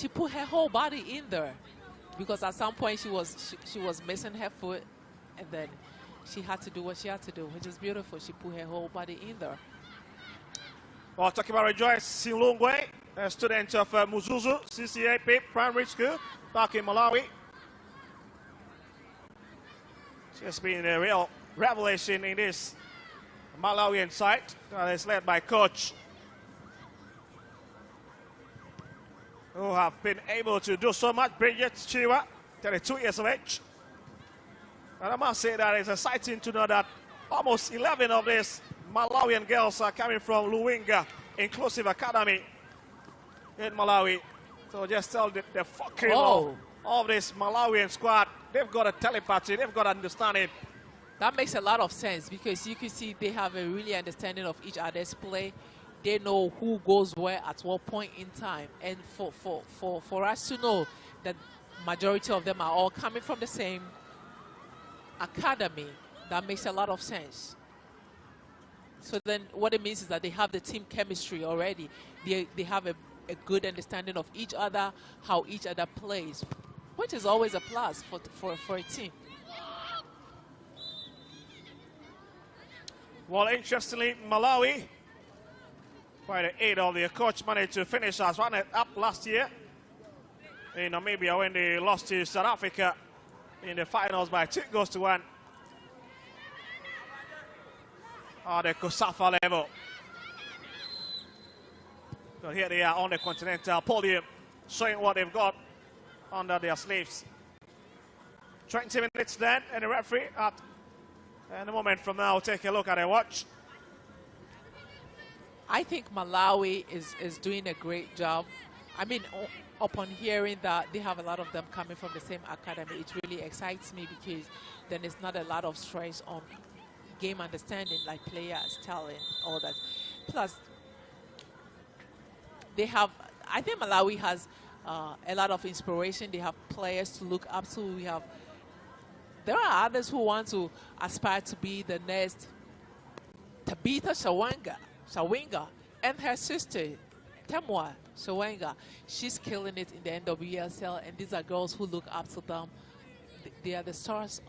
she put her whole body in there, because at some point she was missing her foot, and then she had to do what she had to do, which is beautiful. She put her whole body in there. Well, talking about Rejoice Silungwe, a student of Muzuzu CCAP Primary School back in Malawi. She has been a real revelation in this Malawian side that is led by Coach, who have been able to do so much. Bridget Chiwa, 32 years of age. And I must say that it's exciting to know that almost 11 of these Malawian girls are coming from Luwinga Inclusive Academy in Malawi. So just tell the fucking of this Malawian squad, they've got a telepathy, they've got understanding. That makes a lot of sense, because you can see they have a really understanding of each other's play. They know who goes where at what point in time. And for us to know that majority of them are all coming from the same academy, that makes a lot of sense. So then what it means is that they have the team chemistry already. They have a good understanding of each other, how each other plays, which is always a plus for a team. Well, interestingly, Malawi, by the aid of their coach, managed to finish as runner-up last year in Namibia when they lost to South Africa in the finals by 2-1 at the COSAFA level. So here they are on the continental podium, showing what they've got under their sleeves. 20 minutes then, and the referee at a moment from now, take a look at the watch. I think Malawi is doing a great job. I mean, upon hearing that they have a lot of them coming from the same academy, it really excites me, because then there's not a lot of stress on game understanding, like players, talent, all that. Plus, they have, I think Malawi has a lot of inspiration. They have players to look up to. There are others who want to aspire to be the next Tabitha Shawinga, and her sister, Temwa Shawinga. She's killing it in the NWSL, and these are girls who look up to them. They are the stars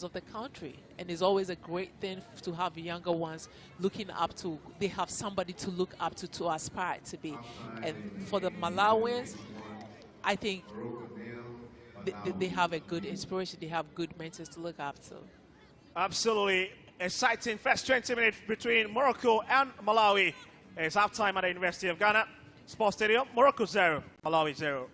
of the country, and it's always a great thing to have younger ones looking up to. They have somebody to look up to aspire to be. And for the Malawians, I think they have a good inspiration. They have good mentors to look up to. Absolutely exciting first 20 minutes between Morocco and Malawi. It's halftime at the University of Ghana Sports Stadium. Morocco 0, Malawi 0.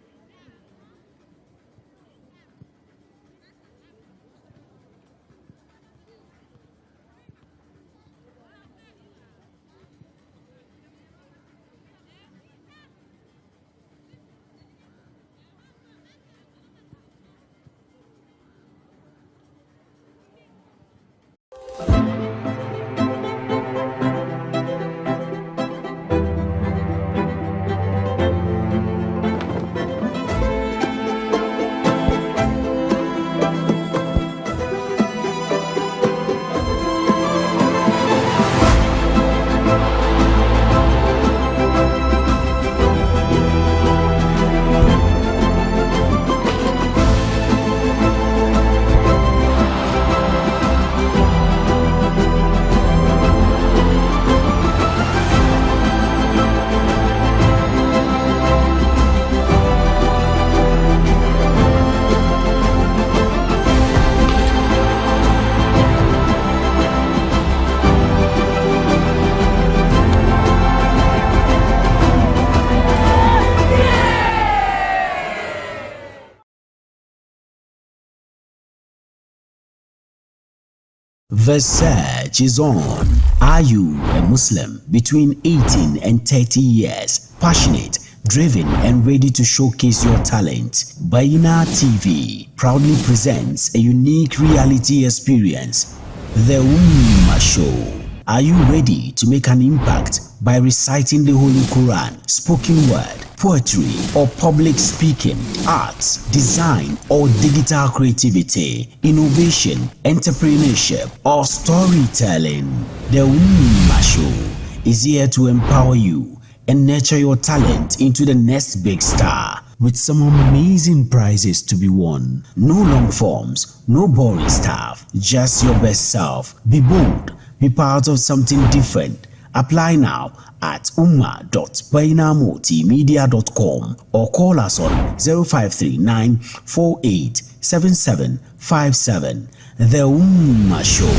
The search is on. Are you a Muslim between 18 and 30 years, passionate, driven and ready to showcase your talent? Bayyinah TV proudly presents a unique reality experience, The Ummah Show. Are you ready to make an impact by reciting the Holy Quran, spoken word, poetry or public speaking, arts, design or digital creativity, innovation, entrepreneurship or storytelling? The Ummah Show is here to empower you and nurture your talent into the next big star. with some amazing prizes to be won. No long forms, no boring stuff, just your best self. Be bold, be part of something different. Apply now at umma.bainamultimedia.com or call us on 0539 487757. The Umma Show.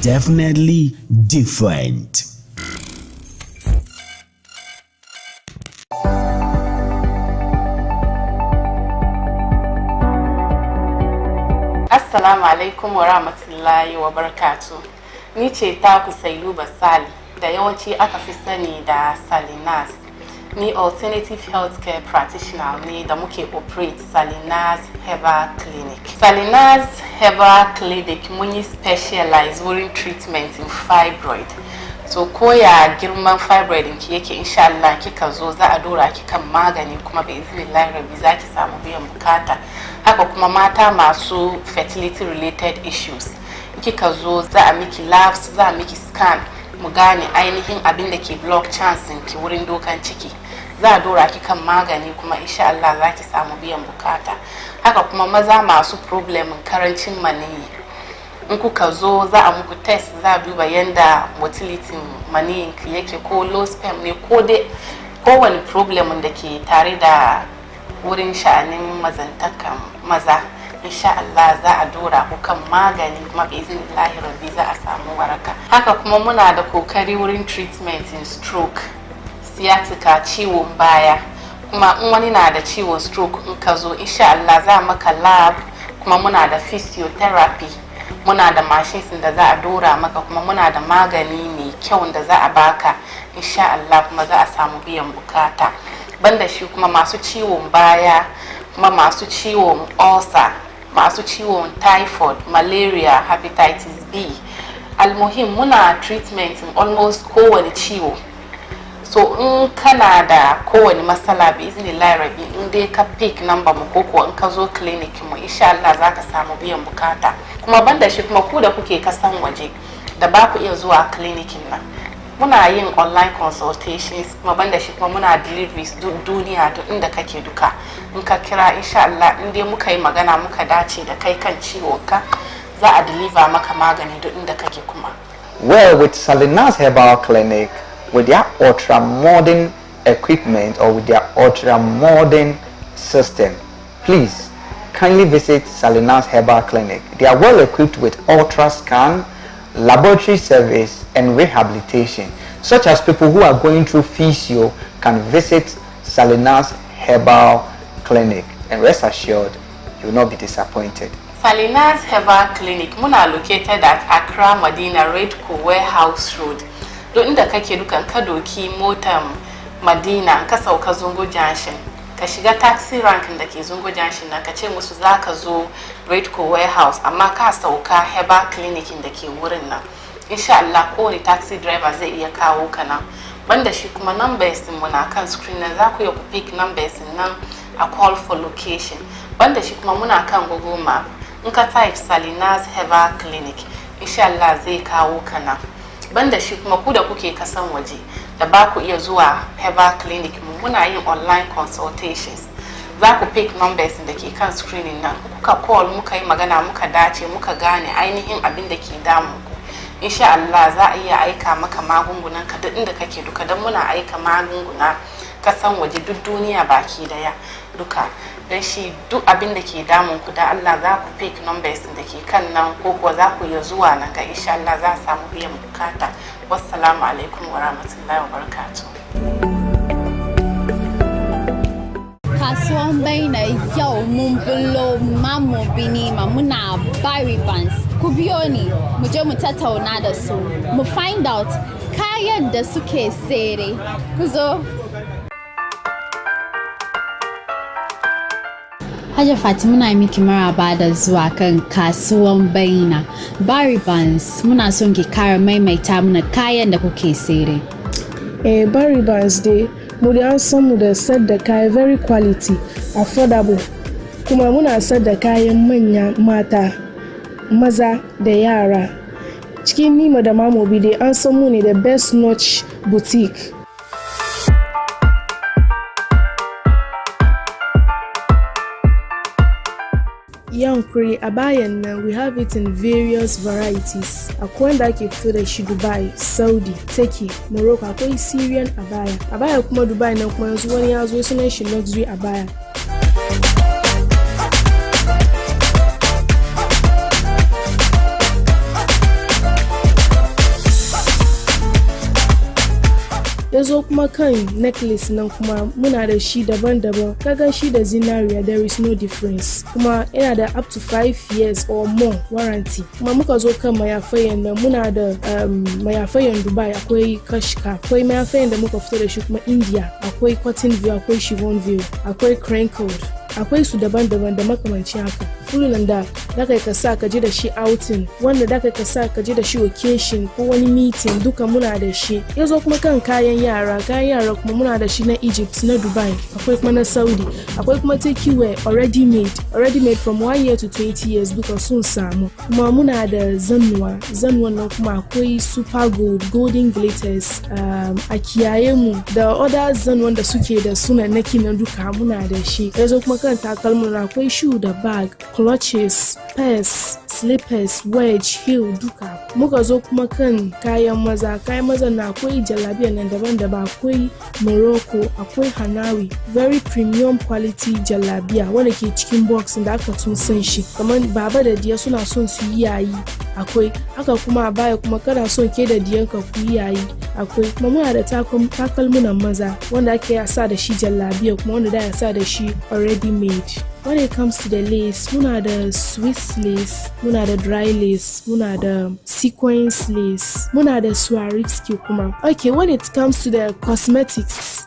Definitely different. Assalamu alaikum wa rahmatullahi wa barakatuh. Ni ce taku Sailuba Sali da yawanci aka fi sani da Salinas. Ni alternative healthcare practitioner ne da muke operate Salinas Herbal Clinic. Salinas Herbal Clinic mun yi specialize wurin treatment in fibroid. So koya girman fibroid ki yake insha Allah kika zo za a dora ki kan magani kuma bi iznillahi rabbi za ki samu biyan bukata. Haka kuma mata masu fertility related issues kika zo za a miki labs, za a miki scan mu gane ainihin abin da ke block chance ki wurin dokan ciki. Za a dora ki kan magani kuma insha Allah za ki samu biyan bukata. Haka kuma maza masu problem karancin maniyyi in kuka zo za a muku test, za a duba yanda motility maniyin ki yake, ko low sperm ne ko dai kowane problem da ke tare da wurin sha'anin mazantakan maza. Insha Allah za a dora ku kan magani kuma bi iznillahi rabbi za a samu waraka. Haka kuma muna da kokari wurin treatment in stroke, sciatica, ciwon baya. Kuma in wani na da ciwon stroke in ka zo insha Allah za maka lab, kuma muna da physiotherapy, muna da machines da za a dora maka, kuma muna da magani mai kyau da za a baka insha Allah kuma za a samu biyan bukata. Banda shi kuma masu ciwon baya, kuma masu ciwon ulcer, masu ciwon typhoid, malaria, hepatitis B. Almuhim muna treatment in almost kowane ciwo. So in kana da kowane matsala bi iznillahi rabbi in dai ka pick number mu ko in ka zo clinic mu insha Allah za ka samu biyan bukata. Kuma banda shi kuma ku da kuke kasan waje da ba ku iya zuwa clinicin nan, muna yin online consultations, kuma banda shi kuma muna deliveries duniya duk inda kake duka. In ka kira insha Allah in dai muka yi magana muka dace da kai kan ciwonka za a deliver maka magani duk inda kake kuma. Well, with Salinas Herbal Clinic, with their ultra modern equipment or with their ultra modern system, please kindly visit Salinas Herbal Clinic. They are well equipped with ultra scan, laboratory service and rehabilitation. Such as people who are going through physio can visit Salinas Herbal Clinic, and rest assured you will not be disappointed. Salinas Herbal Clinic muna located at Accra Madina Redco Warehouse Road. Do inda kake dukan ka doki motar Madina ka sauka Zungo Junction, ka shiga taxi rank da ke Zungo Junction na ka ce musu zaka zo Redco Warehouse, amma ka sauka Herbal Clinic da ke wurin nan. Insha Allah kowane taxi driver zai iya kawo ka nan. Banda shi kuma numbers mu na kan screen na za ku iya ku pick numbers nan a call for location. Banda shi kuma muna kan Google Map. In ka type Salinas Herbal Clinic insha Allah zai kawo ka nan. Banda shi kuma ku da kuke kasan waje da ba ku iya zuwa Herbal Clinic mu muna yin online consultations. Za ku pick numbers da ke kan screening nan, kuka call muka yi magana muka dace muka gane ainihin abin da ke damu ku. Insha Allah za a iya aika maka magungunan ka duk inda kake duka, dan muna aika magunguna kasan waje duk duniya baki daya duka. Dan shi duk abin da ke damun ku da Allah za ku pick numbers da ke kan nan ko kuwa za ku iya zuwa nan ga insha Allah za a samu biyan bukata. Wassalamu alaikum wa rahmatullahi wa barakatuh. Kasuwan Baina yau mun bullo Mamo Binima muna Barry Bands. Ku biyo ni mu je mu tattauna da su mu find out kayan da suke sere. Ku zo. Hajja Fatima muna miki maraba da zuwa kan Kasuwan Baina. Barry Bands muna son ki kara maimaita mana kayan da kuke sere. Barry Bands dai mu da an san mu da sadda kaya very quality, affordable. Kuma muna sadda kayan manya, mata, maza da yara. Cikin Nima da Mamobi dai an san mu ne the best notch boutique. Young Korea abaya now we have it in various varieties. Akwenda ke feel she Dubai, Saudi, Turkey, Morocco, akwai Syrian abaya. Abaya kuma Dubai na kuma yanzu wani yazo sunan shi luxury abaya. Yazo kuma kan necklace nan kuma muna da shi daban-daban. Kaga shi da zinariya there is no difference. Kuma yana da up to 5 years or more warranty. Kuma muka zo kan mayafayen nan muna da mayafayen Dubai akwai kashka. Akwai mayafayen da muka fito da shi kuma India. Akwai cotton veil, akwai chiffon veil, akwai crinkled. Akwai su daban-daban da makamancin haka. Fulunan da zaka ka sa ka je da shi outing, wanda zaka ka sa ka je da shi occasion ko wani meeting duka muna da shi. Yazo kuma kan kayan yara kuma muna da shi na Egypt, na Dubai, akwai kuma na Saudi, akwai kuma take wear already made from 1 year to 20 years duka sun samu. Kuma muna da zannuwan nan kuma akwai super gold, golden glitters, a kiyaye mu da other zannuwan da suke da sunan naki na duka muna da shi. Yazo kuma kan takalmin akwai shoe da bag, clutches, purse, slippers, wedge, heel duka. Muka zo kuma kan kayan maza na akwai jalabiya nan daban-daban, akwai Morocco, akwai Hanawi, very premium quality jalabiya wanda ke cikin box da aka tun san shi. Kamar baba da diya suna son su yi yayi, akwai haka kuma a baya kuma kana son ke da diyanka ku yi yayi, akwai kuma muna da takalmunan maza wanda ake sa da shi jalabiya kuma wanda da ya sa da shi already made. When it comes to the lace, muna da Swiss lace, muna da dry lace, muna da sequence lace, muna da Swarovski kuma. Okay, when it comes to the cosmetics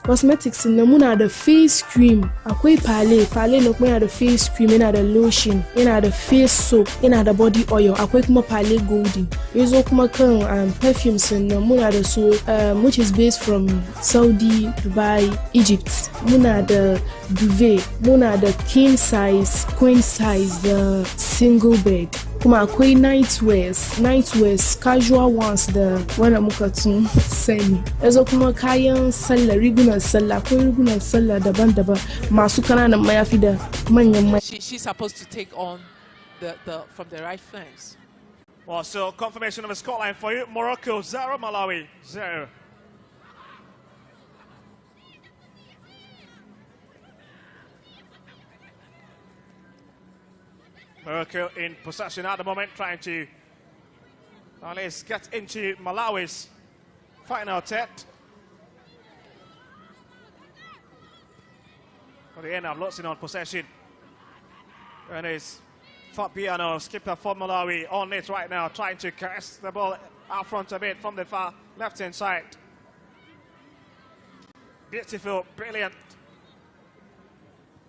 na muna da face cream, akwai Pale na kuma yana da face cream, yana da lotion, yana da face soap, yana da body oil, akwai kuma Pale Golden. Yazo kuma kan perfumes na muna da su which is based from Saudi, Dubai, Egypt. Muna da Duvet, muna da king size, queen size, the single bed. Kuma akwai nightwears, casual ones da wanda muka tun sani. Yazo kuma kayan sallah, rigunan sallah, akwai rigunan sallah daban-daban masu kananan mayafi da manyan She's supposed to take on the from the right flanks. Well, so confirmation of the scoreline for you. Morocco 0, Malawi 0. Morocco in possession at the moment, trying to at least get into Malawi's final set. For the end, I've lost on possession. And it's Fabiano, skipper for Malawi, on it right now, trying to cast the ball out front a bit from the far left-hand side. Beautiful, brilliant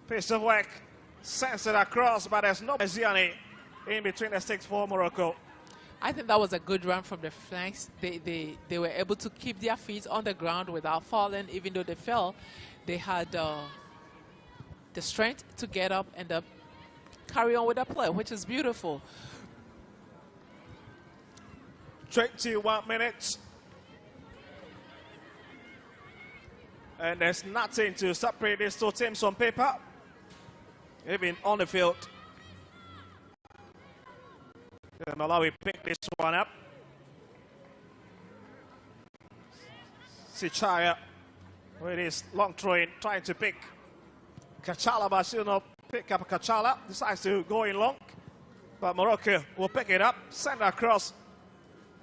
piece of work. Sends it across, but there's no Ziani in between the sticks for Morocco. I think that was a good run from the flanks. They were able to keep their feet on the ground without falling. Even though they fell, they had the strength to get up and carry on with the play, which is beautiful. 21 minutes. And there's nothing to separate these two teams on paper, even on the field. Malawi picked this one up. Sichaya with his long throw in, trying to pick Kachala, but still not pick up Kachala. Decides to go in long, but Morocco will pick it up, send it across.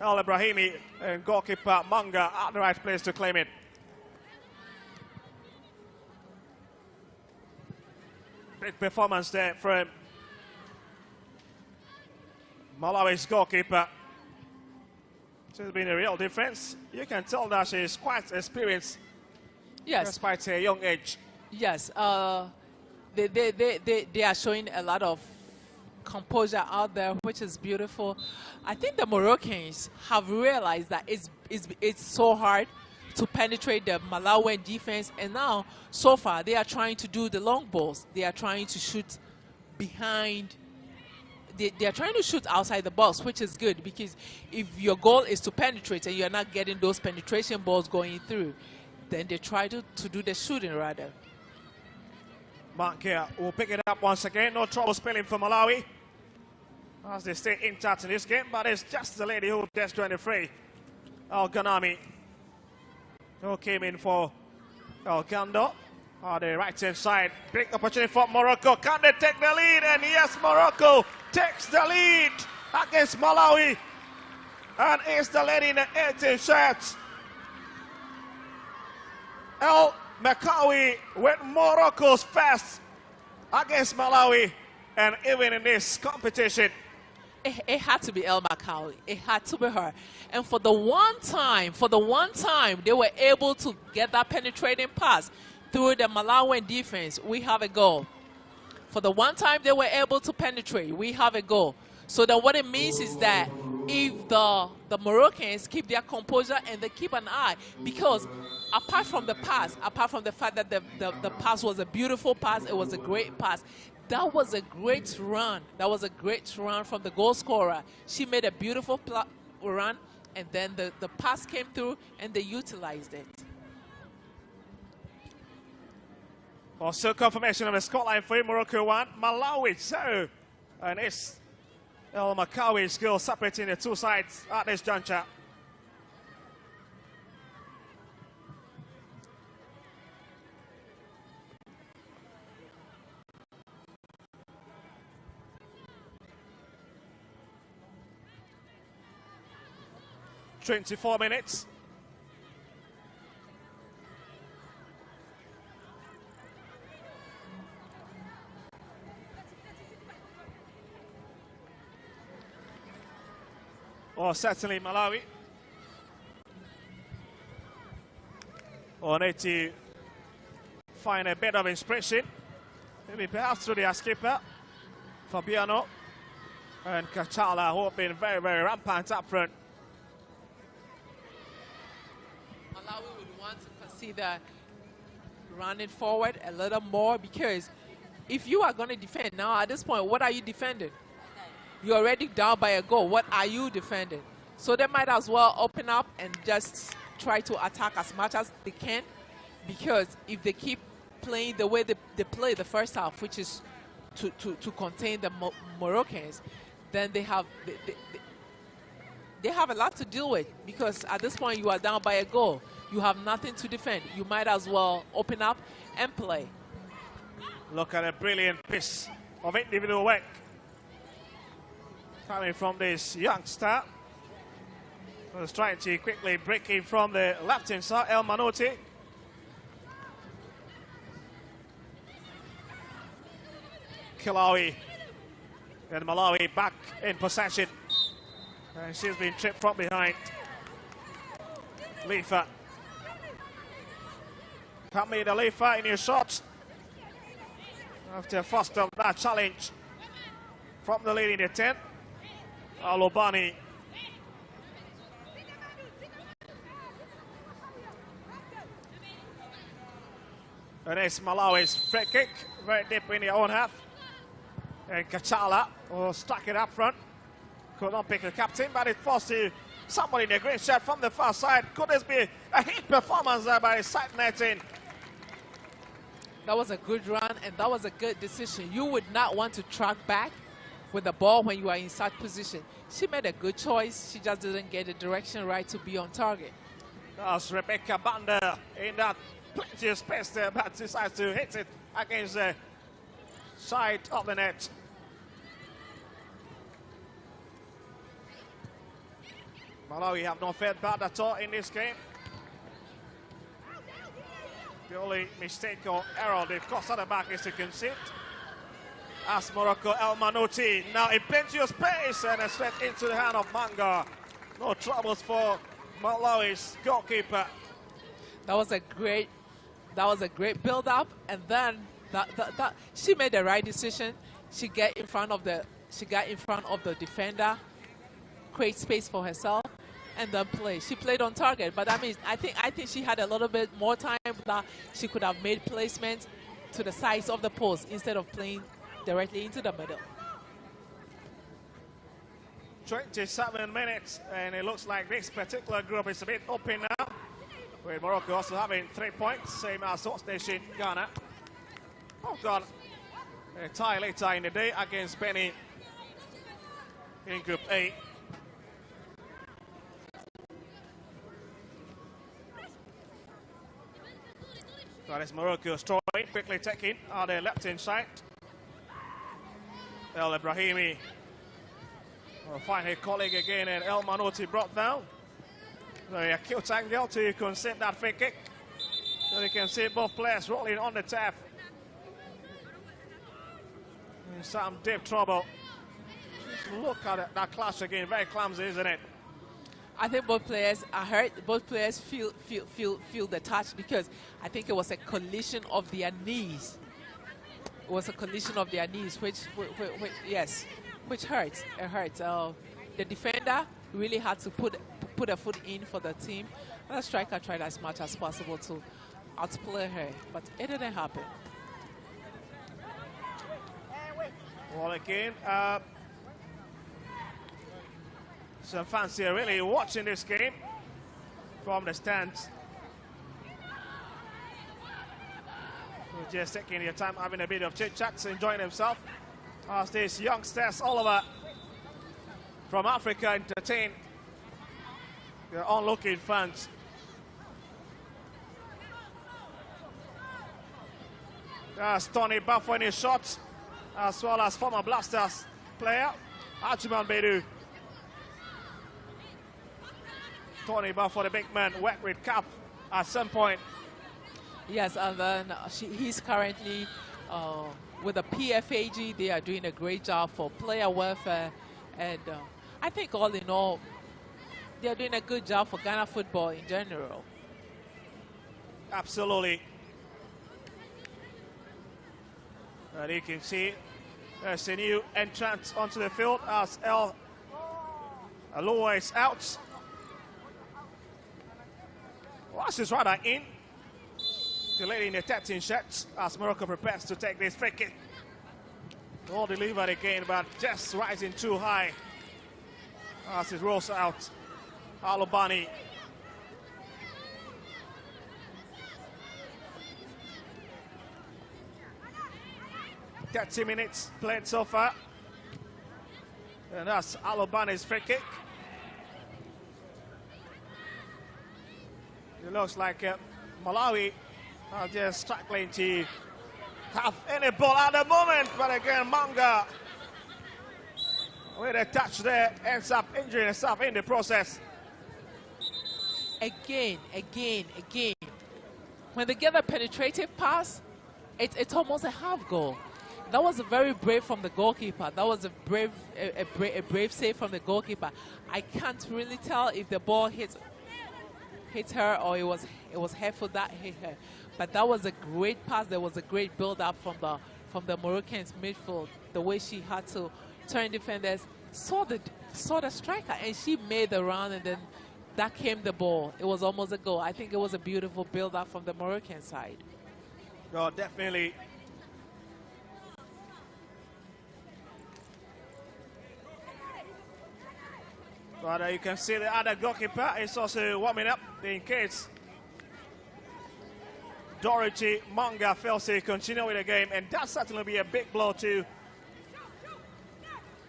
El Ibrahimi and goalkeeper Manga at the right place to claim it. Big performance there from Malawi's goalkeeper. She's been a real difference. You can tell that she's quite experienced. Yes. Despite her young age. Yes. They are showing a lot of composure out there, which is beautiful. I think the Moroccans have realized that it's so hard to penetrate the Malawian defense, and now so far they are trying to do the long balls. They are trying to shoot behind. They are trying to shoot outside the box, which is good, because if your goal is to penetrate and you're not getting those penetration balls going through, then they try to do the shooting rather. Mark here will pick it up once again. No trouble spilling for Malawi as they stay intact in this game, but it's just the lady who just joined the fray. Al Ghanami, who came in for El Gando on the right hand side. Big opportunity for Morocco. Can they take the lead? And yes, Morocco takes the lead against Malawi. And it's the lady in the 18 shirt, El Makawi, with Morocco's first against Malawi. And even in this competition, it had to be El Makawi. It had to be her. And for the one time they were able to get that penetrating pass through the Malawian defense, we have a goal. For the one time they were able to penetrate, we have a goal. So then what it means is that if the Moroccans keep their composure and they keep an eye, because apart from the pass, apart from the fact that the pass was a beautiful pass, it was a great pass, that was a great run. That was a great run from the goal scorer. She made a beautiful run, and then the pass came through and they utilized it. Also confirmation of the scoreline for Morocco 1, Malawi 0. And it's El Makawi's goal separating the two sides at this juncture. "24 minutes. Or certainly Malawi will need to find a bit of inspiration, maybe perhaps through their skipper, Fabiano, and Kachala, who have been very, very rampant up front. Malawi would want to consider running forward a little more, because if you are going to defend now at this point, what are you defending? You're already down by a goal. What are you defending? So they might as well open up and just try to attack as much as they can, because if they keep playing the way they play the first half, which is to contain the Moroccans, then they have a lot to deal with, because at this point you are down by a goal. You have nothing to defend. You might as well open up and play. Look at a brilliant piece of individual work coming from this youngster, who's trying to quickly break in from the left-hand side, El Manotti. Kilawi and Malawi back in possession. And she's been tripped from behind. Leifa. Can't meet the Leifa in your shots after first of that challenge from the lead in the 10. Alobani. And it's Malawi's free kick, very deep in the own half. And Kachala will stuck it up front. Could not pick the captain, but it forced to somebody in the green shirt from the far side. Could this be a hit performance there by side netting? That was a good run, and that was a good decision. You would not want to track back with the ball when you are in such position. She made a good choice. She just didn't get the direction right to be on target. That's Rebecca Banda in that plenty of space there, but decides to hit it against the side of the net. Malawi have not fared bad at all in this game. The only mistake or error they've caused at the back is to concede. As Morocco, El Manotti now in plenty of space and a straight into the hand of Manga. No troubles for Malawi's goalkeeper. That was a great build-up, and then she made the right decision. She got in front of the defender, create space for herself, and then play. She played on target, but I mean, I think she had a little bit more time that she could have made placements to the sides of the post instead of playing directly into the middle. 27 minutes, and it looks like this particular group is a bit open now, with Morocco also having 3 points, same as host nation Ghana. Oh, God. A tie later in the day against Benin in Group A. That is Morocco's try, quickly taken on the left-hand side. El Ibrahimi will find her colleague again, and El Manouti brought down. Very acute angle to concede that free kick. So you can see both players rolling on the tap. In some deep trouble. Just look at that clash again, very clumsy, isn't it? I think both players are hurt. Both players feel the touch because I think it was a collision of their knees. It was a collision of their knees, which hurts. It hurts. The defender really had to put a foot in for the team. And the striker tried as much as possible to outplay her, but it didn't happen. Well, again, some fans here really watching this game from the stands. They're just taking their time, having a bit of chit-chats, enjoying themselves as these youngsters all over from Africa entertain their onlooking fans. That's Tony Bafo in his shots, as well as former Blasters player Ajuman Bedu. Tony Bafo, the big man, worked with CAF at some point. Yes, and then he's currently with the PFAG. They are doing a great job for player welfare, and I think all in all, they are doing a good job for Ghana football in general. Absolutely. And you can see there's a new entrant onto the field as El Aloua is out. Was is rather in. The lady in the 13 shirt as Morocco prepares to take this free kick. All delivered again, but just rising too high as it rolls out. Alobani. "30 minutes played so far." And that's Alobani's free kick. It looks like Malawi are just struggling to have any ball at the moment. But again, Manga, with a touch there, ends up injuring himself in the process. Again. When they get a penetrative pass, it's almost a half goal. That was a very brave from the goalkeeper. That was a brave save from the goalkeeper. I can't really tell if the ball hit her or it was her foot that hit her. But that was a great pass. There was a great build-up from the Moroccans midfield. The way she had to turn defenders, saw the striker, and she made the run, and then that came the ball. It was almost a goal. I think it was a beautiful build-up from the Moroccan side. Oh, definitely. But you can see the other goalkeeper is also warming up in case Dorothy Manga fails to continue with the game, and that certainly be a big blow to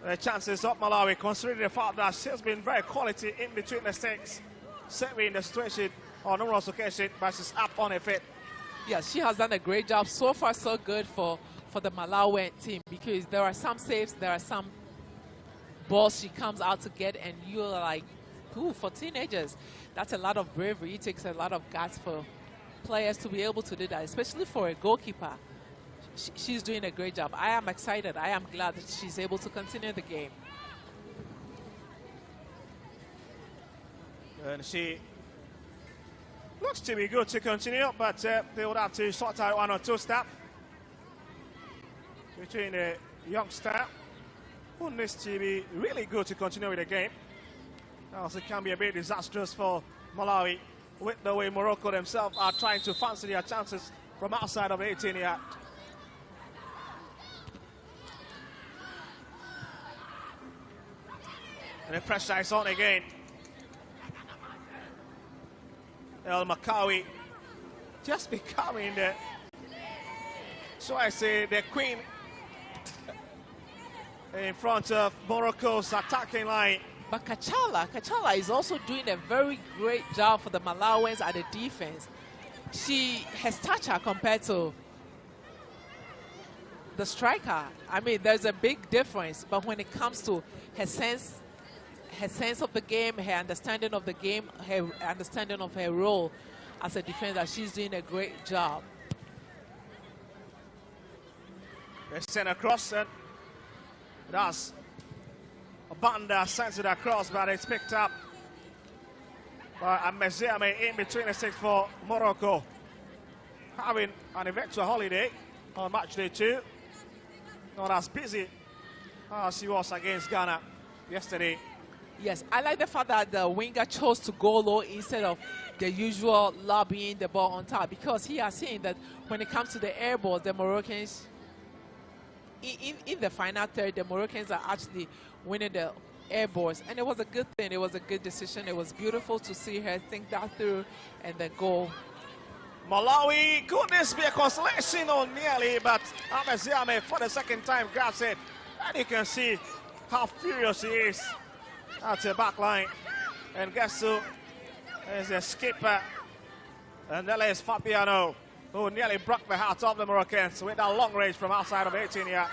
the chances of Malawi, considering the fact that she's been very quality in between the sticks, saving the situation on numerous occasions, but she's up on her feet. Yes, she has done a great job. So far, so good for the Malawi team, because there are some saves, there are some balls she comes out to get, and you're like, ooh, for teenagers, that's a lot of bravery. It takes a lot of guts for players to be able to do that, especially for a goalkeeper. She's doing a great job. I am excited. I am glad that she's able to continue the game. And she looks to be good to continue, but they would have to sort out one or two stuff between the youngster who needs to be really good to continue with the game. Also, it can be a bit disastrous for Malawi with the way Morocco themselves are trying to fancy their chances from outside of the 18-yard. And the pressure is on again. El Makawi just becoming the So I say the Queen in front of Morocco's attacking line. But Kachala is also doing a very great job for the Malawians at the defense. She has stature compared to the striker. I mean, there's a big difference, but when it comes to her sense of the game, her understanding of the game, her understanding of her role as a defender, she's doing a great job. They send across, and that's a Banda sends it across, but it's picked up by Ameziame in between the six for Morocco. Having an eventual holiday on match day 2. Not as busy as he was against Ghana yesterday. Yes, I like the fact that the winger chose to go low instead of the usual lobbying the ball on top, because he has seen that when it comes to the air balls, the Moroccans, in the final third, the Moroccans are actually winning the air balls. And it was a good thing. It was a good decision. It was beautiful to see her think that through and then go. Malawi, could this be a consolation or nearly? But Ameziame for the second time grabs it. And you can see how furious he is at the back line. And guess who is the skipper? And that is Fabiano, who nearly broke the heart of the Moroccans with that long range from outside of 18 yards.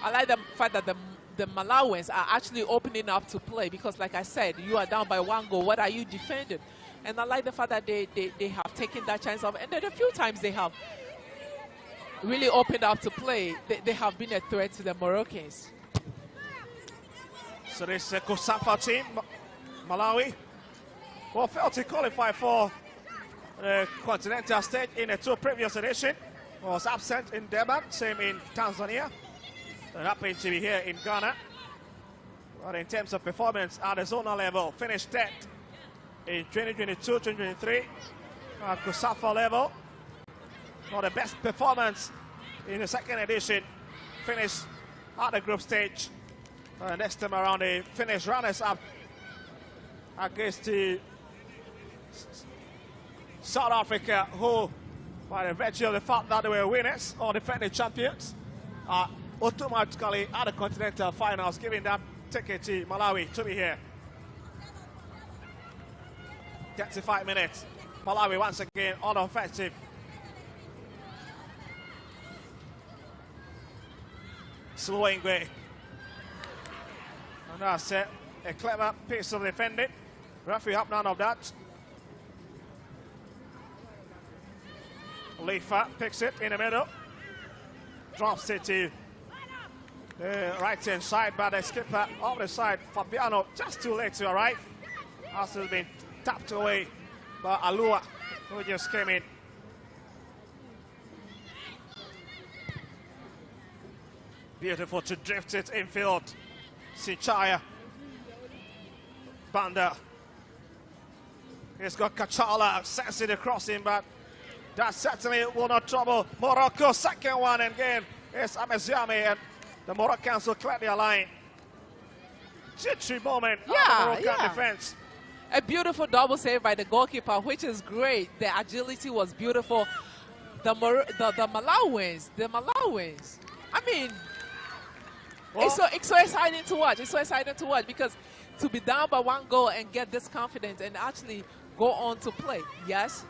I like the fact that the Malawians are actually opening up to play, because like I said, you are down by 1 goal. What are you defending? And I like the fact that they have taken that chance off. And then a few times they have really opened up to play. They have been a threat to the Moroccans. So this Kosafa team, Malawi, well, failed to qualify for the continental stage in the 2 previous editions. Was absent in Durban, same in Tanzania. And happened to be here in Ghana. But in terms of performance at the zonal level, finished 10th in 2022-2023 at Kosafa level. Not the best performance in the 2nd edition. Finished at the group stage. Next time around, they finished runners-up against the South Africa, who, by the virtue of the fact that they were winners or defending champions, are automatically at the continental finals, giving that ticket to Malawi to be here. 35 minutes. Malawi once again on offensive. Sloingwe. And that's it. A clever piece of defending. Referee have none of that. Leifa picks it in the middle. Drops it to the right-hand side by the skipper of the side. Fabiano just too late to arrive. Has been tapped away by Alua, who just came in. Beautiful to drift it infield. Sinchaya. Banda. He's got Kachala sensing the crossing, but that certainly will not trouble Morocco. Second one, and again, it's Ameziame, and the Moroccans will clear their line. Jittery moment of the Moroccan defense. A beautiful double save by the goalkeeper, which is great. The agility was beautiful. The Malawians, I mean, well, it's so exciting to watch. It's so exciting to watch, because to be down by 1 goal and get this confidence and actually go on to play. Yes.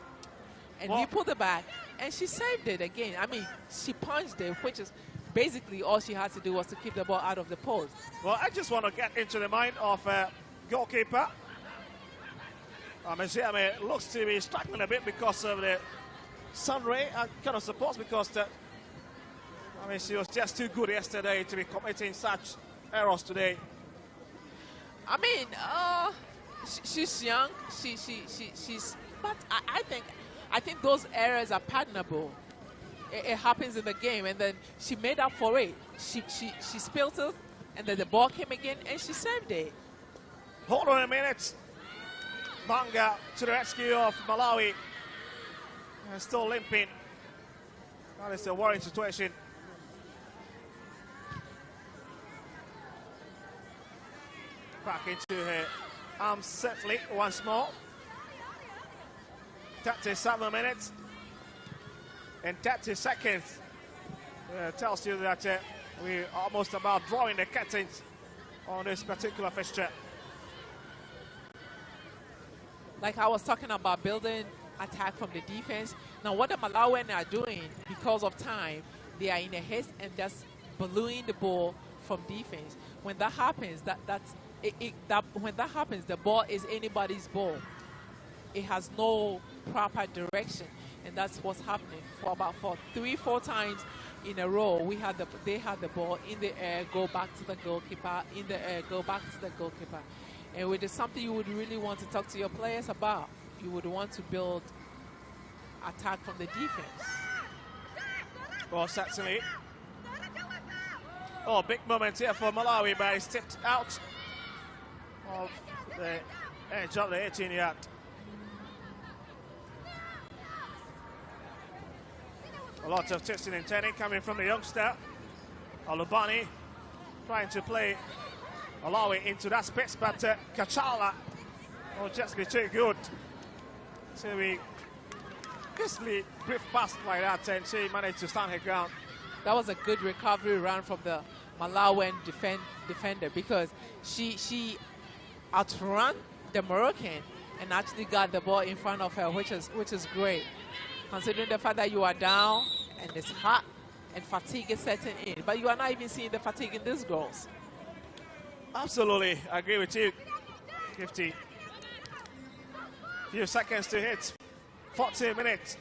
And he pulled it back, and she saved it again. I mean, she punched it, which is basically all she had to do was to keep the ball out of the post. Well, I just want to get into the mind of goalkeeper. Ameziame looks to be struggling a bit because of the sun ray. I kind of suppose because she was just too good yesterday to be committing such errors today. I mean, she's young. She's. But I think those errors are pardonable. It happens in the game, and then she made up for it. She spilled it, and then the ball came again, and she saved it. Hold on a minute. Manga to the rescue of Malawi. And still limping. That is a worrying situation. Back into her arms safely once more. 37 minutes and 30 seconds tells you that we're almost about drawing the curtains on this particular fixture. Like I was talking about building attack from the defense. Now what the Malawians are doing, because of time, they are in a haste and just ballooning the ball from defense. When that happens, when that happens, the ball is anybody's ball. It has no proper direction, and that's what's happening. For 3-4 times in a row, they had the ball in the air, go back to the goalkeeper, in the air, go back to the goalkeeper. And which is something you would really want to talk to your players about. You would want to build attack from the defense. Well, certainly. Oh, big moment here for Malawi, but he's tipped out of the edge of the 18-yard. A lot of twisting and turning coming from the youngster. Alubani trying to play Malawi into that space, but Kachala will just be too good. So we easily brief past like that, and she managed to stand her ground. That was a good recovery run from the Malawian defender, because she outrun the Moroccan and actually got the ball in front of her, which is great. Considering the fact that you are down and it's hot and fatigue is setting in, but you are not even seeing the fatigue in these girls. Absolutely, I agree with you, 50. Few seconds to hit, 14 minutes.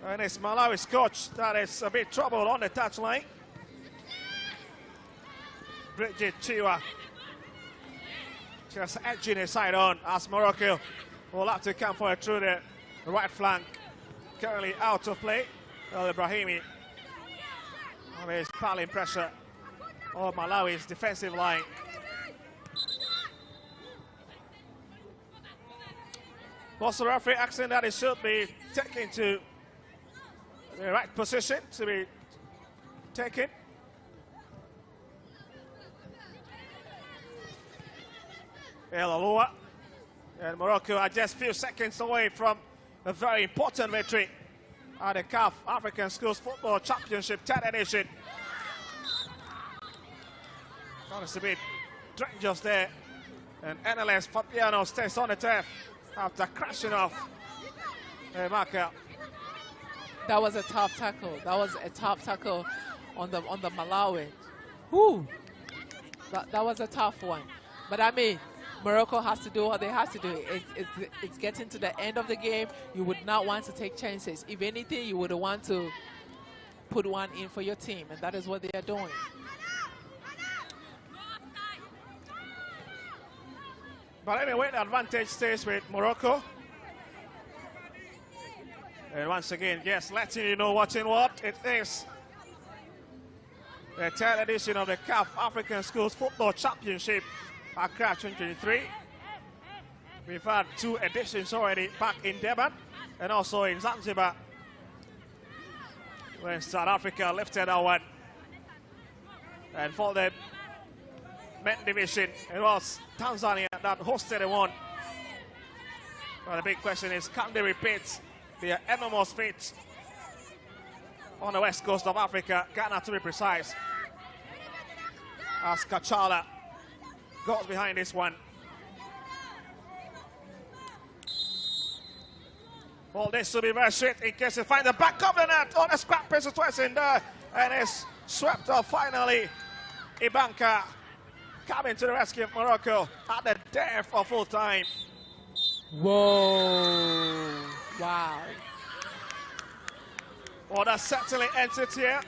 And it's Malawi's coach that is a bit troubled on the touchline. Bridget Chiwa just edging his side on as Morocco will have to come for it through the right flank. Currently out of play. El Ibrahimi is piling pressure on Malawi's defensive line. Was the referee asking that it should be taken to the right position to be taken? El Alua and Morocco are just a few seconds away from a very important victory at the CAF African Schools Football Championship 10th edition. Trying to be dangerous there, and NLS Fabiano stays on the turf after crashing off a marker. That was a tough tackle. That was a tough tackle on the Malawi. Whew. That was a tough one. But I mean, Morocco has to do what they have to do. It's getting to the end of the game. You would not want to take chances. If anything, you would want to put one in for your team, and that is what they are doing. But anyway, the advantage stays with Morocco. And once again, yes, letting you know watching what it is. The 10th edition of the CAF African Schools Football Championship, Accra 2023. We've had 2 editions already back in Durban and also in Zanzibar, when South Africa lifted that one. And for the men division, it was Tanzania that hosted the one. Well, the big question is, can they repeat their enormous feat on the west coast of Africa, Ghana to be precise, as Kachala goes behind this one. Well, this will be very sweet in case they find the back of the net on the scrap pace twice in there, and it's swept off finally. Ibanka coming to the rescue of Morocco at the death of full time. Whoa. Wow. Well, that certainly ends it here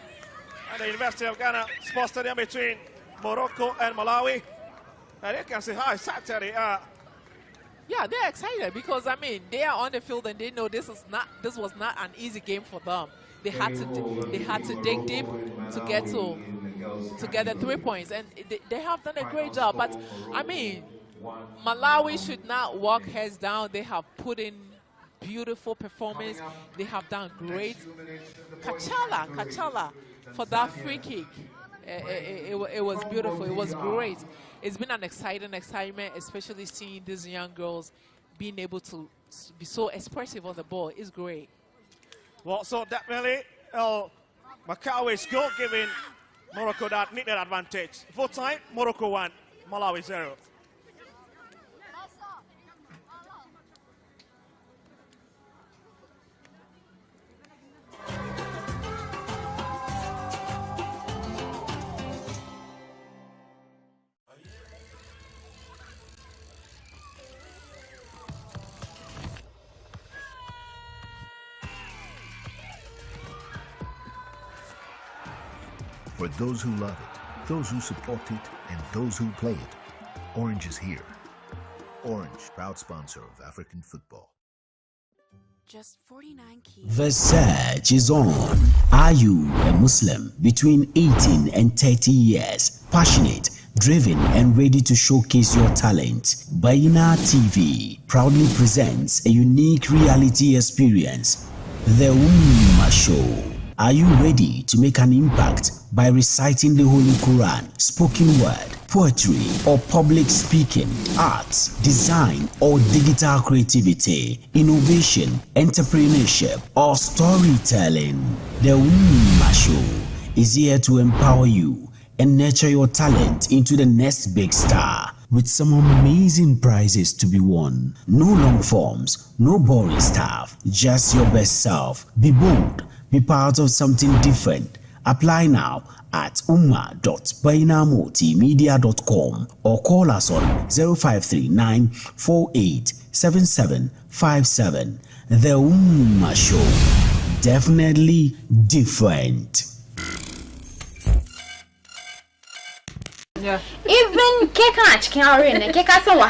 at the University of Ghana Sports Stadium between Morocco and Malawi. And you can see how excited they are. Yeah, they're excited because, I mean, they are on the field and they know this was not an easy game for them. They had to dig deep to get the 3 points, and they have done a great job. But I mean, Malawi should not walk heads down. They have put in beautiful performance. They have done great. Kachala for that free kick. It was beautiful. It was great. It's been an excitement, especially seeing these young girls being able to be so expressive on the ball. It's great. Well, so definitely El Makawi's goal giving Morocco that needed advantage. Full time, Morocco 1, Malawi 0. For those who love it, those who support it, and those who play it, Orange is here. Orange, proud sponsor of African football. Just 49 keys. The search is on. Are you a Muslim between 18 and 30 years? Passionate, driven, and ready to showcase your talent? Bayyinah TV proudly presents a unique reality experience, The Ummah Show. Are you ready to make an impact by reciting the Holy Quran, spoken word, poetry, or public speaking, arts, design, or digital creativity, innovation, entrepreneurship, or storytelling? The Ummah Show is here to empower you and nurture your talent into the next big star, with some amazing prizes to be won. No long forms, no boring stuff, just your best self. Be bold. Be part of something different. Apply now at umma.bayyinahmultimedia.com or call us on 0539 487757. The Ummah Show. Definitely different. Yeah. Even Keka chicken already. Keka someone.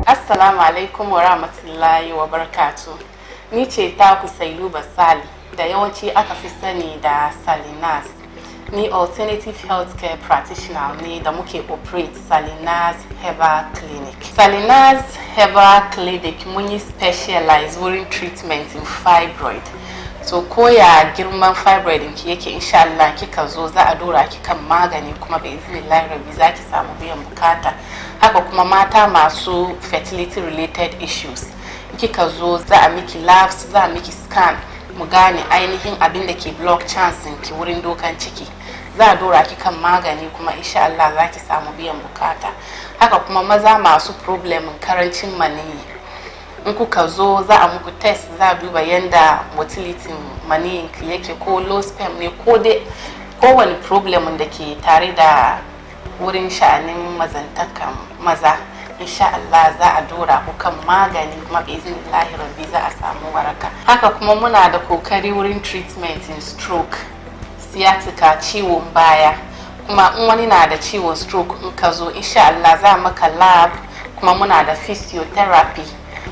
Assalamu alaikum wa rahmatullahi wa barakatuh. Ni ce taku Sailuba Sali da yawanci aka fi sani da Salinas. Ni alternative healthcare practitioner ne da muke operate Salinas Herbal Clinic. Salinas Herbal Clinic mun yi specialize wurin treatment in fibroid. So koya girman fibroid ki yake insha Allah kika zo za a dora ki kan magani kuma bi iznillahi rabbi zaki samu biyan bukata. Haka kuma mata masu fertility related issues kika zo za a miki labs, za a miki scan mu gane ainihin abin da ke block chance ki wurin dokan ciki. Za a dora ki kan magani kuma insha Allah zaki samu biyan bukata. Haka kuma maza masu problem karancin maniyyi in kuka zo za a muku test, za a duba yanda motility maniyin ki yake ko low sperm ne ko dai kowane problem da ke tare da wurin sha'anin mazantakan maza. Insha Allah za a dora ku kan magani kuma bi iznillahi rabbi za a samu waraka. Haka kuma muna da kokari wurin treatment in stroke, sciatica, ciwon baya. Kuma in wani na da ciwon stroke in ka zo insha Allah za maka lab, kuma muna da physiotherapy,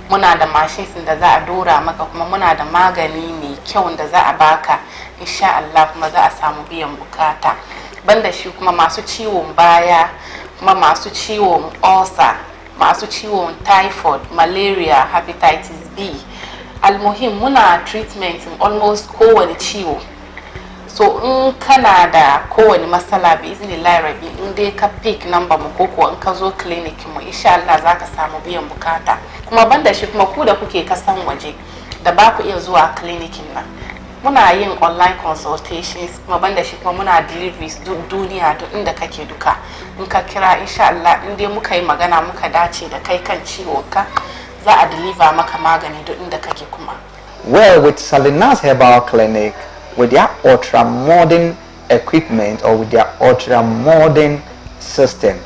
muna da machines da za a dora maka, kuma muna da magani mai kyau da za a baka insha Allah kuma za a samu biyan bukata. Banda shi kuma masu ciwon baya, kuma masu ciwon ulcer, masu ciwon typhoid, malaria, hepatitis B. Almuhim muna treatment in almost kowane ciwo. So in kana da kowane matsala bi iznillahi rabbi in dai ka pick number mu ko in ka zo clinic mu insha Allah zaka samu biyan bukata. Kuma banda shi kuma ku da kuke kasan waje da ba ku iya zuwa clinicin nan, muna yin online consultations, kuma banda shi kuma muna deliveries duniya duk inda kake duka. In ka kira insha Allah in dai muka yi magana muka dace da kai kan ciwonka za a deliver maka magani duk inda kake kuma. Well, with Salinas Herbal Clinic, with their ultra modern equipment or with their ultra modern system,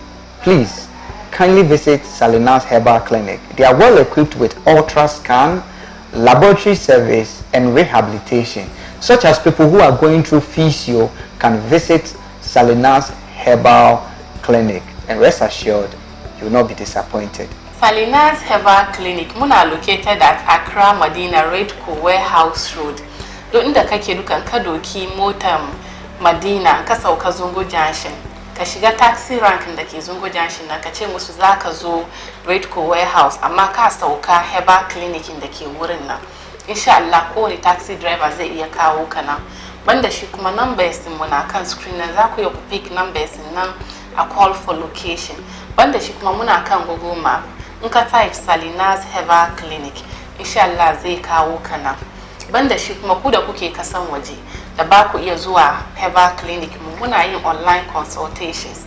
please kindly visit Salinas Herbal Clinic. They are well equipped with ultrascan, laboratory service and rehabilitation, such as people who are going through physio can visit Salinas Herbal Clinic, and rest assured you will not be disappointed. Salinas Herbal Clinic muna located at Accra Medina Redco Warehouse Road. Do inda kake dukan ka doki motar Medina ka sauka Zungo Junction, ka shiga taxi rank da ke Zungo Junction na ka ce musu zaka zo Redco Warehouse amma ka sauka Herbal Clinic da ke wurin nan. Insha Allah kowane taxi driver zai iya kawo ka nan. Banda shi kuma numbers din mu na kan screen nan za ku iya ku pick numbers nan a call for location. Banda shi kuma muna kan Google Map. In ka type Salinas Herbal Clinic, insha Allah zai kawo ka nan. Banda shi kuma ku da kuke kasan waje da ba ku iya zuwa Herbal Clinic muna yin online consultations.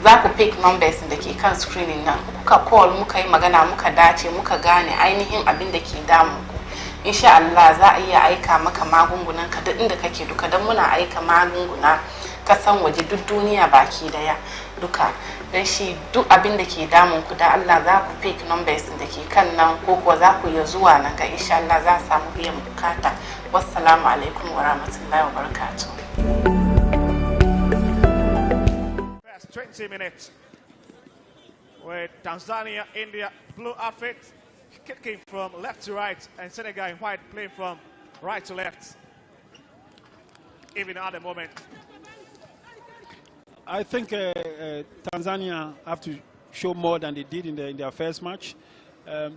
Za ku pick numbers da ke kan screening nan. Kuka call muka yi magana muka dace muka gane ainihin abin da ke damun ku. Insha Allah za a iya aika maka magungunan ka duk inda kake duka dan muna aika magunguna kasan waje duk duniya baki daya duka. Dan shi duk abin da ke damun ku da Allah za ku pick numbers da ke kan nan ko kuwa za ku iya zuwa nan ga insha Allah za a samu biyan bukata. Wassalamu alaikum wa rahmatullahi wa barakatuh. First 20 minutes with Tanzania, India, blue outfit, kicking from left to right, and Senegal in white playing from right to left. Even at the moment. I think Tanzania have to show more than they did in their first match.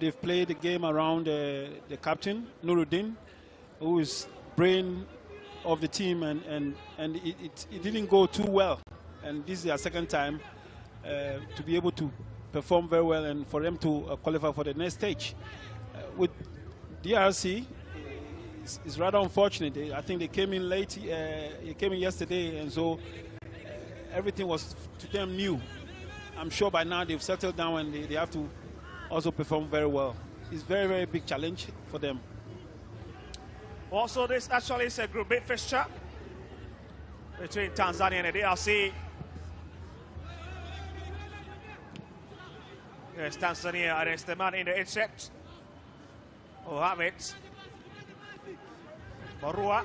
They've played the game around the captain, Nuruddin, who is brain of the team, and it didn't go too well. And this is their second time to be able to perform very well and for them to qualify for the next stage. With DRC, it's rather unfortunate. I think they came in late. They came in yesterday, and so everything was to them new. I'm sure by now they've settled down and they have to also perform very well. It's a very, very big challenge for them. Also, this actually is a Group B fixture between Tanzania and the DRC. Yes, Tanzania against the man in the intercept. Who have it? Barua.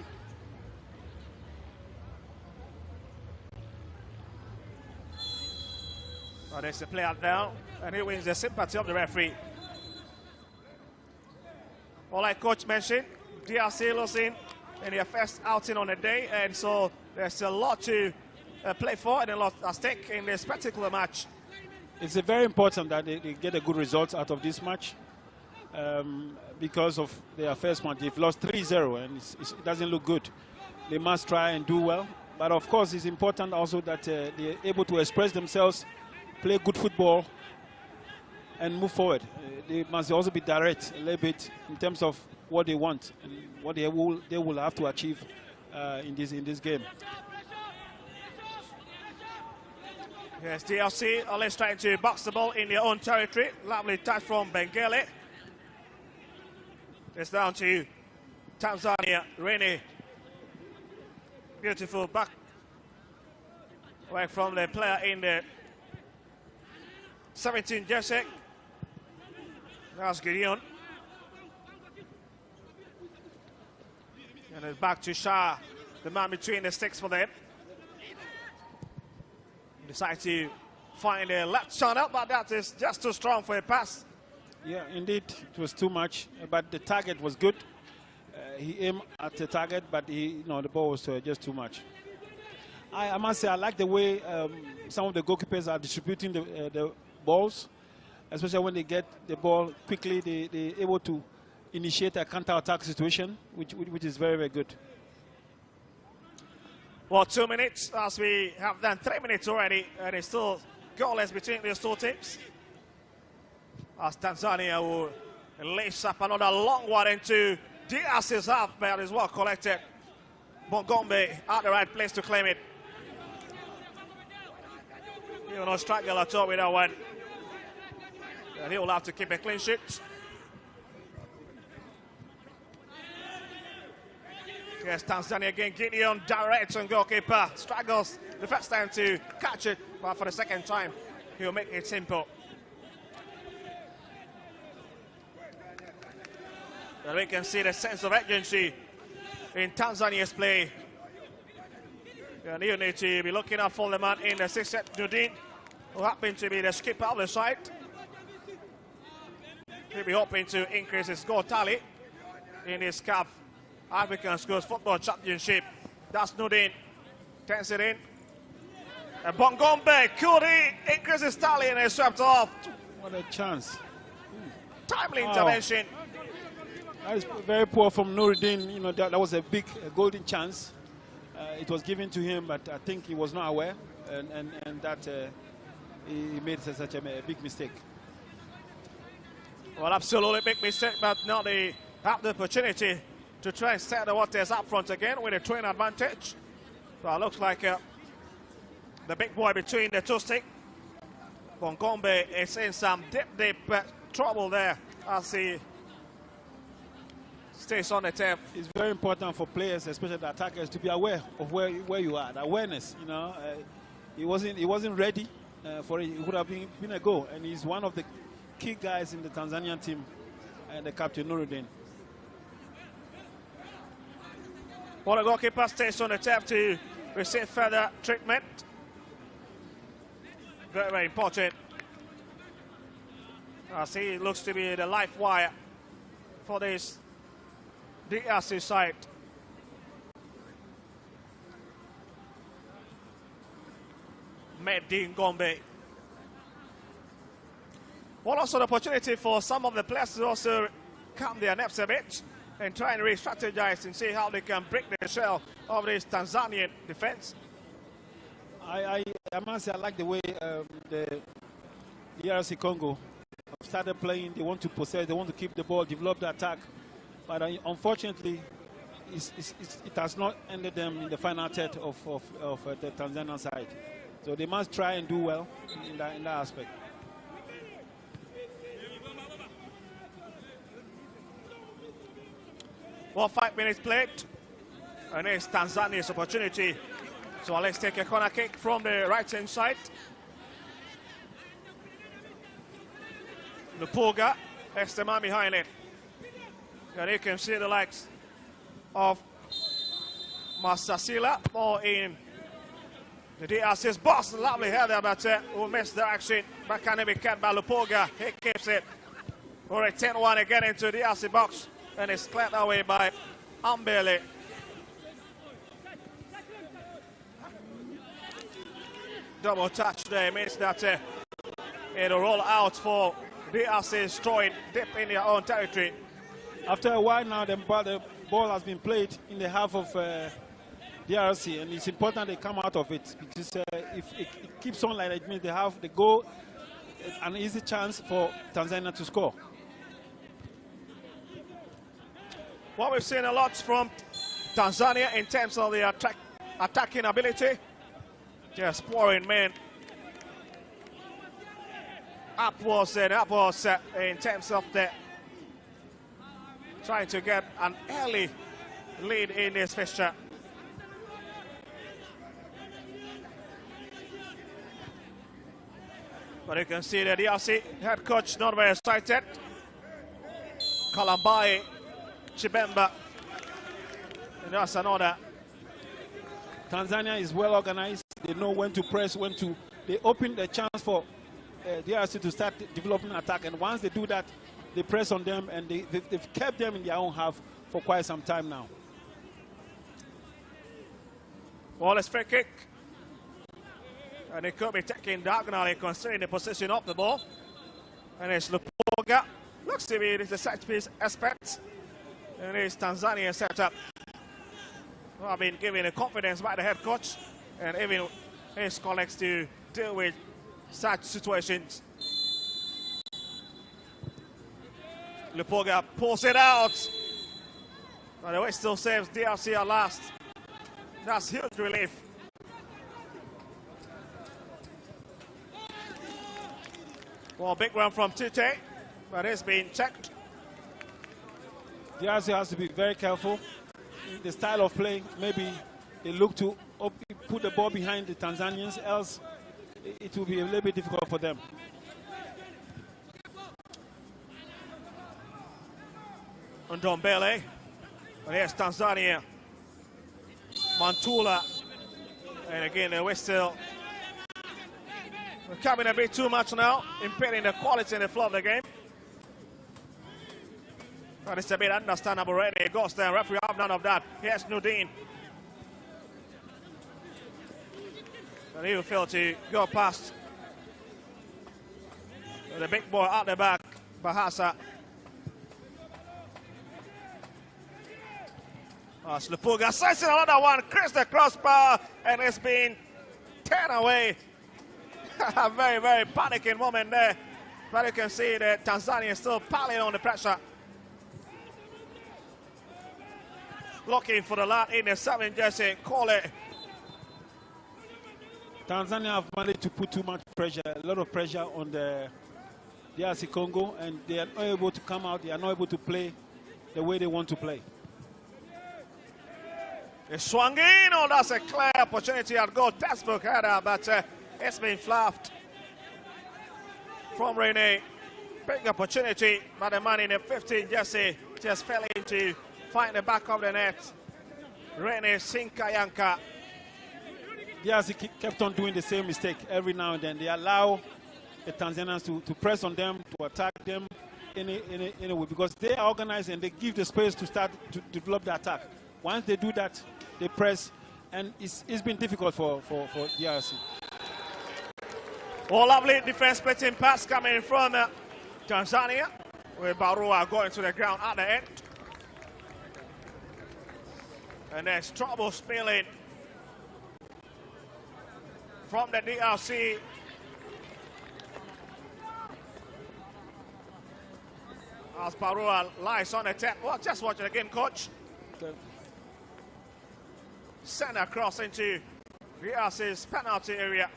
But there's a play out now, and he wins the sympathy of the referee. Well, like Coach mentioned, DRC losing in their first outing on the day, and so there's a lot to play for and a lot at stake in this particular match. It's very important that they get a good result out of this match because of their first match. They've lost 3-0 and it doesn't look good. They must try and do well. But of course, it's important also that they're able to express themselves, play good football, and move forward. They must also be direct a little bit in terms of what they want and what they will have to achieve in this game. Yes, DRC always trying to box the ball in their own territory. Lovely touch from Bengele. It's down to Tanzania, Rene. Beautiful back work from the player in the 17 jersey. That's Gideon. And it's back to Shah, the man between the sticks for them. Decide to find a left channel, but that is just too strong for a pass. Yeah, indeed, it was too much, but the target was good. He aimed at the target, but the ball was just too much. I must say, I like the way some of the goalkeepers are distributing the balls, especially when they get the ball quickly. They're able to initiate a counter-attack situation, which is very, very good. Well, 2 minutes as we have done 3 minutes already, and it's still goalless between these two teams. As Tanzania will lace up another long one into DRC's half, but is well collected. Bongombe at the right place to claim it. He will not struggle at all with that one. And he will have to keep a clean sheet. Yes, Tanzania again. Gideon direct on goalkeeper. Struggles the first time to catch it, but for the second time, he'll make it simple. And we can see the sense of urgency in Tanzania's play. And you need to be looking out for the man in the 6th set, Nudin, who happened to be the skipper of the side. He'll be hoping to increase his score tally in his CAF African Schools Football Championship. That's Nudin. Turns it in. And Bongombe, could he increase his tally, and he swept off. What a chance. Timely intervention. That is very poor from Nuruddin. You know, that was a big golden chance. It was given to him, but I think he was not aware, and that he made such a big mistake. Well, absolutely big mistake, but now they have the opportunity to try and set the waters up front again with a twin advantage. So it looks like the big boy between the two sticks, Bongombe, is in some deep trouble there as he stays on the turf. It's very important for players, especially the attackers, to be aware of where you are. The awareness, you know, he wasn't ready for it. It would have been a goal, and he's one of the key guys in the Tanzanian team, and the captain Nuruddin. Well, the goalkeeper stays on the turf to receive further treatment. Very, very important. As he looks to be the life wire for this DRC side. Mehdi Ngombe. Well, also the opportunity for some of the players to also calm their nerves a bit and try and re-strategize and see how they can break the shell of this Tanzanian defense. I must say I like the way the DRC Congo started playing. They want to possess, they want to keep the ball, develop the attack. But unfortunately, it has not ended them in the final third of the Tanzanian side. So they must try and do well in that aspect. Well, 5 minutes played, and it's Tanzania's opportunity. So let's take a corner kick from the right-hand side. Lupoga, that's the man behind it. And you can see the likes of Masasila or in the DRC's boss. Lovely header, but who missed direction. But can it be cut by Lupoga? He keeps it for a 10-1 again into the DRC box. And it's cleared away by Ambele. Double touch there means that it'll roll out for DRC, destroyed deep in their own territory. After a while now, the ball has been played in the half of DRC, and it's important they come out of it, because if it keeps on like that, it means they have the goal, an easy chance for Tanzania to score. Well, we've seen a lot from Tanzania in terms of the attacking ability. Just pouring men upwards and upwards in terms of the trying to get an early lead in this fixture. But you can see the DRC head coach not very excited. Kalambai Chibemba. And that's another. Tanzania is well organized. They know when to press, when to. They open the chance for DRC to start developing an attack. And once they do that, they press on them, and they've kept them in their own half for quite some time now. Well, it's free kick. And it could be taken diagonally considering the position of the ball. And it's Lupoga. Looks to be the set piece aspect. And it's Tanzania set up. Well, I've been given the confidence by the head coach and even his colleagues to deal with such situations. Lupoga pulls it out. By the way, still saves DRC at last. That's huge relief. Well, big run from Tite, but it's been checked. DRC has to be very careful the style of play, maybe they look to put the ball behind the Tanzanians, else it will be a little bit difficult for them. Ndombele. And here's Tanzania. Mantula. And again, we're still coming a bit too much now, impeding the quality and the flow of the game. But it's a bit understandable already. It goes there. Referee have none of that. Here's Nudin. And he will fail to go past the big boy out the back, Bahasa. Slupuga sends in another one, Chris the crossbar, and it's been turned away. A very, very panicking moment there. But you can see that Tanzania is still piling on the pressure. Looking for the lad in the 7 jersey, call it. Tanzania have managed to put too much pressure, a lot of pressure on the DRC Congo, and they are not able to come out, they are not able to play the way they want to play. They swung in, oh, that's a clear opportunity at goal, textbook header, but it's been fluffed from Rene. Big opportunity, but the man in the 15 jersey just fell into find the back of the net. Rene Sinkayanka. DRC kept on doing the same mistake every now and then. They allow the Tanzanians to press on them, to attack them in a way, because they are organized and they give the space to start to develop the attack. Once they do that, they press, and it's been difficult for DRC. Oh, lovely defense splitting pass coming from Tanzania, with Barua going to the ground at the end. And there's trouble spilling from the DRC. As Barua lies on the tap. Well, just watch it again, coach. Okay. Send across into DRC's penalty area.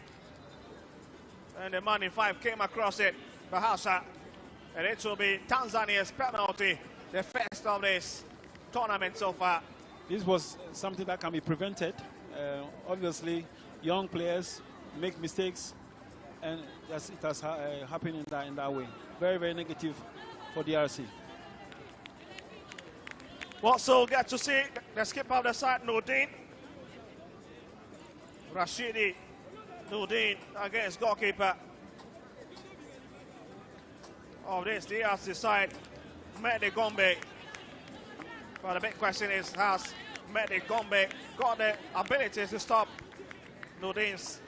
And the man in 5 came across it, Bahasa. And it will be Tanzania's penalty, the first of this tournament so far. This was something that can be prevented. Obviously, young players make mistakes, and it has happened in that way. Very, very negative for DRC. Well, so get to see the skipper of the side, Nudin. Rashidi Nudin against goalkeeper of this DRC side, Mehdi Gombe. But the big question is, has Mehdi Gombe got the ability to stop Nudin's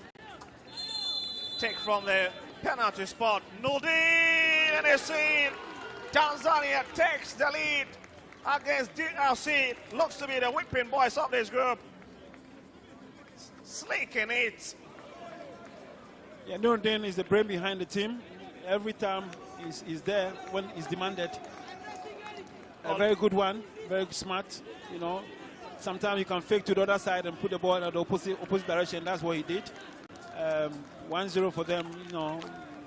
take from the penalty spot? Nudin, and it's seen. Tanzania takes the lead against DRC. Looks to be the whipping boys of this group. Sleeking it. Yeah, Nudin is the brain behind the team. Every time he's there when he's demanded. A very good one, very smart, you know. Sometimes you can fake to the other side and put the ball in the opposite direction. That's what he did. 1-0 for them, you know,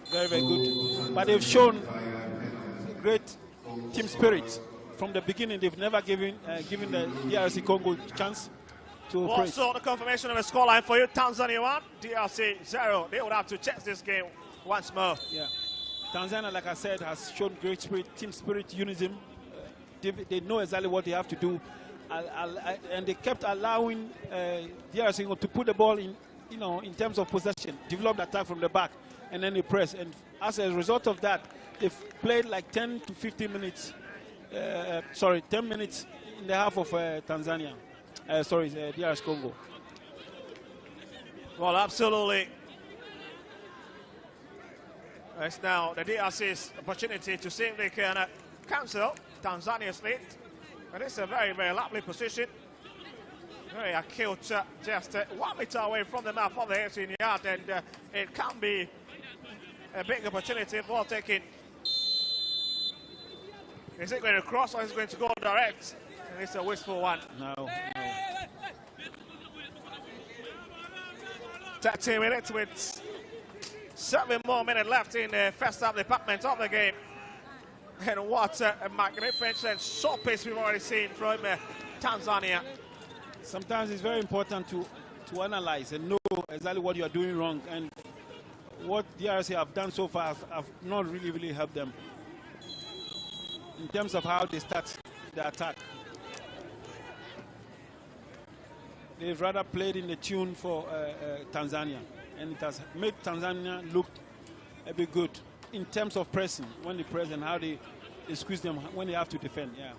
very, very good. But they've shown great team spirit from the beginning. They've never given the DRC Congo chance to operate. Also, the confirmation of a scoreline for you: Tanzania 1, DRC 0. They would have to check this game once more. Yeah, Tanzania, like I said, has shown great spirit, team spirit, unison. They know exactly what they have to do, and they kept allowing DRC to put the ball in, you know, in terms of possession, develop the attack from the back, and then they press. And as a result of that, they've played like 10 to 15 minutes. 10 minutes in the half of Tanzania. DRC Congo. Well, absolutely. It's now the DRC's opportunity to see if they can cancel Tanzania's lead. And it's a very, very lovely position. Very acute, just 1 meter away from the mouth of the 18 yard, and it can be a big opportunity for taking. Is it going to cross or is it going to go direct? And it's a wistful one. No. 13 minutes with 7 more minutes left in the first half department of the game. And what a magnificent showpiece we've already seen from Tanzania. Sometimes it's very important to analyze and know exactly what you are doing wrong, and what DRC have done so far have not really helped them in terms of how they start the attack. They've rather played in the tune for Tanzania, and it has made Tanzania look a bit good in terms of pressing, when they press and how they squeeze them when they have to defend. Yeah.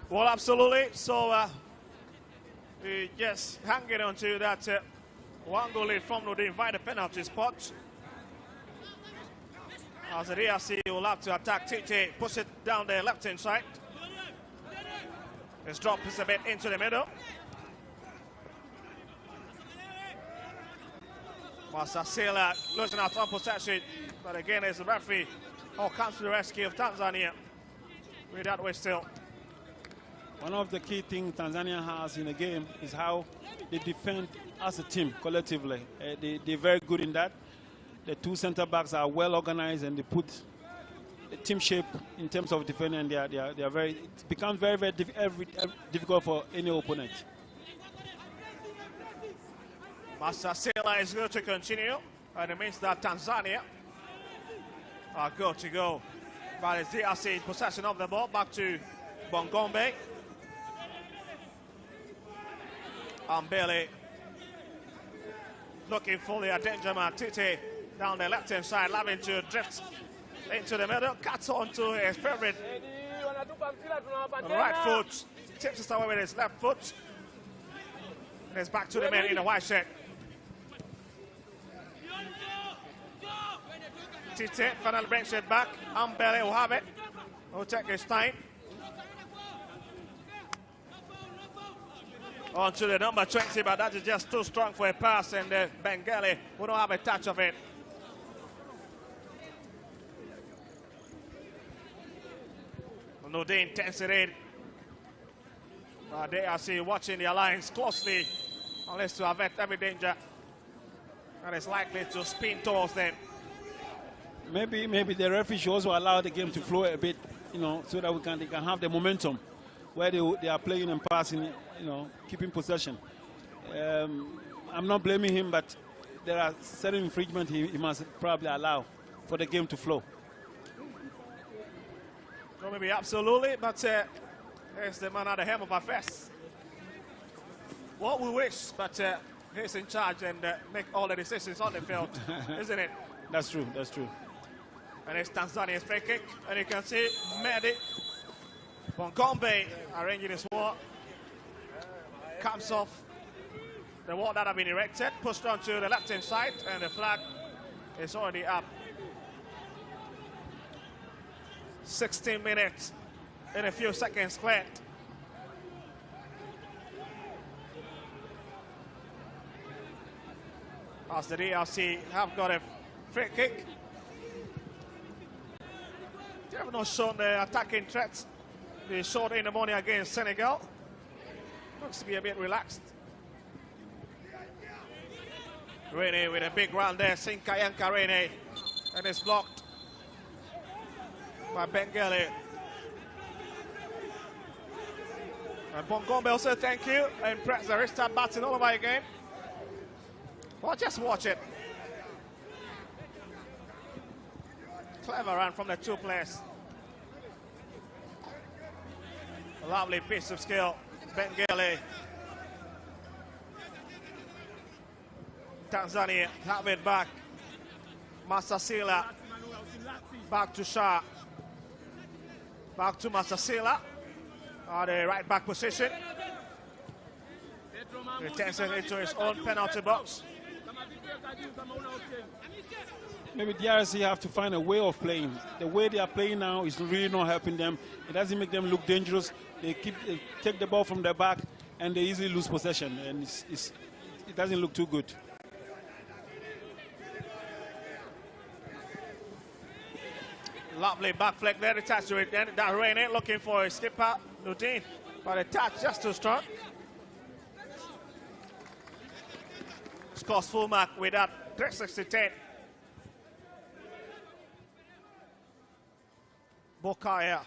Well, absolutely. So we just hanging on to that one goal lead from Nordin by the penalty spot. As the DRC will have to attack Tite, push it down the left-hand side. Let's drop this a bit into the middle. Masasela losing out on possession, but again, as the referee comes to the rescue of Tanzania. With that way still. One of the key things Tanzania has in the game is how they defend as a team collectively. They're very good in that. The two center backs are well organized, and they put the team shape in terms of defending. They are very. It becomes very difficult for any opponent. Masasela is going to continue, and it means that Tanzania are good to go. But it's DRC in possession of the ball, back to Bongombe. Ambele looking for the danger man. Tite down the left-hand side, allowing to drift into the middle, cuts onto his favorite right foot, tips it away with his left foot, and it's back to the man in the white shirt. Tite finally brings it back. Ambele will have it. Will take his time. On to the number 20, but that is just too strong for a pass, and Bengali will not have a touch of it. Nordin takes it in. They are watching the alliance closely, unless to avert every danger, and it's likely to spin towards them. Maybe the referee should also allow the game to flow a bit, so that they can have the momentum where they are playing and passing, keeping possession. I'm not blaming him, but there are certain infringements he must probably allow for the game to flow. Well, maybe absolutely, but there's the man at the helm of affairs. What we wish, but he's in charge and make all the decisions on the field, isn't it? That's true, that's true. And it's Tanzania's free kick, and you can see Mehdi Bongombe arranging his wall. Comes off the wall that have been erected, pushed onto the left-hand side, and the flag is already up. 16 minutes in a few seconds cleared. As the DRC have got a free kick. They have not shown the attacking threats they showed in the morning against Senegal. Looks to be a bit relaxed. Rene with a big run there, Sinkayanka Rene, and it's blocked by Bengali. And Bongombe also, thank you, and press the restart button all over again. Well, just watch it. Clever run from the two players. A lovely piece of skill. Bengali. Tanzania have it back. Masasela. Back to Shah. Back to Masasela. The right back position. He takes it into his own penalty box. Maybe DRC have to find a way of playing. The way they are playing now is really not helping them. It doesn't make them look dangerous. They take the ball from the back, and they easily lose possession, and it doesn't look too good. Lovely back flick there, the touch to it. Then Darene looking for a skipper, Nordin, but the touch just too strong. Scores full mark with that 360-10. Bokaya.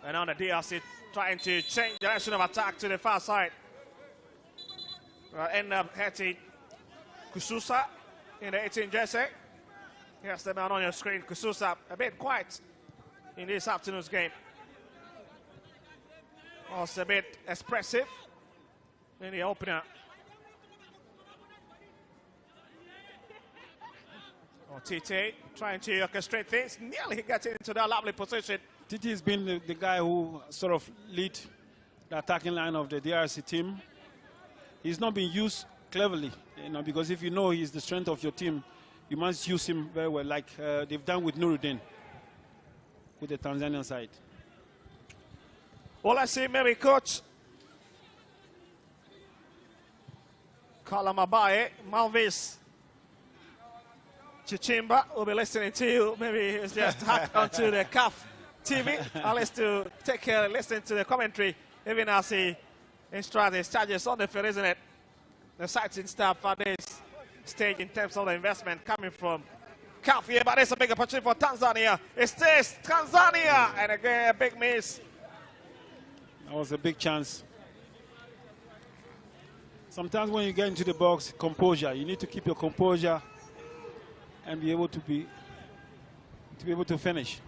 And on the DRC trying to change the direction of attack to the far side. End up hitting Kususa in the 18 jersey. Here's the man on your screen. Kususa a bit quiet in this afternoon's game. Also a bit expressive in the opener. TT trying to orchestrate things. Nearly getting into that lovely position. TT has been the guy who sort of lead the attacking line of the DRC team. He's not been used cleverly, because if you know he's the strength of your team, you must use him very well, like they've done with Nuruddin, with the Tanzanian side. Well, let's see, maybe coach Kalamabaye, Malvis Chichimba will be listening to you. Maybe he's just hacked onto the CAF TV, at least to take care and listen to the commentary, even as he instructs his charges on the field, isn't it? The sighting staff at this stage in terms of the investment coming from CAF here, but it's a big opportunity for Tanzania. It stays Tanzania, and again a big miss. That was a big chance. Sometimes when you get into the box, composure. You need to keep your composure and be able to finish.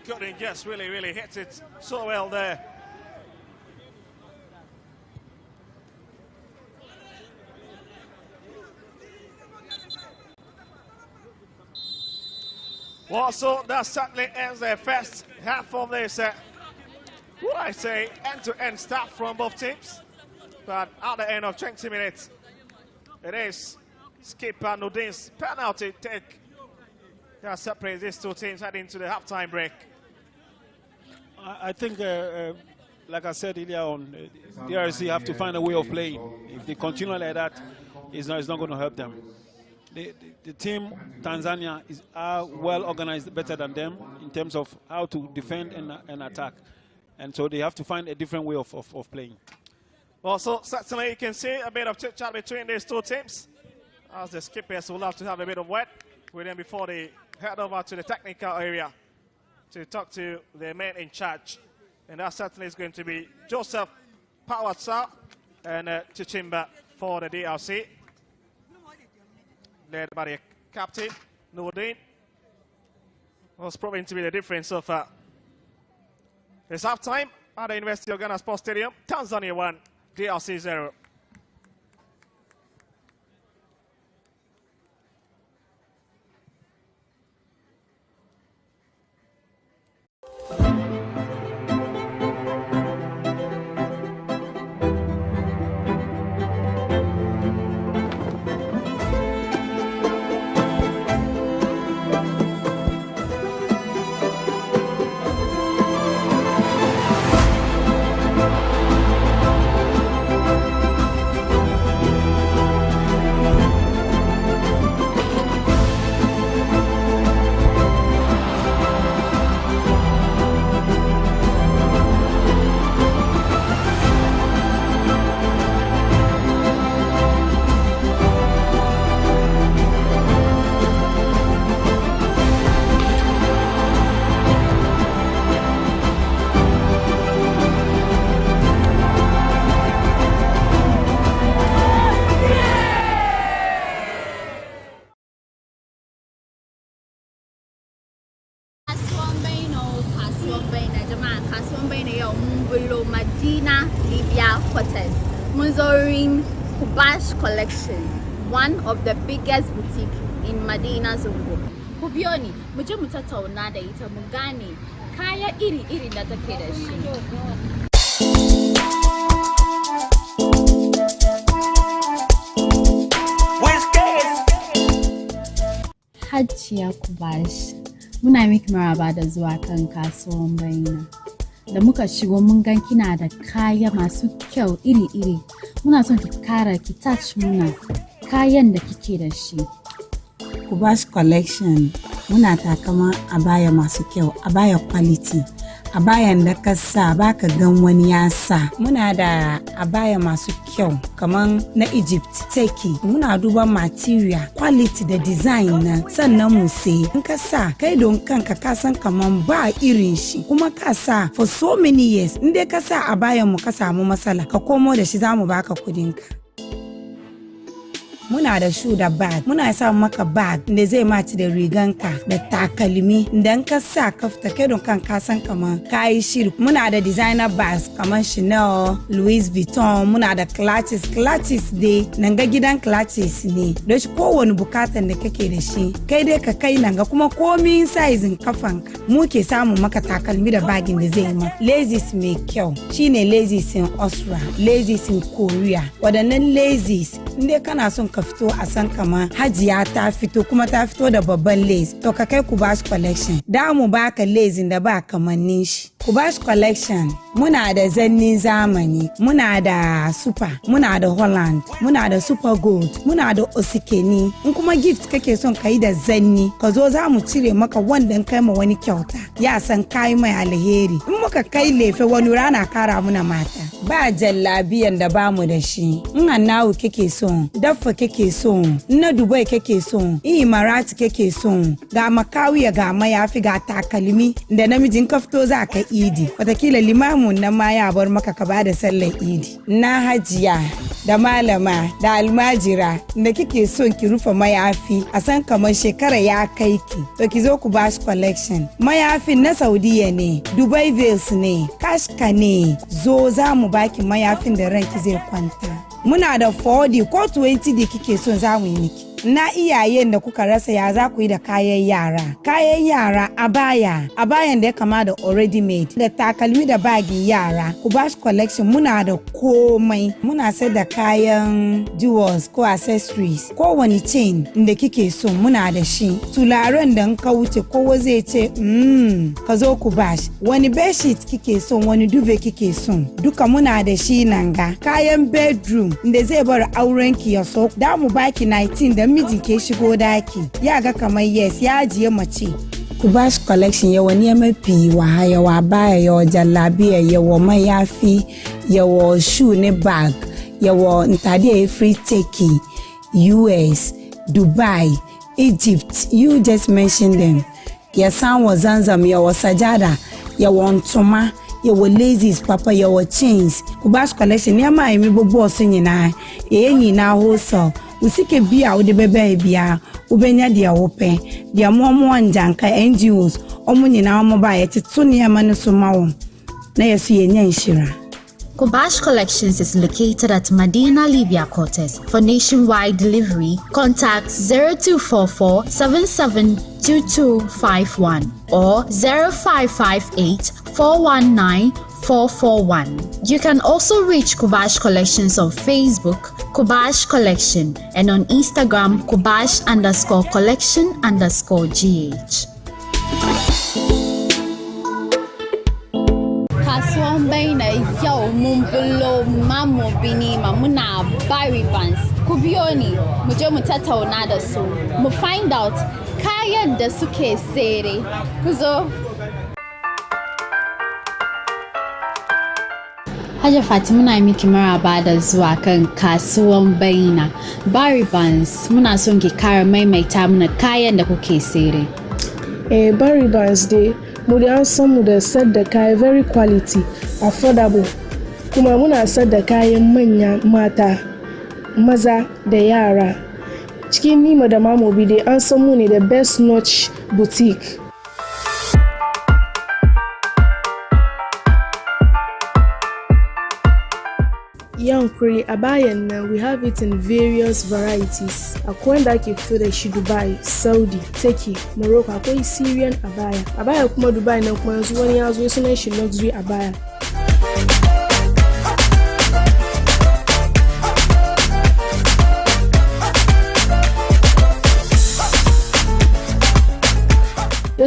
Couldn't just really hit it so well there. Well, so that certainly ends the first half of this, would I say, end-to-end start from both teams. But at the end of 20 minutes, it is skipper Nudin's penalty take that separates these two teams heading into the halftime break. I think, like I said earlier on, the DRC have to find a way of playing. If they continue like that, it's not going to help them. The team, Tanzania, is well organized, better than them in terms of how to defend and attack. And so they have to find a different way of playing. Also, certainly you can see a bit of chit-chat between these two teams, as the skippers will have to have a bit of word with them before they head over to the technical area to talk to the man in charge. And that certainly is going to be Joseph Pawasa and Chichimba for the DRC, led by the captain, Nuruddin. Was proving to be the difference so far. It's halftime at the University of Ghana Sports Stadium. Tanzania 1, DRC 0. Collection, one of the biggest boutique in Medina Zongo. Kubioni, muje mutatauna da ita mu gane kaya iri-iri da take da shi. Hajiya Kubash, muna miki maraba da zuwa kan kasuwan Baina. Da muka shigo mun gan kina da kaya masu kyau iri-iri. Muna son ki kara ki touch muna kayan da kike da shi. Kubash collection muna takama abaya masu kyau, abaya quality, abayan da ka sa baka gan wani ya sa. Muna da abaya masu kyau kaman na Egypt, Turkey. Muna duba material, quality da design na sannan mu sai. In ka sa kai don kanka ka san kaman ba irin shi kuma ka sa for so many years. In dai ka sa abayan mu ka samu matsala ka komo da shi zamu baka kudin ka. Muna da shoe da bag. Muna sa maka bag da zai maci da riganka da takalmi. Idan ka sa ka fita kai don kan ka san kaman kai shiri. Muna da designer bags kaman Chanel, Louis Vuitton. Muna da clutches. Clutches dai nan ga gidan clutches ne. Don shi kowane bukatan da kake da shi. Kai dai ka kai nan ga kuma komin sizing kafanka. Mu ke samu maka takalmi da bagin da zai ma. Laces mai kyau. Shine laces in Austria, laces in Korea. Wadannan laces inda kana son ka fito a san kama hajiya ta fito kuma ta fito da babban lace to ka kai Kubash collection da mu baka lace da ba kamannin shi. Kubash collection muna da zannin zamani, muna da super, muna da Holland, muna da super gold, muna da osikeni. In kuma gift kake son kai da zanni ka zo za mu cire maka wanda kai ma wani kyauta ya san kai mai alheri. In muka kai lefe wani rana kara muna mata ba jallabiyan da bamu da shi. In annawu kake son, daffa kake son, na Dubai kake son, Imarati kake son, ga makawiya ga mayafi ga takalmi da namijin ka fito za ka idi. Watakila limamun nan ma ya bar maka ka bada sallar idi. Na hajiya da malama da almajira da kike son ki rufe mayafi a san kamar shekara ya kai ki. To ki zo Kubash collection. Mayafin na Saudiya ne, Dubai Veils ne, Kashka ne. Zo za mu baki mayafin da ranki zai kwanta. Muna da 40 ko 20 da kike son za mu yi miki. Na iyayen da kuka rasa ya za ku yi da kayan yara. Kayan yara abayan da ya kama da already made da takalmi da bagin yara. Kubash collection muna da komai. Muna sai da kayan jewels ko accessories. Ko wani chain da kike so muna da shi. Tularen da ka wuce kowa zai ce ka zo Kubash. Wani bedsheet kike so, wani duvet kike so. Duka muna da shi nan ga. Kayan bedroom da zai bar aurenki ya so. Da mu baki 19 da mijin ke shigo daki ya ga kamar yes ya ajiye mace. Kubash collection yawa ne mafi yawa baya yawa jallabiya yawa mayafi yawa shoe ne bag yawa ntade free take US, Dubai, Egypt, you just mentioned them. Ya sanwa Zanzam yawa sajada yawa ntoma yawa laces papa yawa chains. Kubash collection ya ma emi bobo so nyina nyina wholesale. Usike bia wo de bebe bia ubenya dia wope dia momo njanka NGOs omo nyina omo ba yeteto ne ma no so ma wo na yeso yenya nshira. Kubash Collections is located at Medina Libya Quarters. For nationwide delivery, contact 0244 772251 or 0558 419 441. You can also reach Kubash Collections on Facebook, Kubash Collection, and on Instagram, Kubash_collection_GH. Kasuwan baina yau mun bullo mamu binima muna Barry Bands. Ku biyo ni mu je mu tattauna da su mu find out kayan da suke sere. Ku zo. Hajja Fatima na miki maraba da zuwa kan kasuwan baina Barry Bands. Muna son ki kara maimaita mana kayan da kuke sere. Barry Bands dai mu da san mu da sadda kaya very quality, affordable. Kuma muna sadda kayan manya mata, maza da yara. Cikin Nima da Mamobi dai an san mu ne the best notch boutique. Young Kuri abayan nan we have it in various varieties. Akwai wanda ake fito da shi Dubai, Saudi, Turkey, Morocco, akwai Syrian abaya. Abaya kuma Dubai nan kuma yanzu wani ya zo sunan shi luxury abaya.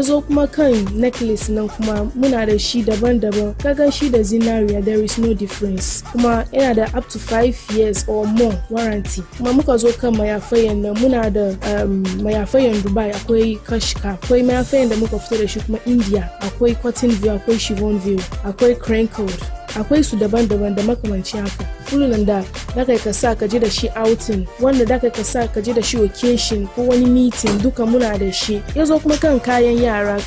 yazo kuma kan necklace nan kuma muna da shi daban-daban kaga shi da zinariya there is no difference kuma yana da up to 5 years or more warranty kuma muka zo kan mayafayan nan muna da mayafayan Dubai akwai kashka akwai mayafayan da muka fito da shi kuma India akwai cotton veil akwai chiffon veil akwai crinkled akwai su daban-daban da makamanci haka fulunan da kai ka sa ka je da shi outing wanda da kai ka sa ka je da shi occasion ko wani meeting duka muna da shi yazo kuma kan kayan yara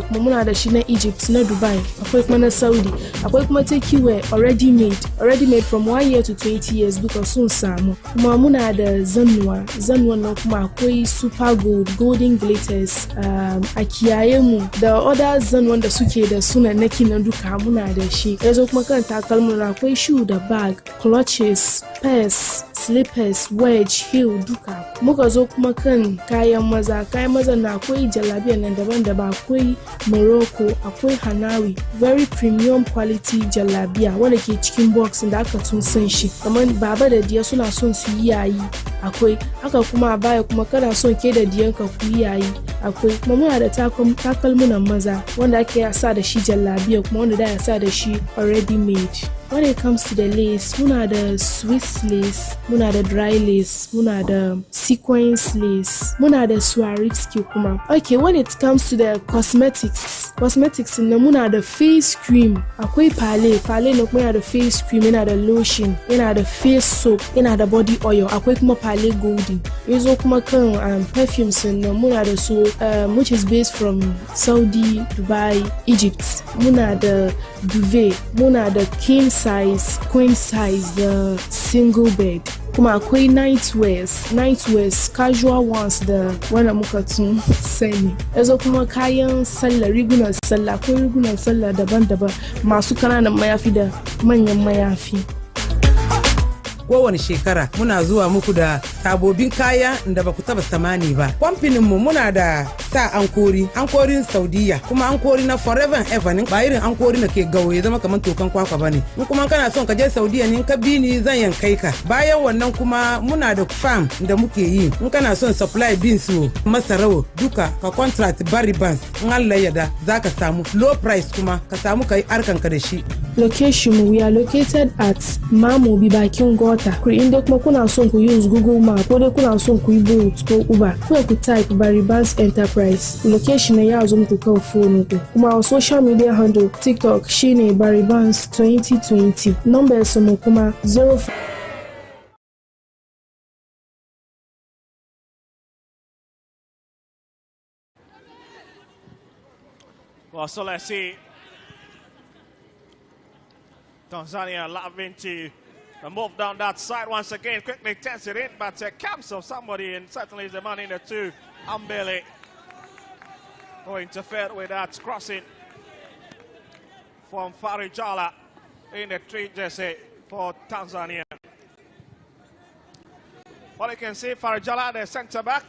kuma muna da shi na Egypt na Dubai akwai kuma na Saudi akwai kuma takeaway already made from 1 year to 20 years duka sun samu kuma muna da zannuwan nan kuma akwai super golden glitters a kiyaye mu da other zannuwan da suke da sunannaki nan duka muna da shi yazo kuma kan takalmin akwai shoe da bag clutches purse slippers wedge heel duka muka zo kuma kan kayan maza na akwai jalabiya nan daban-daban akwai Morocco akwai Hanawi very premium quality jalabiya wanda ke cikin box da aka tun san shi kamar baba da diya suna son su yi yayi akwai haka kuma a baya kuma kana son ke da diyanka ku yi yayi akwai kuma muna da takalmunan maza wanda ake sa da shi jalabiya kuma wanda da ya sa da shi already made. When it comes to the lace, muna da Swiss lace, muna da dry lace, muna da sequence lace, muna da Swarovski kuma. Okay, when it comes to the cosmetics na muna da face cream, akwai Pale na kuma yana da face cream, yana da lotion, yana da face soap, yana da body oil, akwai kuma Pale Golden. Yazo kuma kan perfumes na muna da su which is based from Saudi, Dubai, Egypt. Muna da Duvet, muna da king size, queen size, the single bed. Kuma akwai nightwears, casual ones da wanda muka tun sani. Yazo kuma kayan sallah, rigunan sallah daban-daban masu kananan mayafi da manyan mayafi. Kowane shekara muna zuwa muku da sabobin kaya da baku taba samani ba. Kamfanin mu muna da sa ankorin Saudiya kuma ankori na forever and ever ne ba irin ankori da ke gawo ya zama kamar tokan kwakwa bane. In kuma kana son ka je Saudiya ne ka bi ni zan yankai ka. Bayan wannan kuma muna da farm da muke yi. In kana son supply beans masarawo duka ka contract Barry Bands in Allah ya da zaka samu low price kuma ka samu kai arkanka da shi. Location, we are located at Mamobi bakin Gota. Inda kuma kuna son ku use Google Map ko dai kuna son ku yi Bolt ko Uber, ku type Barry Bands Enterprise. Location ya zo muku kan phone ku. Kuma our social media handle TikTok shine Barry Bands 2020. Numbers mu kuma 05. Well, so let's see. Tanzania loving to move down that side once again. Quickly tends it in, but camps of somebody, and certainly is the man in the two. Ambele who interfered with that crossing from Farijala in the 3 jersey for Tanzania. Well, you can see Farijala, the centre back,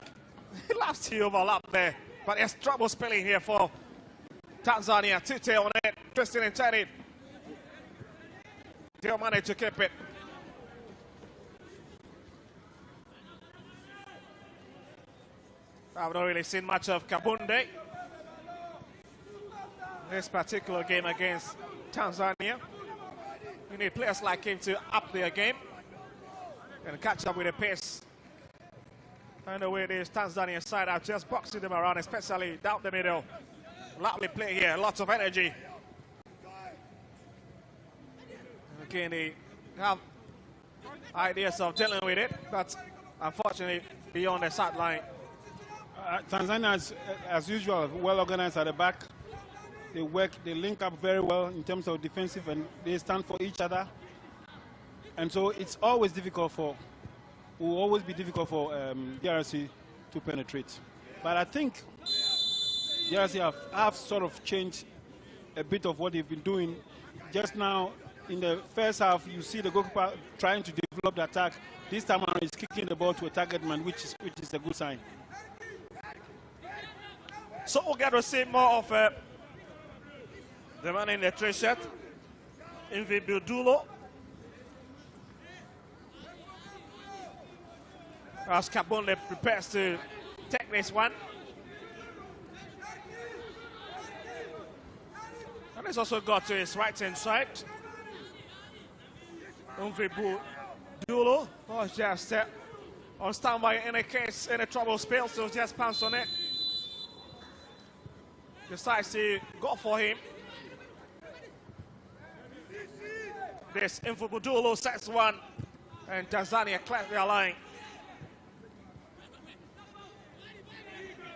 he loves to overlap there, but there's trouble spilling here for Tanzania. Tite on it, twisting and turning. They'll manage to keep it. I've not really seen much of Kabunde this particular game against Tanzania. You need players like him to up their game and catch up with the pace. And the way this Tanzania side are just boxing them around, especially down the middle. Lovely play here, lots of energy. Again, they have ideas of dealing with it, but unfortunately beyond the sideline. Tanzania is, as usual, well organized at the back. They work, they link up very well in terms of defensive, and they stand for each other. And so it's always difficult will always be difficult for DRC to penetrate. But I think DRC have sort of changed a bit of what they've been doing. Just now, in the first half, you see the goalkeeper trying to develop the attack. This time around, he's kicking the ball to a target man, which is a good sign. So we'll get to see more of the man in the 3 shirt, Invi Budulo. As Kabonde prepares to take this one. He's also got to his right-hand side. Umvibu Dulo was just on standby in a case any trouble spills, so just pounce on it. Decides to go for him. This Umvibu Dulo sets one, and Tanzania clears their line.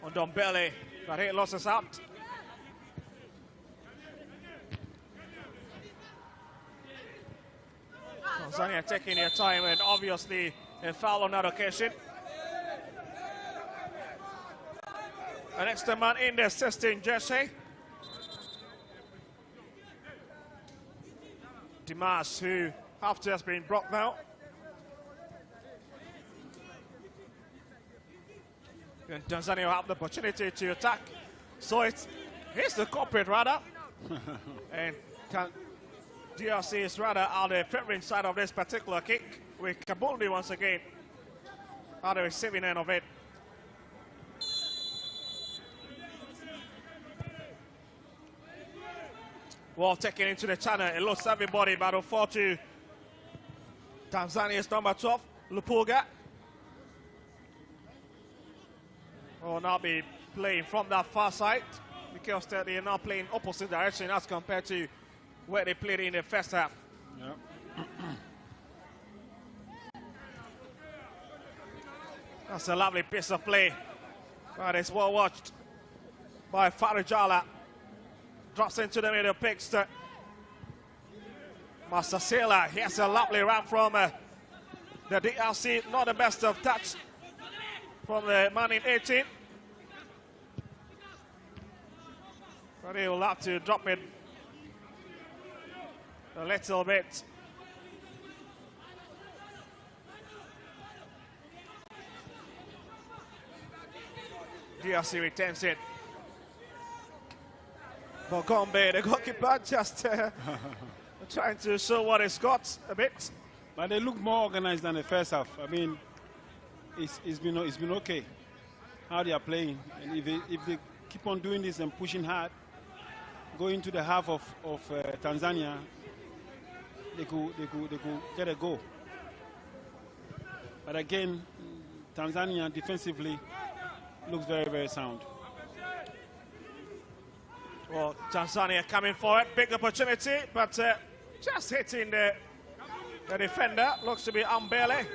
On Dombele, but he loses out. Tanzania taking their time and obviously a foul on that occasion. An extra man in the 16 jersey. Dimas, who after has been brought now. And Tanzania have the opportunity to attack. So he's the culprit rather. And DRC is rather on the favoring side of this particular kick, with Kabundi once again on the receiving end of it. Ball taken into the channel. It looks everybody battle 4-2. Tanzania's number 12, Lupuga. Will now be playing from that far side because they are now playing opposite direction as compared to where they played in the first half. Yep. That's a lovely piece of play. But it's well watched by Farijala. Drops into the middle, picks to Masasela. He has a lovely run from the DRC. Not the best of touch from the man in 18. But he will have to drop it a little bit. DRC retains it. Bogombe, the goalkeeper, just trying to show what he's got a bit. But they look more organized than the first half. I mean, it's been okay how they are playing. And if they keep on doing this and pushing hard, going to the half of Tanzania, they could get a goal. But again, Tanzania defensively looks very, very sound. Well, Tanzania coming forward, big opportunity, but just hitting the defender. Looks to be Ambele.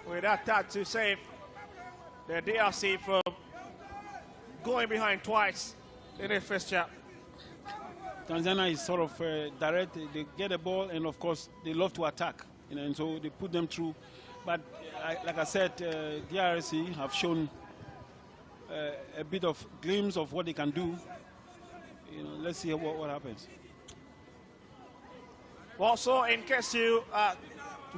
With that touch to save the DRC from going behind twice in the first half. Tanzania is sort of direct. They get the ball, and of course, they love to attack. And so they put them through. But like I said, DRC have shown a bit of glimpse of what they can do. Let's see what happens. Also, in case you are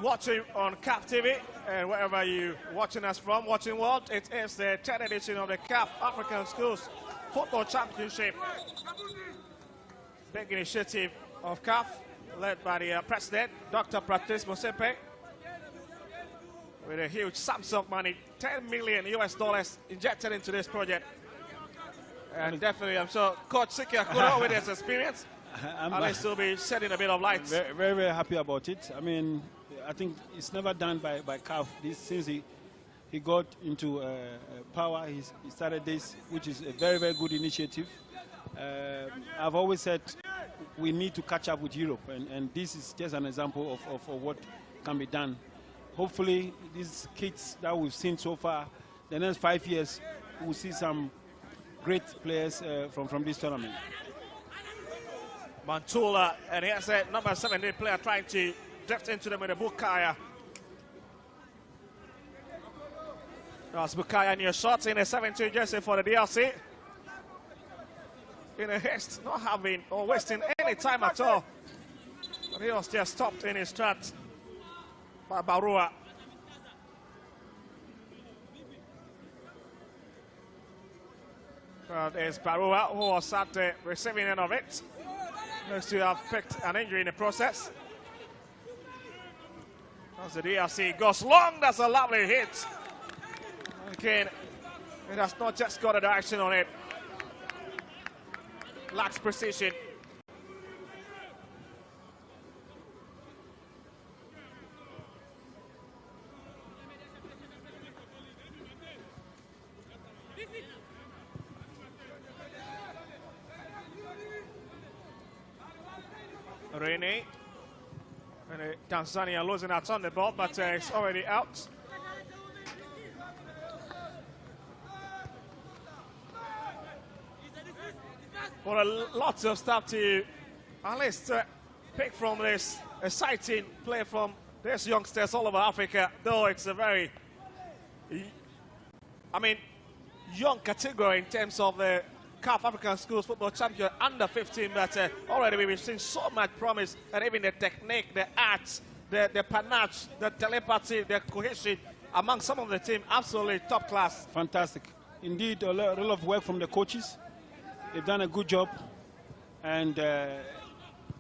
watching on CAF TV and wherever you're watching us from, Watching World, it is the 10th edition of the CAF African Schools Football Championship. Big initiative of CAF, led by the president, Dr. Patrice Motsepe, with a huge Samsung money, $10 million injected into this project. And definitely, I'm sure Coach Siki Akuro, with his experience, will still be shedding a bit of light. Very, very, very happy about it. I mean, I think it's never done by CAF. Since he got into power, he started this, which is a very, very good initiative. I've always said we need to catch up with Europe, and this is just an example of what can be done. Hopefully, these kids that we've seen so far, the next 5 years, we'll see some great players from this tournament. Mantula, and here's a number 17 player trying to drift into them with a Bukaya. That's Bukaya in your shots in a 17 jersey for the DRC. In a haste, not having or wasting any time at all. But he was just stopped in his tracks by Barua. There's Barua, who was at the receiving end of it. Looks to have picked an injury in the process. As the DRC goes long, that's a lovely hit. Again, it has not just got a direction on it. Lacks precision. Rene. And Tanzania losing out on the ball, but it's already out. For lots of stuff to at least pick from this exciting play from these youngsters all over Africa, though it's a very, young category in terms of the CAF African Schools Football Champion under 15, but already we've seen so much promise, and even the technique, the arts, the panache, the telepathy, the cohesion among some of the team, absolutely top class. Fantastic. Indeed, a lot of work from the coaches. They've done a good job, and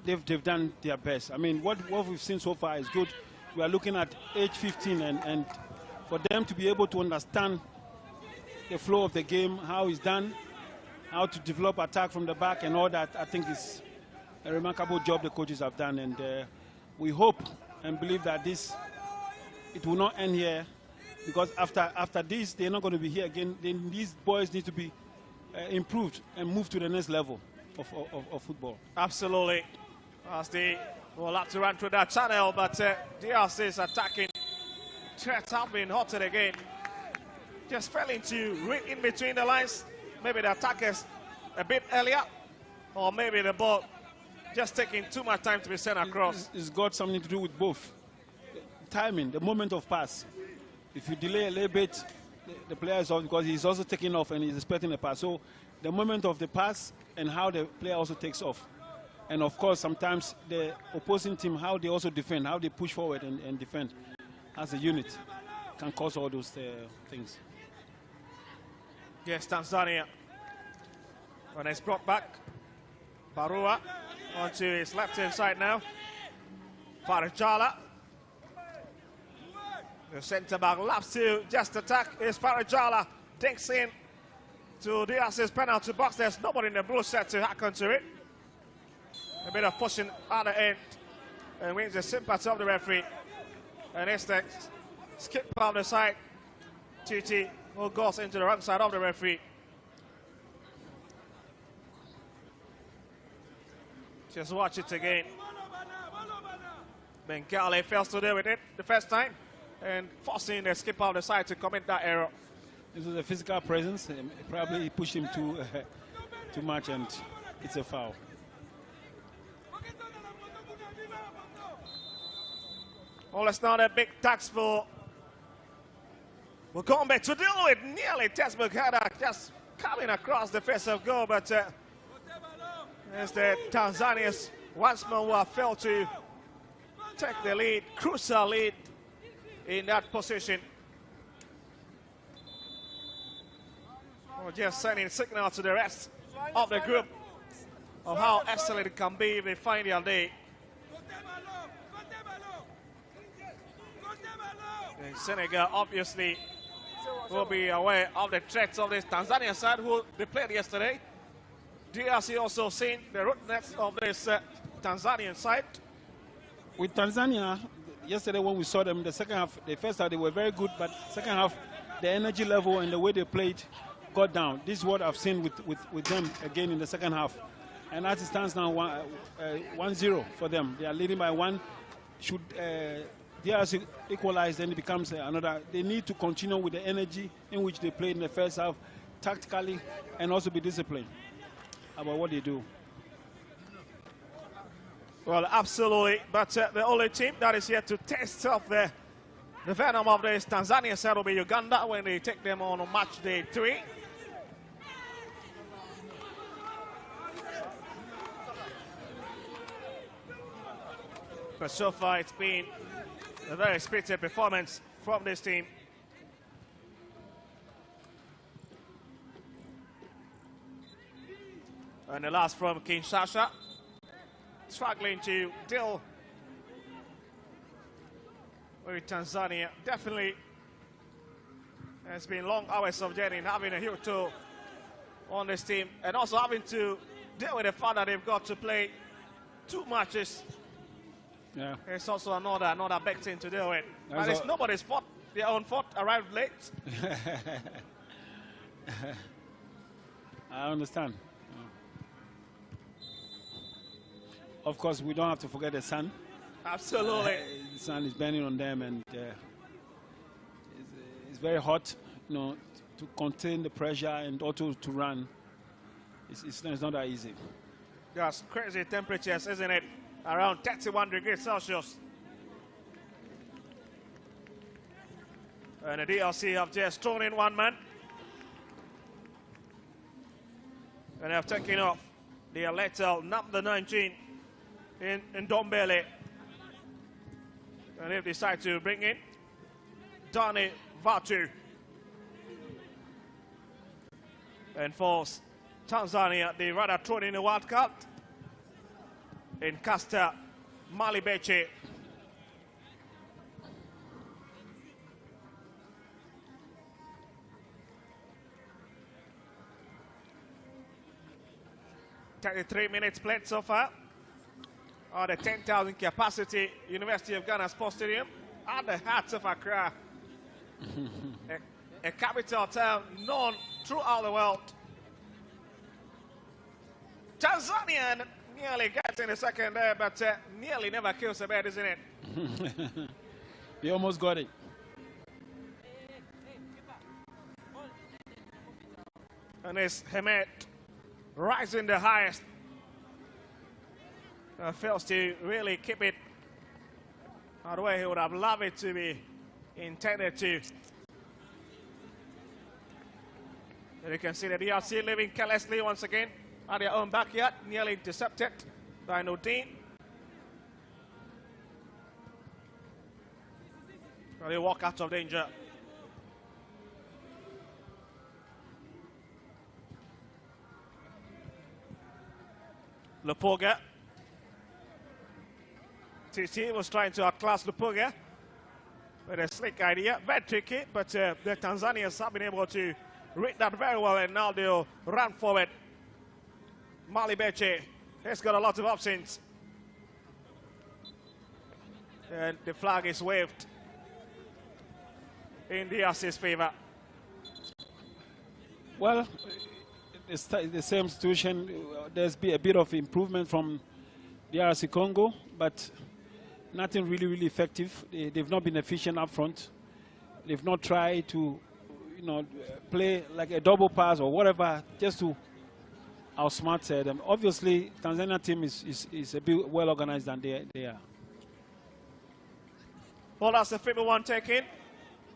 they've done their best. I mean, what we've seen so far is good. We are looking at age 15, and for them to be able to understand the flow of the game, how it's done, how to develop attack from the back and all that, I think is a remarkable job the coaches have done. And we hope and believe that it will not end here, because after this, they're not going to be here again. Then these boys need to be improved and move to the next level of football. Absolutely. As they will have to run through that channel, but DRC's attacking threats have been hotted again. Just failing to read in between the lines. Maybe the attackers a bit earlier, or maybe the ball just taking too much time to be sent across. It's got something to do with both. Timing, the moment of pass. If you delay a little bit, the player is off because he's also taking off and he's expecting a pass. So the moment of the pass and how the player also takes off. And of course, sometimes the opposing team, how they also defend, how they push forward and defend as a unit can cause all those things. Yes, Tanzania. When it's brought back, Barua onto his left-hand side now. Farajala. The centre-back loves to just attack. Is Farajala. Takes in to DRC's penalty box. There's nobody in the blue set to hack onto it. A bit of pushing at the end. And wins the sympathy of the referee. And it's the skip on the side. TT who goes into the wrong side of the referee. Just watch it again. Bengali fails to deal with it the first time and forcing the skip on the side to commit that error. This was a physical presence. Probably he pushed him too much, and it's a foul. Well, it's not a big tax for Mukombe to deal with. Nearly textbook header just coming across the face of goal, but it's the Tanzanians once more who have failed to take the lead, crucial lead in that position. We're just sending a signal to the rest of the group of how excellent it can be if they find their day. And Senegal obviously will be aware of the threats of this Tanzania side who they played yesterday. DRC also seen the rudeness of this Tanzanian side. With Tanzania, yesterday when we saw them, the second half, the first half they were very good, but second half, the energy level and the way they played got down. This is what I've seen with them again in the second half. And as it stands now, 1-0 for them. They are leading by 1. Should DRC equalize, then it becomes another. They need to continue with the energy in which they played in the first half, tactically, and also be disciplined about what they do. Well, absolutely. But the only team that is yet to test off the venom of this Tanzania side will be Uganda when they take them on match day 3. But so far it's been a very spirited performance from this team. And the last from Kinshasa, struggling to deal with Tanzania. Definitely it's been long hours of journey, having a huge toll on this team, and also having to deal with the fact that they've got to play 2 matches. Yeah. It's also another big thing to deal with. But it's nobody's fault. Their own fault, arrived late. I understand. of course, we don't have to forget the sun. Absolutely. The sun is burning on them, and it's very hot, you know, to contain the pressure and also to run. It's not that easy. Just crazy temperatures, isn't it? Around 31 degrees Celsius. And the DRC have just thrown in one man. And they have taken off the lethal number 19 in Ndombele. And they've decided to bring in Dani Vatu. And for Tanzania, they rather thrown in a wild card in Castor Malibeche. -3 minutes played so far on the 10,000 capacity University of Ghana Sports Stadium at the heart of Accra, a capital town known throughout the world. Tanzania nearly gets in the second there, but nearly never kills a bird, isn't it? They almost got it. And it's Hemet rising the highest. Fails to really keep it the way he would have loved it to be intended to. And you can see the DRC living carelessly once again at their own backyard, nearly intercepted by Nodine. They walk out of danger. Lupoga. TT was trying to outclass Lupoga with a slick idea. Very tricky, but the Tanzanians have been able to read that very well, and now they'll run forward. Malibeche has got a lot of options. And the flag is waved in DRC's favor. Well, it's the same situation. There's been a bit of improvement from DRC Congo, but nothing really effective. They've not been efficient up front. They've not tried to, you know, play like a double pass or whatever, just to outsmart them. Obviously, Tanzania team is a bit well organized than they are. Well, that's the FIBA one taken.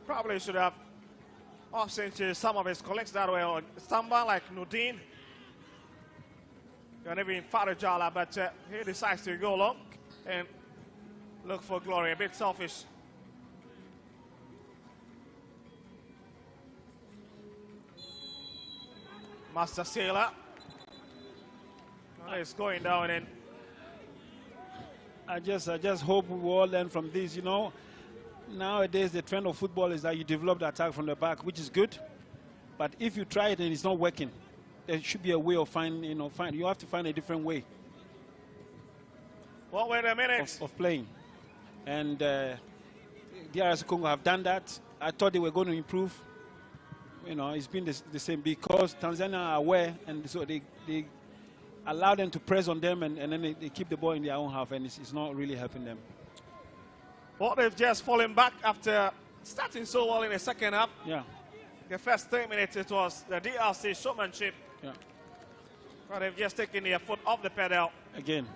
Probably should have optioned to some of his colleagues that way on Samba, like Nudin and even Farajala, but he decides to go long and look for glory. A bit selfish. Master Sailor. It's going down, and I just hope we all learn from this. You know, nowadays the trend of football is that you develop the attack from the back, which is good. But if you try it and it's not working, there should be a way of finding. You have to find a different way. Well, wait a minute of playing, and DRC Congo have done that. I thought they were going to improve. You know, it's been the same because Tanzania are aware, and so they allow them to press on them, and then they keep the ball in their own half, and it's not really helping them. Well, they've just fallen back after starting so well in the second half. Yeah. The first 3 minutes, it was the DRC showmanship. Yeah. But they've just taken their foot off the pedal. Again.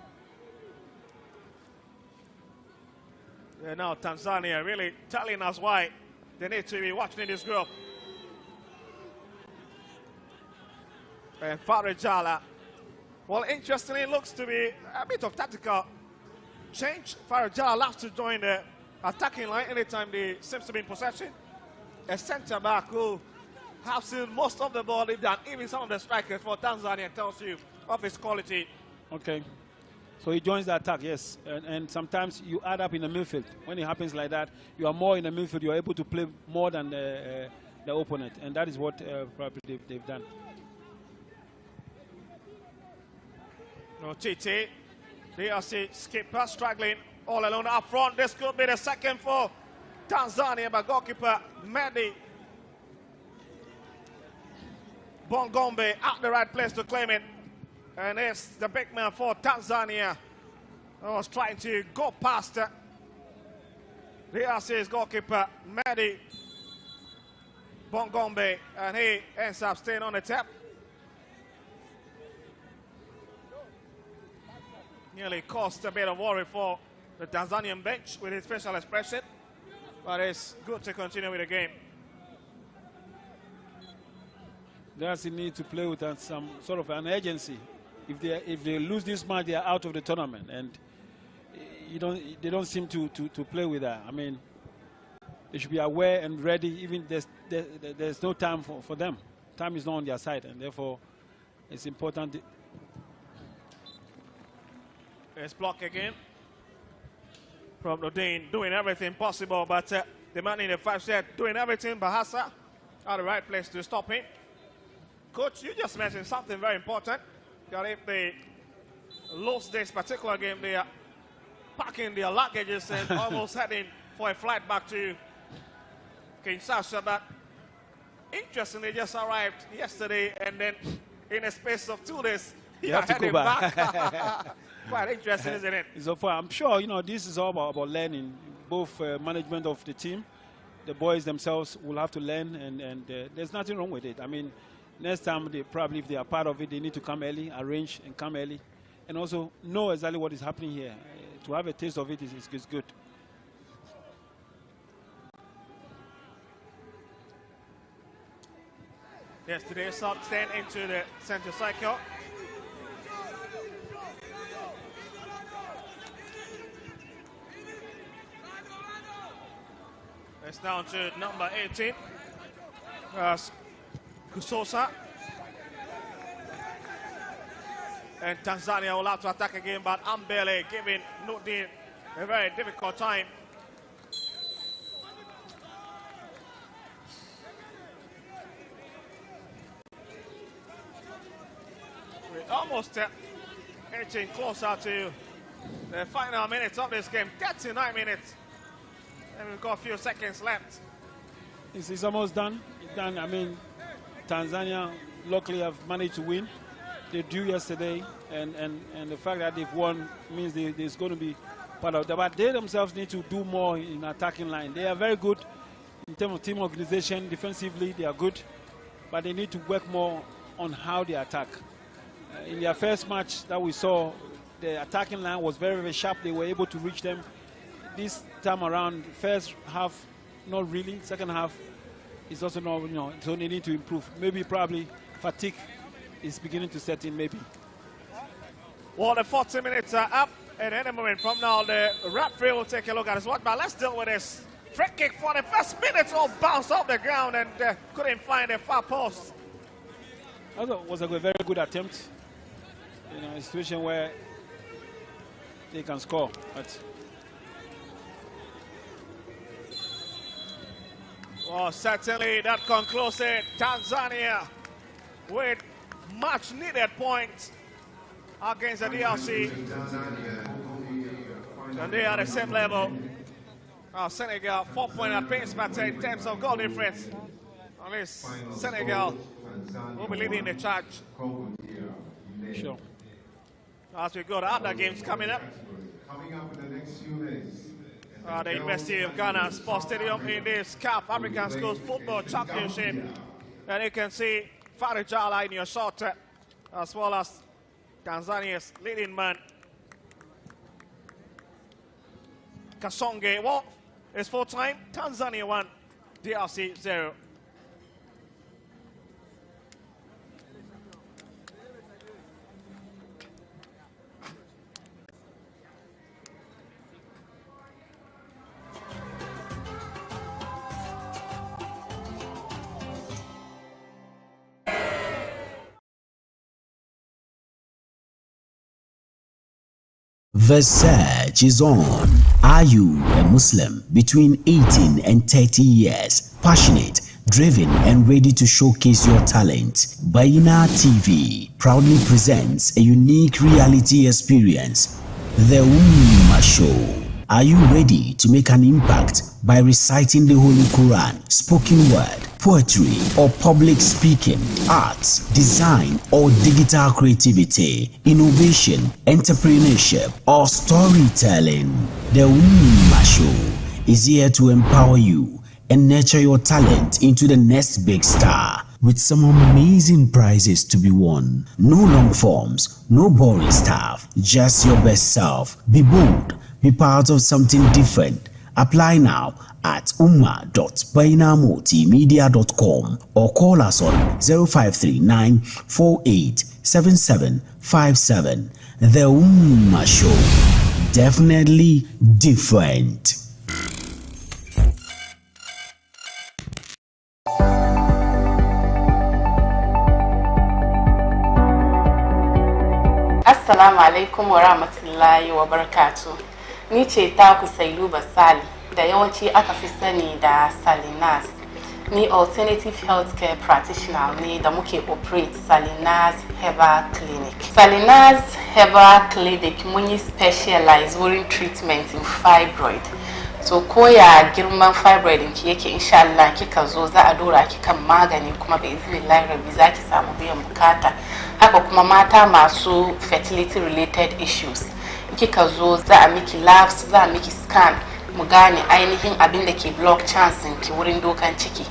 Yeah, now Tanzania really telling us why they need to be watching this group. And Farajala. Well, interestingly, it looks to be a bit of tactical change. Farajala loves to join the attacking line anytime they seems to be in possession. A centre back who has seen most of the ball, than even some of the strikers for Tanzania, tells you of his quality. Okay. So he joins the attack, yes. And sometimes you add up in the midfield. When it happens like that, you are more in the midfield. You are able to play more than the opponent. And that is what probably they've done. No, TT, DRC skipper struggling all alone up front. This could be the second for Tanzania, but goalkeeper Mehdi Bongombe at the right place to claim it. And it's the big man for Tanzania was trying to go past DRC's goalkeeper, Mehdi Bongombe, and he ends up staying on the tap. Nearly caused a bit of worry for the Tanzanian bench with his facial expression, but it's good to continue with the game. There's a need to play with some sort of an urgency. If they lose this match, they are out of the tournament, and they don't seem to play with that. I mean, they should be aware and ready. Even there's no time for them. Time is not on their side, and therefore it's important. It's blocked again from Nordin, doing everything possible, but the man in the 5 set doing everything. Bahasa at the right place to stop him. Coach, you just mentioned something very important. That if they lose this particular game, they are packing their luggages and almost heading for a flight back to Kinshasa. But interestingly, just arrived yesterday, and then in a space of 2 days, you have to heading go back. Quite interesting, isn't it? So far, I'm sure, this is all about learning. Both management of the team, the boys themselves will have to learn, and there's nothing wrong with it. I mean, next time, if they are part of it, they need to come early, arrange and come early, and also know exactly what is happening here. To have a taste of it is good. Yesterday, South stand into the center cycle. It's down to number 18, Kusosa. And Tanzania will have to attack again, but Ambele giving Nordin a very difficult time. We're almost edging closer to the final minutes of this game, 39 minutes. And we've got a few seconds left. It's almost done. It's done. I mean, Tanzania luckily have managed to win. They drew yesterday, and the fact that they've won means there's going to be part of that. But they themselves need to do more in attacking line. They are very good in terms of team organization. Defensively, they are good, but they need to work more on how they attack. In their first match that we saw, the attacking line was very, very sharp. They were able to reach them. This time around, first half, not really. Second half is also not, so they need to improve. Maybe, probably, fatigue is beginning to set in, maybe. Well, the 40 minutes are up, and any moment from now, the referee will take a look at this one. But let's deal with this. Free kick for the first minute, all bounced off the ground and couldn't find the far post. That was a very good attempt. A situation where they can score, but. Well, certainly that concludes it. Tanzania with much needed points against the DRC. And they are at the same level. Senegal 4-point apiece, but in terms of goal difference, at least Senegal will be leading the charge. Sure. As we go to other games coming up. In the next few minutes. The University of Ghana Sports Stadium in this CAF African Schools Football Championship. And you can see Farijala in your shot, as well as Tanzania's leading man, Kasonge. Well, it's full time. Tanzania 1, DRC 0. The search is on. Are you a Muslim between 18 and 30 years, passionate, driven and ready to showcase your talent? Bayina TV proudly presents a unique reality experience, The Ummah Show. Are you ready to make an impact by reciting the Holy Quran, spoken word, poetry or public speaking, arts, design or digital creativity, innovation, entrepreneurship or storytelling. The Umma Show is here to empower you and nurture your talent into the next big star with some amazing prizes to be won. No long forms, no boring stuff, just your best self. Be bold, be part of something different. Apply now at umma.bainamultimedia.com or call us on 0539 487757. The Umma Show, definitely different. Assalamu alaikum wa rahmatullahi wa barakatuh. Ni ce taku Sailuba Sali da yawanci aka fi sani da Salinas. Ni alternative healthcare practitioner ne da muke operate Salinas Herbal Clinic. Salinas Herbal Clinic mun yi specialize wurin treatment in fibroid. So koya girman fibroid ki yake insha Allah kika zo za a dora ki kan magani kuma bai izinin rabi za ki samu biyan bukata. Haka kuma mata masu fertility related issues kika zo za a miki labs, za a miki scan mu gane ainihin abin da ke block chance ki wurin dokan ciki.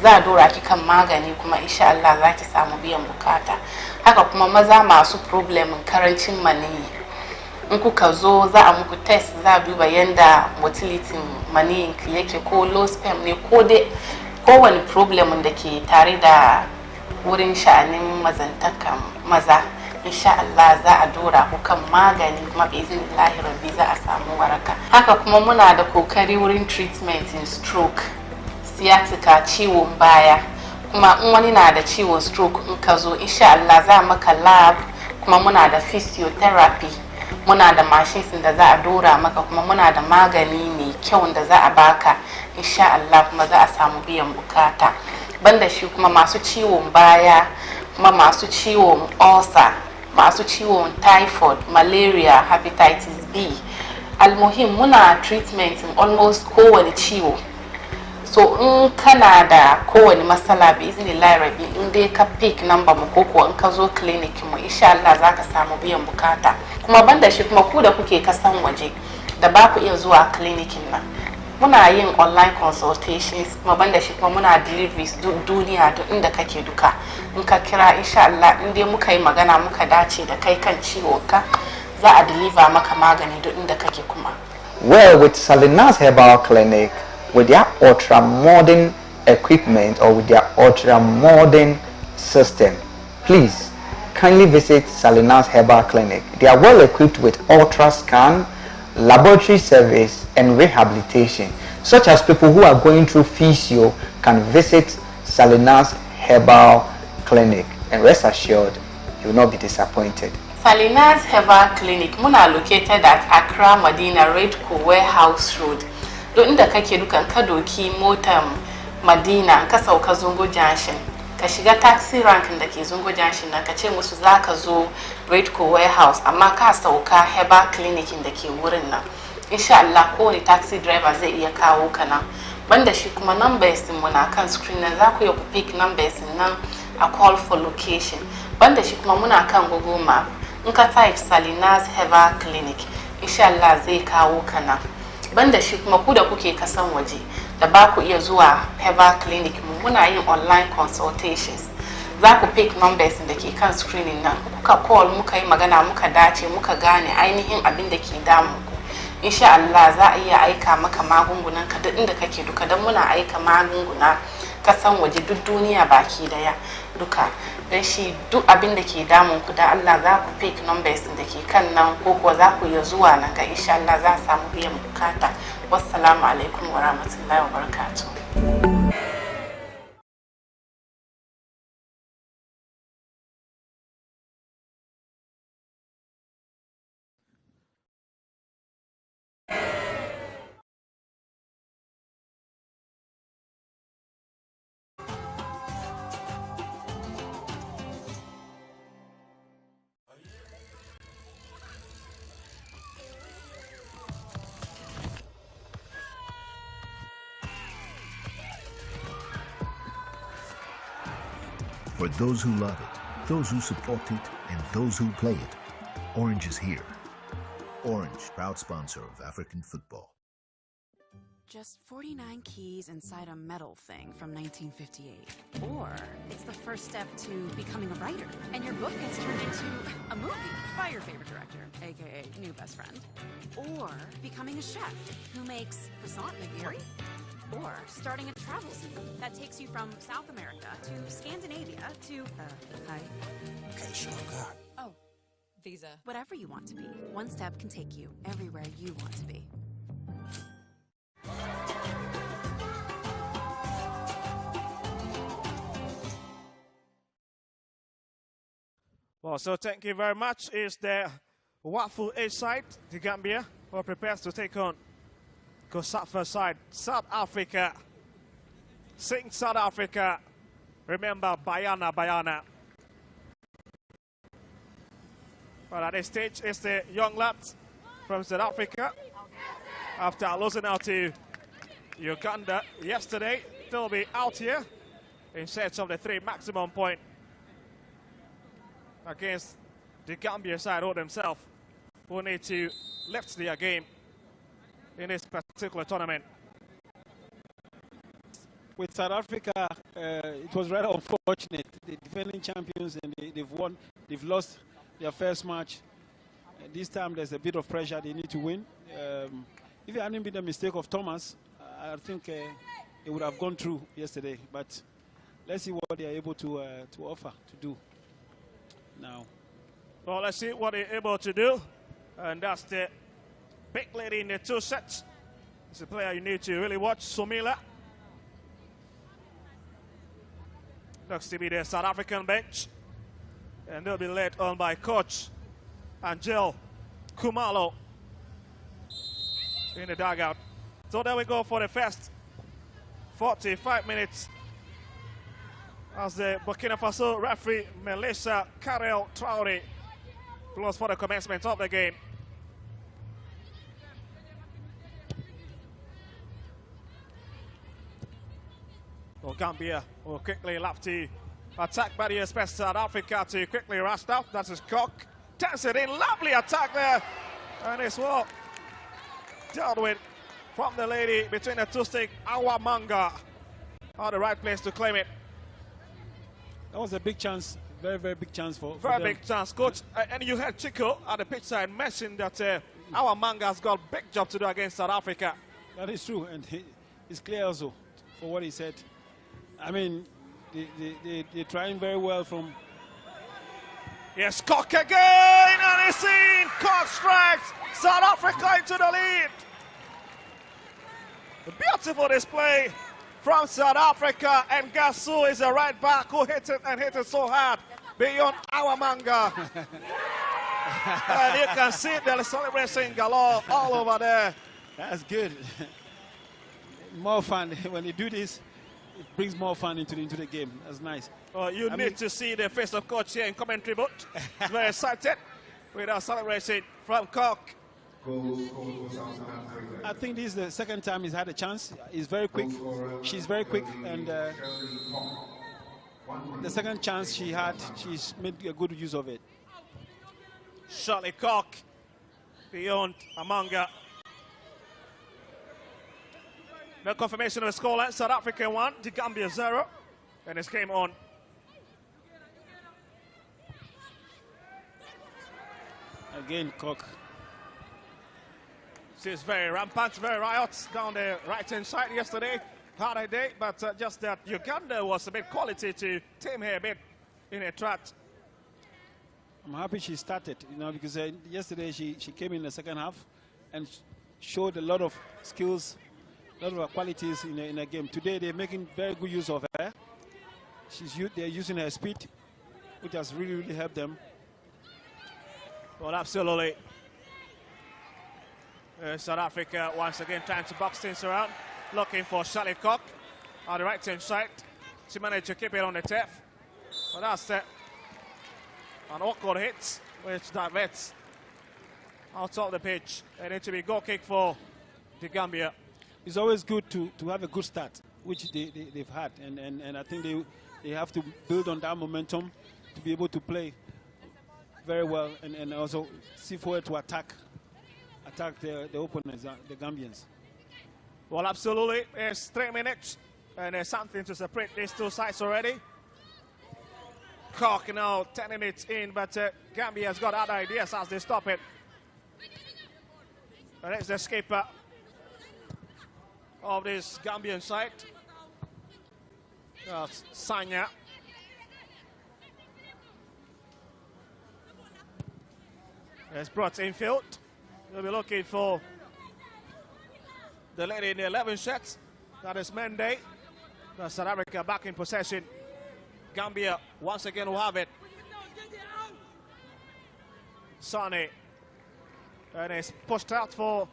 Za a dora ki kan magani kuma insha Allah za ki samu biyan bukata. Haka kuma maza masu problem karancin maniyyi in kuka zo za a muku test, za a duba yanda motility maniyyin ki yake ko low sperm ne ko dai kowane problem da ke tare da wurin sha'anin mazantakan maza insha Allah za a dora ku kan magani kuma bi iznillahi rabbi za a samu waraka. Haka kuma muna da kokari wurin treatment in stroke, sciatica, ciwon baya. Kuma in wani na da ciwon stroke in ka zo insha Allah za maka lab, kuma muna da physiotherapy, muna da machines da za a dora maka, kuma muna da magani mai kyau da za a baka insha Allah kuma za a samu biyan bukata. Banda shi kuma masu ciwon baya, kuma masu ciwon ulcer, masu ciwon typhoid, malaria, hepatitis B. Almuhim muna treatment in almost kowane ciwo. So in kana da kowane matsala bi iznillahi rabbi in dai ka pick number mu ko in ka zo clinic mu insha Allah zaka samu biyan bukata. Kuma banda shi kuma ku da kuke kasan waje da ba ku iya zuwa clinic nan, muna yin online consultations, kuma banda shi kuma muna deliveries duniya duk inda kake duka. In ka kira insha Allah in dai muka yi magana muka dace da kai kan ciwonka za a deliver maka magani duk inda kake kuma. Well, with Salinas Herbal Clinic, with their ultra modern equipment or with their ultra modern system, please kindly visit Salinas Herbal Clinic. They are well equipped with ultra scan, laboratory service and rehabilitation, such as people who are going through physio can visit Salinas Herbal Clinic, and rest assured you will not be disappointed. Salinas Herbal Clinic muna located at Accra Medina Redco Warehouse Road. Don inda kake dukan ka doki motar Madina ka sauka Zungo Junction, ka shiga taxi rank da ke Zungo Junction na ka ce musu zaka zo Redco Warehouse amma ka sauka Herbal Clinic da ke wurin nan. Insha Allah kowane taxi driver zai iya kawo ka nan. Banda shi kuma numbers din mu na kan screen nan za ku iya ku pick numbers nan a call for location. Banda shi kuma muna kan Google Map. In ka type Salinas Herbal Clinic insha Allah zai kawo ka nan. Banda shi kuma ku da kuke kasan waje da ba ku iya zuwa Herbal Clinic mu muna yin online consultations. Za ku pick numbers da ke kan screening nan, kuka call muka yi magana muka dace muka gane ainihin abin da ke damu ku. Insha Allah za a iya aika maka magungunan ka duk inda kake duka, don muna aika magunguna kasan waje duk duniya baki daya duka. Dan shi duk abin da ke damun ku da Allah za ku pick numbers da ke kan nan ko kuwa za ku iya zuwa nan ga insha Allah za a samu biyan bukata. Wassalamu alaikum wa rahmatullahi wa barakatuh. For those who love it, those who support it, and those who play it, Orange is here. Orange, proud sponsor of African football. Just 49 keys inside a metal thing from 1958. Or it's the first step to becoming a writer, and your book gets turned into a movie by your favorite director, aka new best friend. Or becoming a chef who makes croissant nigiri. Or starting a travel scene that takes you from South America to Scandinavia to, hi. Okay, sure, God. Oh, visa. Whatever you want to be, one step can take you everywhere you want to be. Well, so thank you very much. Is the Wafu A side, the Gambia, who prepares to take on COSAFA side, South Africa. Sing South Africa. Remember, Bayana, Bayana. But at this stage, it's the young lads from South Africa. After losing out to Uganda yesterday, they'll be out here in search of the 3 maximum point against the Gambia side or themselves, who need to lift their game in this particular tournament. With South Africa, it was rather unfortunate. The defending champions, and they've lost their first match. This time there's a bit of pressure, they need to win. If it hadn't been a mistake of Thomas, I think it would have gone through yesterday. But let's see what they are able to offer, to do now. Well, let's see what they're able to do. And that's the big lady in the 2 sets. It's a player you need to really watch, Sumila. Looks to be the South African bench. And they'll be led on by coach Angel Kumalo in the dugout. So there we go for the first 45 minutes as the Burkina Faso referee Melissa Karel Traore blows for the commencement of the game. Well, Gambia will quickly love to attack, but he expects South Africa to quickly rush out. That's his cock. Turns it in. Lovely attack there. And it's well dealt with from the lady between the 2 stick. Awamanga are the right place to claim it. That was a big chance, very, very big chance for Very them. big chance, coach. And you heard Chico at the pitch side mention that Awamanga's got a big job to do against South Africa. That is true, and it's clear also for what he said. I mean, they're trying very well from... Yes, Cock again, and it's in. Cock strikes South Africa into the lead. A beautiful display from South Africa, and Gasu is a right back who hit it and hit it so hard beyond Awamanga. And you can see the celebration galore all over there. That's good. More fun when you do this. It brings more fun into the game. That's nice. You need to see the face of coach here in commentary booth. He's very excited with our celebration from Cock. I think this is the second time he's had a chance. He's very quick. She's very quick, and the second chance she had, she's made a good use of it. Charlie Cock beyond Amanga. No confirmation of the scoreline. South Africa 1, the Gambia 0, and it's game on. Again, Cock. She's very rampant, very riot down the right-hand side yesterday. Hard a day, but just that Uganda was a bit quality to tame her a bit in a trap. I'm happy she started, because yesterday she came in the second half and showed a lot of skills, a lot of her qualities in a game. Today they're making very good use of her. They're using her speed, which has really, really helped them. Well, absolutely. South Africa once again trying to box things around, looking for Charlie Cock on the right-hand side. She managed to keep it on the turf. But that's an awkward hit, which diverts out of the pitch. And it to be goal kick for the Gambia. It's always good to have a good start, which they've had. And I think they they have to build on that momentum to be able to play very well and also see forward to attack the opponents, the Gambians. Well, absolutely. It's 3 minutes, and there's something to separate these two sides already. Cork now turning it in, but Gambia's got other ideas as they stop it. And it's the skipper of this Gambian side. That's Sanya. It's brought infield. They'll be looking for the lady in the 11 sets. That is Mende. That's South Africa back in possession. Gambia once again will have it. Sane. And it's pushed out for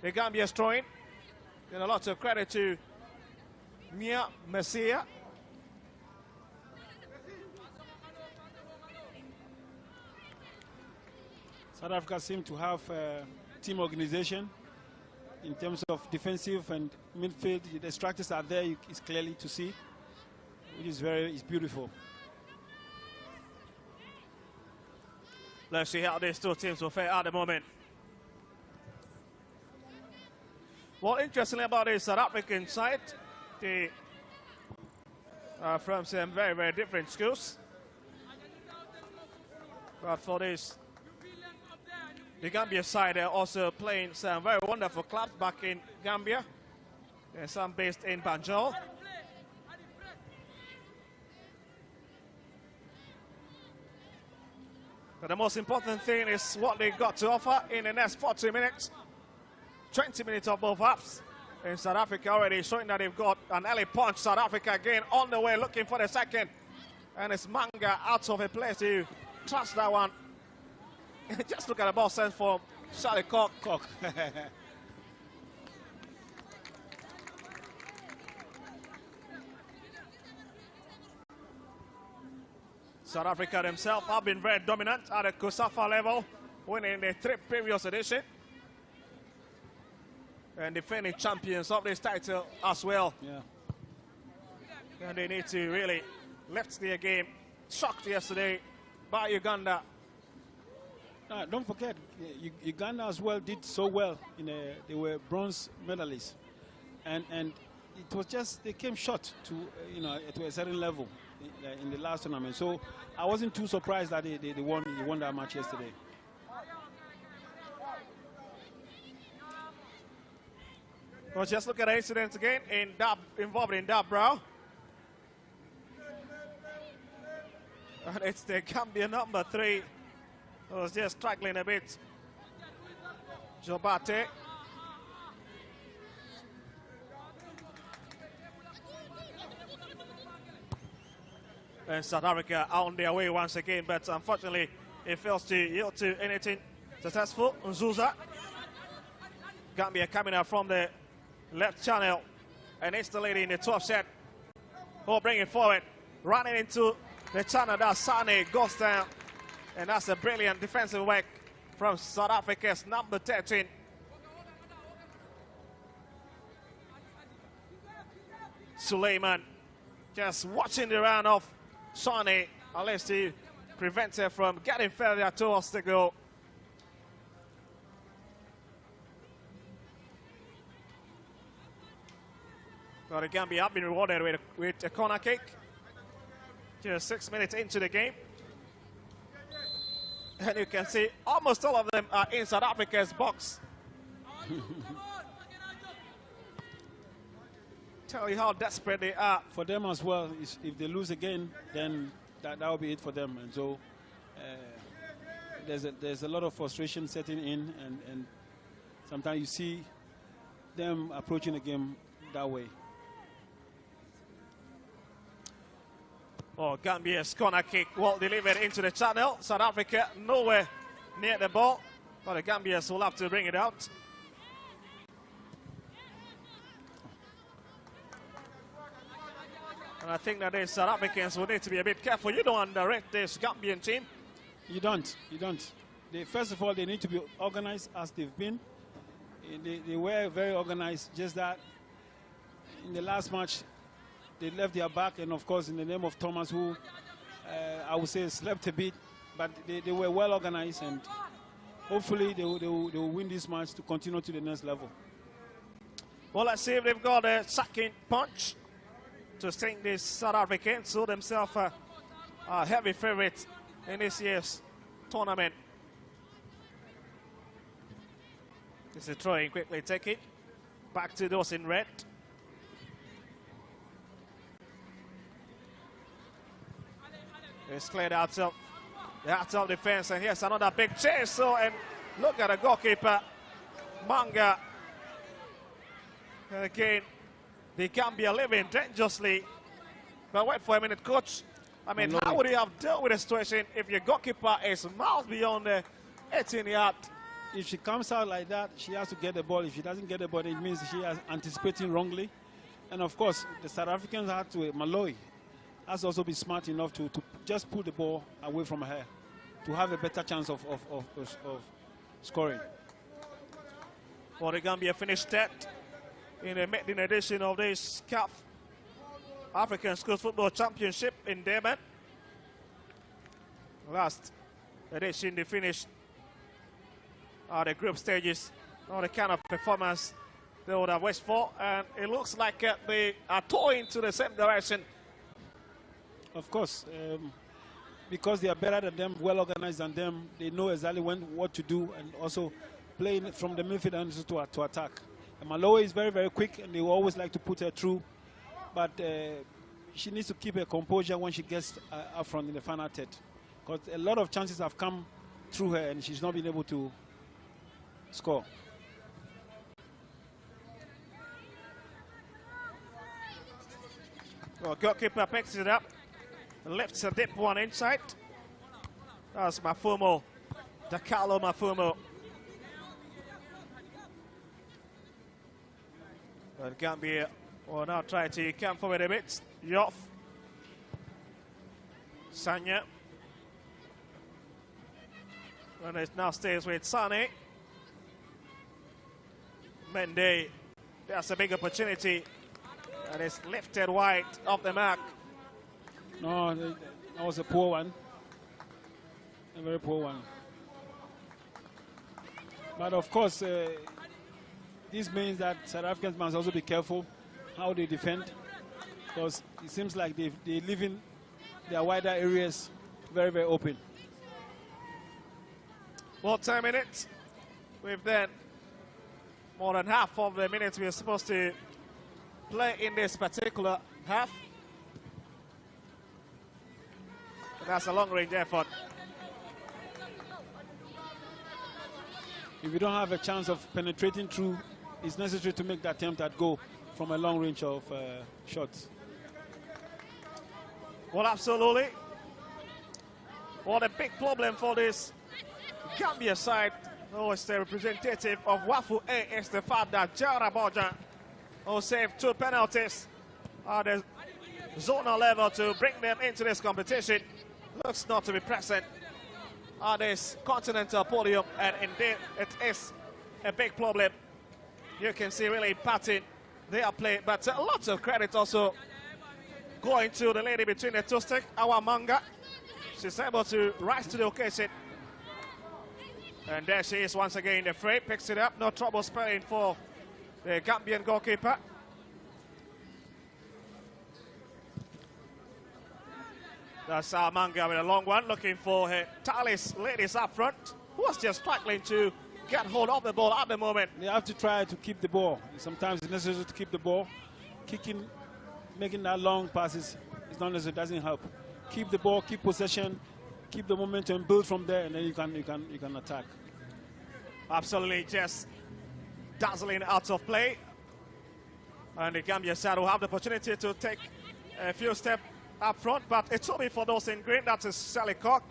the Gambia throwing. And a lot of credit to Mia Messia. South Africa seems to have team organization in terms of defensive and midfield. The structures are there, it's clearly to see, which is it's beautiful. Let's see how these two teams will fare at the moment. Well, interestingly about the South African side, they are from some very, very different schools. But for this, the Gambia side are also playing some very wonderful clubs back in Gambia. There's some based in Banjul. But the most important thing is what they got to offer in the next 40 minutes. 20 minutes of both halves. And South Africa already showing that they've got an early punch. South Africa again on the way looking for the second. And it's Manga out of a place to trust that one. Just look at the ball sent for Charlie Cork. South Africa themselves have been very dominant at the COSAFA level, winning the 3 previous edition. And defending champions of this title as well. Yeah. And they need to really lift their game. Shocked yesterday by Uganda. Don't forget, Uganda as well did so well. They were bronze medalists, and it was just they came short to to a certain level in the last tournament. So I wasn't too surprised that they won that match yesterday. Well, just look at the incident again involving Dabrow. And it's the Gambia number 3 who was just struggling a bit. Jobate. And South Africa are on their way once again, but unfortunately it fails to yield to anything successful. Nzuza. Gambia coming out from the left channel, and it's the lady in the 12th set who will bring it forward, running into the channel. That Sane goes down, and that's a brilliant defensive work from South Africa's number 13. Suleiman just watching the run of Sane, unless he prevents her from getting further towards the goal. So the Gambia have been rewarded with a corner kick. Just 6 minutes into the game. And you can see almost all of them are in South Africa's box. Tell you how desperate they are. For them as well, if they lose again, then that will be it for them. And so there's a lot of frustration setting in, and sometimes you see them approaching the game that way. Oh, Gambia's corner kick well delivered into the channel. South Africa nowhere near the ball, but the Gambians will have to bring it out. And I think that the South Africans will need to be a bit careful. You don't underrate this Gambian team. You don't. First of all, they need to be organized as they've been. They were very organized, just that in the last match, they left their back, and of course in the name of Thomas, who I would say slept a bit, but they were well organized, and hopefully they will win this match to continue to the next level. Well, let's see if they've got a second punch to sink this South Africans, so themselves a heavy favorite in this year's tournament. This is throwing quickly, take it back to those in red. It's cleared out of the defense, and here's another big chase. So, and look at the goalkeeper, Manga. And again, the Gambia living dangerously. But wait for a minute, coach. I mean, how would you have dealt with the situation if your goalkeeper is miles beyond the 18-yard? If she comes out like that, she has to get the ball. If she doesn't get the ball, it means she is anticipating wrongly. And of course, the South Africans had to, Malloy has to also be smart enough to just pull the ball away from her to have a better chance of scoring. Well, the Gambia finished third in the maiden edition of this CAF African Schools Football Championship in Durban. Last edition, they finished the group stages, the kind of performance they would have wished for, and it looks like they are toying to the same direction. Of course, because they are better than them, well organized than them, they know exactly what to do, and also playing from the midfield and to attack. And Malawi is very, very quick, and they always like to put her through, but she needs to keep her composure when she gets up front in the final third, because a lot of chances have come through her, and she's not been able to score. Well, goalkeeper picks it up, lifts a deep one inside. That's Mafumo, Dakalo Mafumo. And Gambia will now try to come forward a bit. Yoff, Sanya, and it now stays with Sane. Mende, that's a big opportunity, and it's lifted wide off the mark. No, that was a poor one, a very poor one. But of course, this means that South Africans must also be careful how they defend, because it seems like they live in their wider areas very, very open. Well, 10 minutes. We've then more than half of the minutes we're supposed to play in this particular half. And that's a long-range effort. If you don't have a chance of penetrating through, it's necessary to make the attempt at goal from a long range of shots. Well, absolutely. What a big problem for this Gambia side. Oh, it's the representative of Wafu A is the fact that Jara Bojan saved 2 penalties at the zonal level to bring them into this competition. Looks not to be present at this continental podium, and indeed it is a big problem. You can see really impacting their play, but lots of credit also going to the lady between the two sticks, our Manga. She's able to rise to the occasion. And there she is once again in the fray, picks it up, no trouble spelling for the Gambian goalkeeper. That's our Manga with a long one, looking for her tireless ladies up front, who was just struggling to get hold of the ball at the moment. They have to try to keep the ball. Sometimes it's necessary to keep the ball. Kicking, making that long passes is not necessary, doesn't help. Keep the ball, keep possession, keep the momentum, build from there, and then you can attack. Absolutely, just dazzling out of play. And the Gambia side will have the opportunity to take a few steps up front, but it's only for those in green. That is Sally Cock.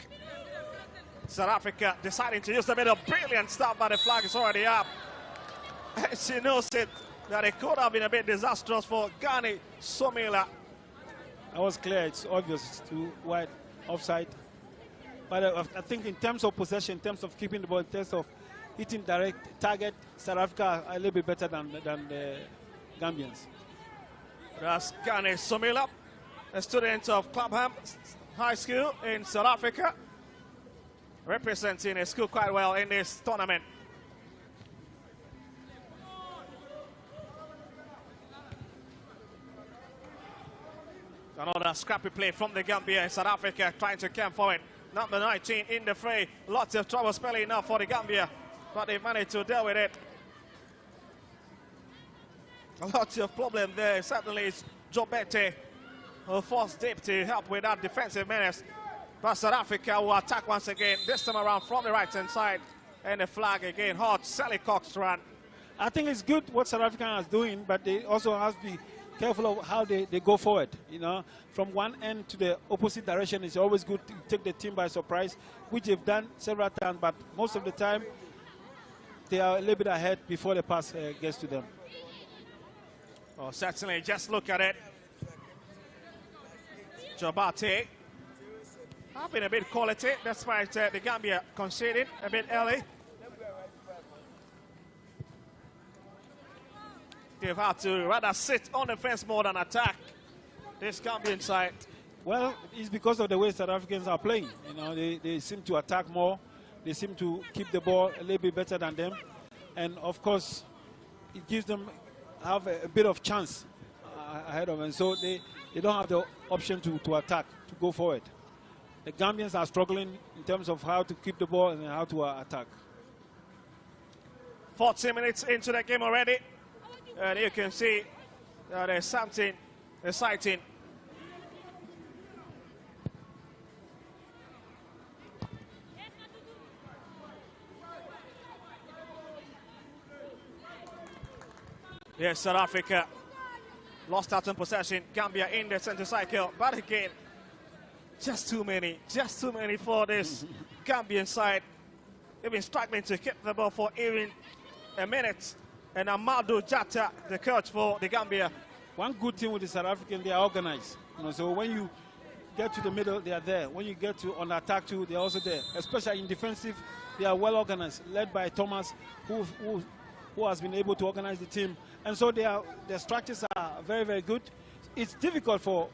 South Africa deciding to use a bit of brilliant stuff, but the flag is already up. She knows it, that it could have been a bit disastrous for Gani Somila. That was clear, it's obvious, it's too wide, offside. But I think in terms of possession, in terms of keeping the ball, in terms of hitting direct target, South Africa are a little bit better than the Gambians. That's Gane Sumila, a student of Clapham High School in South Africa, representing his school quite well in this tournament. Another scrappy play from the Gambia in South Africa, trying to come forward. Number 19 in the fray. Lots of trouble spelling now for the Gambia, but they managed to deal with it. Lots of problem there. Certainly it's Jobete who forced deep to help with that defensive menace. But South Africa will attack once again, this time around from the right-hand side. And the flag again, hot, Sally Cox run. I think it's good what South Africa is doing, but they also have to be careful of how they go forward. You know, from one end to the opposite direction, it's always good to take the team by surprise, which they've done several times, but most of the time they are a little bit ahead before the pass gets to them. Oh, certainly, just look at it. Jobate having a bit of quality, despite the Gambia conceding a bit early. They've had to rather sit on the fence more than attack this Gambian side. Well, it's because of the way South Africans are playing. You know, they seem to attack more. They seem to keep the ball a little bit better than them. And of course, it gives them have a bit of chance ahead of them. So they don't have the option to attack, to go forward. The Gambians are struggling in terms of how to keep the ball and how to attack. 40 minutes into the game already. And you can see there's something exciting. Yes, South Africa lost out on possession. Gambia in the center cycle, but again, just too many for this Gambian side. They've been struggling to keep the ball for even a minute. And Amadou Jatta, the coach for the Gambia. One good thing with the South Africans, they are organized. You know, so when you get to the middle, they are there. When you get to on attack too, they are also there. Especially in defensive, they are well organized, led by Thomas, who has been able to organize the team. And so their structures are very, very good. It's difficult for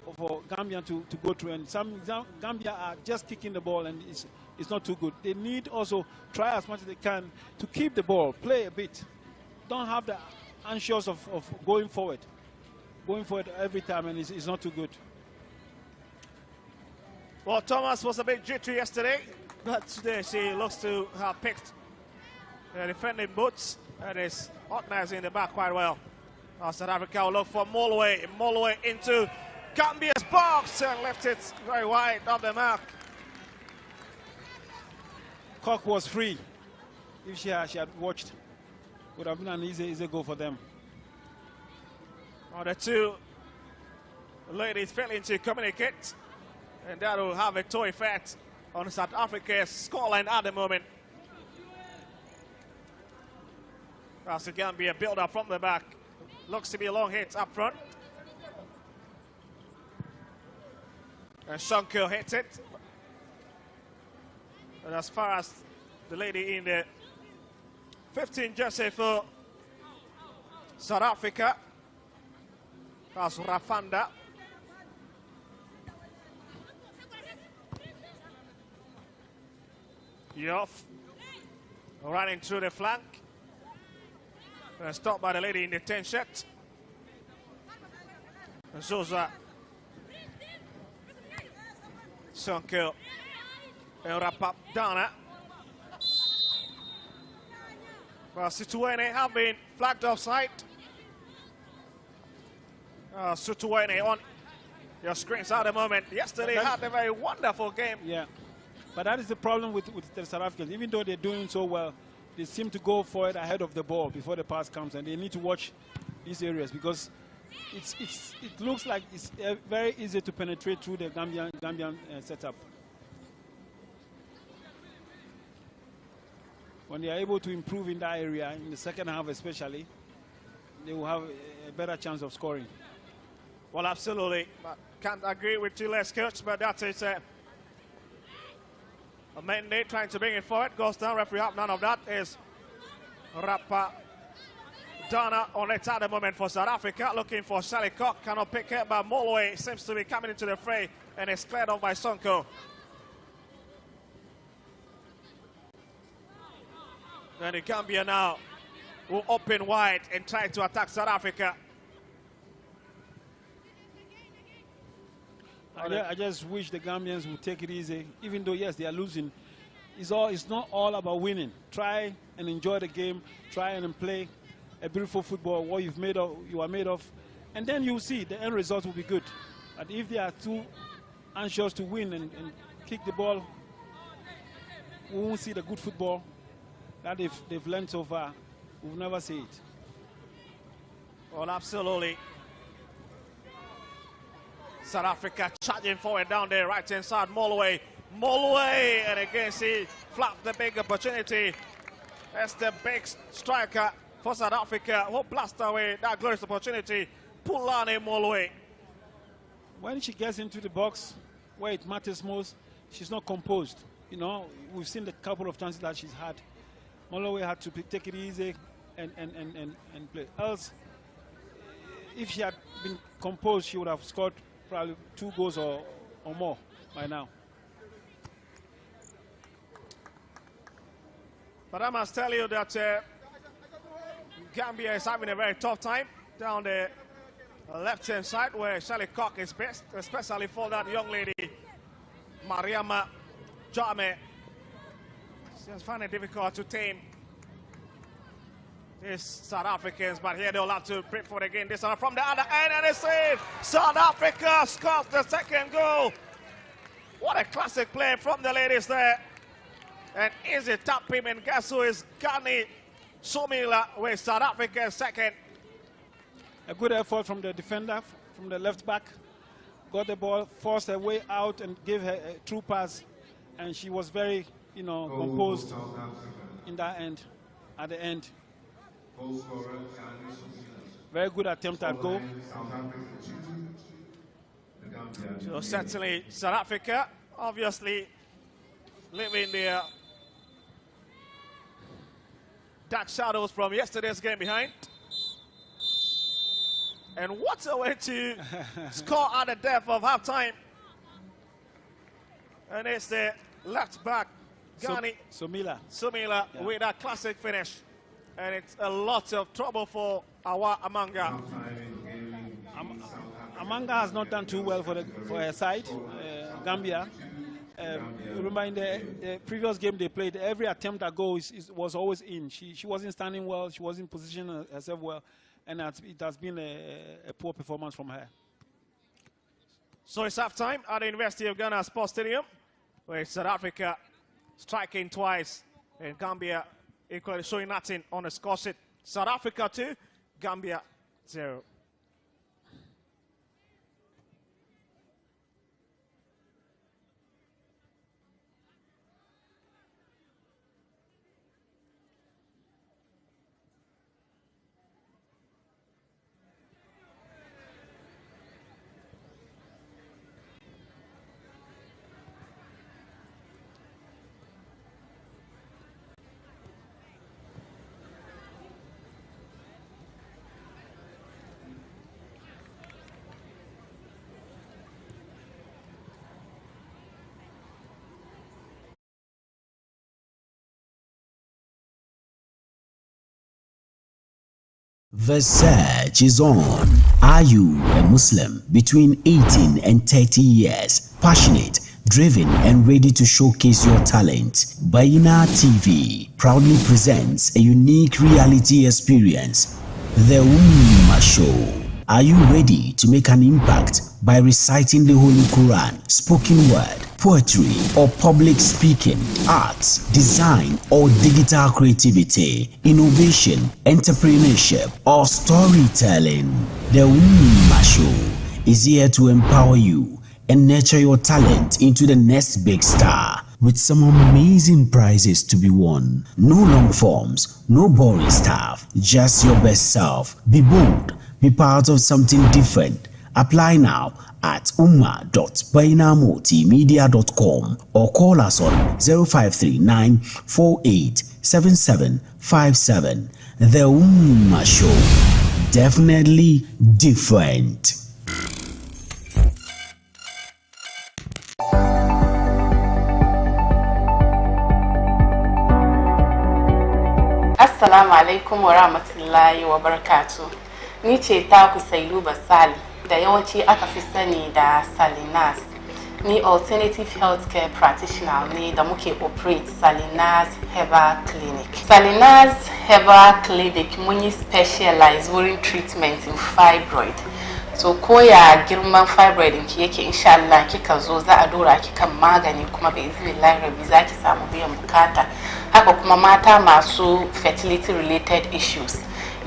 Gambia to go through, and some Gambia are just kicking the ball, and it's not too good. They need also try as much as they can to keep the ball, play a bit. Don't have the anxious of going forward every time, and it's not too good. Well, Thomas was a bit jittery yesterday, but today she looks to have picked the defending boots and is organizing the back quite well. South Africa will look for Molway into Gambia's box and left it very wide of the mark. Cock was free. If she had watched, would have been an easy goal for them. The two ladies failing to communicate, and that will have a toe effect on South Africa's scoreline at the moment. As the Gambia build up from the back, looks to be a long hit up front. And Shonko hits it. And as far as the lady in the 15 jersey for South Africa, that's Rafanda. Yoff running through the flank. Stopped by the lady in the 10 shirt. And Zoza. Sonko. And Rapapdana. Well, Situene have been flagged offside. Situene on your screens at the moment. Yesterday had a very wonderful game. Yeah, but that is the problem with the South Africans. Even though they're doing so well, they seem to go forward ahead of the ball before the pass comes, and they need to watch these areas because it looks like it's very easy to penetrate through the Gambian setup. When they are able to improve in that area, in the second half especially, they will have a better chance of scoring. Well, absolutely. Can't agree with Chile's coach, but that is a mandate trying to bring it forward. Goes down, referee up, none of that is Rapa Dana on it at the moment for South Africa, looking for Sally Cock, cannot pick it, but Molloy seems to be coming into the fray and is cleared off by Sonko. And the Gambia now will open wide and try to attack South Africa. I just wish the Gambians would take it easy, even though, yes, they are losing. It's not all about winning. Try and enjoy the game. Try and play a beautiful football, what you are made of. And then you'll see the end result will be good. But if they are too anxious to win and kick the ball, we won't see the good football that they've learned so far. We'll never see it. Well, absolutely. South Africa charging forward down there, right-hand side, Molloy, and again, he flapped the big opportunity. That's the big striker for South Africa, who blast away that glorious opportunity, Pulane Molloy. When she gets into the box, where it matters most, she's not composed. You know, we've seen the couple of chances that she's had. Molloy had to take it easy and play. Else, if she had been composed, she would have scored probably 2 goals or more by now. But I must tell you that Gambia is having a very tough time down the left-hand side where Sally Cock is best, especially for that young lady, Mariama Jame. She's finding it difficult to tame these South Africans, but here they'll have to break for it again. This one from the other end, and it's saved. South Africa scores the second goal. What a classic play from the ladies there. And easy tap him, and guess who is Gani Somila with South Africa's second. A good effort from the defender, from the left back. Got the ball, forced her way out and gave her a true pass. And she was very, composed in that end, at the end. Very good attempt at goal. So certainly South Africa, obviously, leaving their dark shadows from yesterday's game behind. And what a way to score at the depth of halftime. And it's the left back, Gani Somila with a classic finish. And it's a lot of trouble for Awa Amanga. Amanga has not done too well for her side, Gambia. Remember in the previous game they played, every attempt at goal was always in. She wasn't standing well, she wasn't positioning herself well, and it has been a poor performance from her. So it's halftime at the University of Ghana Sports Stadium, where South Africa striking twice, and Gambia equally showing nothing on the score sheet. South Africa 2, Gambia 0. The search is on. Are you a Muslim between 18 and 30 years, passionate, driven and ready to showcase your talent? Bayyinah TV proudly presents a unique reality experience, The Ummah Show. Are you ready to make an impact by reciting the Holy Quran, spoken word, poetry or public speaking, arts, design or digital creativity, innovation, entrepreneurship or storytelling? The Ummah Show is here to empower you and nurture your talent into the next big star, with some amazing prizes to be won. No long forms, no boring stuff, just your best self. Be bold, be part of something different. Apply now at umma.bayyinahmultimedia.com or call us on 0539 487757. The Umma Show. Definitely different. Assalamu alaikum wa rahmatullahi wa barakatuh. Ni ce taku Sailuba Sali da yawanci aka fi sani da Salinas. Ni alternative healthcare practitioner ne da muke operate Salinas Herbal Clinic. Salinas Herbal Clinic mun yi specialize wurin treatment in fibroid. So koya girman fibroid ki yake insha Allah kika zo za a dora ki kan magani kuma bi iznillahi rabbi za ki samu biyan bukata. Haka kuma mata masu fertility related issues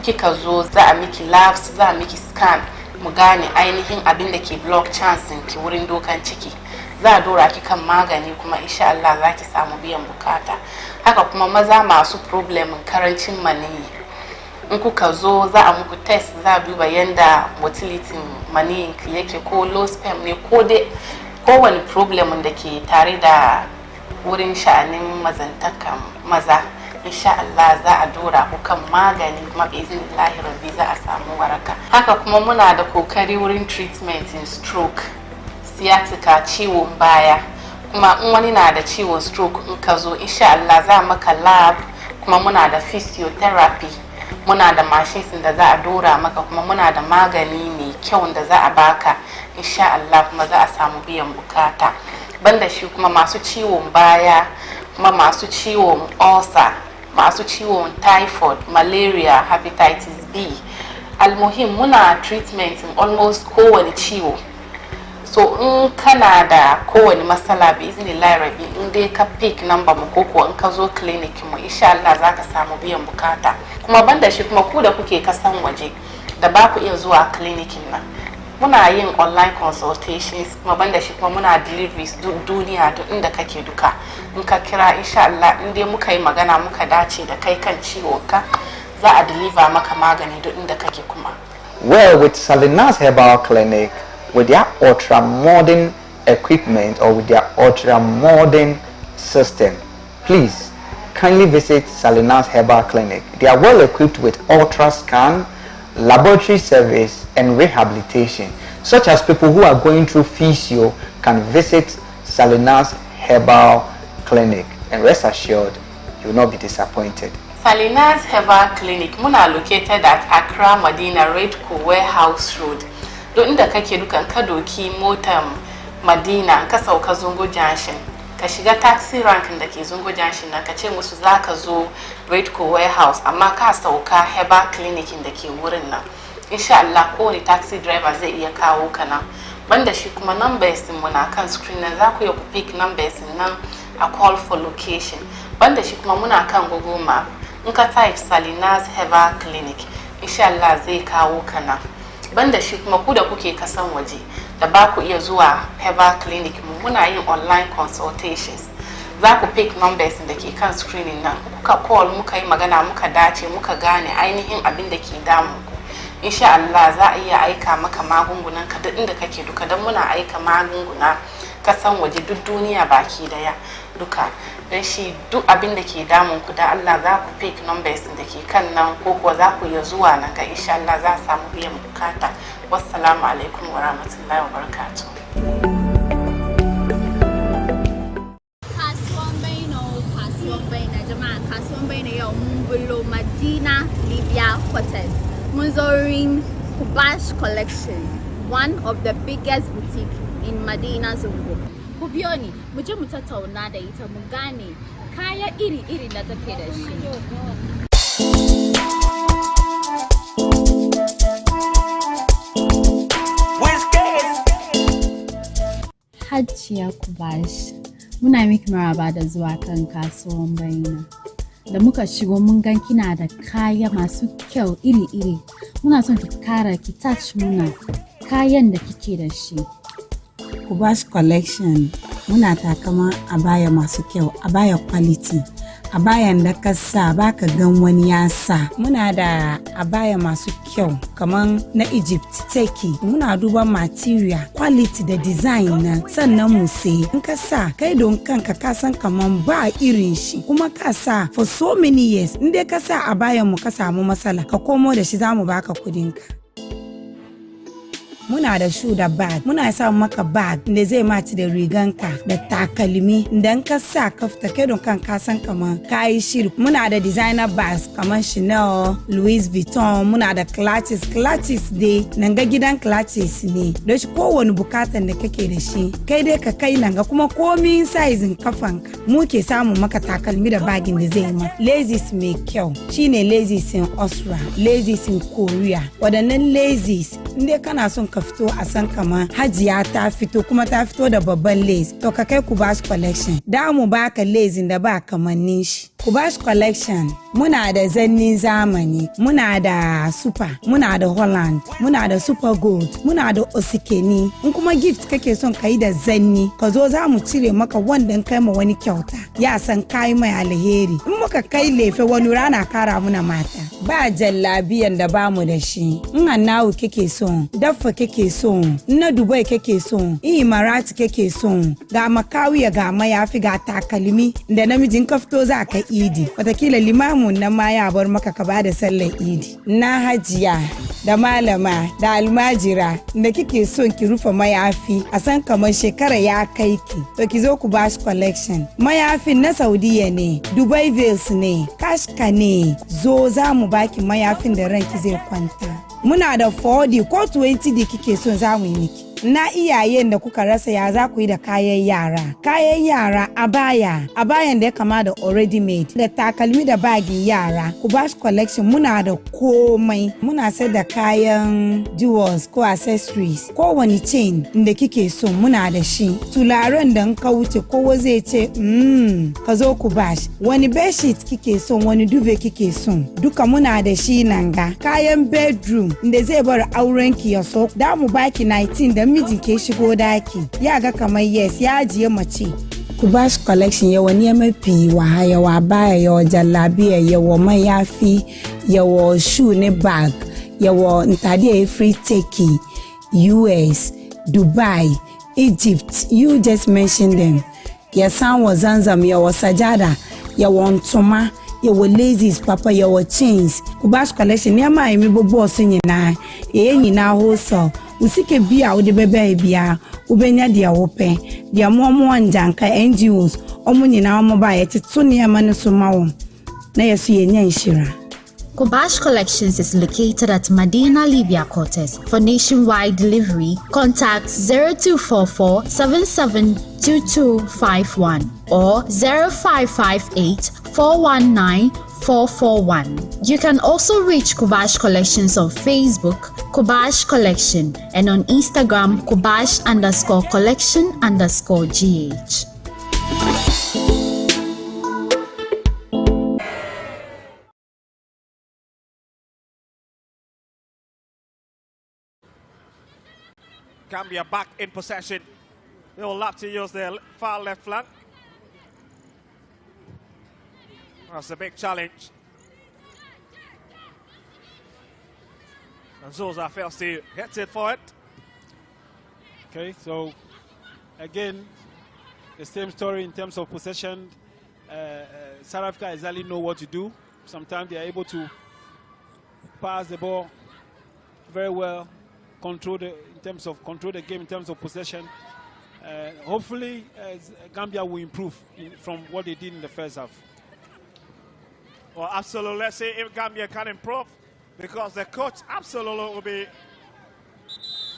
kika zo za a miki labs, za a miki scan mu gane ainihin abin da ke block chance ki wurin dokan ciki. Za a dora ki kan magani kuma insha Allah za ki samu biyan bukata. Haka kuma maza masu problemin karancin maniyyi in kuka zo za a muku test, za a duba yanda motility maniyyin ki yake ko low sperm ne ko dai kowane problemin da ke tare da wurin sha'anin mazantakan maza insha Allah za a dora ku kan magani kuma bi iznillahi rabbi za a samu waraka. Haka kuma muna da kokari wurin treatment in stroke, sciatica, ciwon baya. Kuma in wani na da ciwon stroke in ka zo insha Allah za maka lab, kuma muna da physiotherapy, muna da machines da za a dora maka, kuma muna da magani mai kyau da za a baka insha Allah kuma za a samu biyan bukata. Banda shi kuma masu ciwon baya, kuma masu ciwon ulcer, masu ciwon typhoid, malaria, hepatitis B. Almuhim muna treatment in almost kowane ciwo. So in kana da kowane matsala bi iznillahi rabbi in dai ka pick number mu ko in ka zo clinic mu insha Allah zaka samu biyan bukata. Kuma banda shi kuma ku da kuke kasan waje da ba ku iya zuwa clinic nan, muna yin online consultations, kuma banda shi kuma muna deliveries duniya duk inda kake duka. In ka kira insha Allah in dai muka yi magana muka dace da kai kan ciwonka za a deliver maka magani duk inda kake kuma. Well, with Salinas Herbal Clinic, with their ultra-modern equipment or with their ultra-modern system, please kindly visit Salinas Herbal Clinic. They are well equipped with ultra-scan, laboratory service and rehabilitation, such as people who are going through physio can visit Salinas Herbal Clinic, and rest assured you will not be disappointed. Salinas Herbal Clinic muna located at Accra Medina Redco Warehouse Road. Don inda kake dukan ka doki motar Madina ka sauka Zungo Junction, ka shiga taxi rank da ke Zungo Junction na ka ce musu zaka zo Redco Warehouse amma ka sauka Herbal Clinic da ke wurin nan. Insha Allah kowane taxi driver zai iya kawo ka nan. Banda shi kuma numbers mu na kan screen nan za ku iya ku pick numbers nan a call for location. Banda shi kuma muna kan Google Map. In ka type Salinas Herbal Clinic insha Allah zai kawo ka nan. Banda shi kuma ku da kuke kasan waje da ba ku iya zuwa Herbal Clinic muna yin online consultations. Za ku pick numbers da ke kan screening nan, kuka call muka yi magana muka dace muka gane ainihin abin da ke damun ku. Insha Allah za a iya aika maka magungunan ka duk inda kake duka, don muna aika magunguna kasan waje duk duniya baki daya duka. Dan shi duk abin da ke damun ku da Allah za ku pick numbers da ke kan nan ko kuwa za ku iya zuwa nan ga insha Allah za a samu biyan bukata. Wassalamu alaikum wa rahmatullahi wa barakatuh. Kasuwan Baino yau mun bullo Madina Libya Quarters. Mun zo wurin Kubash Collection, one of the biggest boutique in Madina Zungo. Ku biyo ni mu je mu tattauna da ita mu gane kaya iri-iri da take da shi. Hajiya Kubash, muna miki maraba da zuwa kan Kasuwan Baino. Da muka shigo mun gan kina da kaya masu kyau iri-iri. Muna son ki kara ki touch muna kayan da kike da shi. Kubash Collection muna takama abaya masu kyau, abaya quality. abayan da ka sa baka gan wani ya sa. Muna da abaya masu kyau kaman na Egypt, Turkey. Muna duba material, quality da design na sannan mu sai. In ka sa kai don kanka ka san kaman ba irin shi kuma ka sa for so many years. In dai ka sa abayan mu ka samu matsala ka komo da shi zamu baka kudin ka. Muna da shoe da bag, muna sa maka bag da zai maci da riganka da takalmi idan ka sa ka fita kai don kan ka san kaman kai shiri. Muna da designer bags kaman Chanel, Louis Vuitton, muna da clutches dai nan ga gidan clutches ne. Don shi kowane bukatan da kake da shi kai dai ka kai nan ga kuma komin sizing kafanka muke samu maka takalmi da bagin da zai ma. Laces mai kyau shine laces in Austria, laces in Korea. Wadannan laces inda kana son ka fito a san kaman Hajiya ta fito kuma ta fito da babban lace to ka kai Kubash collection da mu baka lace da ba kamannin shi. Kubash collection muna da zannin zamani, muna da super, muna da Holland, muna da super gold, muna da osikeni. In kuma gift kake son kai da zanni ka zo za mu cire maka wanda kai ma wani kyauta ya san kai mai alheri. In muka kai lefe wani rana kara muna mata ba jallabiyan da bamu da shi. In Hannawu kake son, Daffa kake son, na Dubai kake son, in Imarati kake son, ga makawiya ga mayafi ga takalmi da namijin ka fito za ka idi. Watakila limamun nan ma ya bar maka ka bada sallar idi. Na hajiya da malama da almajira da kike son ki rufe mayafi a san kamar shekara ya kai ki to ki zo Kubash collection. Mayafin na Saudiya ne, Dubai Veils ne, Kashka ne. Zo za mu baki mayafin da ranki zai kwanta. Muna da 40 ko 20 da kike son za mu yi miki. Na iyayen da kuka rasa ya za ku yi da kayan yara. Kayan yara abayan da ya kama da already made da takalmi da bagin yara. Kubash collection muna da komai. Muna sai da kayan jewels ko accessories. Ko wani chain da kike so muna da shi. Tularen da ka wuce kowa zai ce ka zo Kubash. Wani bedsheet kike so, wani duvet kike so, duka muna da shi nan ga. Kayan bedroom da zai bar aurenki ya so da mu baki 19 da mijin ke shigo daki ya ga kamar yes ya ajiye mace. Kubash collection yawa ne mafi yawa baya yawa jallabiya yawa mayafi yawa shoe ne bag yawa ntadiya free Turkey, US, Dubai, Egypt, you just mentioned them. Ya sanwa Zanzam yawa sajada yawa ntoma yawa laces papa yawa chains. Kubash collection ne ma emi bobo so nyina nyina wholesale. Usike bia ode bebe bia ubenya dia wope dia momo anjanka NGOs omo nyina omo ba ye teto ne ma ne so mawo na yeso ye nya nshira. Kubash Collections is located at Medina Libya Quarters. For nationwide delivery, contact 0244 772251 or 0558 419 441. You can also reach Kubash Collections on Facebook, Kubash Collection, and on Instagram, Kubash_collection_GH. Gambia back in possession. They will have to use their far left flank. That's a big challenge. And Zoza fails to hit it for it. Okay, so again, the same story in terms of possession. South Africa exactly know what to do. Sometimes they are able to pass the ball very well, control the game in terms of possession. Hopefully, Gambia will improve from what they did in the first half. Well, absolutely. Let's see if Gambia can improve, because the coach absolutely will be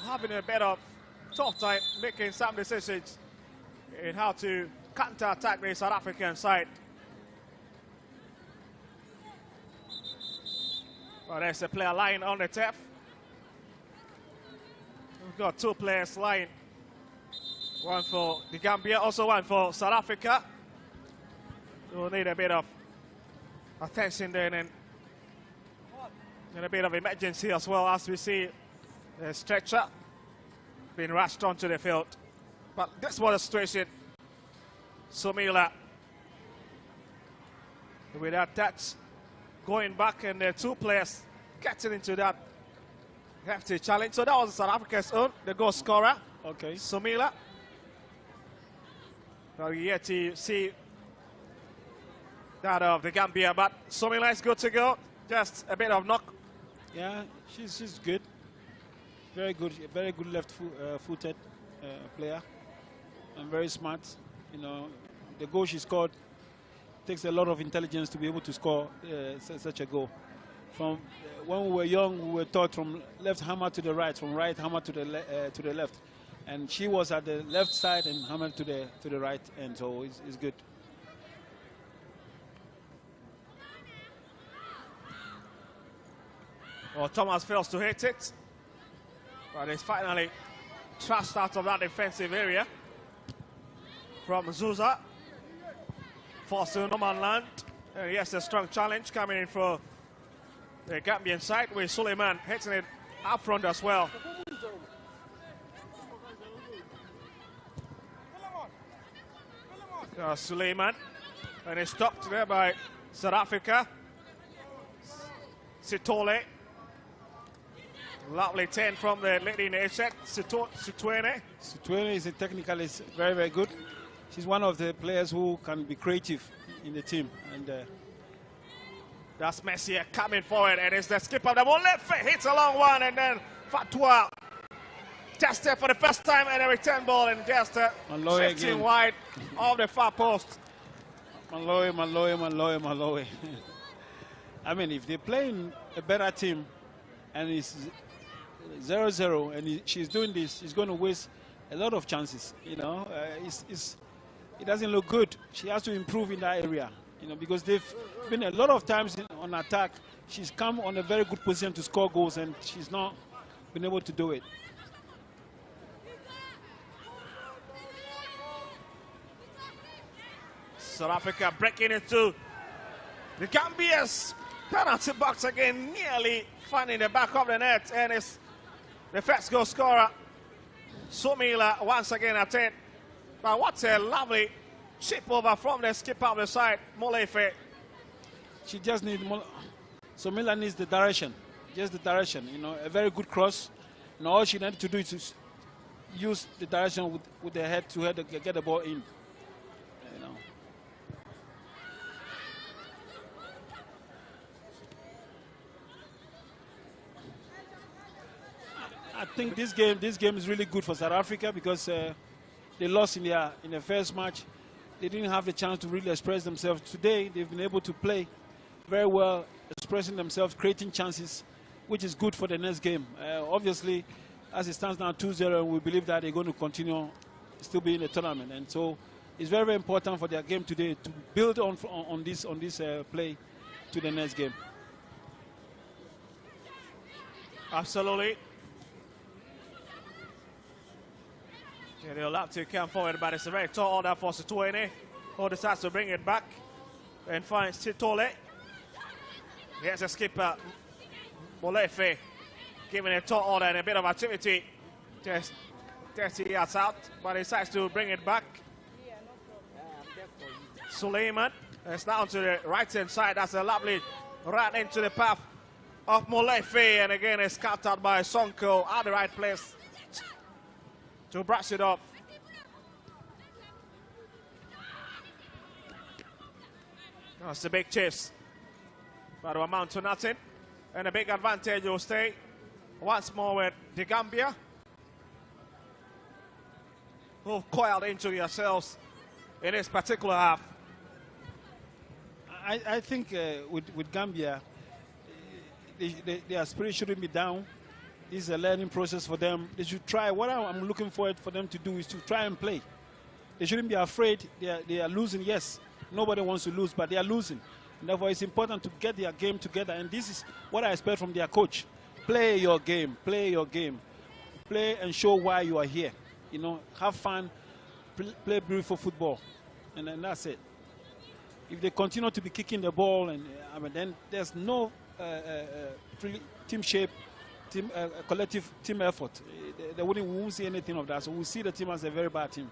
having a bit of tough time making some decisions in how to counter-attack the South African side. Well, there's a player lying on the turf. We've got two players lying. One for the Gambia, also one for South Africa. We'll need a bit of attention there and a bit of emergency as well, as we see the stretcher being rushed onto the field. But this was a situation. Sumila with that touch going back, and the two players getting into that hefty challenge. So that was South Africa's own, the goal scorer. Okay. Somila. Now we yet to see that of the Gambia, but Somila is good to go. Just a bit of knock. Yeah, she's good. Very good left-footed player, and very smart. You know, the goal she scored takes a lot of intelligence to be able to score such a goal. From when we were young, we were taught from left hammer to the right, from right hammer to the left, and she was at the left side and hammered to the right, and so it's good. Well, Thomas fails to hit it, but it's finally thrust out of that defensive area from Zuza. Forced to no man land. And yes, a strong challenge coming in for the Gambian side, with Suleiman hitting it up front as well. Suleiman, and it's stopped there by South Africa. Sitole. Lovely 10 from the lady in the set, Sitwene. Sitwene is technically very, very good. She's one of the players who can be creative in the team. And that's Messier coming forward, and it's the skipper. The one left foot hits a long one, and then Fatwa tested for the first time, and a return ball, and just shifting wide of the far post. Maloe. I mean, if they're playing a better team and it's 0-0 and she's doing this, she's going to waste a lot of chances. You know, it doesn't look good. She has to improve in that area, you know, because they've been a lot of times on attack. She's come on a very good position to score goals, and she's not been able to do it. South Africa breaking into the Gambia's penalty box again, nearly finding the back of the net, and it's the first goal scorer, Somila, once again at it. But what a lovely chip over from the skipper of the side, Molefe. She just needs more. Somila needs the direction, just the direction. You know, a very good cross. And all she needed to do is to use the direction with the head to get the ball in. You know. I think this game is really good for South Africa, because they lost in the first match. They didn't have the chance to really express themselves. Today, they've been able to play very well, expressing themselves, creating chances, which is good for the next game. Obviously, as it stands now 2-0, we believe that they're going to continue still be in the tournament. And so it's very, very important for their game today to build on this play to the next game. Absolutely. Yeah, they'll have to come forward, but it's a very tall order for Sitwene, who decides to bring it back and finds Sitole. Here's a skipper, Molefe, giving a tall order and a bit of activity. Just 30 yards out, but he decides to bring it back. Suleiman, it's down to the right-hand side. That's a lovely run into the path of Molefe, and again it's cut out by Sonko at the right place to brush it off. That's a big chase, but will amount to nothing. And a big advantage will stay once more with the Gambia, who've coiled into yourselves in this particular half. I think with Gambia, their spirit shouldn't be down. This is a learning process for them. They should try. What I'm looking forward for them to do is to try and play. They shouldn't be afraid. They are losing, yes. Nobody wants to lose, but they are losing. And therefore, it's important to get their game together. And this is what I expect from their coach. Play your game. Play your game. Play and show why you are here. You know, have fun. Play beautiful football. And then that's it. If they continue to be kicking the ball, and then there's no team shape, collective team effort. We won't see anything of that. So we'll see the team as a very bad team.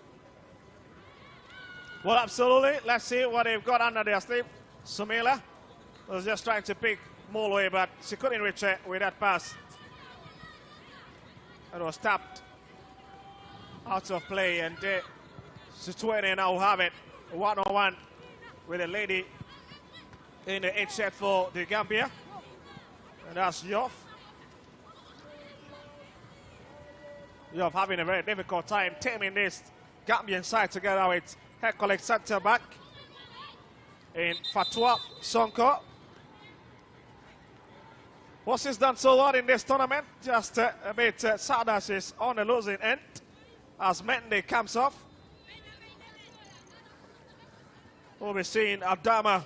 Well, absolutely. Let's see what they've got under their sleeve. Sumila was just trying to pick Molway, but she couldn't reach it with that pass. It was tapped out of play, and Situene now have it 1-on-1 with a lady in the 8 set for the Gambia, and that's Yoff. Yoff having a very difficult time taming this Gambian side together with her colleague centre back in Fatwa Sonko. What's he's done so well in this tournament? Just a bit sad as she's on the losing end as Mendy comes off. We'll be seeing Adama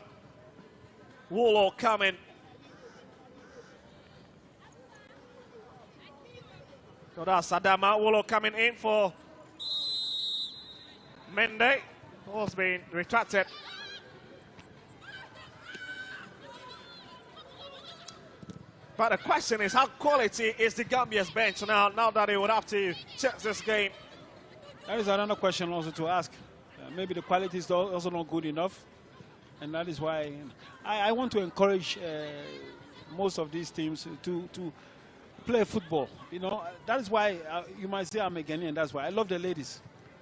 Wolo coming. So that's Adama Wolo coming in for Mendy, who's been retracted. But the question is, how quality is the Gambia's bench now that they would have to check this game? That is another question also to ask. Maybe the quality is also not good enough. And that is why I want to encourage most of these teams to play football. You know, that is why you might say I'm a Ghanaian. That's why I love the ladies.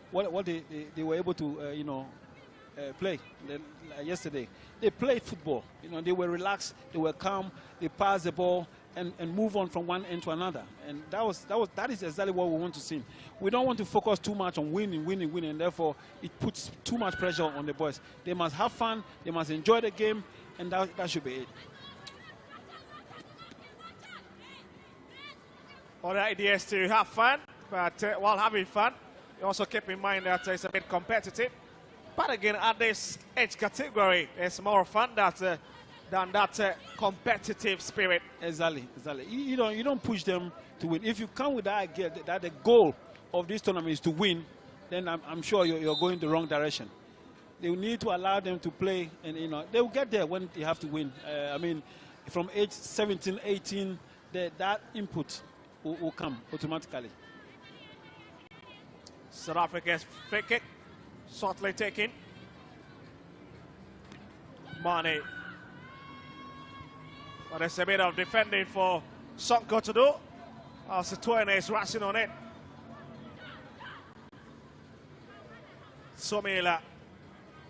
What they were able to, play yesterday. They played football. You know, they were relaxed, they were calm, they passed the ball and move on from one end to another. And that is exactly what we want to see. We don't want to focus too much on winning, and therefore it puts too much pressure on the boys. They must have fun, they must enjoy the game, and that should be it. All the idea is to have fun, but while having fun, you also keep in mind that it's a bit competitive. But again, at this age category, it's more fun than that competitive spirit. Exactly. You don't push them to win. If you come with that idea that the goal of this tournament is to win, then I'm sure you're going the wrong direction. They need to allow them to play, and they will get there when they have to win. I mean, from age 17, 18, that input will come automatically. South Africa's free kick. Shortly taken. Mane. But there's a bit of defending for Sonko to do. Situene is rushing on it. Somila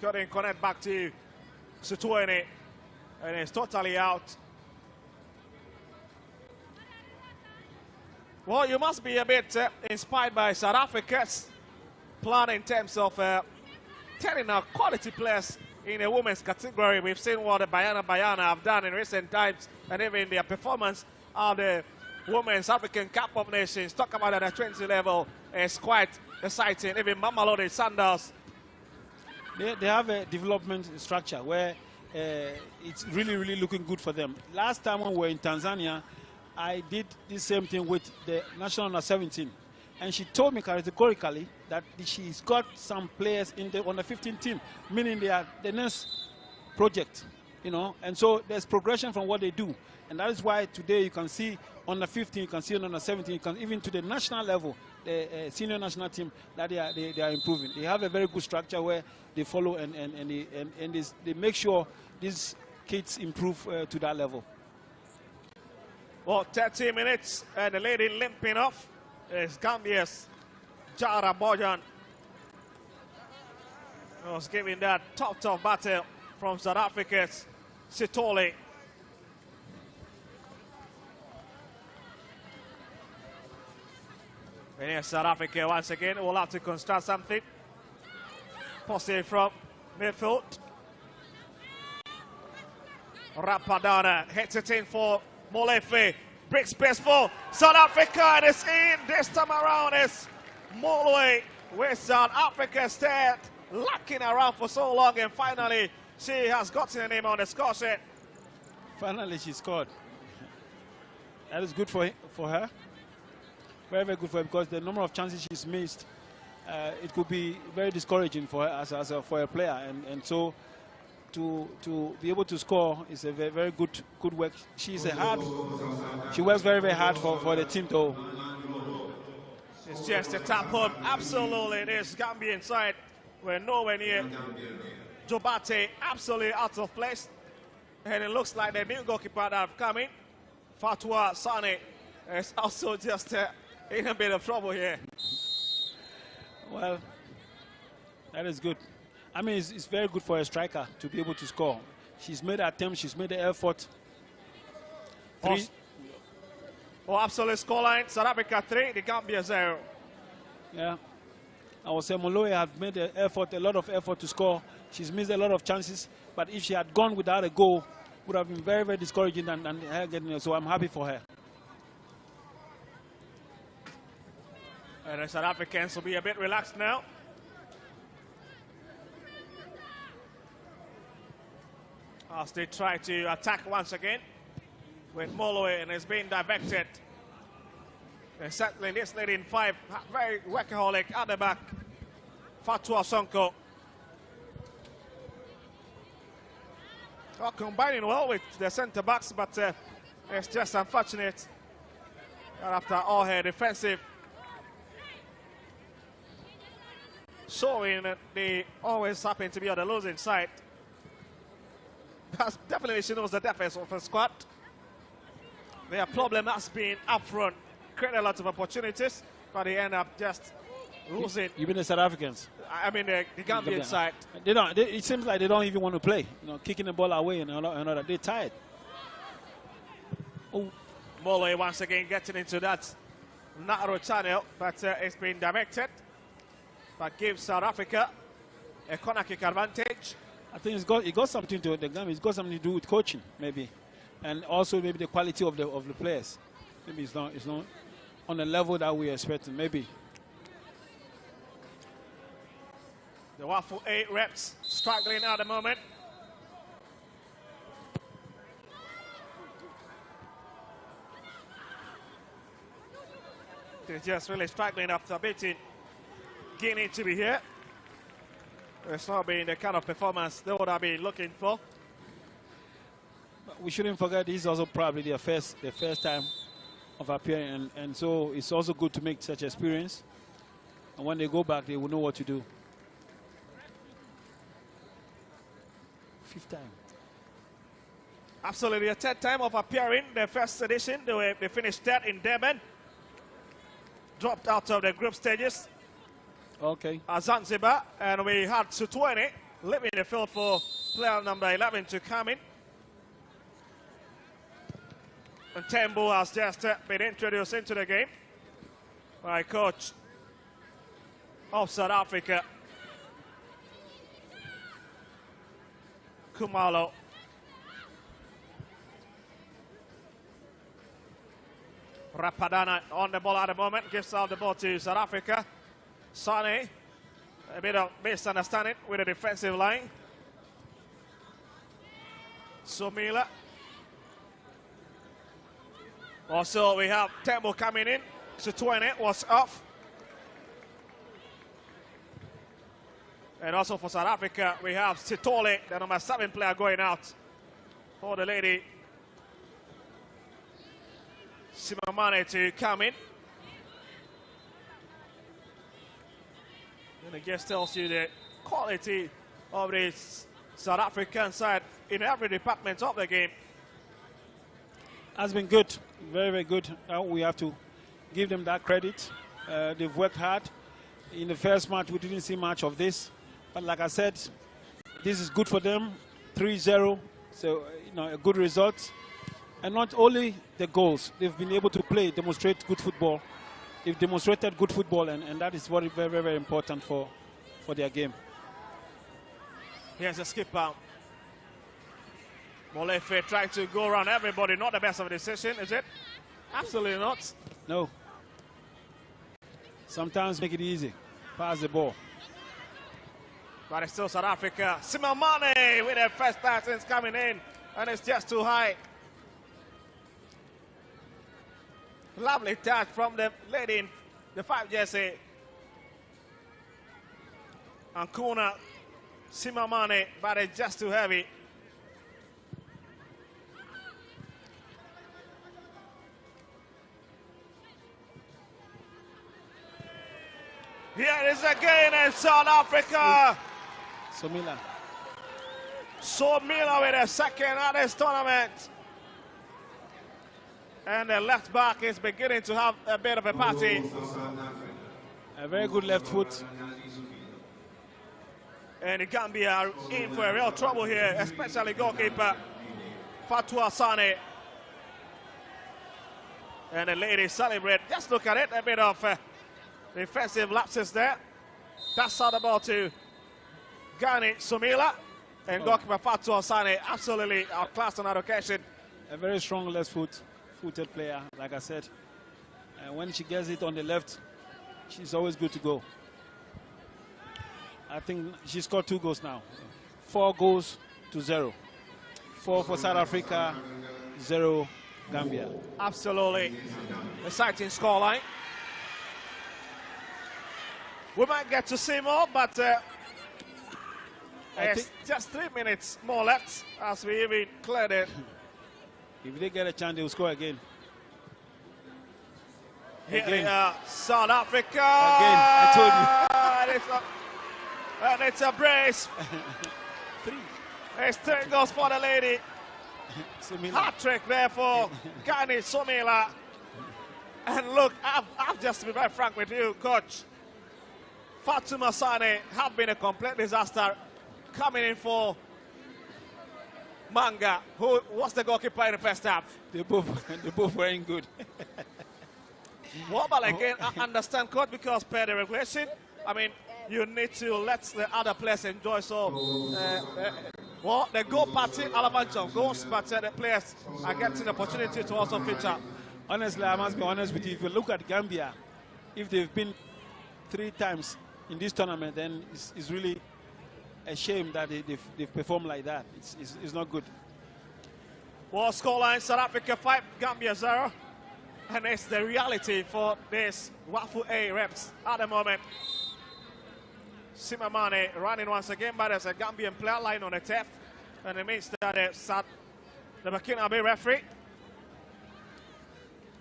couldn't connect back to Situene, and it's totally out. Well, you must be a bit inspired by South Africa's plan in terms of turning out quality players in a women's category. We've seen what the Bayana have done in recent times, and even their performance at the Women's African Cup of Nations. Talk about at the 20 level is quite exciting. Even Mamelodi Sundowns. They have a development structure where it's really looking good for them. Last time when we were in Tanzania, I did the same thing with the national under 17. And she told me categorically that she's got some players in the under 15 team, meaning they are the next project, And so there's progression from what they do. And that is why today you can see under 15, you can see under 17, you can even to the national level, the senior national team, that they are improving. They have a very good structure where they follow and they make sure these kids improve to that level. Well, 30 minutes and the lady limping off is Gambia's Jara Bojan. Was giving that tough battle from South Africa's Sitole. And here's South Africa once again. Will have to construct something. Possibly from midfield. Rapadana hits it in for Molefe. Breaks space for South Africa, and it's in this time around. It's Molway with South Africa stayed lacking around for so long, and finally she has gotten a name on the score sheet. Finally she scored. That is good for her. Very good for her, because the number of chances she's missed, it could be very discouraging for her for a player, and so to be able to score is a very good work. She works very hard for the team though. It's just a tap home. Absolutely, this Gambian side were nowhere near Jobate absolutely out of place. And it looks like the new goalkeeper that have come in, Fatwa Sane, is also just in a bit of trouble here. Well, that is good. I mean, it's very good for a striker to be able to score. She's made the attempt, she's made the effort. Absolute scoreline, South Africa 3, the Gambia 0. Yeah. I would say Moloe have made the effort, a lot of effort to score. She's missed a lot of chances, but if she had gone without a goal, it would have been very, very discouraging and her getting it. So I'm happy for her. And the South Africans will be a bit relaxed now. As they try to attack once again with Moloe, and it's being diverted. And settling this lady in 5, very workaholic at the back, Fatwa Sonko. Well, combining well with the centre backs, but it's just unfortunate that after all her defensive showing that they always happen to be on the losing side. Definitely she knows the defense of her squad. Their problem has been up front, create a lot of opportunities, but they end up just losing. You mean the South Africans? I mean the Gambian side. They don't. It seems like they don't even want to play. You know, kicking the ball away and all that. They're tired. Oh, Moloe once again getting into that narrow channel, but it's been directed. But gives South Africa a corner kick advantage. I think it got something to the game. It's got something to do with coaching, maybe, and also maybe the quality of the players. Maybe it's not on the level that we expected. Maybe. The Waffle 8 reps struggling at the moment. They're just really struggling after beating Guinea to be here. It's not been the kind of performance they would have been looking for. But we shouldn't forget this is also probably their first time of appearing, and so it's also good to make such experience. And when they go back, they will know what to do. 5th time. Absolutely, a 3rd time of appearing. The first edition, they finished 3rd in Durban. Dropped out of the group stages. Okay. Zanzibar, and we had Sutweni leaving the field for player number 11 to come in. And Tembo has just been introduced into the game by coach of South Africa, Khumalo. Rapadana on the ball at the moment, gives out the ball to South Africa. Sane, a bit of misunderstanding with the defensive line. Somila. Also, we have Tembo coming in. Sutweni was off. And also for South Africa, we have Sitole, the number 7 player, going out for the lady Simamane to come in. And it just tells you the quality of this South African side in every department of the game. Has been good, very, very good. We have to give them that credit. They've worked hard. In the first match, we didn't see much of this. But like I said, this is good for them. 3-0, so a good result. And not only the goals, they've been able to play, demonstrate good football. They've demonstrated good football, and that is very, very, very important for their game. Here's a skipper. Molefe trying to go around everybody. Not the best of a decision, is it? Absolutely not. No. Sometimes make it easy. Pass the ball. But it's still South Africa. Simamane with their first pass since coming in, and it's just too high. Lovely touch from the lady in the 5 jersey. Ankuna Simamane, but it's just too heavy. Here it is again in South Africa. Somila. Somila with a second at this tournament. And the left back is beginning to have a bit of a party. A very good left foot. And the Gambia in for a real trouble here, especially goalkeeper Fatou Sane. And the ladies celebrate. Just look at it, a bit of defensive lapses there. That's how the ball to Gani Somila. And goalkeeper Fatou Sane absolutely outclassed on that occasion. A very strong left-footed player, like I said. And when she gets it on the left, she's always good to go. I think she scored 2 goals now. 4 goals to 0. 4 for South Africa, 0 Gambia. Absolutely exciting scoreline. We might get to see more, but it's just 3 minutes more left as we even cleared it. If they get a chance, they will score again. Here they are, South Africa. Again, I told you. And it's a brace. 3. It's 3 goals for the lady. Hat-trick there for Gani Somila. And look, I've just to be very frank with you, Coach. Fatou Sane have been a complete disaster coming in for Manga, who was the goalkeeper in the first half. They both weren't good. Well, but again, I understand, Coach, because per the regulation, I mean, you need to let the other players enjoy. So, well, the goal party, a bunch of goals, but the players are getting the opportunity to also feature. Honestly, I must be honest with you. If you look at Gambia, if they've been 3 times in this tournament, then it's really a shame that they've performed like that. It's not good. Well, scoreline, South Africa 5, Gambia 0. And it's the reality for this Wafu A reps at the moment. Simamane running once again, but there's a Gambian player line on the turf. And it means that the Burkinabe referee,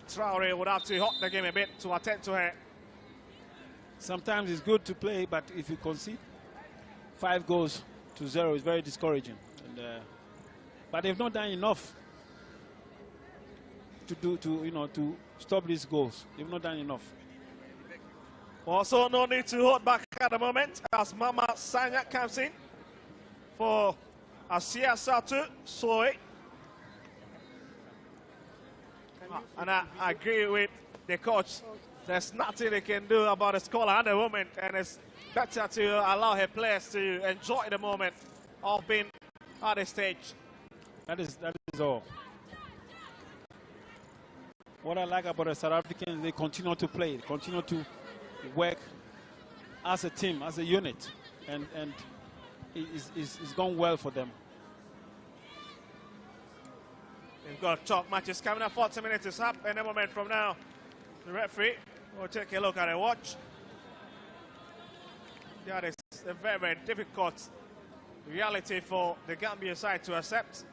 Traore, would have to halt the game a bit to attend to her. Sometimes it's good to play, but if you concede 5 goals to 0, it's very discouraging. And, but they've not done enough to stop these goals. They've not done enough. Also, no need to hold back at the moment as Mama Sanya comes in for Asia Satu Soy. And I agree with the coach. There's nothing they can do about the scoreline at the moment, and it's better to allow her players to enjoy the moment of being at the stage. That is all. What I like about the South Africans, they continue to play, continue to work as a team, as a unit, and it's gone well for them. We've got top matches coming up. 40 minutes is up. In a moment from now, the referee will take a look at the watch. That is a very, very difficult reality for the Gambia side to accept.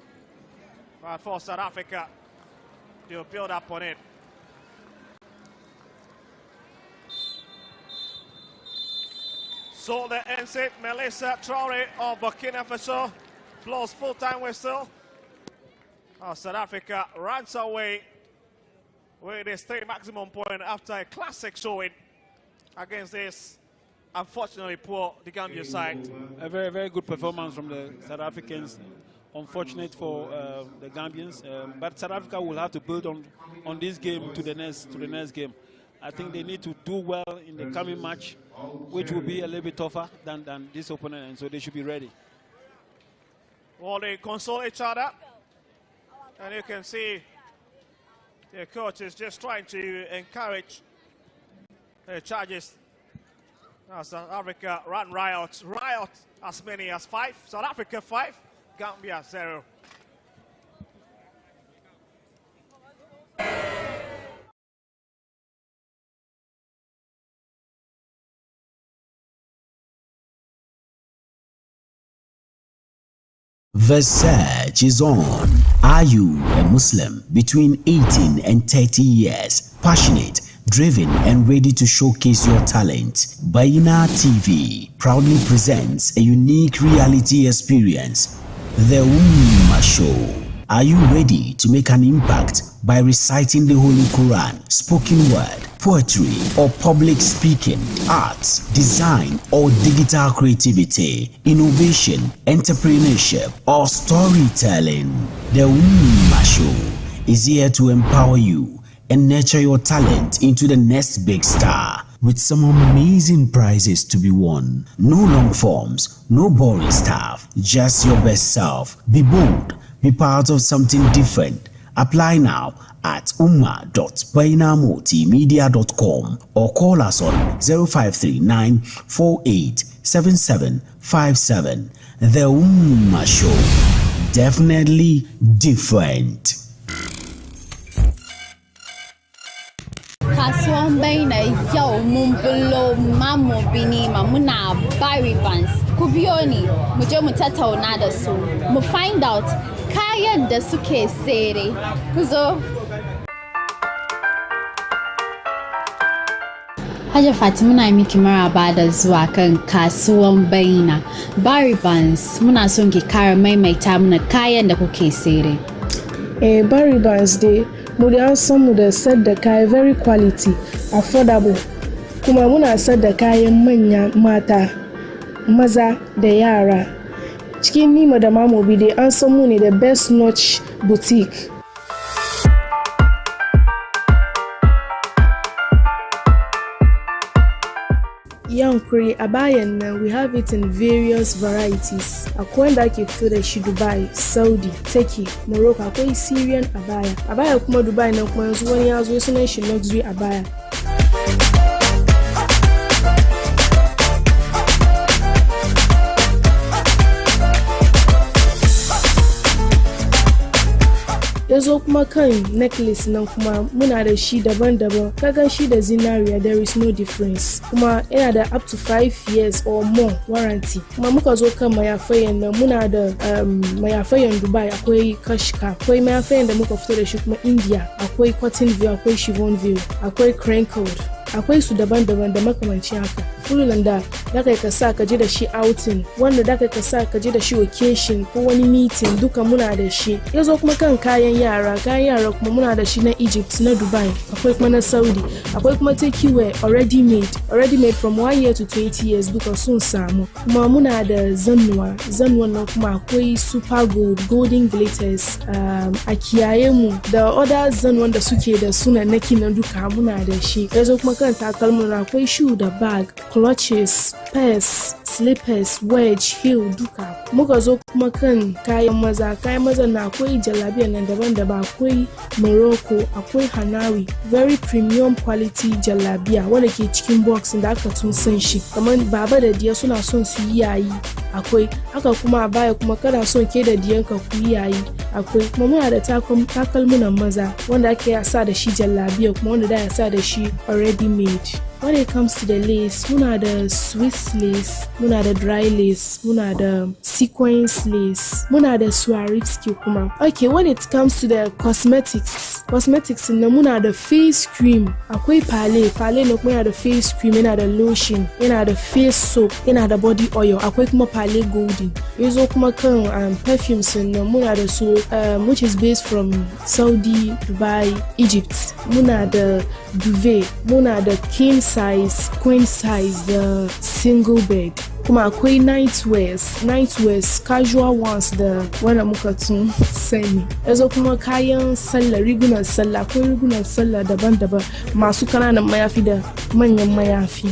But for South Africa, they'll build up on it. So the ends it. Melissa Traore of Burkina Faso blows full-time whistle. South Africa runs away with a 3 maximum point after a classic showing against this unfortunately poor the Gambia side. A very, very good performance from the South Africans. Unfortunate for the Gambians, but South Africa will have to build on this game to the next game. I think they need to do well in the coming match, which will be a little bit tougher than this opponent, and so they should be ready. Well, they console each other, and you can see the coach is just trying to encourage the charges. South Africa run riot as many as 5. South Africa 5, Gambia 0. The search is on. Are you a Muslim between 18 and 30 years, passionate, driven and ready to showcase your talent? Bayyinah TV proudly presents a unique reality experience. The Ummah Show. Are you ready to make an impact by reciting the Holy Quran, spoken word, poetry, or public speaking, arts, design, or digital creativity, innovation, entrepreneurship, or storytelling? The Ummah Show is here to empower you and nurture your talent into the next big star, with some amazing prizes to be won. No long forms, no boring stuff, just your best self. Be bold, be part of something different. Apply now at umma.bainamultimedia.com or call us on 0539 487757. The Ummah Show. Definitely different. Kasuwan Baina yau mun bullo mamu binima muna Barry Bands. Ku biyo ni mu je mu tattauna da su mu find out kayan da suke sere. Ku zo. Hajiya Fatima muna miki maraba da zuwa kan Kasuwan Baina. Barry Bands muna son ki kara maimaita mana kayan da kuke sere. Barry Bands dai mu da san mu da sadda kaya very quality, affordable. Kuma muna sadda kayan manya mata, maza da yara. Cikin Nima da Mamobi dai an san mu ne the best notch boutique. Yankuri abayan nan we have it in various varieties. Akwai wanda ake fito da shi Dubai, Saudi, Turkey, Morocco, akwai Syrian abaya. Abaya kuma Dubai nan kuma yanzu wani ya zo sunan shi luxury abaya. Yazo kuma kan necklace nan kuma muna da shi daban-daban. Kaga shi da zinariya there is no difference. Kuma yana da up to 5 years or more warranty. Kuma muka zo kan mayafayan nan muna da mayafayan Dubai, akwai kashka, akwai mayafayan da muka fito da shi kuma India, akwai cotton veil, akwai chiffon veil, akwai crinkled. Akwai su daban-daban da makamanci haka. Fululan da kai ka sa ka je da shi outing, wanda da kai ka sa ka je da shi occasion ko wani meeting, duka muna da shi. Yazo kuma kan kayan yara kuma muna da shi na Egypt, na Dubai, akwai kuma na Saudi, akwai kuma take wear already made from 1 year to 20 years duka sun samu. Kuma muna da zannuwan nan kuma akwai super gold, golden glitters, a kiyaye mu da other zannuwan da suke da sunannaki nan duka muna da shi. Yazo kuma kan takalmin akwai shoe da bag, clutches, purse, slippers, wedge, heel duka. Muka zo kuma kan kayan maza na akwai jalabiya nan daban-daban, akwai Morocco, akwai Hanawi, very premium quality jalabiya wanda ke cikin box da aka tun san shi. Kamar baba da diya suna son su yi yayi, akwai. Haka kuma a baya kuma kana son ke da diyanka ku yi yayi, akwai. Kuma muna da takalmunan maza wanda ake sa da shi jalabiya kuma wanda da ya sa da shi already made. When it comes to the lace, muna da Swiss lace, muna da dry lace, muna da sequence lace, muna da Swarovski kuma. Okay, when it comes to the cosmetics na muna da face cream, akwai Pale na kuma yana da face cream, yana da lotion, yana da face soap, yana da body oil, akwai kuma Pale Golden. Yazo kuma kan perfumes na muna da su which is based from Saudi, Dubai, Egypt. Muna da Duvet, muna da king size, queen size, the single bed. Kuma akwai nightwears, casual ones da wanda muka tun sani. Yazo kuma kayan sallah, rigunan sallah, akwai rigunan sallah daban-daban, masu kananan mayafi da manyan mayafi.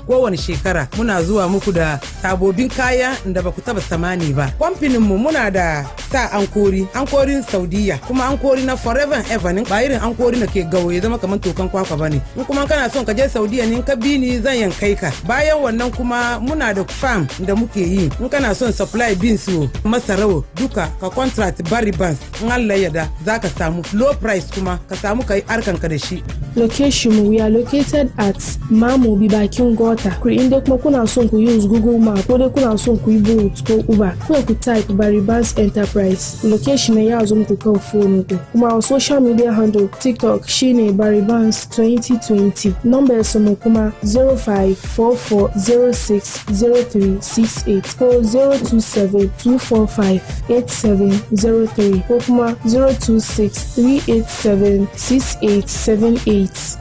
Kowane shekara muna zuwa muku da sabobin kaya da baku taba samani ba. Kamfanin mu muna da sa ankorin Saudiya, kuma ankori na forever and ever ne, ba irin ankori na ke gawo ya zama kamar tokan kwakwa bane. In kuma kana son ka je Saudiya ne, ka bi ni zan yankai ka. Bayan wannan kuma muna da farm da muke yi. In kana son supply beans wo, masarawo duka ka contract Barry Bands, in Allah ya da zaka samu low price kuma ka samu kai arkanka da shi. Location, we are located at Mamobi bakin Gota. Inda kuma kuna son ku use Google kuma kode kuna son ku yi bolt ko uber ku type Baribans Enterprise location ya zo muku kan phone ku kuma on social media handle TikTok shine Baribans 2020 number mu kuma 0544060368 ko 0272458703 ko kuma 0263876878.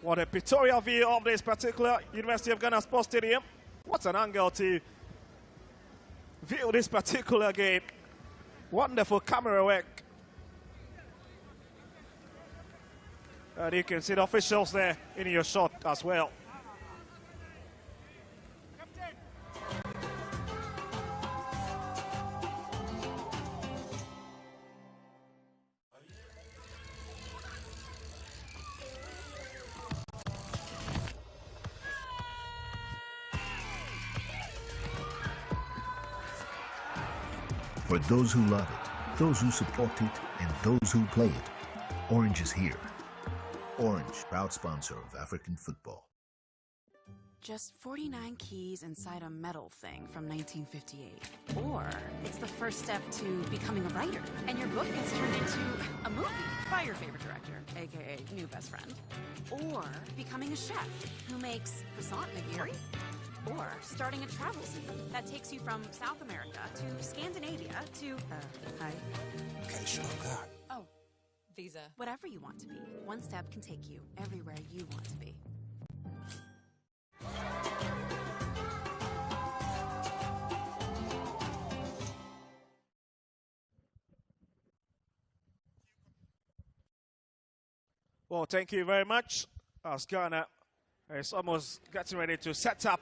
What a pictorial view of this particular University of Ghana Sports Stadium. What an angle to view this particular game. Wonderful camera work. And you can see the officials there in your shot as well. For those who love it, those who support it, and those who play it, Orange is here. Orange, proud sponsor of African football. Just 49 keys inside a metal thing from 1958. Or it's the first step to becoming a writer, and your book gets turned into a movie by your favorite director, aka new best friend. Or becoming a chef who makes croissant nigiri. Or starting a travel scene that takes you from South America to Scandinavia to, hi. Okay, sure, God. Oh, visa. Whatever you want to be, one step can take you everywhere you want to be. Well, thank you very much. As Ghana is almost getting ready to set up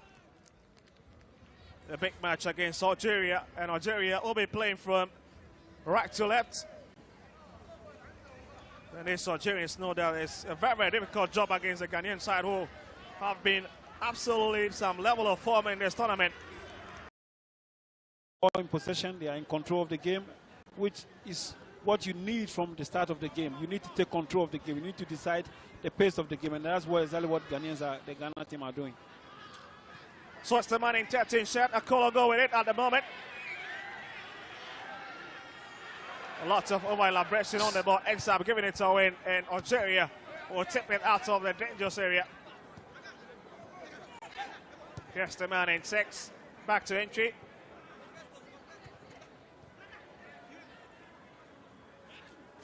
the big match against Algeria, and Algeria will be playing from right to left. And these Algerians know that it's a very, very difficult job against the Ghanaian side, who have been absolutely some level of form in this tournament. In possession, they are in control of the game, which is what you need from the start of the game. You need to take control of the game. You need to decide the pace of the game, and that's exactly what the Ghana team are doing. So it's the man in 13 shot. Akolo go with it at the moment. Lots of over elaboration on the ball. Exab giving it away, and Algeria will tip it out of the dangerous area. Here's the man in 6. Back to entry.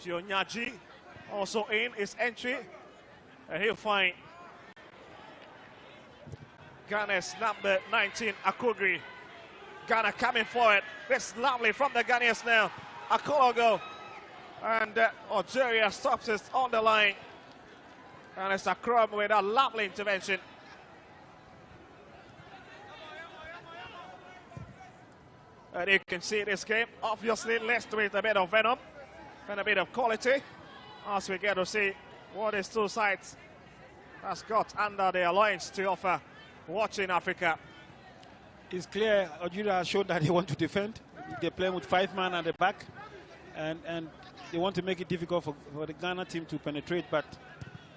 Fionyaji also in his entry. And he'll find Ghana's number 19, Akogri. Ghana coming forward. This lovely from the Ghanaians now. Akologo. And Algeria stops it on the line. And it's Akrom with a lovely intervention. And you can see this game, obviously, laced with a bit of venom and a bit of quality, as we get to see what these two sides has got under the alliance to offer. Watching Africa. It's clear Algeria has shown that they want to defend. They're playing with 5 men at the back, and they want to make it difficult for the Ghana team to penetrate. But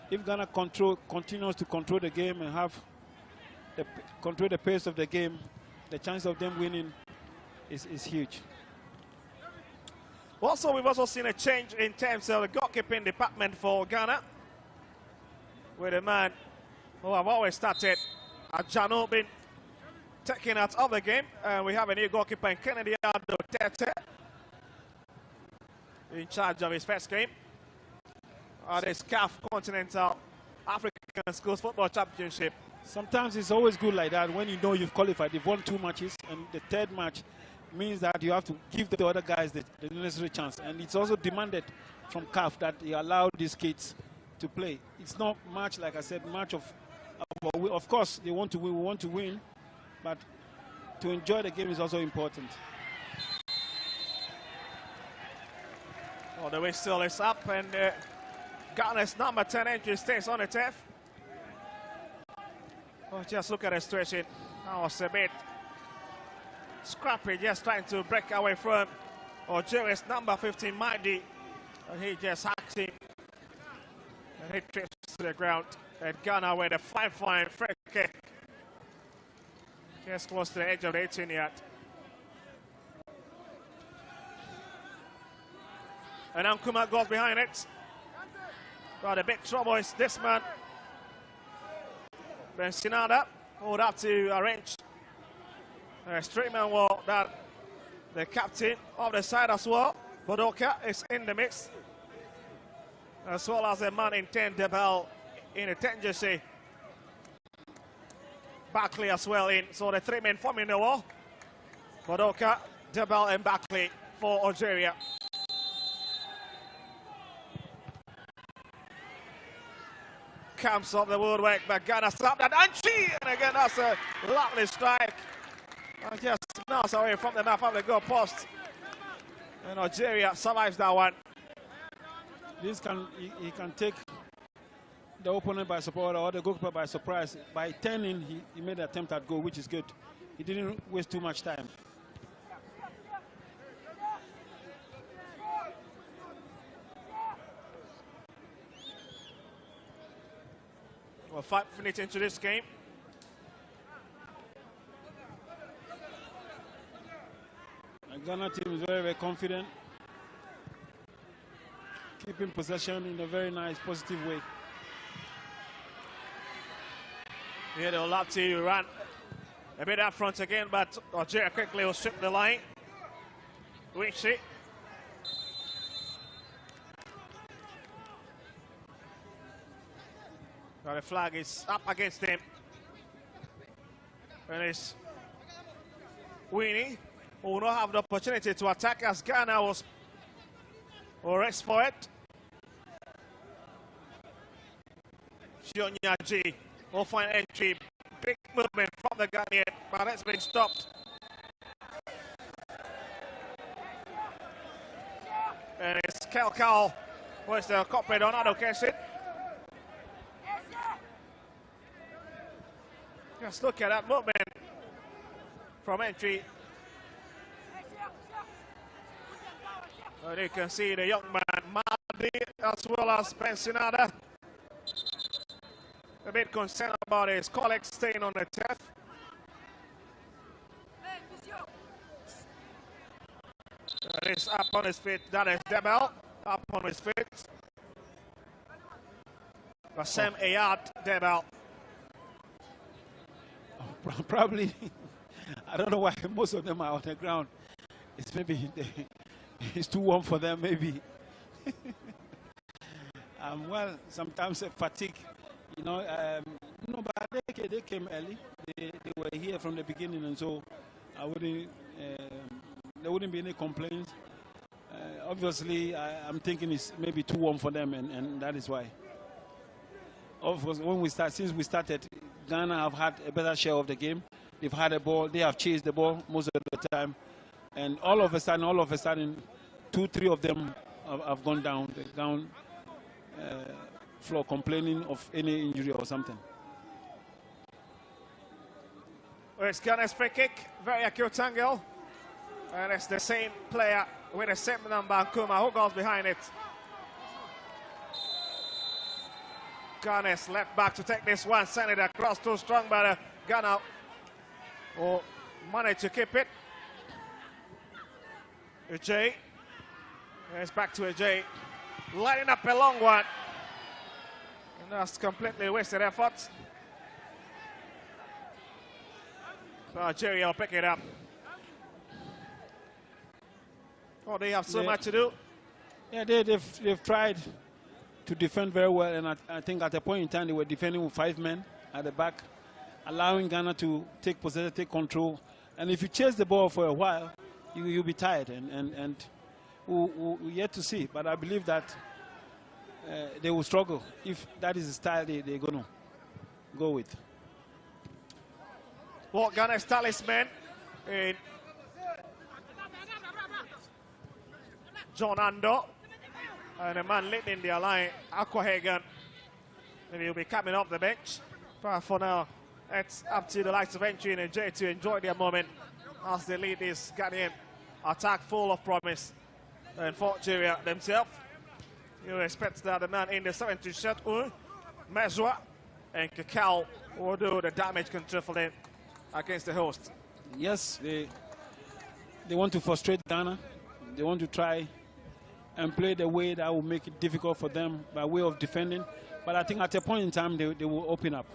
if Ghana continues to control the game and control the pace of the game, the chance of them winning is huge. Also, we've also seen a change in terms of the goalkeeping department for Ghana, with a man who have always started, Ajano, been taken out of the game. We have a new goalkeeper in Kennedy Adotete in charge of his first game at the CAF Continental African Schools Football Championship. Sometimes it's always good like that when you know you've qualified. You've won 2 matches, and the 3rd match means that you have to give the other guys the necessary chance. And it's also demanded from CAF that you allow these kids to play. It's not much, like I said, much of course, they want to win. We want to win, but to enjoy the game is also important. Oh, the whistle is up, and Ghana's number 10 entry stays on the turf. Oh, just look at the situation. That was a bit scrappy, just trying to break away from Algeria's number 15, Mahdi. And he just hacks him. And he trips to the ground. And Ghana with a fine free kick. Just close to the edge of the 18-yard. And Nkrumah goes behind it. Got a big trouble is this man. Bensinada would have to arrange a straight man wall that the captain of the side as well. Bodoka is in the mix. As well as a man in 10, Debel in a 10 jersey. Barkley as well in. So the three men forming the wall. Bodoka, Debel and Barkley for Algeria. Comes off the woodwork, but Ghana slapped that entry, and again that's a lovely strike. And just smells away from the mouth of the goal post. And Algeria survives that one. This he can take the opponent by surprise or the goalkeeper by surprise. By turning, he made an attempt at goal, which is good. He didn't waste too much time. Well, 5 minutes into this game. The Ghana team is very, very confident. Keeping possession in a very nice, positive way. Here they'll have to run a bit up front again, but Algeria quickly will strip the line. Reach it. The flag is up against him. And it's Winnie who will not have the opportunity to attack as Ghana will rest for it. Shionyaji will find entry. Big movement from the Ghanaian, but it's been stopped. And it's Kelkal who is the culprit on that occasion. Just look at that movement from entry. And you can see the young man, Mahdi, as well as Bensinada. A bit concerned about his colleagues staying on the turf. That is up on his feet. That is Debel, up on his feet. Bassem Ayad, Debel. Probably, I don't know why most of them are on the ground. It's maybe it's too warm for them, maybe. Well, sometimes fatigue, but they came early. They were here from the beginning, and so I wouldn't. There wouldn't be any complaints. Obviously, I'm thinking it's maybe too warm for them, and that is why. Of course, since we started, Ghana have had a better share of the game. They've had a ball. They have chased the ball most of the time. And all of a sudden, 2-3 of them have gone down floor complaining of any injury or something. Well, it's Ghana's free kick. Very acute angle. And it's the same player with the same number, Nkrumah, who goes behind it. Ghana's left back to take this one, send it across, too strong, but Ghana will manage to keep it. Ajay, it's back to Ajay, lining up a long one. And that's completely wasted effort. So Algeria will pick it up. Oh, they have so much to do. Yeah, they've tried to defend very well, and I think at a point in time they were defending with 5 men at the back, allowing Ghana to take possession, take control. And if you chase the ball for a while, you'll be tired, and we're yet to see. But I believe that they will struggle if that is the style they're going to go with. Well, Ghana's talisman in John Ando. And the man leading their line, Aquahagan, and he'll be coming off the bench. But for now, it's up to the likes of Entry and Jay to enjoy their moment as they lead this Ghanaian attack full of promise. And for Nigeria themselves, you expect that the man in the 70 shirt, Mezua and Kakao will do the damage control for them against the host. Yes, they want to frustrate Ghana. They want to try and play the way that will make it difficult for them by way of defending. But I think at a point in time, they will open up.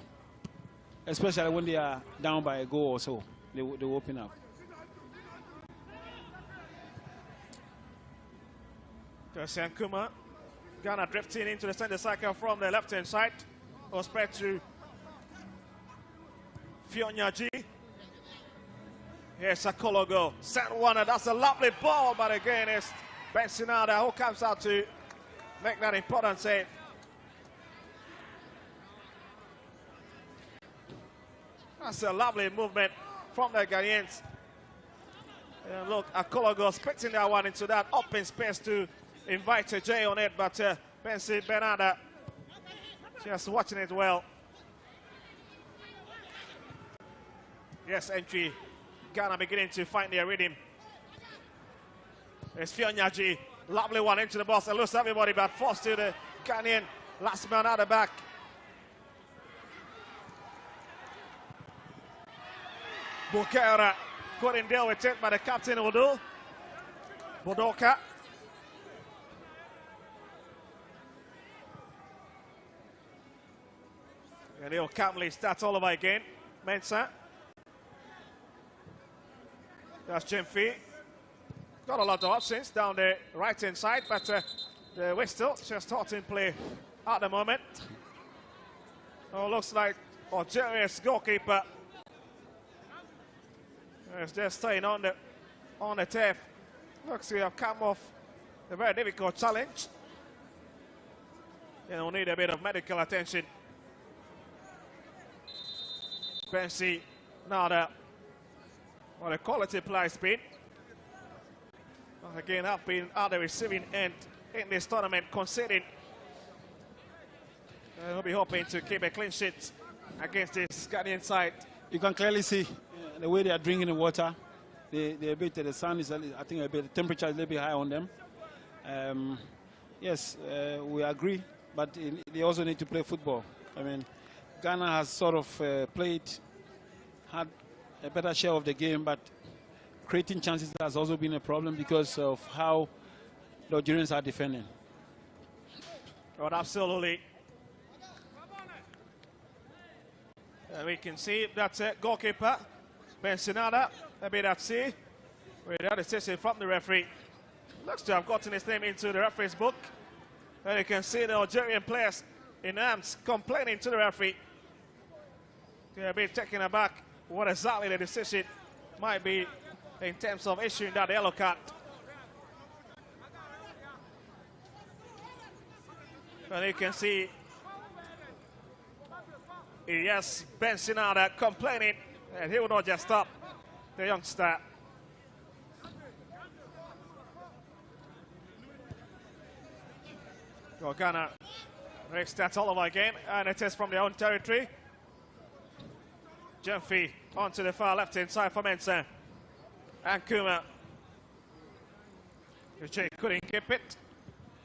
Especially when they are down by a goal or so. They will open up. Christian Kuma, Ghana drifting into the center circle from the left-hand side. Goes back to Fionyaji. Here's Akologo. Sent one, and that's a lovely ball, but again it's Bensinada who comes out to make that important save. That's a lovely movement from the Ghanaians. And look, Akologo spitting that one into that open space to invite a J on it, but Bensi Benada just watching it well. Yes, Entry. Ghana beginning to find their rhythm. It's Fionyaji. Lovely one into the box. It loses everybody, but forced to the Ghanaian last man out the back. Bukera couldn't deal with it, but the captain will do. Bodoka. And he'll calmly start all over again. Mensah. That's Jemfi. Got a lot of options down the right-hand side, but the Whistle just starting play at the moment. Oh, looks like Algeria's goalkeeper is just staying on the turf. Looks to have come off a very difficult challenge. And we'll need a bit of medical attention. Bensi Nada. What a quality play has been. Again, have been at the receiving end in this tournament, conceding. We'll be hoping to keep a clean sheet against this Ghanaian side. You can clearly see the way they are drinking the water. They're a bit, the sun is, I think, a bit, the temperature is a little bit high on them. Yes, we agree, but they also need to play football. I mean, Ghana has sort of had a better share of the game, but creating chances has also been a problem because of how the Algerians are defending. Oh, absolutely. And we can see that's it, goalkeeper, Bensinada, a bit at sea. Without a decision from the referee. Looks to have gotten his name into the referee's book. And you can see the Algerian players in arms complaining to the referee. They're a bit taken aback what exactly the decision might be in terms of issuing that yellow card. And you can see, yes, Bensinada complaining, and he will not just stop the youngster. Ghana restarts all over again, and it is from their own territory. Jemfi onto the far left-hand side for Mensah. And Kuma. Jay couldn't keep it,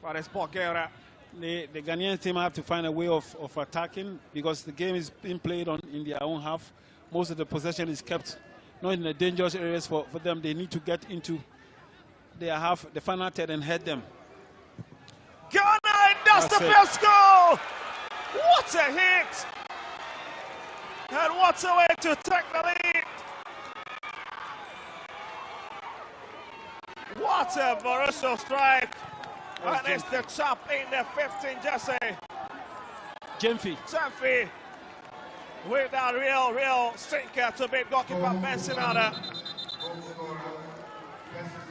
but it's Bulgaria. The Ghanaian team have to find a way of attacking because the game is being played in their own half. Most of the possession is kept not in the dangerous areas for them. They need to get into their half, the final third, and head them. Ghana, and that's the first goal! What a hit! And what a way to take the lead! What a ferocious strike! And it's the chop in the 15, Jesse. Jemfi with that real stinker to beat goalkeeper Bensinada.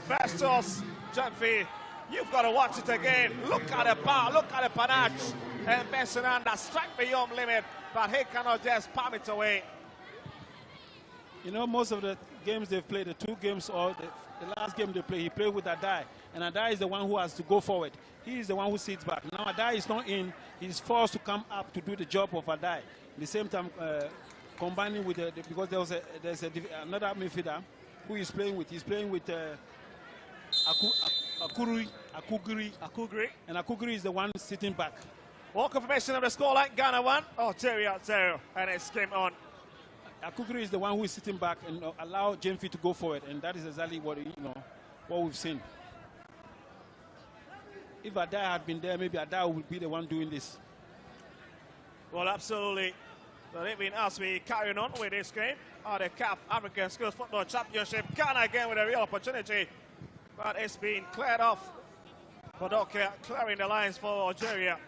Festus Jemfi, you've got to watch it again. Look at the power, look at the panache. And Bensinada strike beyond limit, but he cannot just palm it away. You know, most of the games they've played, the 2 games or the last game they played, he played with Adai. And Adai is the one who has to go forward. He is the one who sits back. Now Adai is not in. He's forced to come up to do the job of Adai. At the same time, combining with because there's another midfielder who he's playing with. He's playing with Akuguri. And Akuguri is the one sitting back. More confirmation of the scoreline. Ghana 1, Algeria 0. And it's game on. Akuguri is the one who is sitting back and allow Jemfi to go forward, and that is exactly what what we've seen. If Adai had been there, maybe Adai would be the one doing this. Well, absolutely. But even as we carry on with this game, the CAF African Schools Football Championship, Ghana again with a real opportunity, but it's been cleared off. Bodoka clearing the lines for Algeria.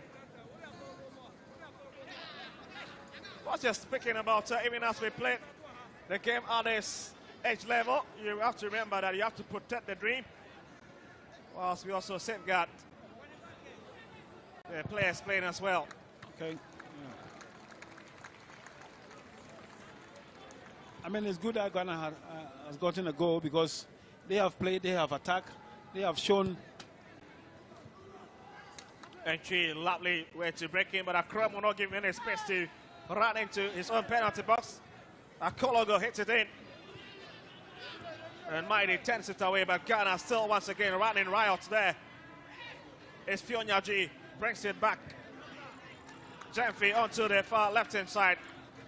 I was just speaking about even as we played the game at this age level, you have to remember that you have to protect the dream, whilst we also safeguard the players playing as well. Okay. Yeah. I mean, it's good that Ghana has gotten a goal because they have played, they have attacked, they have shown. Entry, lovely way to break in, but Akram will not give him any space to run into his own penalty box. Akologo hits it in. And Mighty turns it away, but Ghana still once again running riot there. It's Fionyaji, brings it back. Jemfi onto the far left-hand side.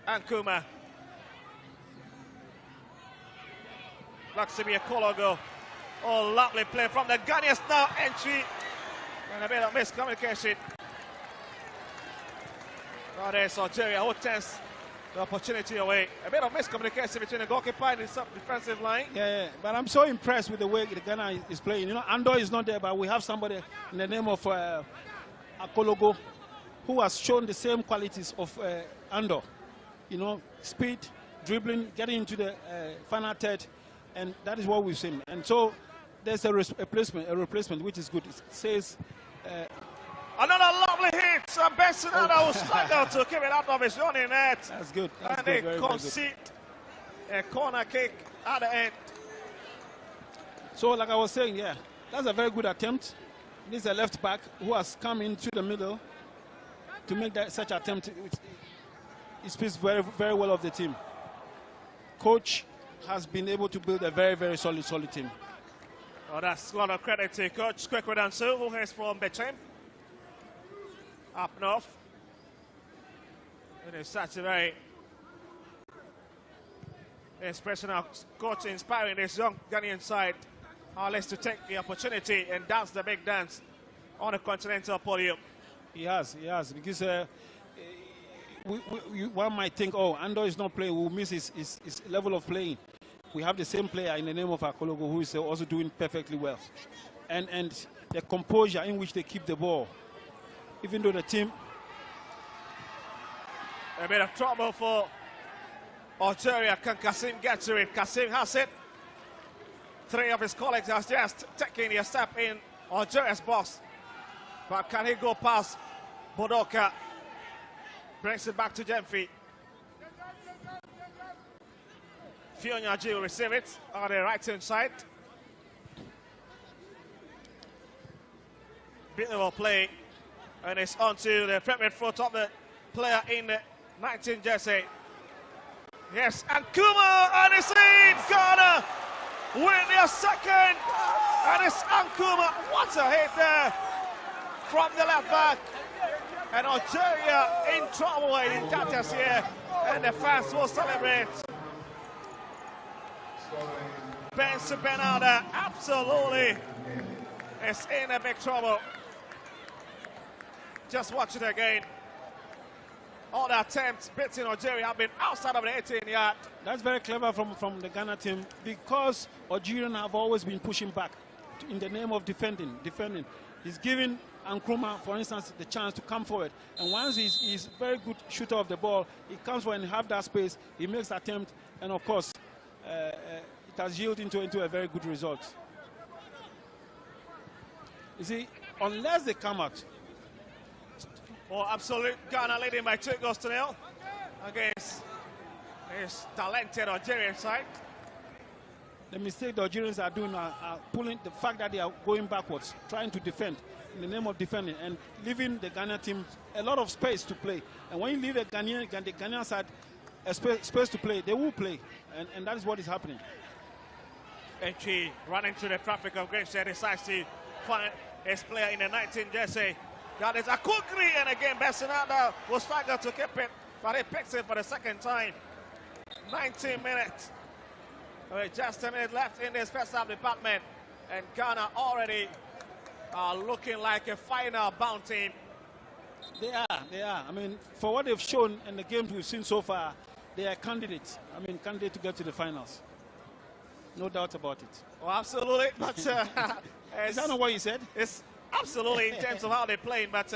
Ankuma. Looks to be Akologo. Oh, lovely play from the Ghanaians now. Entry. And a bit of miscommunication. Oh, there's Algeria who turns the opportunity away. A bit of miscommunication between the goalkeeper and the defensive line. Yeah, but I'm so impressed with the way the Ghana is playing. You know, Andor is not there, but we have somebody in the name of Akologo who has shown the same qualities of Andor. You know, speed, dribbling, getting into the final third, and that is what we've seen. And so there's a replacement, which is good. It says. Another lovely hit. Bessinada will struggle to keep it out of his own net. That's good. That's and good. they concede a corner kick at the end. So, like I was saying, yeah, that's a very good attempt. This is a left back who has come into the middle to make such attempt. It speaks very, very well of the team. Coach has been able to build a very, very solid team. Well, that's a lot of credit to Coach Kwekwe Danso, who is from Bechem, up north. It is such a very inspirational coach, inspiring this young Ghanaian side. Let's to take the opportunity and dance the big dance on the continental podium. He has, because one might think, oh, Andor is not playing, we'll miss his level of playing. We have the same player in the name of Akologo who is also doing perfectly well. And the composure in which they keep the ball, even though the team... A bit of trouble for Algeria. Can Kasim get to it? Kasim has it. 3 of his colleagues has just taken a step in Algeria's box. But can he go past Bodoka? Brings it back to Jemfi. Fionyaji will receive it on the right-hand side. Beautiful play. And it's onto the front foot of the player in the 19 jersey. Yes, and Kuma, and it's in! Ghana win their second. And it's Ankuma. What a hit there from the left back. And Algeria in trouble in Tatas here. And the fans will celebrate. Benson Benada absolutely is in a big trouble. Just watch it again. All the attempts beating Algeria have been outside of the 18-yard. That's very clever from the Ghana team, because Algerians have always been pushing back in the name of defending. He's giving Nkrumah, for instance, the chance to come forward. And once he's a very good shooter of the ball, he comes forward and have that space, he makes the attempt, and of course, it has yielded into a very good result. You see, unless they come out. Oh, absolute Ghana leading by 2-0 against this talented Algerian side. The mistake the Algerians are doing are pulling the fact that they are going backwards, trying to defend in the name of defending and leaving the Ghana team a lot of space to play. And when you leave the Ghanaian side a space to play, they will play. And that is what is happening. Echi running to the traffic of Grimshaw decides to find his player in the 19 jersey. That is a Kukri, and again Bessinada will struggle to keep it, but he picks it for the second time. 19 minutes. With just a minute left in this first half department, and Ghana already looking like a final bound team. They are. I mean, for what they've shown in the games we've seen so far, they are candidates. I mean, candidates to get to the finals. No doubt about it. Oh, absolutely. But is that not what you said? It's absolutely in terms of how they're playing. But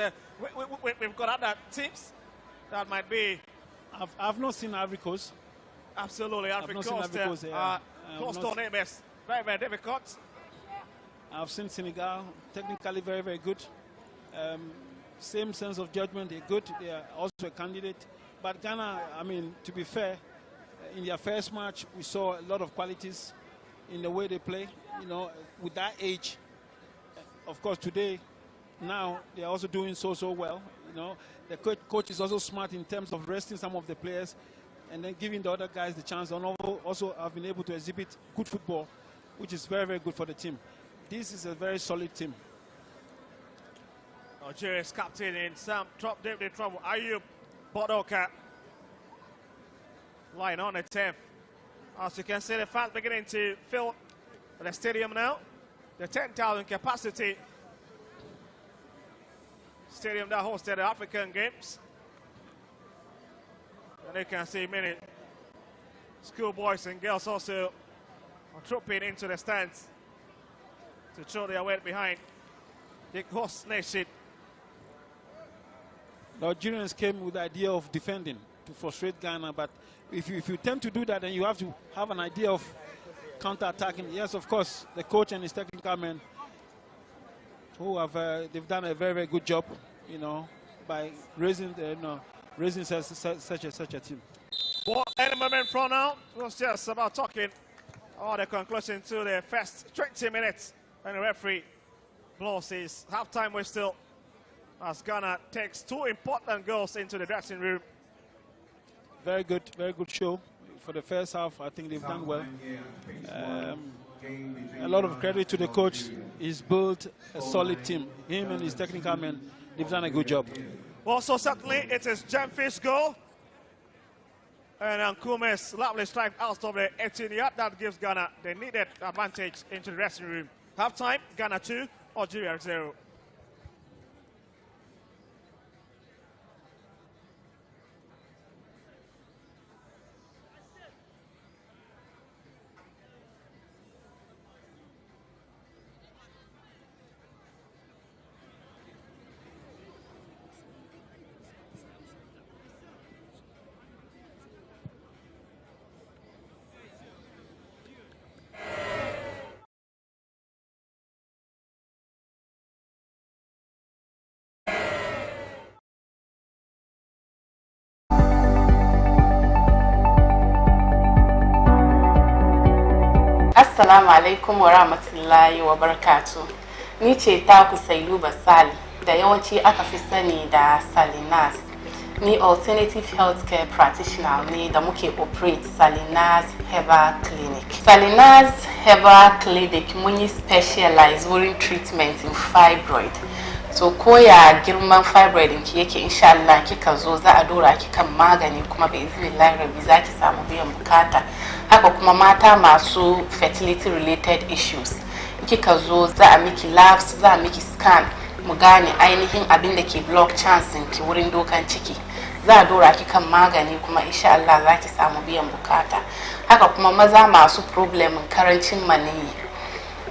we've got other teams that might be. I've not seen Ivory Coast. Absolutely, Ivory Coast. Close to neighbors. Very, very difficult. I've seen Senegal, technically very, very good. Same sense of judgment, they're good. They are also a candidate. But Ghana, I mean, to be fair, in their first match, we saw a lot of qualities in the way they play. You know, with that age, of course, today, now they are also doing so well. You know, the coach is also smart in terms of resting some of the players and then giving the other guys the chance. And also have been able to exhibit good football, which is very, very good for the team. This is a very solid team. Nigeria's captain in some deep trouble. Ayub Bodoka lying on the 10th. As you can see, the fans beginning to fill the stadium now. The 10,000 capacity stadium that hosted the African Games. And you can see many schoolboys and girls also trooping into the stands to show their weight behind the host nation. The Algerians came with the idea of defending to frustrate Ghana, but if you tend to do that, then you have to have an idea of counter-attacking. Yes, of course, the coach and his technical men who have they've done a very, very good job, you know, by raising such a team. Well, any moment from now, it was just about talking about the conclusion to the first 20 minutes, and the referee blows his halftime whistle as Ghana takes two important goals into the dressing room. Very good show for the first half. I think they've done well. A lot of credit to the coach. He's built a solid team. Him and his technical men, they've done a good job. Well, so certainly it is Jemfi's goal. And Nkume's lovely strike out of the 18-yard. That gives Ghana the needed advantage into the dressing room. Half-time, Ghana 2, Algeria 0. Assalamu alaikum wa rahmatullahi wa barakatuh. Ni ce taku Sailuba Sali da yawanci aka fi sani da Salinas. Ni alternative healthcare practitioner ne da muke operate Salinas Herbal Clinic. Salinas Herbal Clinic mun yi specialize wurin treatment in fibroid. So koya girman fibroid ki yake insha Allah kika zo za a dora ki kan magani kuma bi iznillahi rabbi zaki samu biyan bukata. Haka kuma mata masu fertility related issues kika zo za a miki labs, za a miki scan mu gane ainihin abin da ke block chance ki wurin dokan ciki. Za a dora ki kan magani kuma insha Allah zaki samu biyan bukata. Haka kuma maza masu problem karancin maniyyi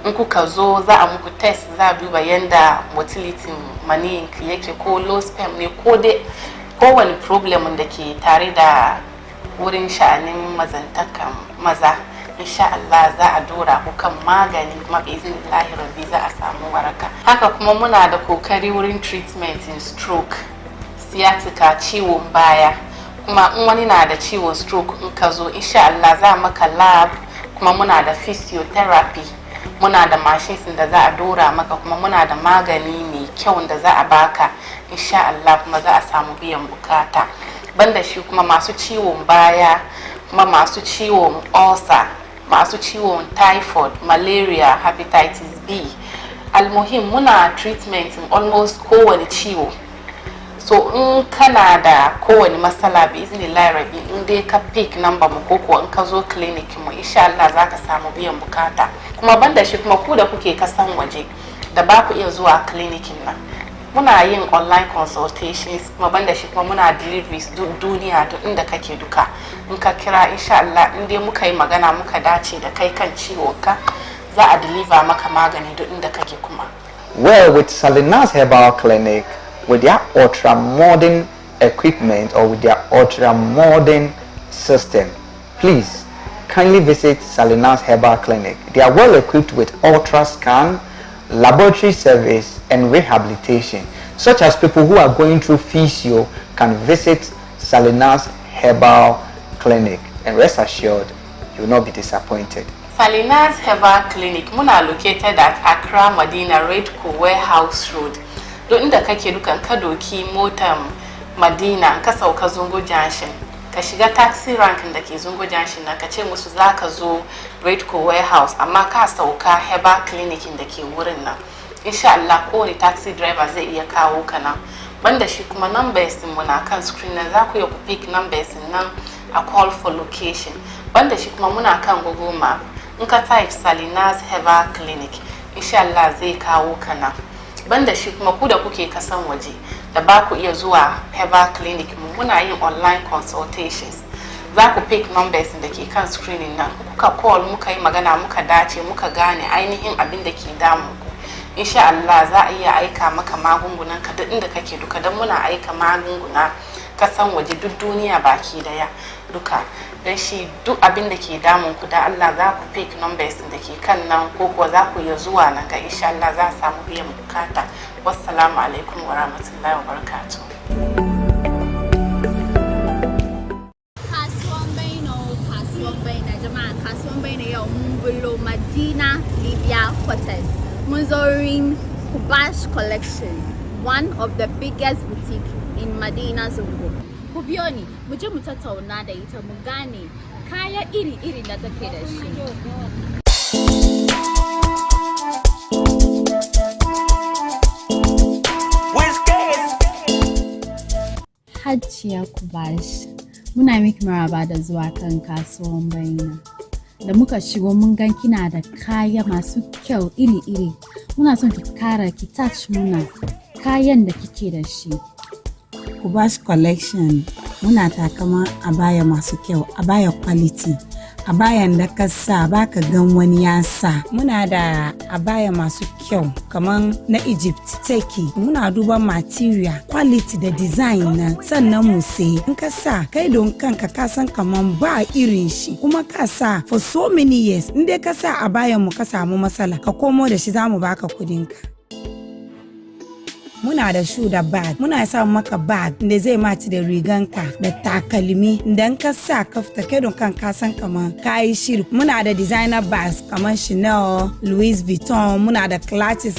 in kuka zo za a muku test, za a duba yanda motility maniyin ki yake ko low sperm ne ko dai kowane problem da ke tare da wurin sha'anin mazantakan maza. Insha Allah za a dora ku kan magani kuma bi iznillahi rabbi za a samu waraka. Haka kuma muna da kokari wurin treatment in stroke, sciatica, ciwon baya. Kuma in wani na da ciwon stroke in ka zo insha Allah za maka lab kuma muna da physiotherapy, muna da machines da za a dora maka, kuma muna da magani mai kyau da za a baka insha Allah, kuma za a samu biyan bukata. Banda shi kuma masu ciwon baya, kuma masu ciwon ulcer, masu ciwon typhoid, malaria, hepatitis B, almuhim muna treatment in almost kowane ciwo. So in kana da kowane matsala bi iznillahi rabi, in dai ka pick number mu ko in ka zo clinic mu insha Allah za ka samu biyan bukata. Kuma banda shi kuma ku da kuke kasan waje da ba ku iya zuwa clinicin nan, muna yin online consultations, kuma banda shi kuma muna deliveries duniya duk inda kake duka. In ka kira insha Allah, in dai muka yi magana muka dace da kai kan ciwonka, za a deliver maka magani duk inda kake kuma. Well, with Salinas Herbal Clinic, with their ultra modern equipment or with their ultra modern system, please kindly visit Salinas Herbal Clinic. They are well equipped with ultra scan, laboratory service and rehabilitation, such as people who are going through physio can visit Salinas Herbal Clinic, and rest assured you will not be disappointed. Salinas Herbal Clinic muna located at Accra Medina Redco Warehouse Road. Do inda kake dukan ka doki motar Madina ka sauka Zungo Junction, ka shiga taxi rank da ke Zungo Junction na ka ce musu zaka zo Redco Warehouse, amma ka sauka Herbal Clinic da ke wurin nan. Insha Allah kowane taxi driver zai iya kawo ka nan. Banda shi kuma numbers din mu na kan screen na, za ku iya ku pick numbers nan a call for location. Banda shi kuma muna kan Google Map, in ka type Salinas Herbal Clinic insha Allah zai kawo ka nan. Banda shi kuma ku da kuke kasan waje da ba ku iya zuwa Herbal Clinic mu, muna yin online consultations. Za ku pick numbers da ke kan screening nan, kuka call muka yi magana muka dace muka gane ainihin abin da ke damu ku. Insha Allah za a iya aika maka magungunan ka duk inda kake duka, dan muna aika magunguna kasan waje duk duniya baki daya duka. Dan shi duk abin da ke damun ku da Allah za ku pick numbers da ke kan nan, ko kuwa za ku iya zuwa nan ga insha Allah za a samu biyan bukata. Wassalamu alaikum wa rahmatullahi wa barakatuh. Kasuwan Baino yau mun bullo Madina Libya Quarters. Mun zo wurin Kubash Collection, one of the biggest boutique in Madina Zungo. Ku biyo ni mu je mu tattauna da ita mu gane kaya iri-iri da take da shi. Hajiya Kubash, muna miki maraba da zuwa kan Kasuwan Baino. Da muka shigo mun gan kina da kaya masu kyau iri-iri. Muna son ki kara ki touch muna kayan da kike da shi. Kubash Collection muna takama abaya masu kyau, abaya quality, abayan da ka sa baka gan wani ya sa. Muna da abaya masu kyau kaman na Egypt, Turkey. Muna duba material, quality da design na, sannan mu sai in ka sa kai don kanka ka san kaman ba irin shi, kuma ka sa for so many years. In dai ka sa abayan mu ka samu matsala, ka komo da shi zamu baka kudin ka. Muna da shoe da bag, muna sa maka bag da zai maci da riganka da takalmi, idan ka sa ka fita kai don kanka san kaman kai shiri. Muna da designer bags kaman Chanel, Louis Vuitton, muna da clutches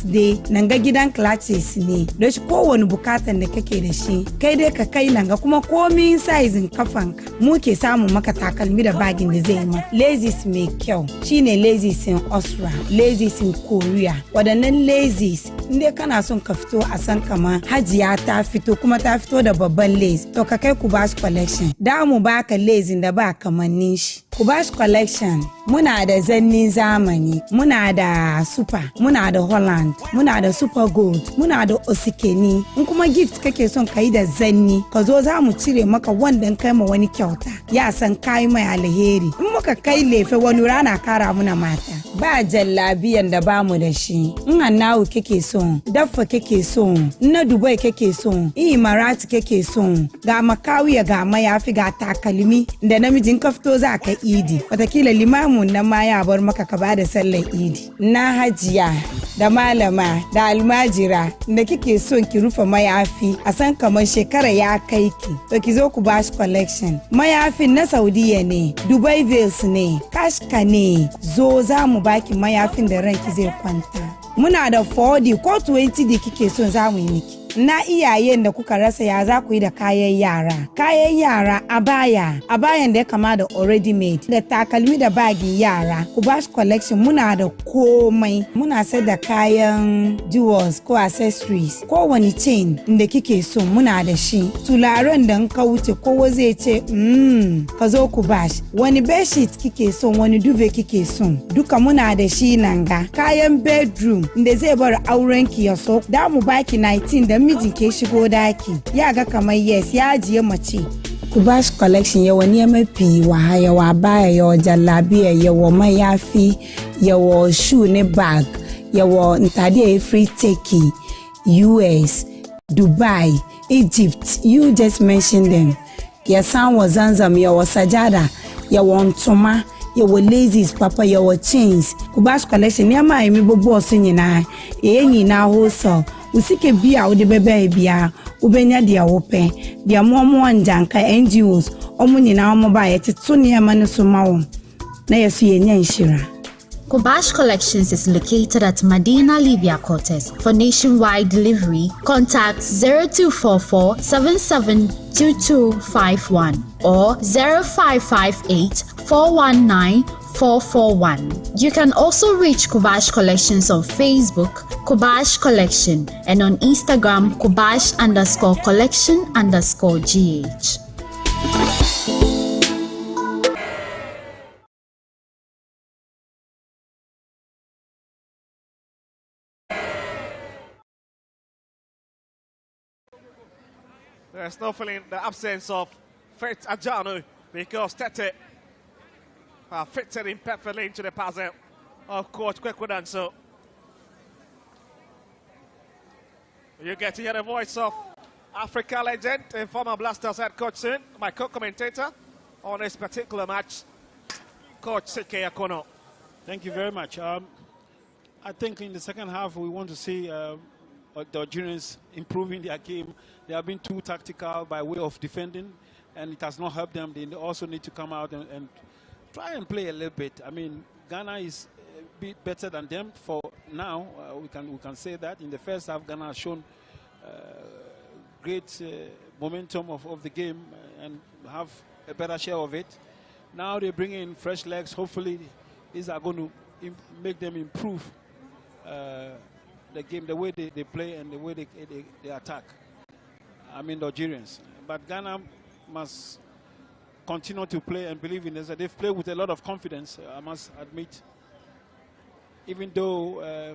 dai nan ga gidan clutches ne. Don shi kowane bukatan da kake da shi kai dai ka kai nan ga, kuma komin sizing kafanka muke samu maka takalmi da bagin da zai ma. Laces mai kyau shine laces in Austria, laces in Korea. Wadannan laces inda kana son ka fito a san kama Hajiya ta fito, kuma ta fito da babban lace, to ka kai Kubash Collection. Da mu baka lace da ba kamannin shi. Kubash Collection muna da zannin zamani, muna da super, muna da Holland, muna da super gold, muna da osikeni. In kuma gift kake son kai da zanni, ka zo za mu cire maka wanda kai ma wani kyauta ya san kai mai alheri. In muka kai lefe wani rana kara muna mata. Ba jallabiyan da ba mu da shi. In Hannawu kake son, Daffa kake son, na Dubai kake son, Imarati kake son, ga makawiya ga mayafi ga takalmi da namijin ka fito za ka idi watakila limamun nan ma ya bar maka ka bada sallar idi na hajiya da malama da almajira da kike son ki rufe mayafi a san kamar shekara ya kai ki to ki zo Kubash Collection mayafin na Saudiya ne Dubai Veils ne kashka ne zo za mu baki mayafin da ranki zai kwanta muna da 40 ko 20 da kike son za mu yi miki na iyayen da kuka rasa ya za ku yi da kayan yara abayan da ya kama da already made da takalmi da bagin yara Kubash Collection muna da komai muna sai da kayan jewels ko accessories ko wani chain da kike so muna da shi tularen da ka wuce kowa zai ce ka zo Kubash wani bedsheet kike so wani duvet kike so duka muna da shi nan ga kayan bedroom da zai bar aurenki ya so da mu baki 19 da mijin ke shigo daki ya ga kamar yes ya ajiye mace Kubash Collection yawa ne mafi yawa baya yawa jallabiya yawa mayafi yawa shoe ne bag yawa ntade free take US Dubai Egypt you just mentioned them ya sanwa zanzam yawa sajada yawa ntoma yawa laces papa yawa chains Kubash Collection ne ma yimi bobo so nyina nyina wholesale usike bia ode bebe bia ubenya dia wope dia momo anjanka NGOs omu nyina omo ba yeteto ne ma no so mawo na yeso yenya nshira. Kubash Collections is located at Medina Libya Quarters. For nationwide delivery, contact 0244 772251 or 0558 419 441. You can also reach Kubash Collections on Facebook, Kubash Collection, and on Instagram, Kubash_collection_GH. There's no feeling the absence of Faith Ajanu because Tete fitted in perfectly into the puzzle of Coach Kwekwadanso. You get to hear the voice of Africa legend and former Blasters head coach soon, my co-commentator on this particular match, Coach Sike Akono. Thank you very much. I think in the second half we want to see the Algerians improving their game. They have been too tactical by way of defending, and it has not helped them. They also need to come out and try and play a little bit. I mean, Ghana is a bit better than them for now. We can say that. In the first half, Ghana has shown great momentum of the game and have a better share of it. Now they bring in fresh legs. Hopefully, these are going to make them improve the game, the way they play and the way they attack. I mean, the Algerians. But Ghana must continue to play and believe in this. They've played with a lot of confidence, I must admit. Even though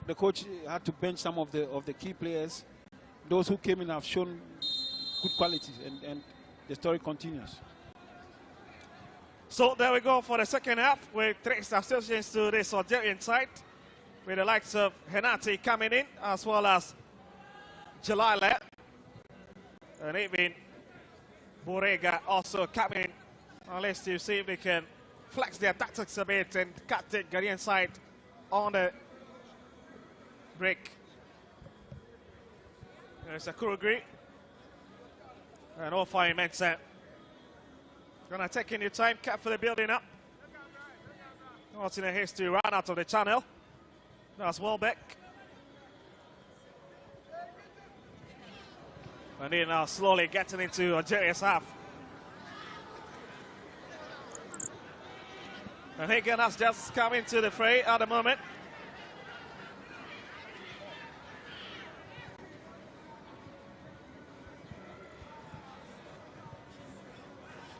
the coach had to bench some of the key players, those who came in have shown good qualities, and the story continues. So there we go for the second half with three substitutions to this Algerian side, with the likes of Henati coming in, as well as Jalale, and even Borrega also coming, unless to see if they can flex their tactics a bit and cut the Ghanaian side on the break. There's a Kurugri and Ofai Mensah. Gonna take in your time, carefully building up. Not in a haste to run out of the channel. That's Welbeck. And then now slowly getting into Algeria's half. And Hagen has just come into the fray at the moment.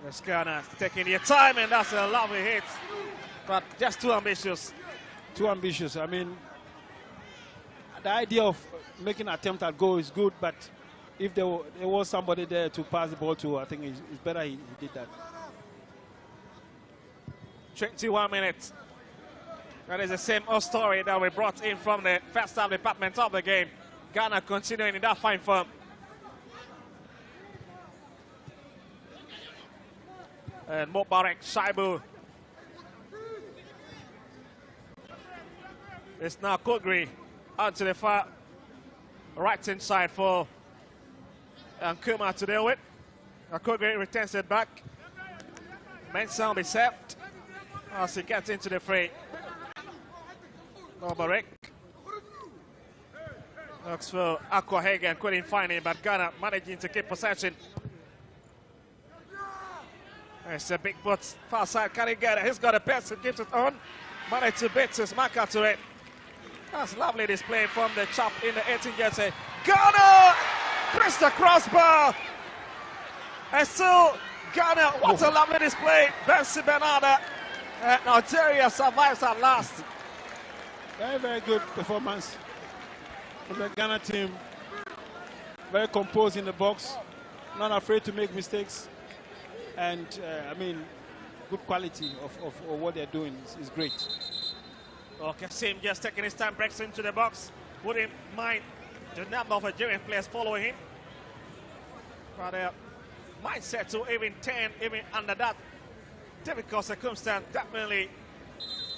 That's Ghana taking your time, and that's a lovely hit. But just too ambitious. Too ambitious. I mean, the idea of making an attempt at goal is good, but if there was somebody there to pass the ball to, I think it's better he did that. 21 minutes. That is the same old story that we brought in from the first half department of the game. Ghana continuing in that fine form. And Mubarak Shaibu. It's now Kugri onto the far right hand side for Nkrumah to deal with. Kugri returns it back. Mensah will be saved as he gets into the fray. Mubarak. Looks for Aqua Hagan, couldn't find him, but Ghana managing to keep possession. It's a big boot far side, can he get it? He's got a pass and keeps it on. Managed to beat his marker to it. That's lovely display from the chap in the 18 jersey. Ghana! Press the crossbar! And still Ghana, what a lovely display. Bensi Bernarda. Nigeria survives at last. Very, very good performance from the Ghana team. Very composed in the box, not afraid to make mistakes. And, I mean, good quality of what they're doing is great. Okay, Kasim just taking his time, breaks into the box. Wouldn't mind the number of Nigerian players following him. But mindset to even 10, even under that difficult circumstance, definitely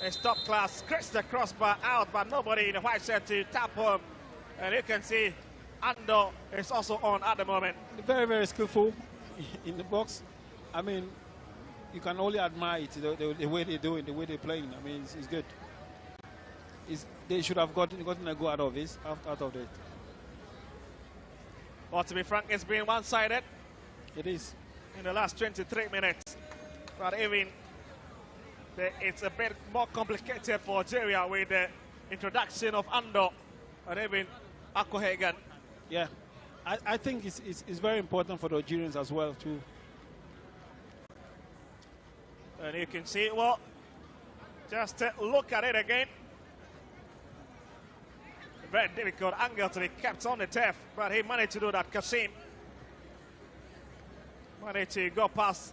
a top class. Chris the crossbar out, but nobody in the white shirt to tap home. And you can see Ando is also on at the moment. Very, very skillful in the box. I mean, you can only admire it, the way they're doing, the way they're playing. I mean, it's good. They should have gotten a go out of this, out of it. Well, to be frank, it's been one-sided. It is. In the last 23 minutes. But even it's a bit more complicated for Algeria with the introduction of Ando and even Aqua Hagan. Yeah, I think it's very important for the Algerians as well too. And you can see, well, just look at it again. Very difficult angle to be kept on the turf, but he managed to do that. Kasim managed to go past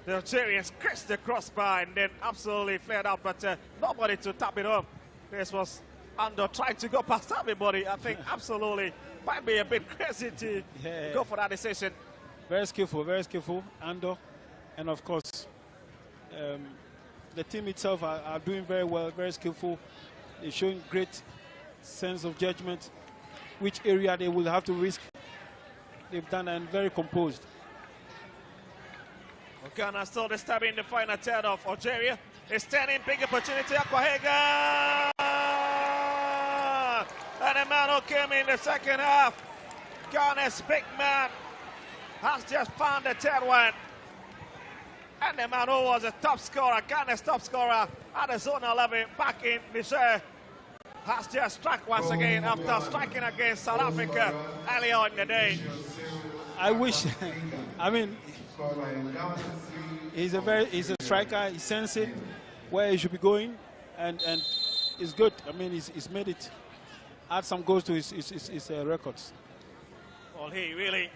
the Algerians, crashed the crossbar, and then absolutely flared out, but nobody to tap it home. This was Ando trying to go past everybody. I think absolutely might be a bit crazy to go for that decision. Very skillful, Ando. And of course, the team itself are doing very well, very skillful. They're showing great sense of judgment, which area they will have to risk. They've done and very composed. Ghana still disturbing the final third of Algeria. It's turning big opportunity. Aqua Hagan! And the man who came in the second half, Ghana's big man, has just found the third one. And the man who was a top scorer, Ghana's top scorer at the zone 11, back in Niger, has just struck once again after striking against South Africa earlier in the day. I wish, I mean, he's a striker. He senses it where he should be going, and it's good. I mean, he's made it, add some goals to his records. Well, he really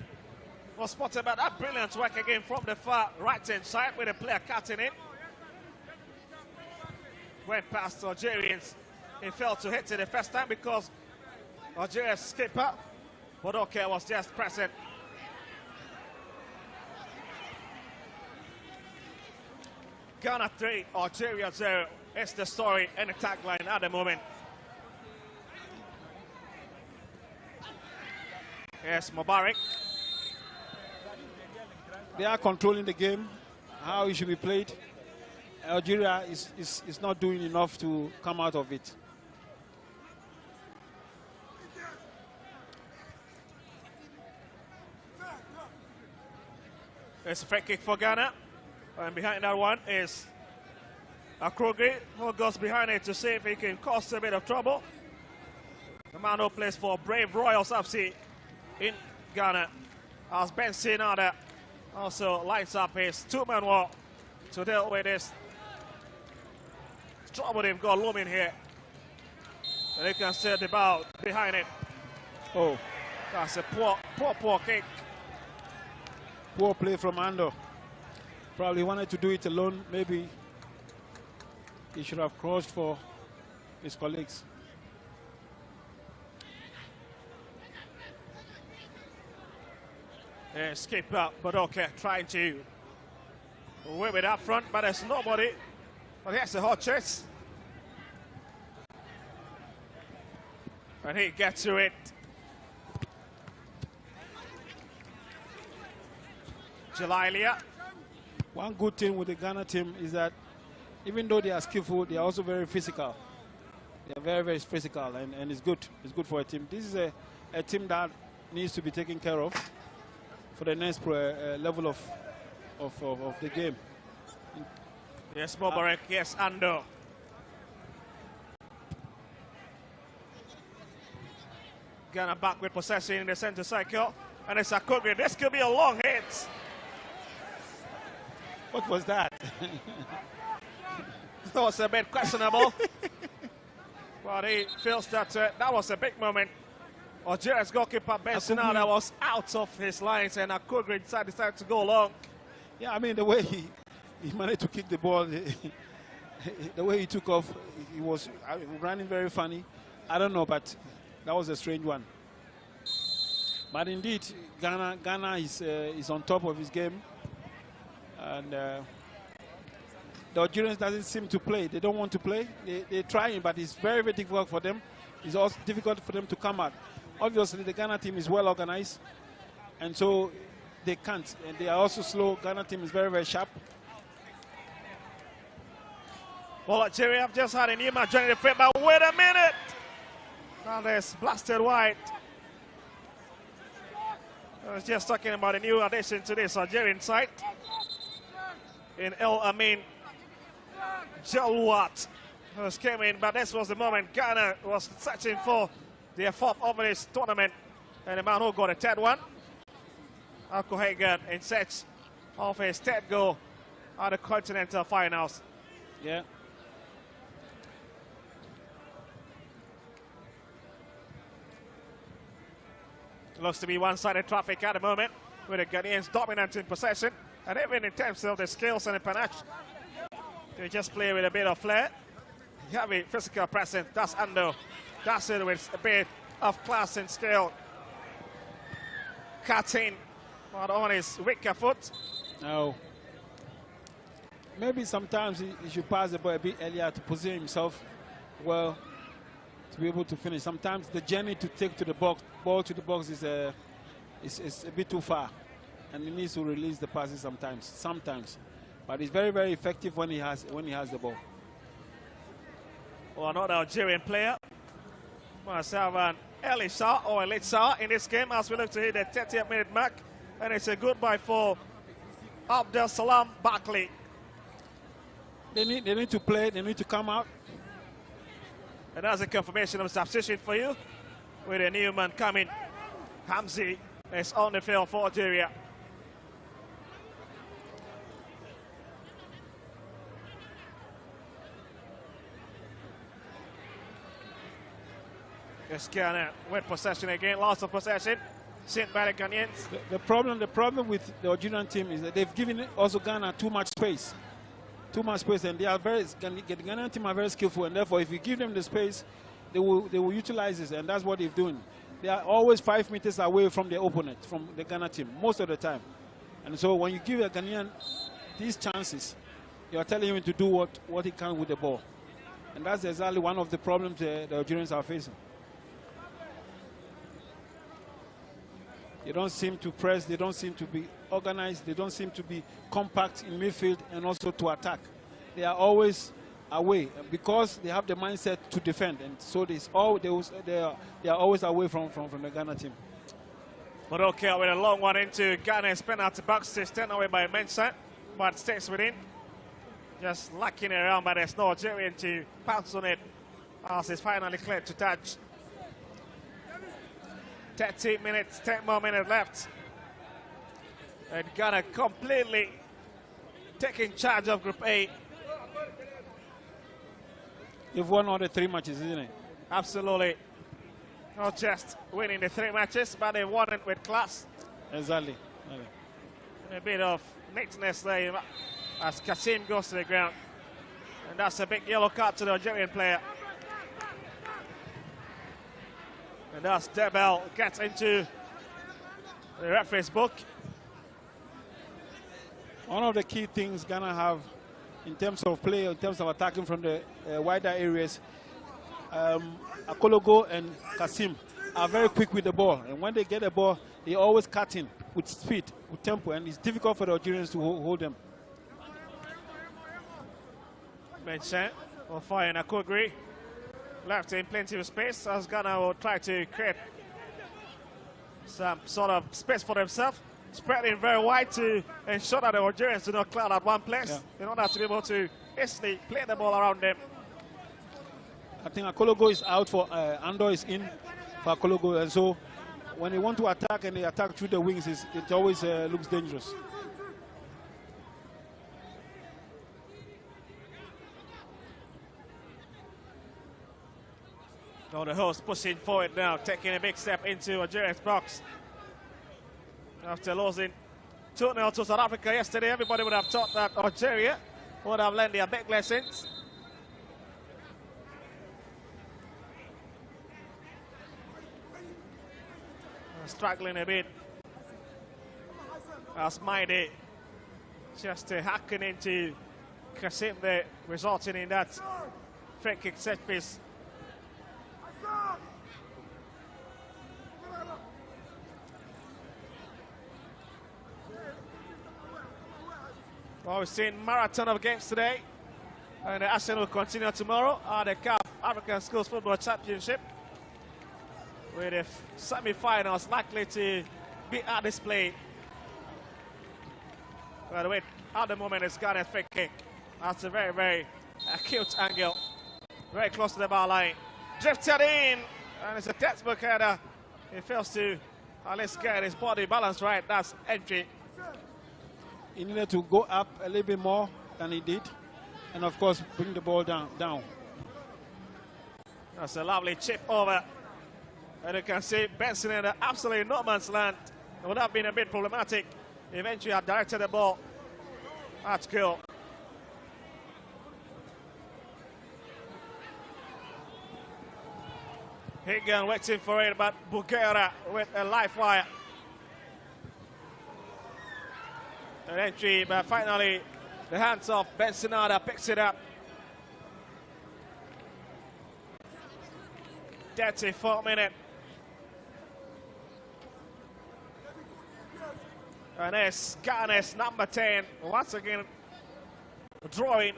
was spotted by that brilliant work again from the far right-hand side with a player cutting in. Went past Algerians. He failed to hit it the first time because Algeria's skipper, Bodoke, was just present. Ghana 3, Algeria 0 is the story and the tagline at the moment. Yes, Mubarak. They are controlling the game, how it should be played. Algeria is not doing enough to come out of it. It's a free kick for Ghana. And behind that one is Akrogui, who goes behind it to see if he can cause a bit of trouble. The man who plays for Brave Royals FC in Ghana, as Ben Sinada also lights up his two-man wall to deal with this trouble they've got looming here. And you can see the ball behind it. Oh, that's a poor kick. Poor play from Ando. Probably wanted to do it alone. Maybe he should have crossed for his colleagues. Skipper Bodoke trying to Way with up front, but there's nobody. But here's the hot chase. And he gets to it. Jalilia. One good thing with the Ghana team is that even though they are skillful, they are also very physical. They are very, very physical, and it's good. It's good for a team. This is a team that needs to be taken care of for the next level of the game. Yes, Mubarak. Yes, Ando. Ghana back with possession in the center circle. And it's Akogre. This could be a long hit. What was that? That was a bit questionable. But he feels that that was a big moment. Algeria's goalkeeper, Bensina, that was out of his lines, and Akogre decided to go long. Yeah, I mean, the way he managed to kick the ball, the way he took off, he was running very funny. I don't know, but that was a strange one. But indeed, Ghana is on top of his game. And the Algerians doesn't seem to play. They don't want to play. They're trying, but it's very, very difficult for them. It's also difficult for them to come out. Obviously, the Ghana team is well organized, and so they can't. And they are also slow. Ghana team is very, very sharp. Well, Algeria have just had a new man joining the frame, but wait a minute! Now there's blasted wide. I was just talking about a new addition to this Algerian side in El Amin Jalouat, who came in, but this was the moment Ghana was searching for their fourth over this tournament, and the man who got a third one, Alko Hagan, in search of his third goal at the Continental Finals. Yeah. Looks to be one-sided traffic at the moment, with the Ghanaians dominant in possession, and even in terms of the skills and the panache, they just play with a bit of flair. You have a physical presence. That's Ando. That's it with a bit of class and skill. Cutting on his weaker foot. No. Maybe sometimes he should pass the ball a bit earlier to position himself well to be able to finish. Sometimes the journey to take to the ball to the box is a bit too far, and he needs to release the passes sometimes. But he's very, very effective when he has the ball. Well, another Algerian player must have an early shot or a late shot in this game as we look to hit the 30th minute mark, and it's a goodbye for Abdel Salam Barkley. They need to play. They need to come out. And that's a confirmation of substitution for you, with a new man coming. Hamzi is on the field for Algeria. Yes, Ghana with possession again, loss of possession, sent by the Ghanaians. The problem with the Algerian team is that they've given also Ghana too much space, and they are the Ghanaian team are very skillful, and therefore if you give them the space, they will utilize this, and that's what they're doing. They are always 5 meters away from the opponent, from the Ghana team, most of the time. And so when you give a Ghanaian these chances, you are telling him to do what he can with the ball. And that's exactly one of the problems the Algerians are facing. They don't seem to press, they don't seem to be organized, they don't seem to be compact in midfield and also to attack. They are always away because they have the mindset to defend, and so they are always away from the Ghana team. But okay, with a long one into Ghana's penalty box, it's turned away by Mensah, but stays within. Just lacking around, but there's no Algerian to pounce on it as it's finally cleared to touch. 30 minutes, 10 more minutes left. And Ghana completely taking charge of Group A. You've won all the 3 matches, isn't it? Absolutely. Not just winning the 3 matches, but they won it with class. Exactly. A bit of neatness there as Kasim goes to the ground. And that's a big yellow card to the Algerian player. And thus Debel gets into the referee's book. One of the key things Ghana have in terms of play, in terms of attacking from the wider areas, Akologo and Kasim are very quick with the ball. And when they get the ball, they always cut in with speed, with tempo, and it's difficult for the Algerians to hold them. Vincent will fire Akogri. Left in plenty of space as Ghana will try to create some sort of space for themselves. Spreading very wide to ensure that the Algerians do not cloud at one place in order to be able to easily play the ball around them. I think Akologo is out for Andor is in for Akologo, and so when they want to attack and they attack through the wings, it always looks dangerous. Oh, the host pushing forward now, taking a big step into Algeria's box. After losing 2-0 to South Africa yesterday, everybody would have thought that Algeria would have learned their big lessons. Struggling a bit as Maide just hacking into Kasim there, resulting in that free kick set piece. Well, we've seen marathon of games today, and the action will continue tomorrow at the CAF African Schools Football Championship, with the semi-finals likely to be at display. By the way, at the moment it's Ghana's free kick. That's a very, very acute angle, very close to the bar line. Drifted in, and it's a textbook header. He fails to at least get his body balance right. That's entry. He needed to go up a little bit more than he did, and of course bring the ball down. That's a lovely chip over, and you can see Benson in the absolutely no man's land. It would have been a bit problematic. Eventually had directed the ball at goal. Higgin waiting for it, but Bugera with a live wire. An entry, but finally the hands of Bensinada picks it up. 34 minutes. And it's Ghana's number 10. Once again, drawing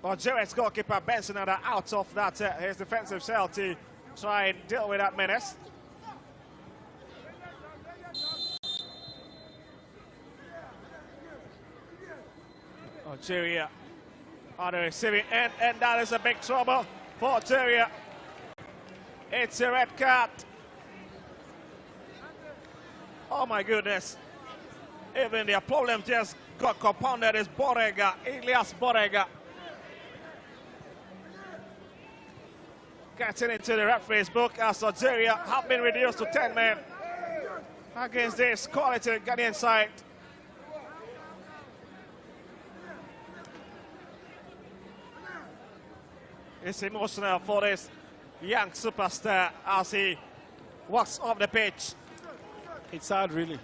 Algeria's goalkeeper Bensinada out of that his defensive cell to try and deal with that menace. Algeria on the receiving end, and that is a big trouble for Algeria. It's a red card. Oh my goodness. Even their problem just got compounded. Is Borrega, Elias Borrega. Getting into the referee's book as Algeria have been reduced to 10 men against this quality Ghanaian side. It's emotional for this young superstar as he walks off the pitch. It's sad, really.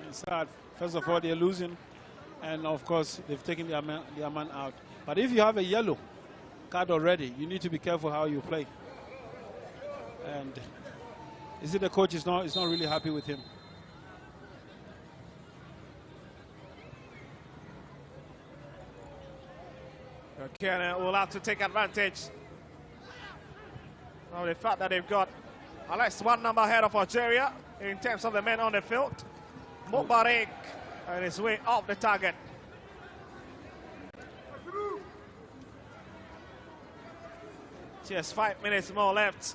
It's sad. First of all, they're losing, and of course, they've taken their man out. But if you have a yellow card already, you need to be careful how you play. And is it the coach is not really happy with him? Ghana will have to take advantage of the fact that they've got at least one number ahead of Algeria in terms of the men on the field. Mubarak and his way off the target. Just 5 minutes more left.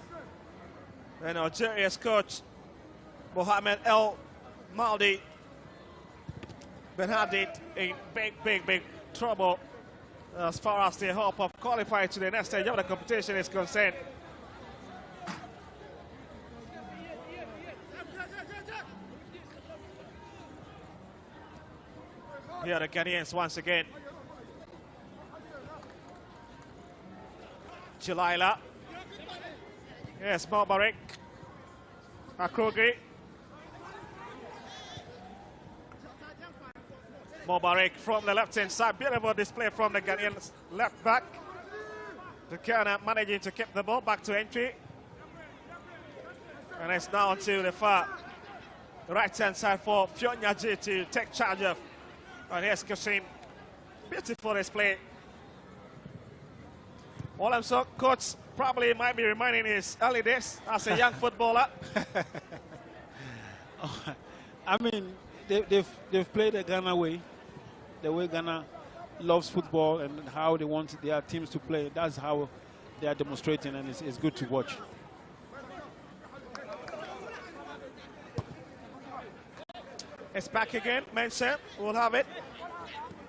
And Algeria's coach, Mohamed El Maldi Benhadid, in big trouble as far as the hope of qualifying to the next stage of the competition is concerned. Here are the Ghanaians once again. Jalila. Yes, Mubarak. Akogri. Mobarek from the left-hand side. Beautiful display from the Ghanaian left back. The Ghana managing to keep the ball back to entry. And it's now to the far right-hand side for Fyonyaji to take charge of. And here's Kasim. Beautiful display. All I'm so coach probably might be reminding his early days as a young footballer. I mean, they've played the Ghana way, the way Ghana loves football and how they want their teams to play. That's how they are demonstrating, and it's good to watch. It's back again. Mensah will have it.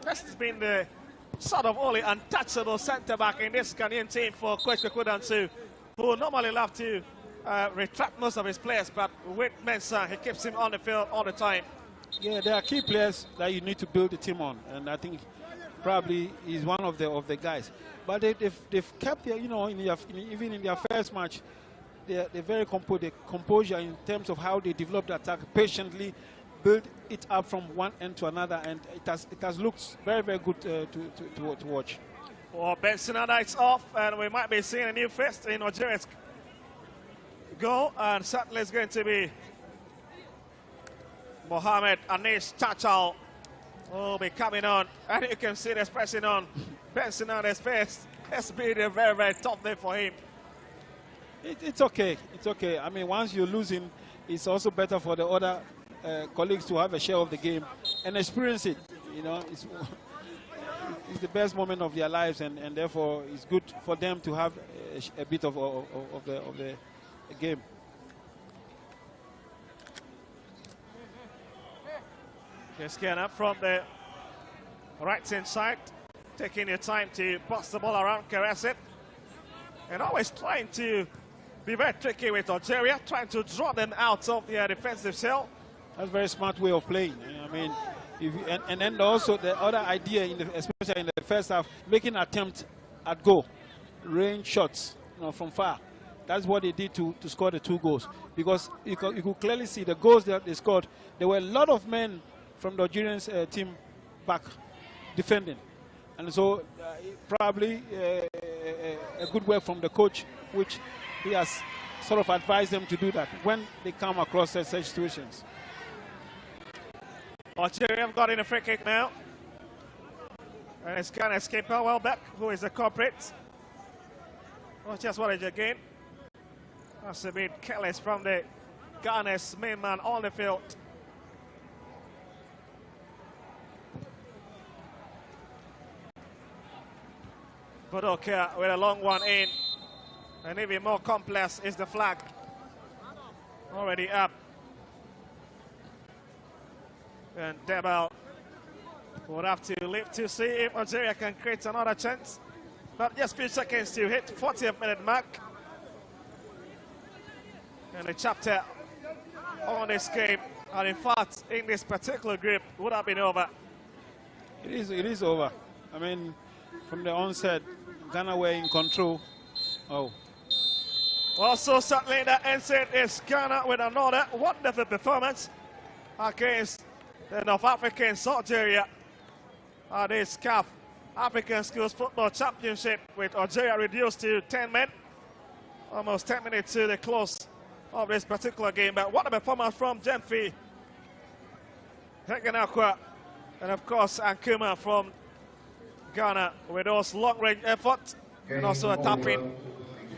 This has been the sort of only untouchable centre-back in this Ghanaian team for Coach Kweku Danso, who normally love to retract most of his players, but with Mensah, he keeps him on the field all the time. Yeah, there are key players that you need to build the team on, and I think probably he's one of the guys. But they've kept their, even in their first match, they're very composure in terms of how they develop the attack, patiently build it up from one end to another, and it has looked very, very good to watch. Well, Benson it's off, and we might be seeing a new face in Nigeria's goal, and certainly it's going to be Mohamed Anis Chachal will be coming on, and you can see this pressing on Benson his face. It's been a very, very tough day for him. It's okay. It's okay. I mean, once you're losing, it's also better for the other colleagues to have a share of the game and experience it. It's the best moment of their lives, and therefore it's good for them to have a bit of the game. Just getting up from the right-hand side, taking your time to pass the ball around, caress it, and always trying to be very tricky with Algeria, trying to draw them out of their defensive cell. That's a very smart way of playing. I mean, and then also the other idea, especially in the first half, making an attempt at goal, range shots, from far. That's what they did to score the 2 goals. Because you could clearly see the goals that they scored. There were a lot of men from the Nigerian team back defending. And so probably a good work from the coach, which he has sort of advised them to do that when they come across such situations. Algeria have got in a free kick now. And it's Ghana skipper Welbeck, who is the culprit. Oh, just what is it again? That's a bit careless from the Ghana's main man on the field. Budoka with a long one in. And even more complex is the flag. Already up. And Debel would have to live to see if Algeria can create another chance. But just a few seconds to hit 40th minute mark. And the chapter on this game, and in fact, in this particular group, would have been over. It is over. I mean, from the onset, Ghana were in control. Oh. Also, certainly the ensign is Ghana with another wonderful performance against the North African Algeria at this CAF African Schools Football Championship, with Algeria reduced to 10 men. Almost 10 minutes to the close of this particular game. But what a performance from Jemfi, Hegenakwa, and of course Ankuma from Ghana with those long-range efforts, and also a tapping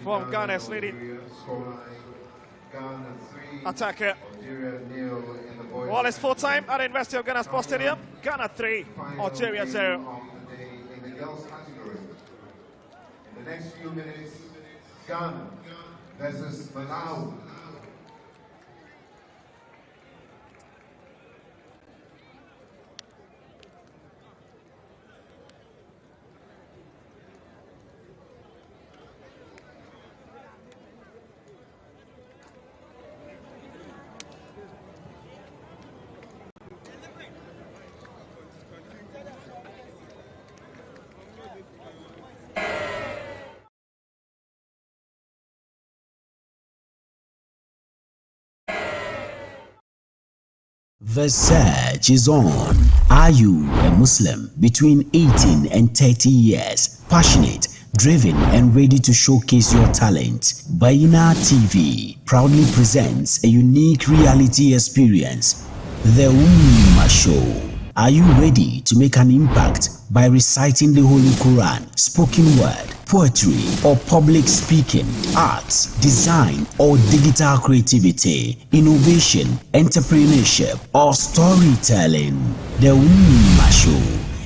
from Ghana's leading attacker. Well, it's full time at the University of Ghana Sports Stadium. Ghana 3, Algeria 0. In the girls category. In the next few minutes, Ghana versus Malawi. The search is on. Are you a Muslim between 18 and 30 years, passionate, driven and ready to showcase your talent? Bayyinah TV proudly presents a unique reality experience, The Ummah Show. Are you ready to make an impact by reciting the Holy Quran, spoken word, poetry or public speaking, arts, design or digital creativity, innovation, entrepreneurship or storytelling? The Ummah Show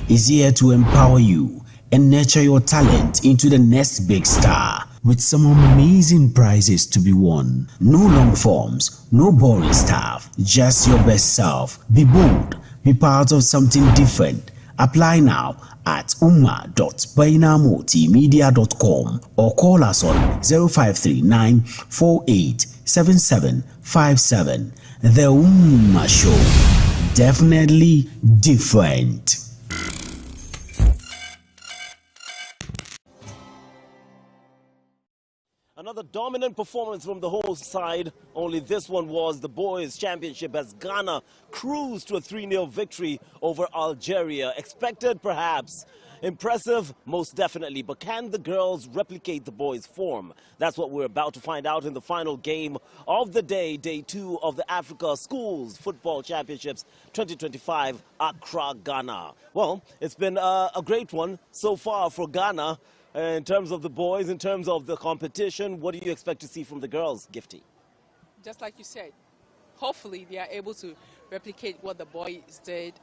is here to empower you and nurture your talent into the next big star, with some amazing prizes to be won. No long forms, no boring stuff, just your best self. Be bold, be part of something different. Apply now at umma.bayyinahmultimedia.com or call us on 0539 487757. The Ummah Show, definitely different. Another dominant performance from the host side, only this one was the boys' championship as Ghana cruised to a 3-0 victory over Algeria. Expected, perhaps. Impressive, most definitely. But can the girls replicate the boys' form? That's what we're about to find out in the final game of the day, day 2 of the Africa Schools Football Championships 2025, Accra, Ghana. Well, it's been a great one so far for Ghana. In terms of the boys, in terms of the competition, what do you expect to see from the girls, Gifty? Just like you said, hopefully they are able to replicate what the boys did.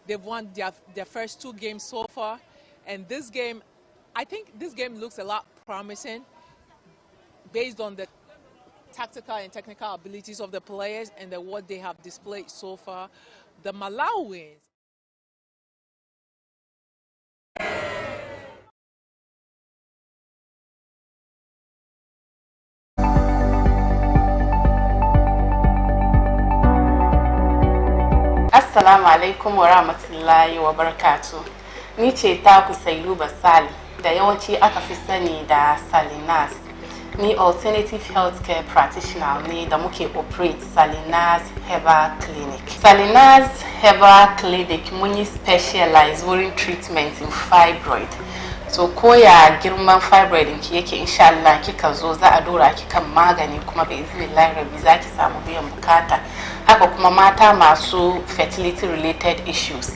They've won their first 2 games so far, and this game, I think this game looks a lot promising based on the tactical and technical abilities of the players and what they have displayed so far. The Malawians, Assalamu alaikum wa rahmatullahi wa barakatuh. Ni ce taku Sailuba Sali da yawanci aka fi sani da Salinas. Ni alternative healthcare practitioner ne da muke operate Salinas Herbal Clinic. Salinas Herbal Clinic mun yi specialize wurin treatment in fibroid. So koya girman fibroid ki yake insha Allah kika zo za a dora ki kan magani kuma bi iznillahi rabbi za ki samu biyan bukata. Haka kuma mata masu fertility related issues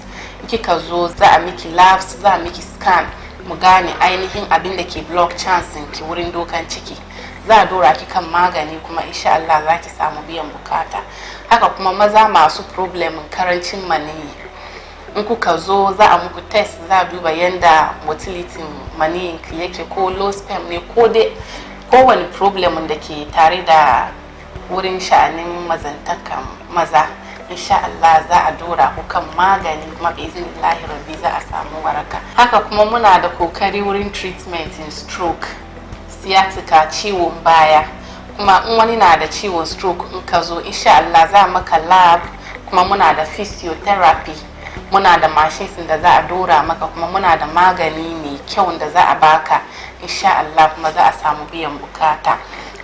kika zo za a miki labs, za a miki scan mu gane ainihin abin da ke block chance ki wurin dokan ciki. Za a dora ki kan magani kuma insha Allah za ki samu biyan bukata. Haka kuma maza masu problem karancin maniyi, in kuka zo za a muku test, za a duba yanda motility maniyin ki yake, ko low sperm ne ko dai kowane problem da ke tare da wurin sha'anin mazantakan maza. Insha Allah za a dora ku kan magani kuma bi iznillahi rabbi za a samu waraka. Haka kuma muna da kokari wurin treatment in stroke, sciatica, ciwon baya. Kuma in wani na da ciwon stroke in ka zo insha Allah za maka lab, kuma muna da physiotherapy, muna da machines da za a dora maka, kuma muna da magani mai kyau da za a baka insha Allah kuma za a samu biyan bukata.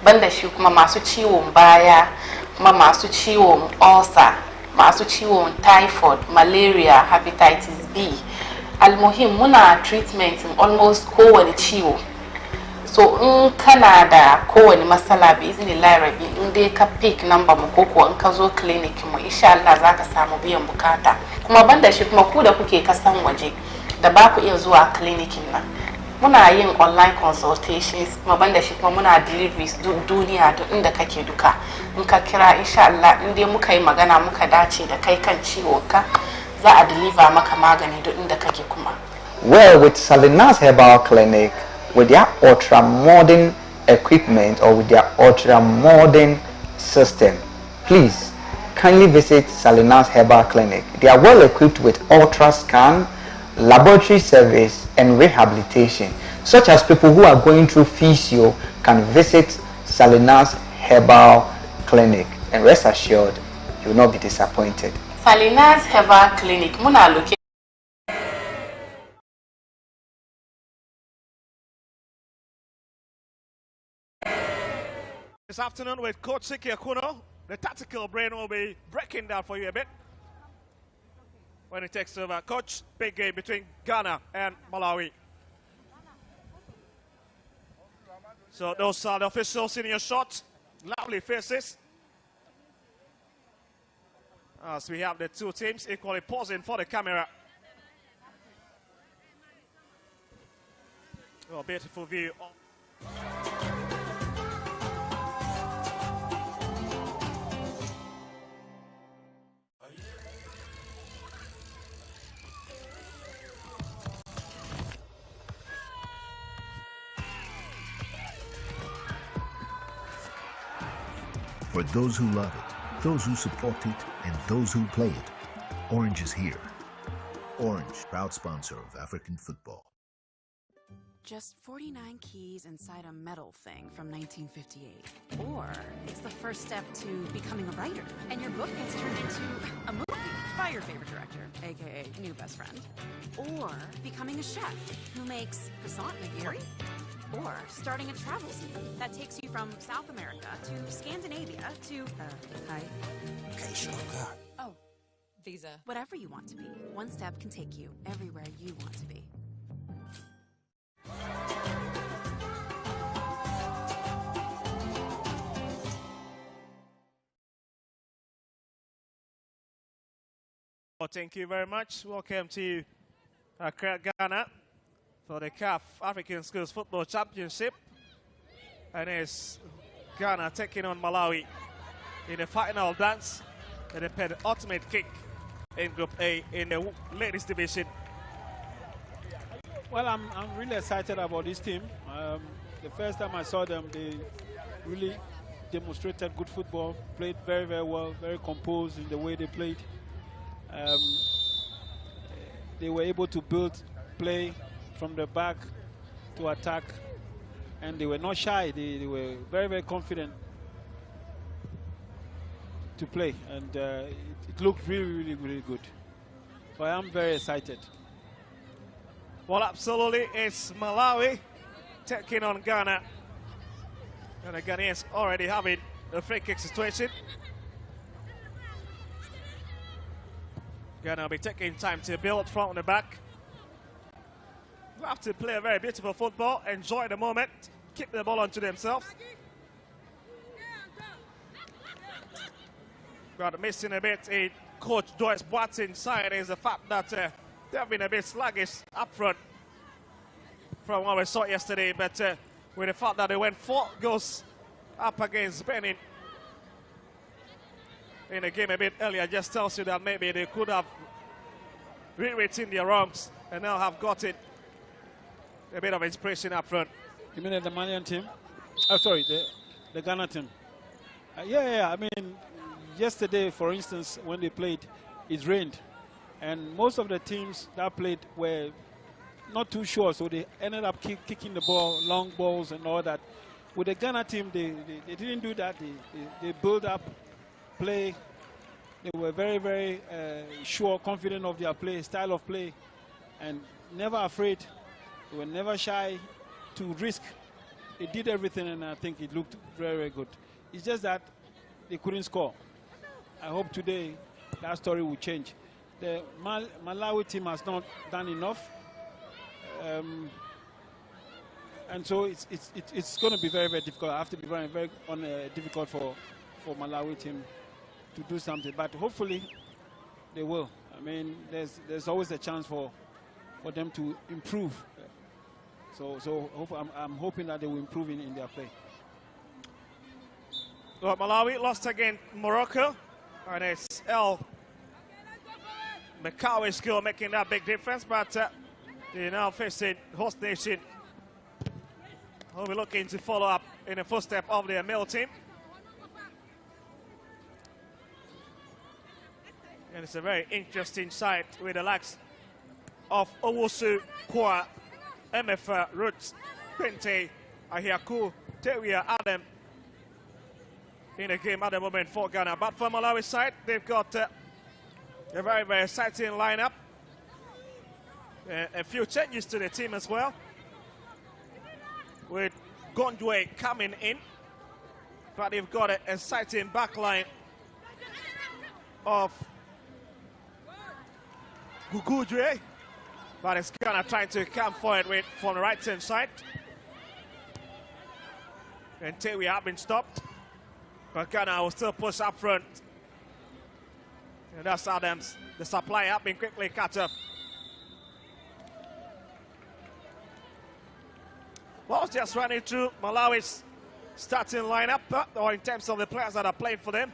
Banda shi kuma masu ciwon baya, kuma masu ciwon ulcer, masu ciwon typhoid, malaria, hepatitis B. Almuhim muna treatment in almost kowane ciwo. So in kana da kowane matsala bi iznillahi rabbi, in dai ka pick number mu ko in ka zo clinic mu insha Allah za ka samu biyan bukata. Kuma banda shi kuma ku da kuke kasan waje da ba ku iya zuwa clinic nan, muna yin online consultations, kuma banda shi kuma muna deliveries duniya duk inda kake duka. In ka kira insha Allah in dai muka yi magana muka dace da kai kan ciwonka, za a deliver maka magani duk inda kake kuma. Well, with Salinas Herbal Clinic, with their ultra modern equipment or with their ultra modern system, please kindly visit Salinas Herbal Clinic. They are well equipped with ultra scan, laboratory service and rehabilitation, such as people who are going through physio can visit Salinas Herbal Clinic, and rest assured you will not be disappointed. Salinas Herbal Clinic muna located this afternoon with Coach Siki Akuno. The tactical brain will be breaking down for you a bit. when he takes over. Coach, big game between Ghana and Malawi. So those are the official senior shots. Lovely faces. As we have the two teams equally posing for the camera. Oh, beautiful view. For those who love it, those who support it, and those who play it, Orange is here. Orange, proud sponsor of African football. Just 49 keys inside a metal thing from 1958. Or it's the first step to becoming a writer, and your book gets turned into a movie by your favorite director, aka new best friend. Or becoming a chef who makes croissant nigiri. Or starting a travel scene that takes you from South America to Scandinavia to, hi. Oh, visa. Whatever you want to be, one step can take you everywhere you want to be. Well, thank you very much. Welcome to Accra, Ghana for the CAF African Schools Football Championship. And it's Ghana taking on Malawi in the final dance and the ultimate kick in Group A in the ladies division. Well, I'm really excited about this team. The first time I saw them, they really demonstrated good football, played very, very well, very composed in the way they played. They were able to build play from the back to attack, and they were not shy. They were very, very confident to play, and it looked really, really, really good. So I am very excited. Well, absolutely, it's Malawi taking on Ghana. And the Ghanaians already having a free kick situation. Ghana will be taking time to build from the back. We have to play a very beautiful football, enjoy the moment, keep the ball onto themselves. Got missing a bit in Coach Joyce Boateng's side is the fact that they've been a bit sluggish up front from what we saw yesterday, but with the fact that they went 4 goals up against Benin in the game a bit earlier, just tells you that maybe they could have rewritten their wrongs and now have got it a bit of inspiration up front. You mean the Malian team? Oh, sorry, the Ghana team. Yeah, I mean, yesterday, for instance, when they played, it rained. And most of the teams that played were not too sure, so they ended up kicking the ball, long balls and all that. With the Ghana team, they didn't do that. They built up play. They were very, very sure, confident of their play, style of play, and never afraid. They were never shy to risk. They did everything, and I think it looked very, very good. It's just that they couldn't score. I hope today that story will change. The Malawi team has not done enough, and so it's going to be very, very difficult. I have to be very, very difficult for Malawi team to do something, but hopefully they will. I mean, there's always a chance for them to improve. So I'm hoping that they will improve in their play. Well, Malawi lost against Morocco, and it's El Mekawi's goal making that big difference, but they're now facing host nation, who will be looking to follow up in the footstep of their male team. And it's a very interesting side with the likes of Owusu, Kwa, MF Roots, Quinte, Ahiaku, Tewia, Adam in the game at the moment for Ghana. But for Malawi's side, they've got a very, very exciting lineup. A few changes to the team as well, with Gondwe coming in. But they've got an exciting backline of Gugudre. But it's Ghana trying to come forward with from the right-hand side. And we have been stopped. But Ghana will still push up front. And that's Adams. The supply have been quickly cut off. Ball's just running through Malawi's starting lineup, or in terms of the players that are playing for them.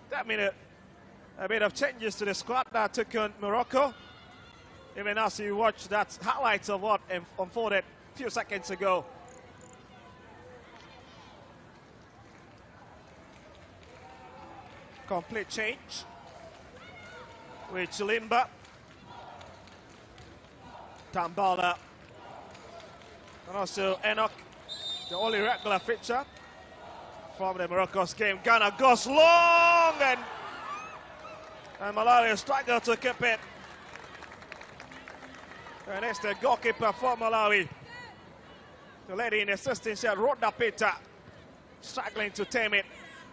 That means a bit of changes to the squad that took on Morocco. Even as you watch that highlights of what unfolded a few seconds ago. Complete change with Chilimba, Tambala, and also Enoch, the only regular feature from the Morocco's game. Ghana goes long, and Malawi struggled to keep it. And it's the goalkeeper for Malawi. The lady in assistance here, Rhoda Peter, struggling to tame it.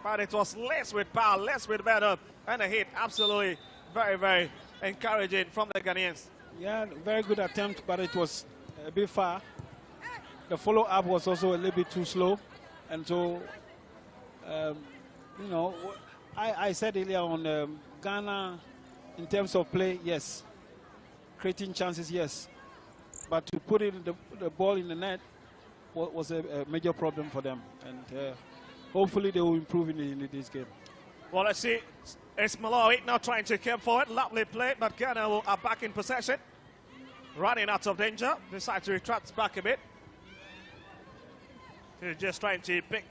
But it was less with power, less with better, and a hit. Absolutely very, very encouraging from the Ghanaians. Yeah, very good attempt, but it was a bit far. The follow-up was also a little bit too slow. And so, you know, I said earlier on Ghana, in terms of play, yes. Creating chances, yes. But to put in the ball in the net was a major problem for them. And hopefully they will improve in this game. Well, let's see. It's Malawi now trying to come forward. Lovely play, but Ghana are back in possession. Running out of danger. Decide to retract back a bit. They're just trying to pick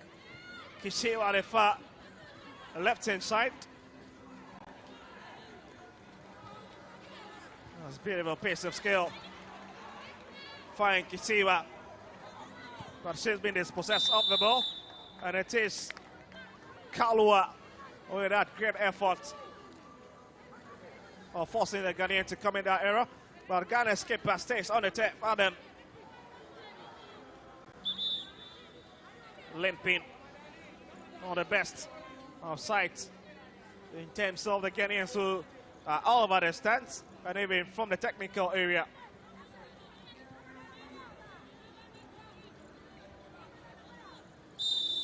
Kishiwa on the far left-hand side. That's a beautiful piece of skill. Fine Kishiwa. But she's been dispossessed of the ball. And it is Kalua with that great effort of forcing the Ghanaian to come in that era. But Ghana's skipper stays on the tape. Adam limping on the best of sight in terms of the Ghanaians who are all over the stands and even from the technical area.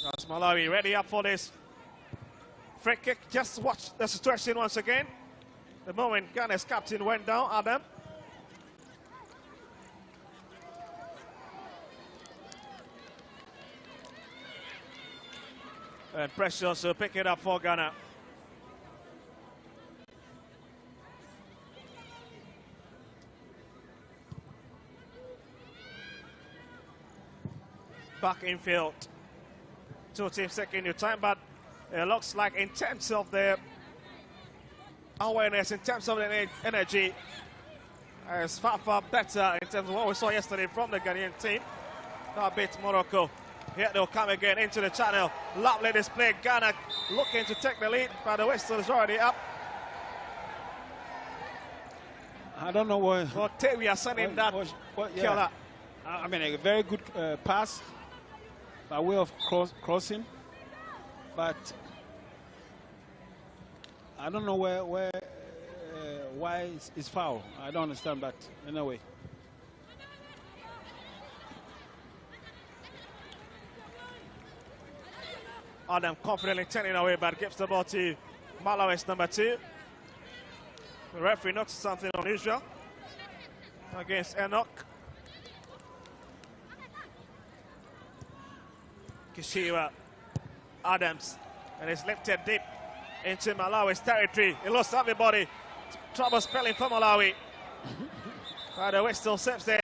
That's Malawi ready up for this free kick. Just watch the situation once again. The moment Ghana's captain went down, Adam. And Precious will pick it up for Ghana. Back in field. Two teams taking your time, but it looks like in terms of the awareness, in terms of the energy, it's far, far better in terms of what we saw yesterday from the Ghanaian team. That beats Morocco. Here they'll come again into the channel. Lovely display. Ghana looking to take the lead, but the whistle is already up. I don't know why. Well, we are sending that killer. I mean, a very good pass by way of crossing, but I don't know why it's foul. I don't understand that in a way. Adam confidently turning away, but gives the ball to Malawi's number 2. The referee noticed something unusual against Enoch. Kishiwa, Adams, and it's lifted deep into Malawi's territory. He lost everybody. Trouble spelling for Malawi. But the whistle saves them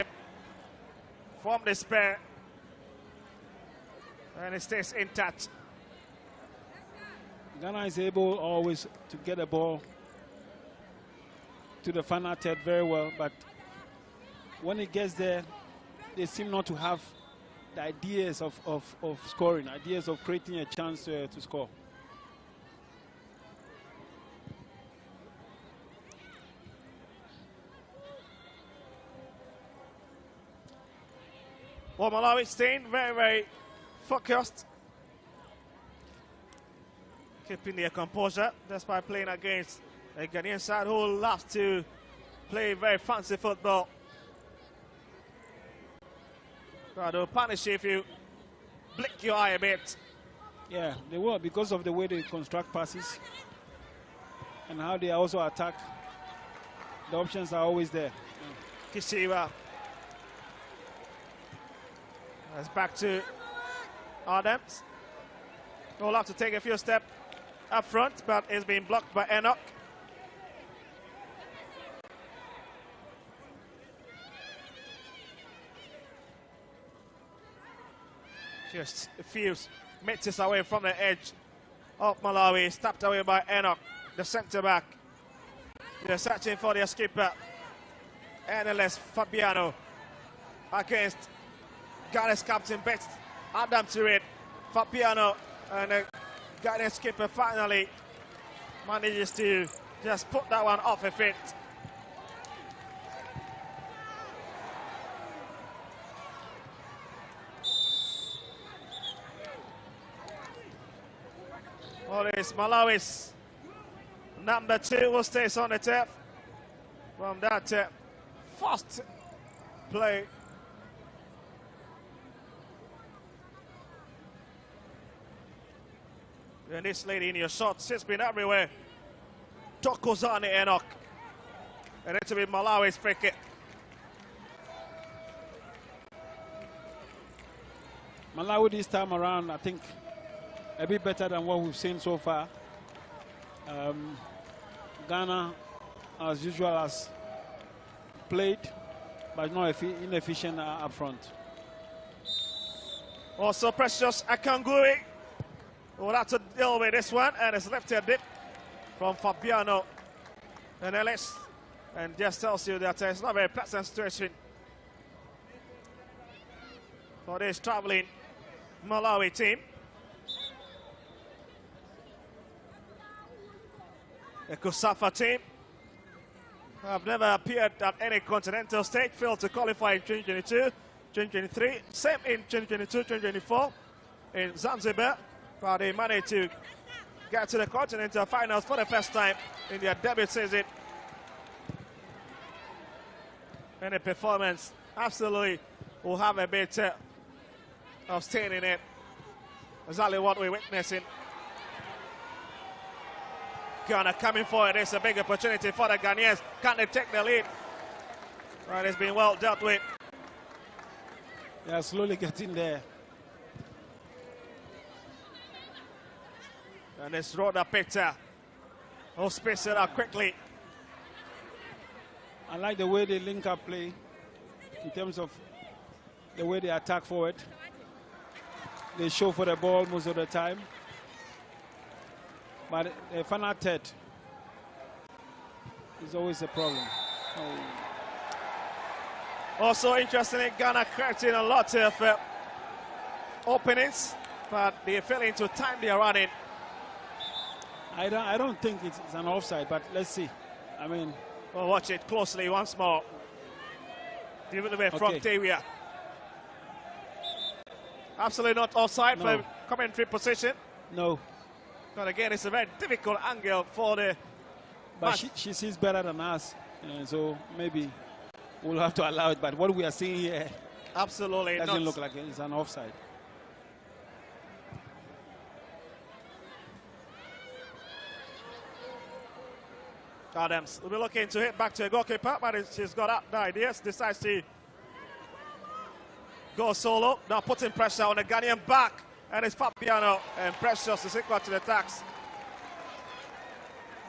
from despair. And it stays intact. Ghana is able always to get the ball to the final third very well, but when it gets there, they seem not to have the ideas of scoring, ideas of creating a chance to score. Well, Malawi staying very, very focused. Keeping their composure despite playing against a Ghanaian side who loves to play very fancy football. But they'll punish you if you blink your eye a bit. Yeah, they will, because of the way they construct passes and how they also attack. The options are always there. Kishiwa. That's back to Adams. Will have to take a few steps up front, but it's been blocked by Enoch. Just a few meters away from the edge of Malawi, stopped away by Enoch, the centre back. They're searching for their skipper, Analyst Fabiano, against Ghana's captain, Best Adam Turin. Fabiano and the Ghana skipper finally manages to just put that one off a fit. Well, it's Malawi's number 2 who stays on the tap from that first play. And this lady in your shots, she's been everywhere. Tokozani Enoch. And it'll be Malawi's free kick. Malawi this time around, I think, a bit better than what we've seen so far. Ghana, as usual, has played, but not inefficient up front. Also, Precious Akanguri will have to deal with this one, and it's left-hand dip from Fabiano and Ellis, and just tells you that it's not a very pleasant situation for this traveling Malawi team. The Kusafa team have never appeared at any continental stage, failed to qualify in 2022, 2023, same in 2022, 2024 in Zanzibar, but they managed to get to the continental finals for the first time in their debut season. And the performance absolutely will have a bit of stain in it. Exactly what we're witnessing. Ghana coming forward. It's a big opportunity for the Ghanaians. Can they take the lead? Right, it's been well dealt with. They are slowly getting there. And it's Roda Peter. Will space it out quickly. I like the way they link up play in terms of the way they attack forward. They show for the ball most of the time. But the final third is always a problem. Also, interestingly, Ghana creating a lot of openings, but they're failing to time their running. I don't think it's an offside, but let's see. I mean, we'll watch it closely once more. Given away from Tawia. Absolutely not offside for commentary position. No. But again, it's a very difficult angle for the. But she sees better than us, so maybe we'll have to allow it. But what we are seeing here, absolutely doesn't look like it's an offside. Adams will be looking to hit back to a goalkeeper, but she's got the ideas. Decides to go solo. Now putting pressure on the Ghanaian back. And it's Fabiano, and Precious is equal to the tax.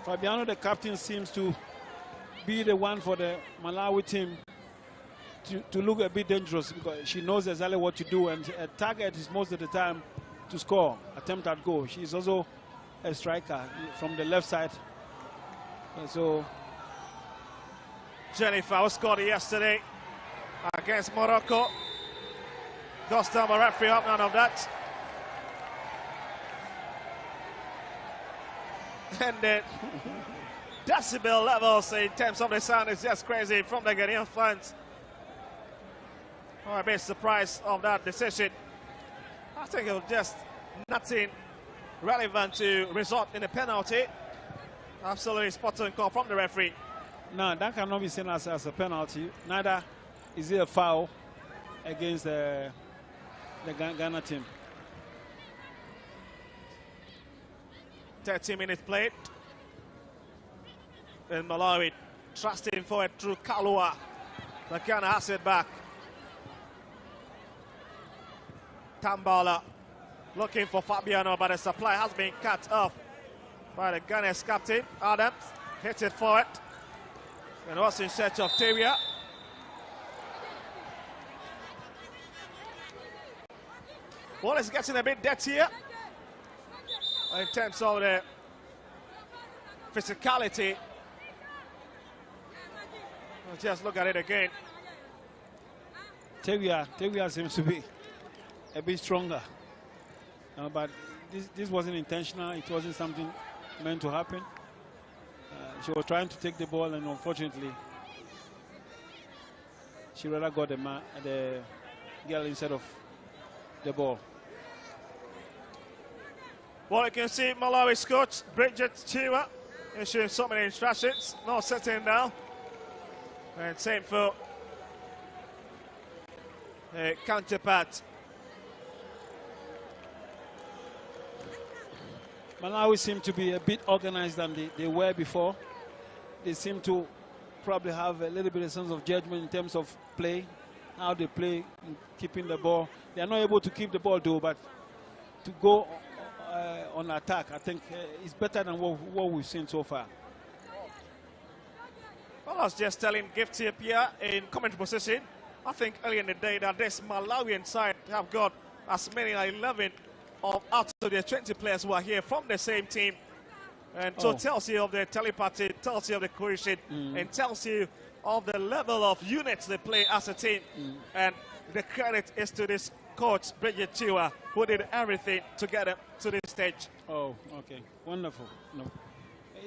Fabiano, the captain, seems to be the one for the Malawi team to look a bit dangerous, because she knows exactly what to do, and her target is most of the time to score, attempt at goal. She's also a striker from the left side. And so Jennifer was scored yesterday against Morocco. Goes down the referee up, none of that. And the decibel levels in terms of the sound is just crazy from the Ghanaian fans. I'm a bit surprised of that decision. I think it was just nothing relevant to result in a penalty. Absolutely spot on call from the referee. No, that cannot be seen as a penalty. Neither is it a foul against the Ghana team. 30 minutes played. And Malawi trusting forward through Kalua. But Ghana has it back. Tambala looking for Fabiano, but the supply has been cut off by the Ghanaian captain. Adams hits it forward and was in search of Tavia. Ball is getting a bit dirtier in terms of the physicality. Well, just look at it again. Tavia seems to be a bit stronger, but this wasn't intentional. It wasn't something meant to happen. She was trying to take the ball, and unfortunately, she rather got the girl instead of the ball. Well, you can see Malawi's coach, Bridget Chiwa, issuing so many instructions, no sitting down. And same for the counterpart. Malawi seem to be a bit organized than they were before. They seem to probably have a little bit of sense of judgment in terms of play, how they play, keeping the ball. They are not able to keep the ball though, but to go on attack, I think it's better than what we've seen so far. Well, I was just telling Gifty Apia in comment position, I think earlier in the day that this Malawian side have got as many as 11 out of the 20 players who are here from the same team. And so tells you of the telepathy, tells you of the cohesion, and tells you of the level of units they play as a team. And the credit is to this coach, Bridget Chiwa, who did everything to get them to this stage. Oh, okay. Wonderful. No,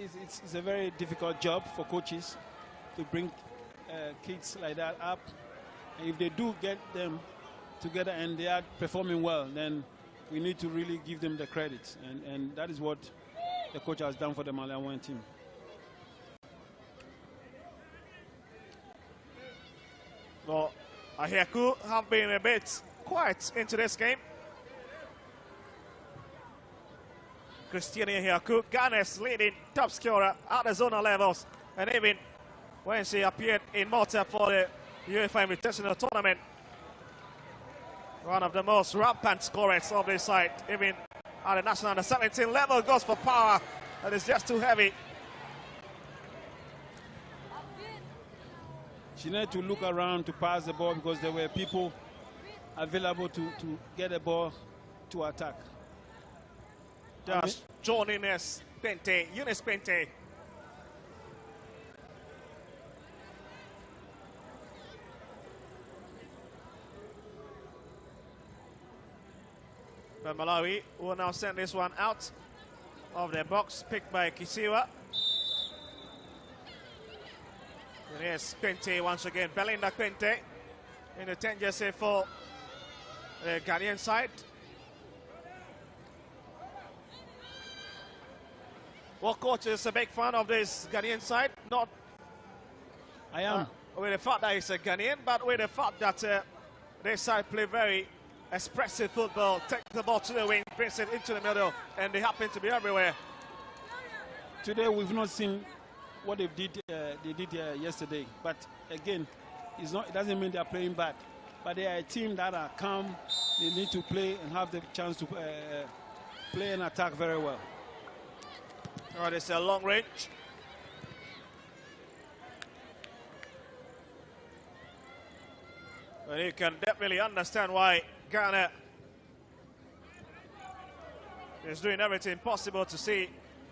it's a very difficult job for coaches to bring kids like that up. And if they do get them together and they are performing well, then we need to really give them the credit. And that is what the coach has done for the Malawian team. Well, Ahiaku have been a bit quiet into this game. Christiane Ahiaku, Ghana's leading top scorer at the zonal levels, and even when she appeared in Malta for the UEFA Invitational Tournament, one of the most rampant scorers of this side, even at the national under 17 level, goes for power, and it's just too heavy. She needed to look around to pass the ball because there were people available to get the ball to attack. Just joining us, Pente, Eunice Pente. But Malawi will now send this one out of their box, picked by Kisiwa. And here's Pente once again, Belinda Pente in the 10 jersey for the Ghanaian side. Well, coach is a big fan of this Ghanaian side. Not I am. With the fact that he's a Ghanaian, but with the fact that this side play very expressive football, take the ball to the wing, brings it into the middle, and they happen to be everywhere. Today we've not seen what they did yesterday, but again, it doesn't mean they are playing bad. But they are a team that are calm. They need to play and have the chance to play and attack very well. All right, it's a long range. And you can definitely understand why Ghana is doing everything possible to see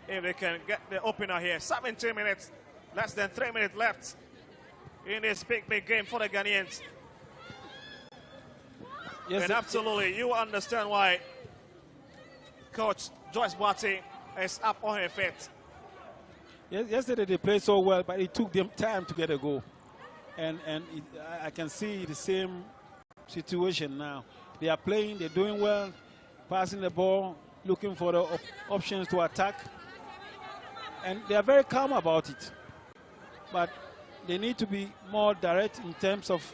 if they can get the opener here. 17 minutes, less than 3 minutes left in this big game for the Ghanaians. Yes, and absolutely, you understand why Coach Joyce Boateng is up on her feet. Yesterday they played so well, but it took them time to get a goal. And I can see the same situation now. They are playing, they're doing well, passing the ball, looking for the options to attack. And they are very calm about it. But they need to be more direct in terms of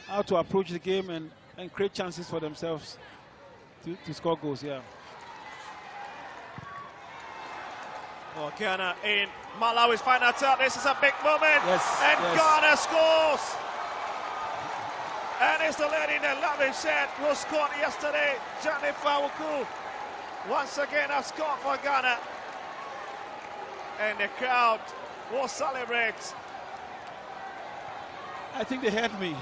how to approach the game and create chances for themselves to score goals. Yeah. Well, Ghana in Malawi's final third. This is a big moment. Yes, and yes. Ghana scores. And it's the lady in the loving shirt who scored yesterday, Jennifer Wuku. Once again, has scored for Ghana. And the crowd will celebrate. I think they heard me.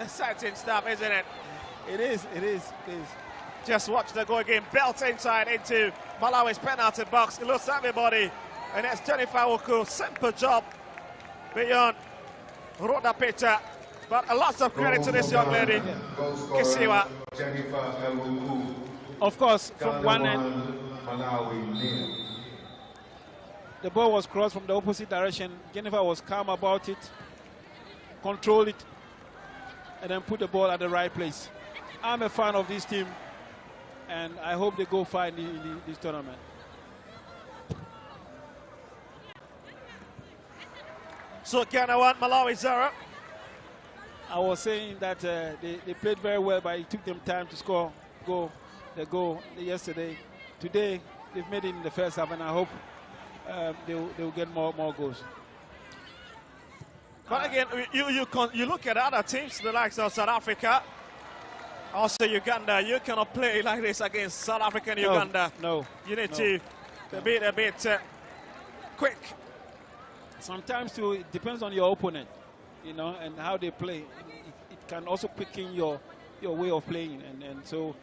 Exciting stuff, isn't it? It is. Just watch the goal again. Belt inside into Malawi's penalty box. It looks everybody. And that's Jennifer Wuku. Simple job beyond Rhoda Peter. But a lot of credit to this young lady, Kisiwa. Of course, from one end, the ball was crossed from the opposite direction. Jennifer was calm about it, controlled it, and then put the ball at the right place. I'm a fan of this team, and I hope they go far in this tournament. So Ghana 1, Malawi 0. I was saying that they played very well, but it took them time to score the goal yesterday. Today, they've made it in the first half, and I hope they will get more goals. But again, you look at other teams, the likes of South Africa, also Uganda. You cannot play like this against South Africa and Uganda. No. You need to be a bit quick. Sometimes too, it depends on your opponent, you know, and how they play. It can also quicken your way of playing, and so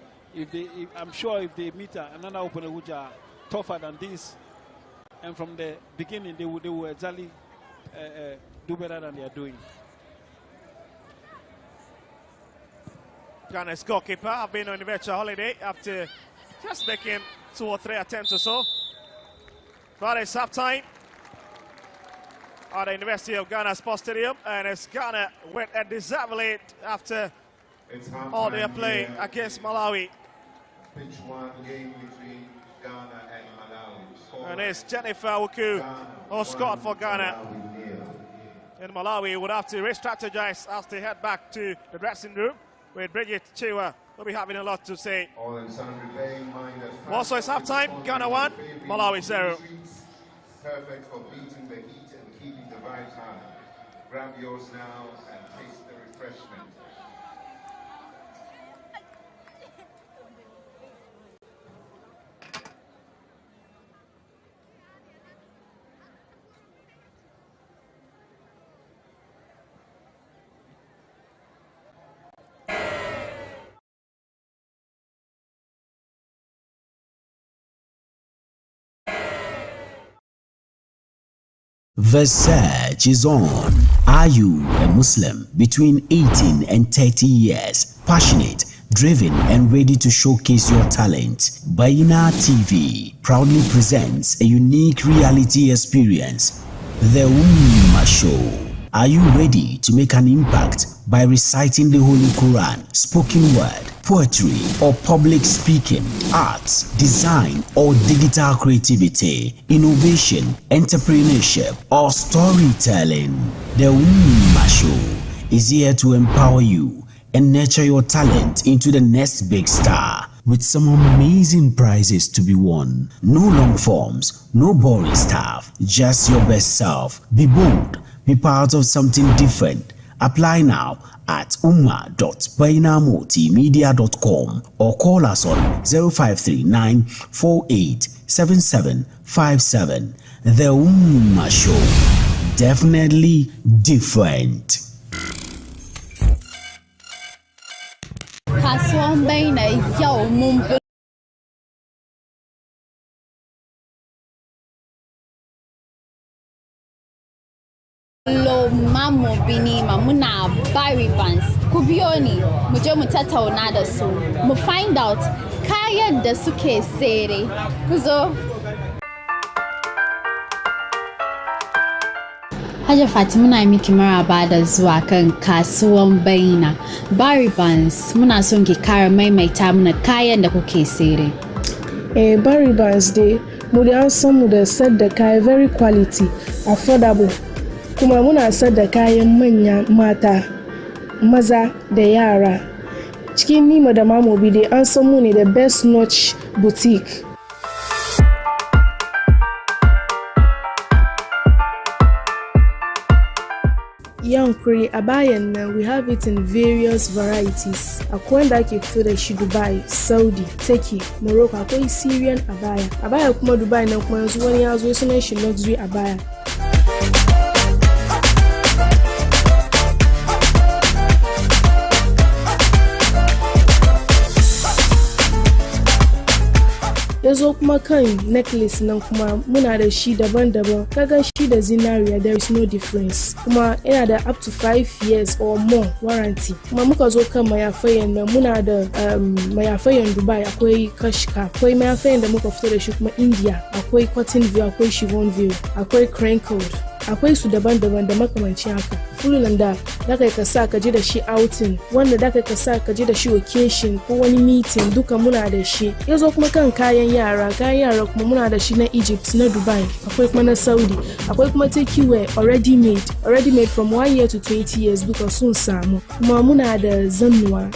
I'm sure if they meet another opponent which are tougher than this, and from the beginning they will exactly do better than they are doing. Ghana's goalkeeper have been on the virtual holiday after just making 2 or 3 attempts or so. But it's half time at the University of Ghana Sports Stadium, and it's Ghana with a deserved lead after all their play against Malawi. Pitch 1 game between Ghana and Malawi. And it's Jennifer Wuku who scored for Ghana. And Malawi would have to re-strategize as they head back to the dressing room, with Bridget Chiwa will be having a lot to say. Also, it's halftime. Ghana 1, Malawi 0. Perfect for beating the heat and keeping the vibes high. Grab yours now and taste the refreshment. The search is on. Are you a Muslim between 18 and 30 years, passionate, driven and ready to showcase your talent? Bayyinah TV proudly presents a unique reality experience, The Ummah Show. Are you ready to make an impact by reciting the Holy Quran, spoken word, poetry or public speaking, arts, design or digital creativity, innovation, entrepreneurship or storytelling? The Ummah Show is here to empower you and nurture your talent into the next big star, with some amazing prizes to be won. No long forms, no boring stuff, just your best self. Be bold, be part of something different. Apply now at umma.bayyinahmultimedia.com or call us on 0539 487757. The Ummah Show, definitely different. Kasuwan Bayyinah yau mun Lo mamu binima muna Barry Bands kubioni muje mu tattauna da su mu find out kayan da suke sere kuzo. Hajiya Fatima na miki maraba da zuwa kan kasuwan Bayyinah. Barry Bands muna son ki kara maimaita mana kayan da kuke sere. Barry Bands dai mu da an san mu da sayar da kaya very quality, affordable. Kuma muna sayar da kayan manya mata, maza da yara. Cikin Nima da Mamobi dai an san mu ne the best notch boutique. Young Kuri abayan nan, we have it in various varieties. Akwai wanda ake fito da shi Dubai, Saudi, Turkey, Morocco, akwai Syrian abaya. Abaya kuma Dubai nan kuma yanzu wani ya zo sunan shi luxury abaya. Yazo kuma kan necklace nan kuma muna da shi daban-daban. Kaga shi da zinariya, there is no difference. Kuma yana da up to 5 years or more warranty. Kuma muka zo kan mayafayan nan muna da mayafayan Dubai, akwai kashka, akwai mayafayan da muka fito da shi kuma India, akwai cotton veil, akwai chiffon veil, akwai crinkled. Akwai su daban-daban da makamancin haka. Fulunan da kai ka sa ka je da shi outing, wanda da kai ka sa ka je da shi occasion ko wani meeting, duka muna da shi. Yazo kuma kan kayan yara kuma muna da shi na Egypt, na Dubai, akwai kuma na Saudi, akwai kuma take wear already made from 1 year to 20 years duka sun samu. Kuma muna da zannuwan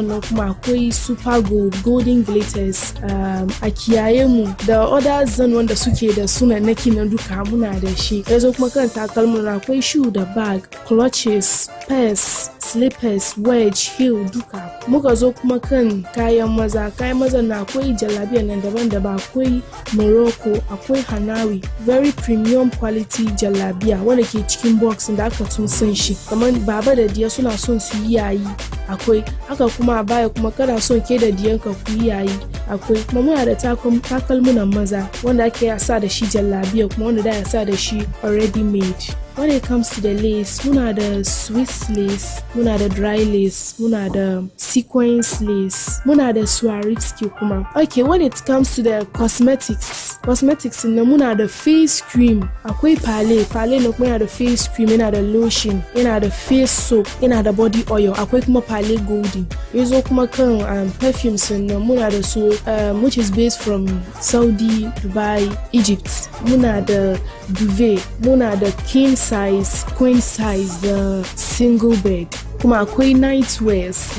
nan kuma akwai super gold, golden glitters, a kiyaye mu da other zannuwan da suke da sunannaki nan duka muna da shi. Yazo kuma kan takalmin akwai shoe da bag, clutches, purse, slippers, wedge, heel duka. Muka zo kuma kan kayan maza na akwai jalabiya nan daban-daban, akwai Morocco, akwai Hanawi, very premium quality jalabiya wanda ke cikin box da aka tun san shi. Kamar baba da diya suna son su yi yayi, akwai. Haka kuma a baya kuma kana son ke da diyanka ku yi yayi, akwai. Kuma muna da takalmunan maza wanda ake sa da shi jalabiya kuma wanda da ya sa da shi already made. When it comes to the lace, muna da Swiss lace, muna da dry lace, muna da sequence lace, muna da Swarovski kuma. Okay, when it comes to the cosmetics na muna da face cream, akwai Pale na kuma yana da face cream, yana da lotion, yana da face soap, yana da body oil, akwai kuma Pale Golden. Yazo kuma kan perfumes na muna da su which is based from Saudi, Dubai, Egypt. Muna da Duvet, muna da king size, queen size, the single bed. Kuma akwai nightwears,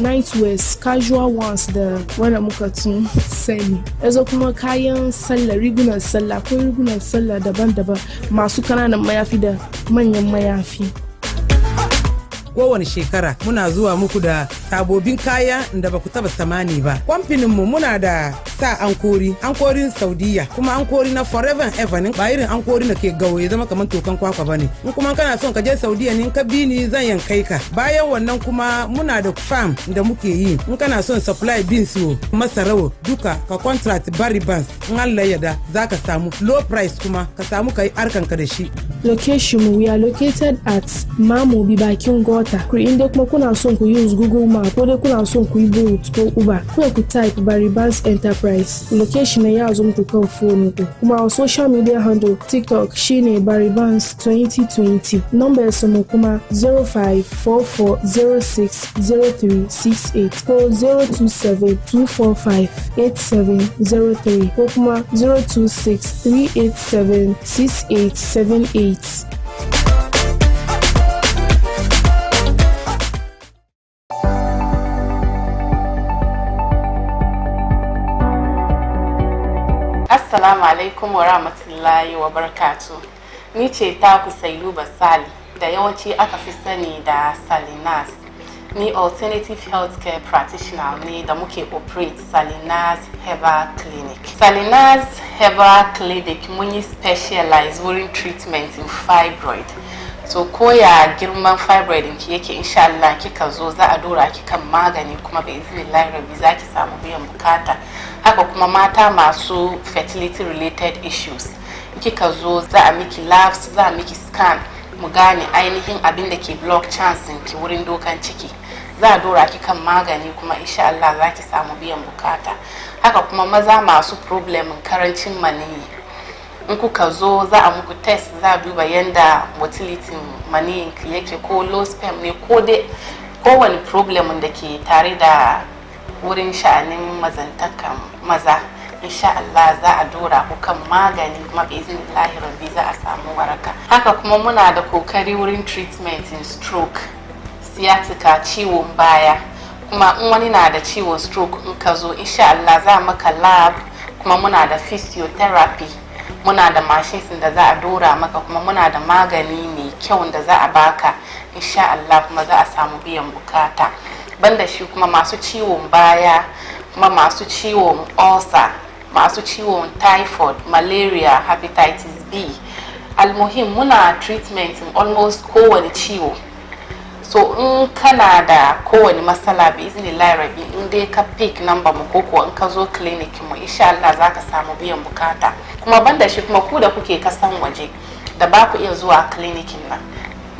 casual ones da wanda muka tun sani. Yazo kuma kayan sallah, rigunan sallah, akwai rigunan sallah daban-daban, masu kananan mayafi da manyan mayafi. Kowane shekara muna zuwa muku da sabobin kaya da ba ku taba samani ba. Kamfanin mu muna da sa ankorin Saudiya, kuma ankori na forever and ever ne, ba irin ankori da ke gawo ya zama kamar tokan kwakwa bane. In kuma kana son ka je Saudiya ne, ka bi ni zan yankai ka. Bayan wannan kuma muna da farm da muke yi. In kana son supply beans wo, masarawo duka ka contract Barry Bands, in Allah ya da zaka samu low price kuma ka samu kai arkanka da shi. Location, we are located at Mamobi bakin Gota. Inda kuma kuna son ku use Google Map ko dai kuna son ku yi Bolt ko Uber, ku type Barry Bands Enterprise. Location ya zo muku kan phone ku. Kuma on social media handle TikTok shine Barry Bands 2020. Numbers mu kuma 0544060368 ko 0272458703 ko kuma 0263876878. Assalamu alaikum wa rahmatullahi wa barakatuh. Ni ce taku Sailuba Sali da yawanci aka fi sani da Salinas. Ni alternative healthcare practitioner ne da muke operate Salinas Herbal Clinic. Salinas Herbal Clinic mun yi specialize wurin treatment in fibroid. So koya girman fibroid ki yake, insha Allah kika zo za a dora ki kan magani kuma bai izinin rabi za ki samu biyan bukata. Haka kuma mata masu fertility related issues, kika zo za a miki labs, za a miki scan mu gane ainihin abin da ke block chance ki wurin dokan ciki. Za a dora ki kan magani kuma insha Allah za ki samu biyan bukata. Haka kuma maza masu problem karancin maniyyi, in kuka zo za a muku test, za a duba yanda motility maniyyin ki yake, ko low sperm ne ko dai kowane problem da ke tare da wurin sha'anin mazantakan maza, insha Allah za a dora ku kan magani kuma bi iznillahi rabbi za a samu waraka. Haka kuma muna da kokari wurin treatment in stroke, sciatica, ciwon baya. Kuma in wani na da ciwon stroke in ka zo insha Allah za maka lab, kuma muna da physiotherapy, muna da machines da za a dora maka, kuma muna da magani mai kyau da za a baka insha Allah, kuma za a samu biyan bukata. Banda shi kuma masu ciwon baya, kuma masu ciwon ulcer, masu ciwon typhoid, malaria, hepatitis B, almuhim muna treatment in almost kowane ciwo. So in kana da kowane matsala bi iznillahi rabbi in dai ka pick number mu ko kuwa in ka zo clinic mu insha Allah za ka samu biyan bukata. Kuma banda shi kuma ku da kuke kasan waje da ba ku iya zuwa clinicin nan,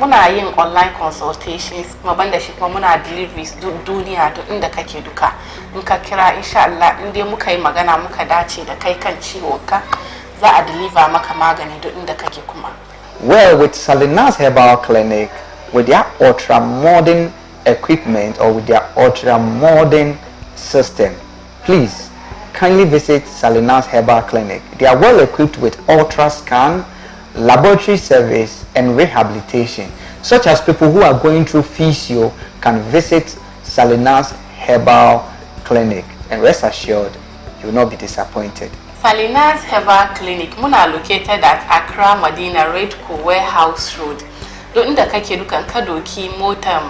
muna yin online consultations, kuma banda shi kuma muna deliveries duniya duk inda kake duka. In ka kira insha Allah in dai muka yi magana muka dace da kai kan ciwonka za a deliver maka magani duk inda kake kuma. Well, with Salinas Herbal Clinic, with their ultra modern equipment or with their ultra modern system, please kindly visit Salinas Herbal Clinic. They are well equipped with ultra scan, laboratory service and rehabilitation, such as people who are going through physio can visit Salinas Herbal Clinic, and rest assured you will not be disappointed. Salinas Herbal Clinic muna located at Accra Medina Redco Warehouse Road. Do inda kake dukan ka doki motar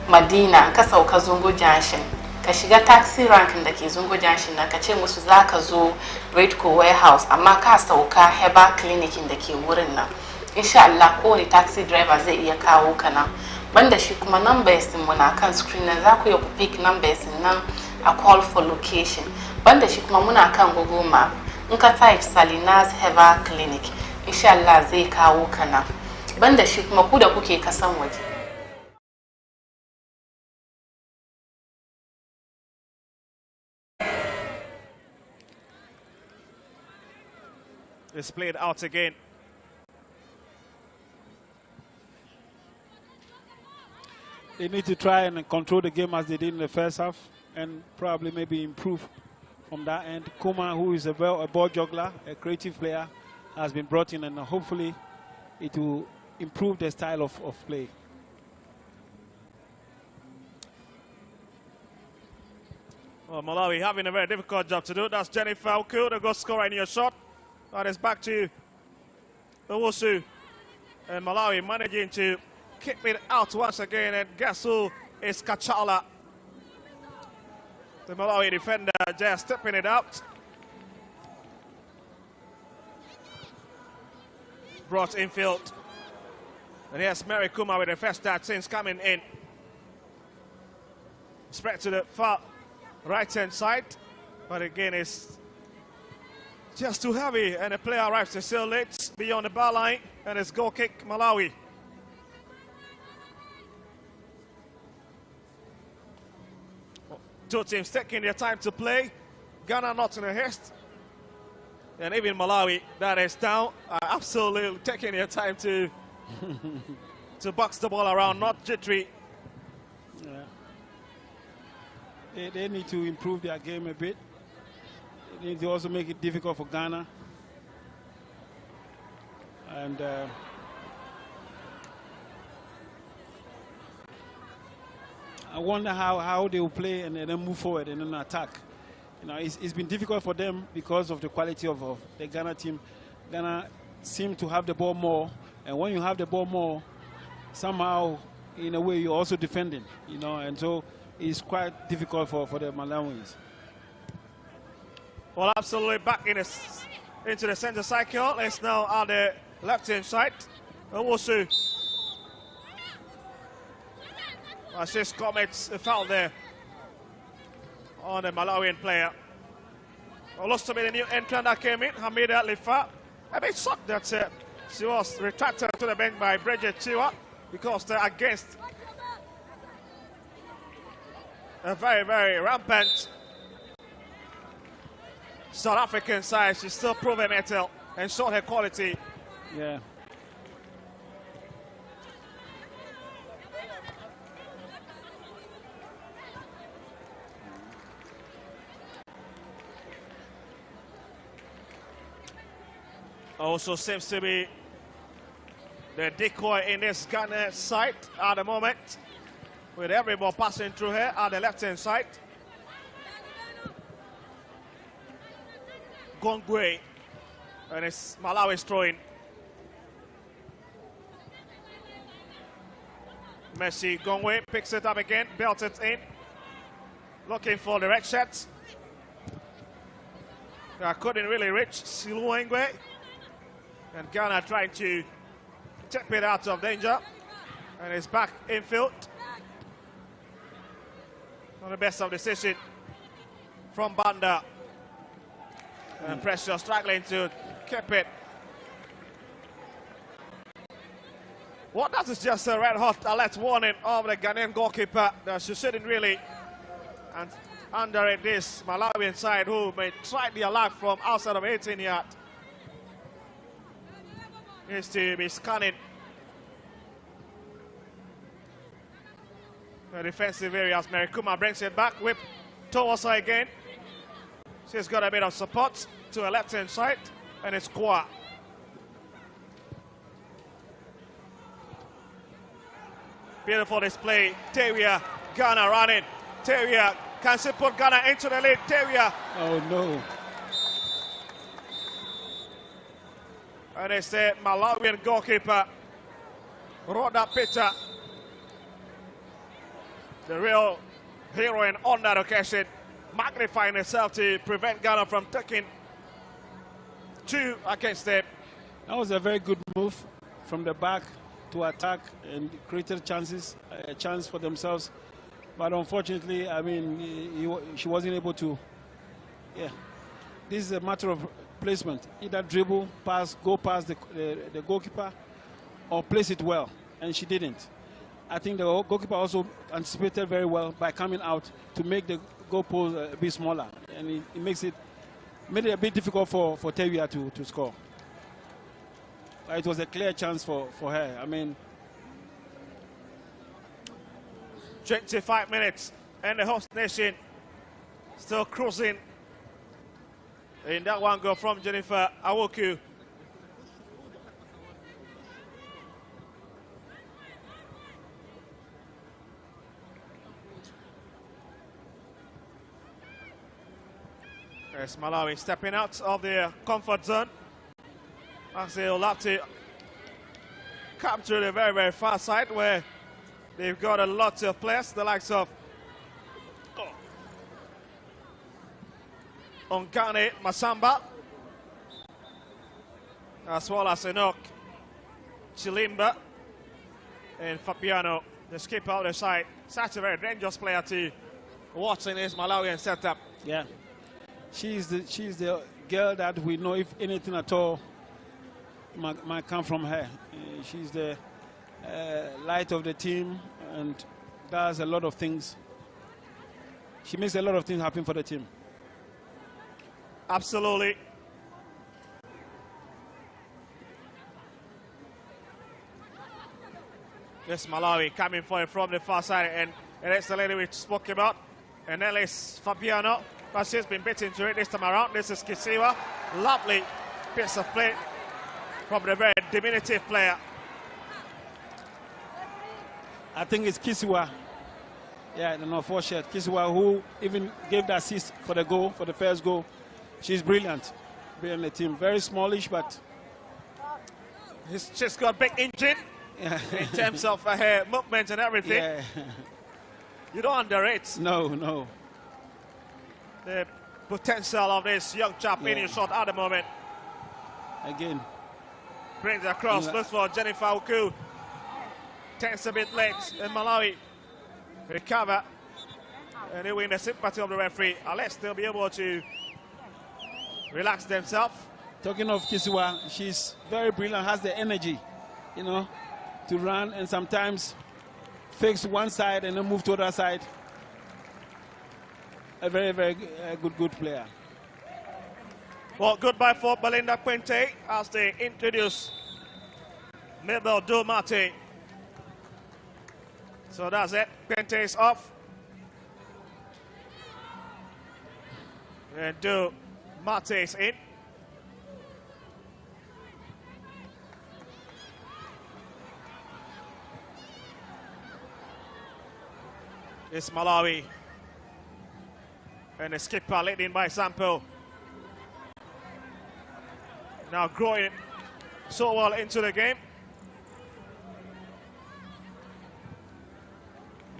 Madina ka sauka Zungo Junction, ka shiga taxi rank da ke Zungo Junction na ka ce musu zaka zo Redco Warehouse, amma ka sauka Herbal Clinic da ke wurin nan. Insha Allah kowane taxi driver zai iya kawo ka nan. Banda shi kuma numbers din mu na kan screen na za ku iya ku pick numbers nan a call for location. Banda shi kuma muna kan Google Map. In ka type Salinas Herbal Clinic, insha Allah zai kawo ka nan. Banda shi kuma ku da kuke kasan waje. It's played out again. They need to try and control the game as they did in the first half and probably maybe improve from that end. Kuma, who is a ball juggler, a creative player, has been brought in, and hopefully it will improve the style of play. Well, Malawi having a very difficult job to do. That's Jenny Falco, the goal scorer in your shot. That is back to Owusu. And Malawi managing to keep it out once again. And guess who is Kachala? The Malawi defender just stepping it out. Brought infield. And here's Mary Kuma with the first touch since coming in. Spread to the far right-hand side. But again, it's just too heavy. And the player arrives to seal it beyond the bar line. And it's goal kick, Malawi. Two teams taking their time to play. Ghana not in a haste. And even Malawi, that is down, absolutely taking their time to box the ball around, not jittery. Yeah. They need to improve their game a bit. They need to also make it difficult for Ghana. And I wonder how they will play and then move forward and then attack. You know, it's been difficult for them because of the quality of the Ghana team. Ghana seem to have the ball more, and when you have the ball more, somehow, in a way, you're also defending, you know, and so it's quite difficult for the Malawis. Well, absolutely back into the center cycle. It's now on the left-hand side. Owusu. Assist Comets, a foul there on the Malawian player. Lost to be the new entrant that came in, Hamida Lifa. A bit shocked that she was retracted to the bench by Bridget Chiwa because they're against a very, very rampant South African side. She's still proven metal and showed her quality. Yeah. Also seems to be the decoy in this Ghana side at the moment, with every ball passing through here at the left-hand side. Gongwe, and it's Malawi's throwing. Messi Gongwe picks it up again, belts it in, looking for the red shot. Couldn't really reach Siluengwe, and Ghana trying to tip it out of danger, and it's back infield. Not the best of decision from Banda, and Pressure struggling to keep it. Well, that is just a red-hot alert warning of the Ghanaian goalkeeper that she shouldn't really, and under it this Malawian side who may try the alarm from outside of 18 yard. Needs to be scanning the defensive areas. Merikuma brings it back, whip towards her again. She's got a bit of support to her left-hand side, and it's Kwa. Beautiful display. Tewia, Ghana running. Tewia, can she put Ghana into the lead? Tewia. Oh no. And it's the Malawian goalkeeper, Rhoda Peter, the real heroine on that occasion, magnifying herself to prevent Ghana from taking two against them. That was a very good move from the back to attack and created chances, a chance for themselves. But unfortunately, I mean, she wasn't able to. Yeah, this is a matter of placement. Either dribble, pass, go past the goalkeeper, or place it well, and she didn't. I think the goalkeeper also anticipated very well by coming out to make the goal post a bit smaller, and it made it a bit difficult for Tewia to score. But it was a clear chance for her. I mean, 25 minutes, and the host nation still cruising in that one goal from Jennifer Awoku. There's Malawi stepping out of their comfort zone, as they'll have to come to the very, very far side where they've got a lot of players, the likes of Ongane Masamba, as well as Enoch Chilimba and Fabiano, the skipper out the side. Such a very dangerous player to watch in his Malawian setup. Yeah, she's the girl that we know, if anything at all might come from her. She's the light of the team and does a lot of things. She makes a lot of things happen for the team. Absolutely. This Malawi coming for it from the far side, and it's the lady we spoke about, and then it's Fabiano, but she's been beaten to it this time around. This is Kisiwa. Lovely piece of play from the very diminutive player. I think it's Kisiwa. Yeah, the number 4 shirt. Kisiwa, who even gave the assist for the goal, for the first goal. She's brilliant. Brilliant the team. Very smallish, but she's got a big engine in terms of her movement and everything. Yeah. You don't underrate. No. The potential of this young chap in shot at the moment. Again. Brings it across, looks for Jennifer Uku. Tense a bit late, and Malawi recover. And they win the sympathy of the referee. Unless they'll be able to relax themselves. Talking of Kisiwa, she's very brilliant, has the energy, you know, to run and sometimes fix one side and then move to the other side. A very, very good player. Well, goodbye for Belinda Quinte as they introduce Mabel Domate. So that's it. Quinte is off. And Domate is in. It's Malawi. And the skipper led in by Sampo. Now growing so well into the game.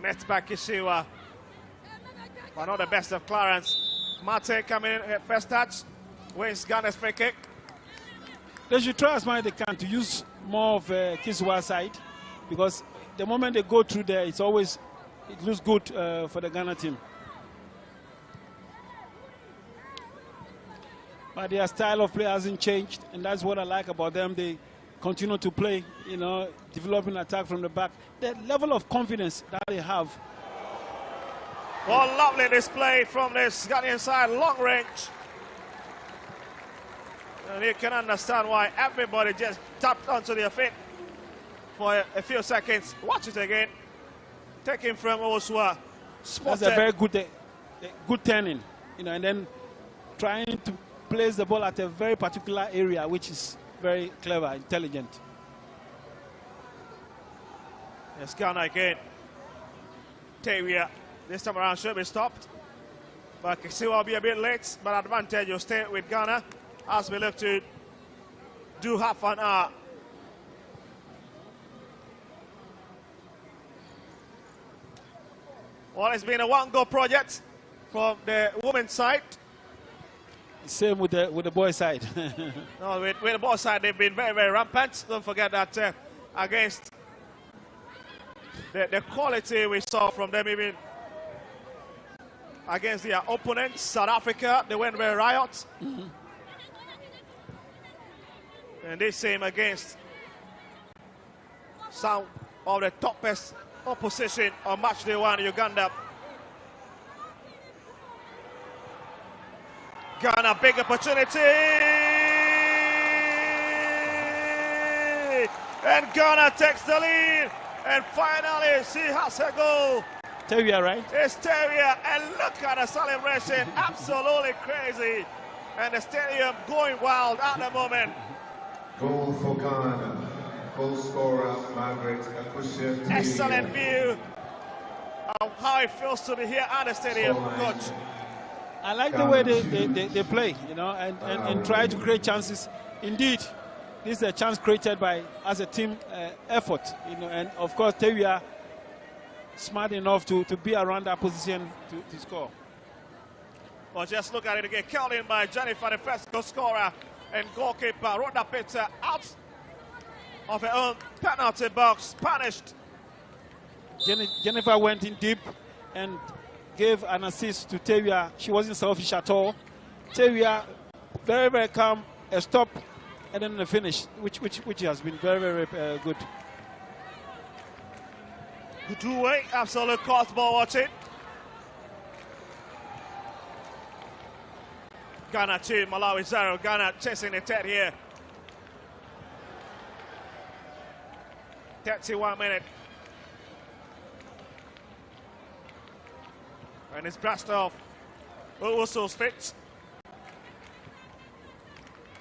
Met back Kisiwa. But not the best of Clarence. Mate coming in at first touch. Wins Ghana's free kick. They should try as much as they can to use more of Kisiwa's side, because the moment they go through there, it looks good for the Ghana team. But their style of play hasn't changed, and that's what I like about them. They continue to play, developing attack from the back. The level of confidence that they have. Well, lovely display from this Ghanaian side, long range. And you can understand why everybody just tapped onto their feet for a few seconds. Watch it again. Taking from Oswa. That's a very good turning, and then trying to place the ball at a very particular area, which is very clever, intelligent. Yes, Ghana again. Tawia, this time around should be stopped. But Kisiwa will be a bit late, but advantage will stay with Ghana as we look to do half an hour. Well, it's been a one-goal project from the women's side. Same with the boys' side. No, with the boys' side, they've been very, very rampant. Don't forget that against the quality we saw from them, even against their opponents, South Africa, they went very riot. And this same against some of the toppest opposition on match day one, Uganda. Ghana, big opportunity. And Ghana takes the lead. And finally, she has a goal. Tawia, right? It's Tawia. And look at the celebration. Absolutely crazy. And the stadium going wild at the moment. Goal for Ghana. Goal scorer, Margaret Akusha. Excellent view of how it feels to be here at the stadium, Coach. I like the way they play, and try to create chances. Indeed, this is a chance created by as a team effort, and of course Tawia smart enough to be around that position to score. Well, just look at it again. Curled in by Jennifer, the first goal scorer, and goalkeeper Rhoda Peter out of her own penalty box, punished. Jennifer went in deep and gave an assist to Tawia. She wasn't selfish at all. Tawia, very, very calm, a stop, and then a finish, which has been very, very good. Good two-way, absolute crossbar watching. Ghana 2, Malawi 0. Ghana chasing the third here. 31 minutes. And it's brushed off. Uso's fit.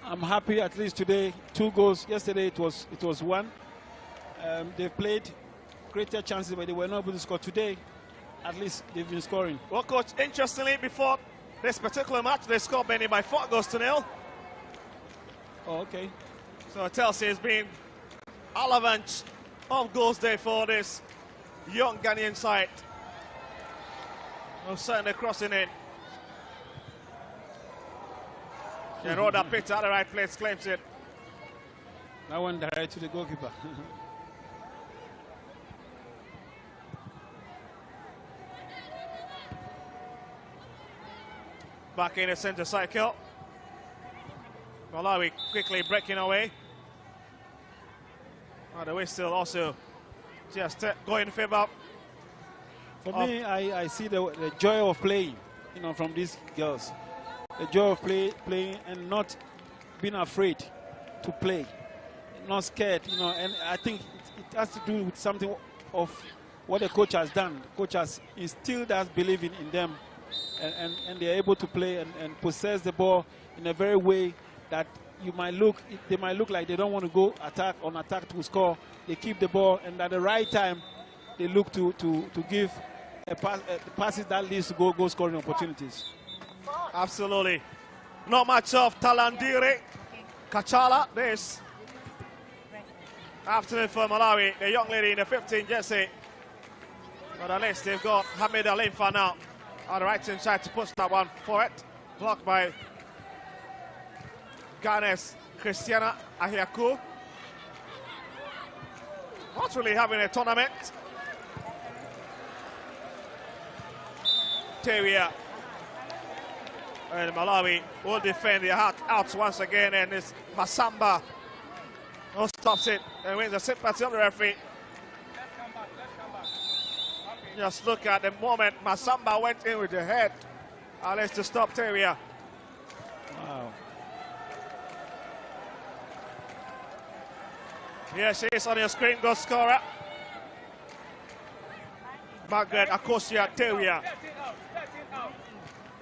I'm happy at least today. 2 goals. Yesterday it was one. They played greater chances, but they were not able to score. Today, at least they've been scoring. Well, Coach, interestingly, before this particular match, they scored Benny by 4 goals to 0. Oh, okay. So it tells you it's been avalanche of goals there for this young Ghanaian side. Oh, certainly crossing in. And Rhoda Peter at the right place claims it. That one direct to the goalkeeper. Back in the center cycle. Malawi quickly breaking away. Oh, the whistle also just going in favor. For me, I see the joy of playing, from these girls. The joy of playing and not being afraid to play, not scared, and I think it has to do with something of what the coach has done. The coach has instilled that belief in them, and they're able to play and possess the ball in a very way that they might look like they don't want to go on attack to score. They keep the ball, and at the right time, they look to give passes that leads to goal scoring opportunities. Absolutely. Not much of Talandire Kachala this afternoon for Malawi. The young lady in the 15 jersey. But at least they've got Hamid Alimfa now on the right hand side to push that one for it. Blocked by Ghana's Christiana Ahiaku. Not really having a tournament. Tewia. And Malawi will defend their heart out once again, and it's Masamba who stops it and wins the sympathy of the referee. Just look at the moment Masamba went in with the head, and it's to stop Tewia. Wow. Here she is on your screen, goal scorer. Margaret Akosia Tewia.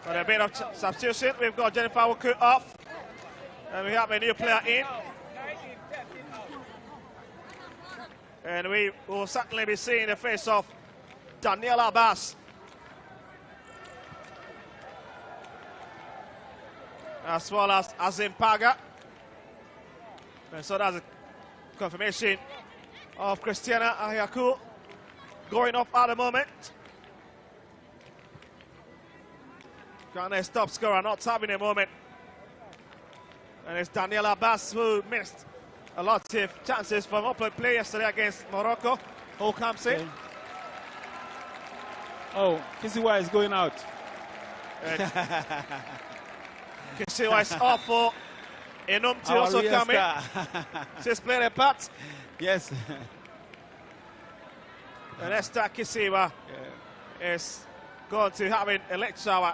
Got a bit of substitution. We've got Jennifer Wuku off. And we have a new player in. And we will certainly be seeing the face of Daniela Abbas. As well as Azim Paga. And so that's a confirmation of Christiana Ahiaku going off at the moment. Ghana's top scorer not having a moment. And it's Daniela Abbas who missed a lot of chances from open play yesterday against Morocco. Who comes in? Oh, Kisiwa is going out. Kisiwa is off for Enumti also coming. She's playing a part. Yes. And Esther Kisiwa is going to having a late shower.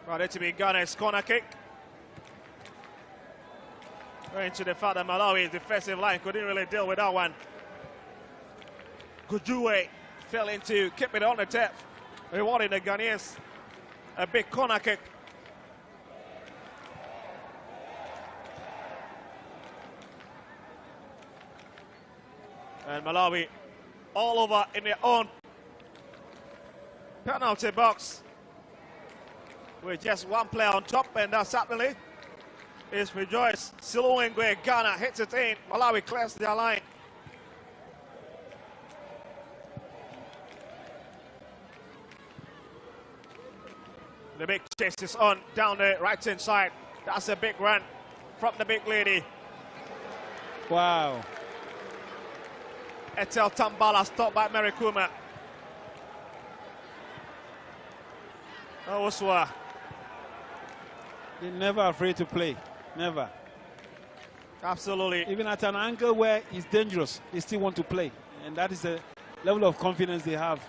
Ready to be Ghana's corner kick. Going to the fact that Malawi's defensive line couldn't really deal with that one. Kujue fell into keep it on the tap, rewarding the Ghanaians a big corner kick. And Malawi all over in their own penalty box with just one player on top, and that's certainly is Rejoice Siluengwe. Ghana hits it in. Malawi clears their line. The big chase is on down the right-hand side. That's a big run from the big lady. Wow. Etel Tambala stopped by Mary Kuma. Oswa. They're never afraid to play. Never. Absolutely. Even at an angle where it's dangerous, they still want to play. And that is the level of confidence they have.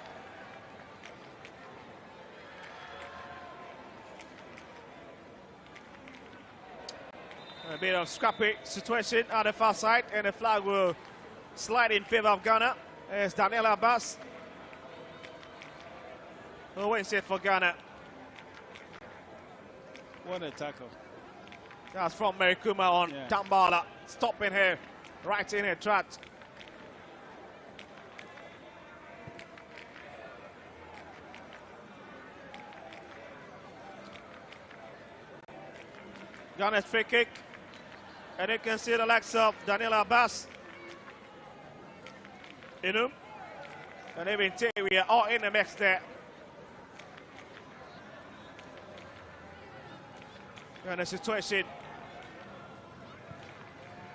A bit of scrappy situation at the far side, and the flag will slide in favor of Ghana. It's Daniela Abbas who wins it for Ghana. What a tackle. That's from Mary Kuma on Tambala, stopping her right in her track. Ghana's free kick. And you can see the likes of Daniela Abbas, Inum, and even we are all in the mix there. And the situation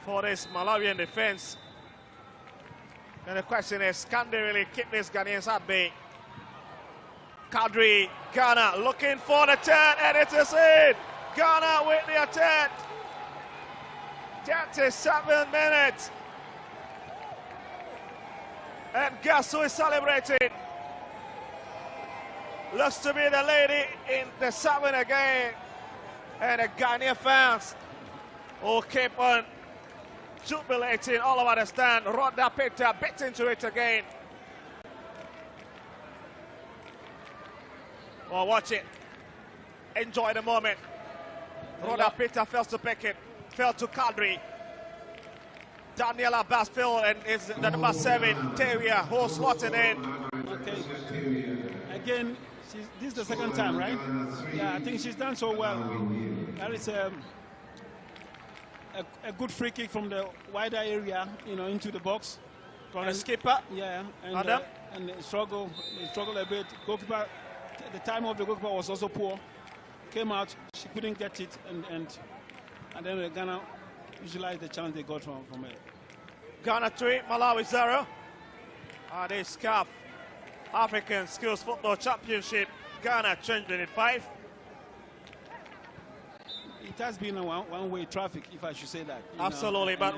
for this Malawian defense. And the question is, can they really keep these Ghanaians at bay? Kadri, Ghana looking for the turn, and it is in. Ghana with the attempt. 37 minutes. And guess who is celebrating? Looks to be the lady in the 7 again. And the Ghanaian fans who keep on jubilating all over the stand. Rhoda Peter bit into it again. Well, watch it. Enjoy the moment. Rhoda Peter fails to pick it. Fell to Kadri. Daniela Basfield and is the number 7, Teria, who slotted in. Okay. Again, this is the second time, right? Yeah, I think she's done so well. That is a good free kick from the wider area, into the box. From the skipper. Yeah, and they struggle a bit. Goalkeeper, the time of the goalkeeper was also poor. Came out, she couldn't get it, and then Ghana utilized the chance they got from it. Ghana 3, Malawi 0. They SCAF African Skills Football Championship. Ghana 2025. It has been a one-way traffic, if I should say that. Absolutely, but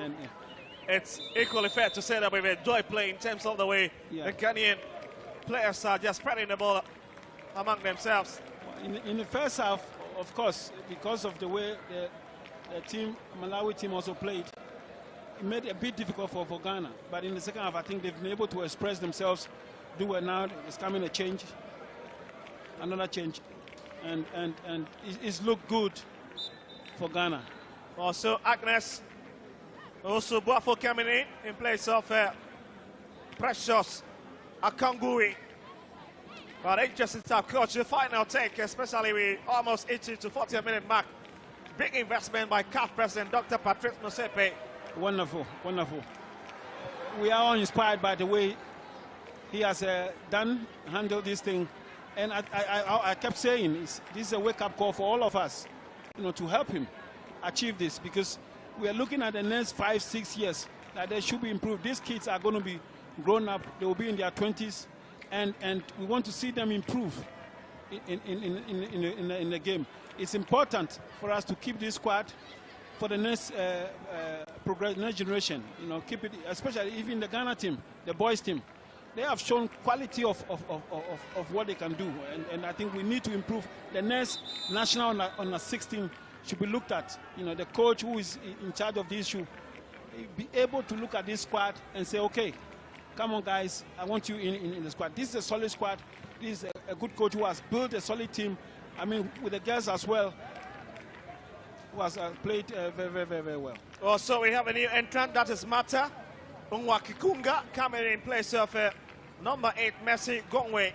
it's equally fair to say that we've enjoyed playing in terms of the way the Ghanaian players are just spreading the ball among themselves. In the first half, of course, because of the way the Malawi team also played, it made it a bit difficult for Ghana. But in the second half, I think they've been able to express themselves, do well now. It's coming a change, another change, and it's looked good for Ghana. Also, Agnes Buafo coming in place of Precious Akangui. But interesting stuff, coach. The final take, especially with almost 80 to 40-minute mark. Big investment by CAF president Dr. Patrice Motsepe. Wonderful, wonderful. We are all inspired by the way he has handled this thing. And I kept saying, this is a wake-up call for all of us, to help him achieve this, because we are looking at the next 5-6 years that they should be improved. These kids are going to be grown up. They will be in their 20s. And we want to see them improve in the game. It's important for us to keep this squad for the next next generation. Keep it, especially even the Ghana team, the boys team. They have shown quality of what they can do, and I think we need to improve. The next national under 16 should be looked at. The coach who is in charge of this should be able to look at this squad and say, okay, come on, guys, I want you in the squad. This is a solid squad. This is a good coach who has built a solid team. I mean, with the girls as well, who has played very, very, very well. Also, we have a new entrant. That is Mata Unwakikunga coming in place of number 8, Messi Gongwe.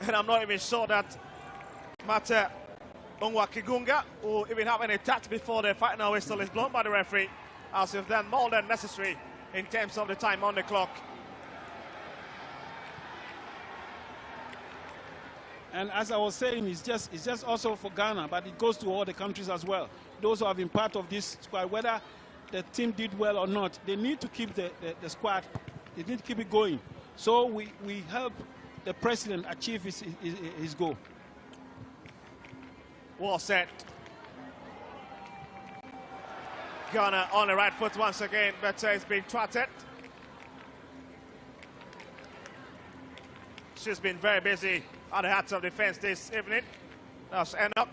And I'm not even sure that Mata Unwakikunga will even have any touch before the final whistle is blown by the referee, as if done more than necessary in terms of the time on the clock. And as I was saying, it's just also for Ghana, but it goes to all the countries as well. Those who have been part of this squad, whether the team did well or not, they need to keep the squad, they need to keep it going. So we help the president achieve his goal. Well said. Ghana on the right foot once again, but it's been twatted. She's been very busy on the heart of defense this evening. That's Enoch.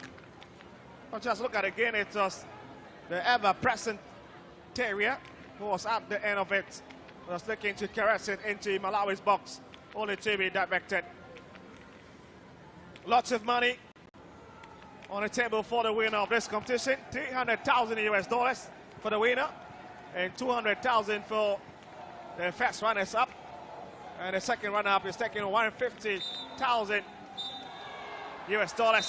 But just look at it again, it was the ever-present Teria who was at the end of it, was looking to caress it into Malawi's box, only to be directed. Lots of money on the table for the winner of this competition. $300,000 for the winner and $200,000 for the first runners-up. And the second runner-up is taking $150,000,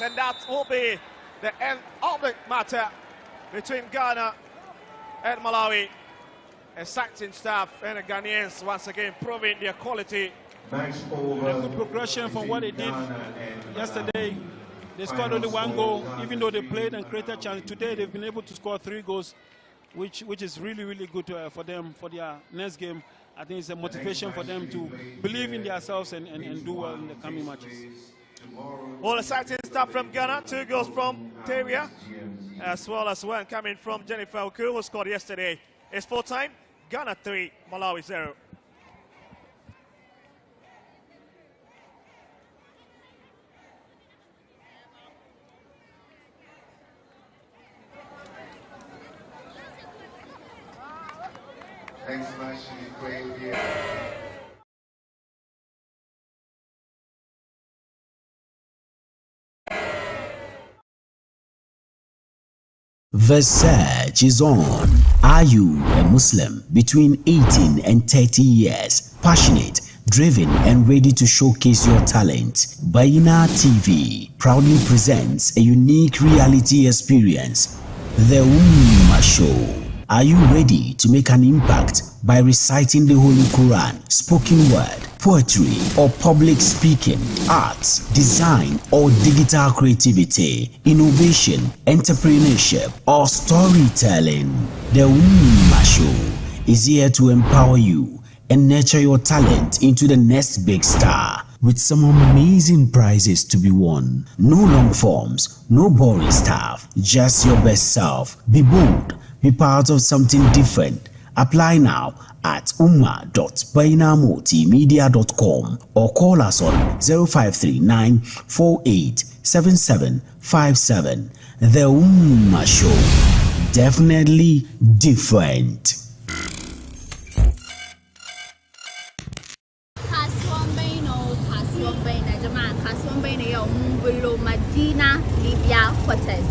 and that will be the end of the matter between Ghana and Malawi. Exciting stuff, and the Ghanaians once again proving their quality. A good progression from what they did yesterday. They scored only 1 goal, even though they played and created chance. Today they've been able to score 3 goals, which is really, really good for them for their next game. I think it's a motivation for them to believe in themselves and do well in the coming matches. All exciting stuff from Ghana. 2 goals from Teria, as well as one coming from Jennifer Oku, who scored yesterday. It's full time. Ghana 3, Malawi 0. Next match is played here. The search is on. Are you a Muslim between 18 and 30 years? Passionate, driven and ready to showcase your talent? Bayyinah TV proudly presents a unique reality experience, The Ummah Show. Are you ready to make an impact by reciting the Holy Quran, spoken word, poetry or public speaking, arts, design or digital creativity, innovation, entrepreneurship or storytelling? The Ummah Show is here to empower you and nurture your talent into the next big star, with some amazing prizes to be won. No long forms, no boring stuff, just your best self. Be bold, be part of something different. Apply now at umma.bayyinahmultimedia.com or call us on 0539 487757. The Ummah Show, definitely different. Medina, Libya, Cortez.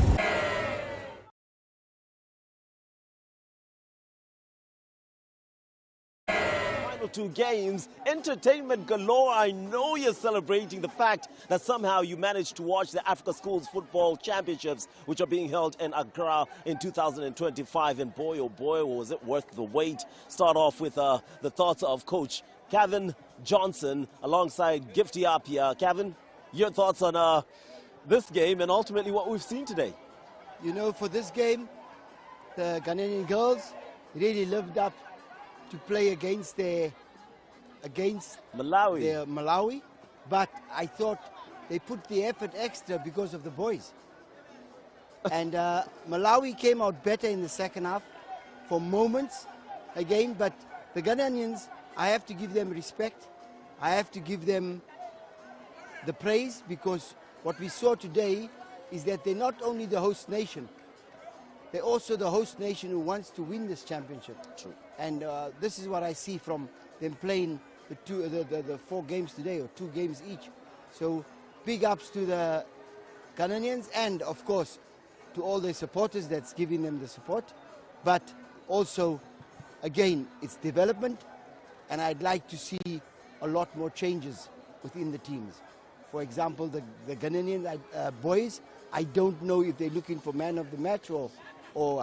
Final two games, entertainment galore. I know you're celebrating the fact that somehow you managed to watch the Africa Schools Football Championships, which are being held in Accra in 2025. And boy, oh boy, was it worth the wait. Start off with the thoughts of Coach Kevin Johnson alongside Gifty Appiah. Kevin, your thoughts on this game and ultimately what we've seen today? You know, for this game, the Ghanaian girls really lived up to play against Malawi, but I thought they put the effort extra because of the boys. And Malawi came out better in the second half for moments again, but the Ghanaians, I have to give them respect. I have to give them the praise, because what we saw today is that they're not only the host nation, they're also the host nation who wants to win this championship. True. And this is what I see from them playing the 4 games today, or 2 games each. So big ups to the Ghanaians, and of course to all their supporters that's giving them the support. But also, again, it's development, and I'd like to see a lot more changes within the teams. For example, the Ghanaian boys, I don't know if they're looking for man of the match or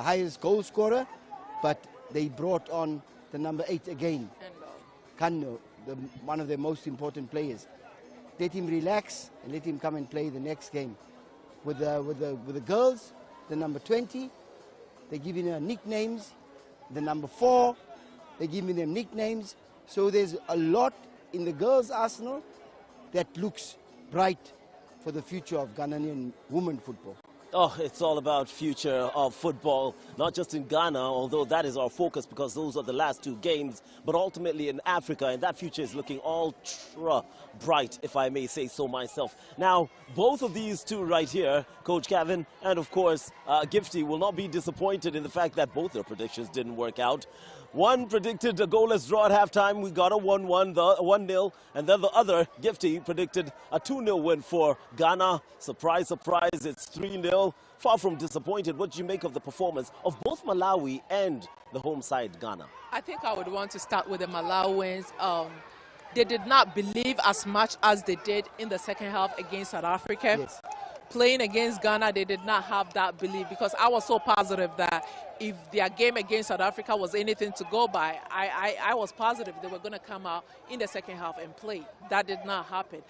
highest goal scorer, but they brought on the number 8 again, Kano, one of their most important players. Let him relax and let him come and play the next game. With the girls, the number 20, they're giving her nicknames. The number 4, they're giving them nicknames. So there's a lot in the girls' arsenal that looks bright for the future of Ghanaian women football. Oh, it's all about future of football, not just in Ghana, although that is our focus because those are the last 2 games, but ultimately in Africa, and that future is looking ultra bright, if I may say so myself. Now, both of these two right here, Coach Kevin and of course Gifty, will not be disappointed in the fact that both their predictions didn't work out. One predicted a goalless draw at halftime. We got a 1-0, and then the other, Gifty, predicted a 2-0 win for Ghana. Surprise, surprise, it's 3-0. Far from disappointed. What do you make of the performance of both Malawi and the home side, Ghana? I think I would want to start with the Malawians. They did not believe as much as they did in the second half against South Africa. Yes. Playing against Ghana, they did not have that belief, because I was so positive that if their game against South Africa was anything to go by, I was positive they were going to come out in the second half and play. That did not happen.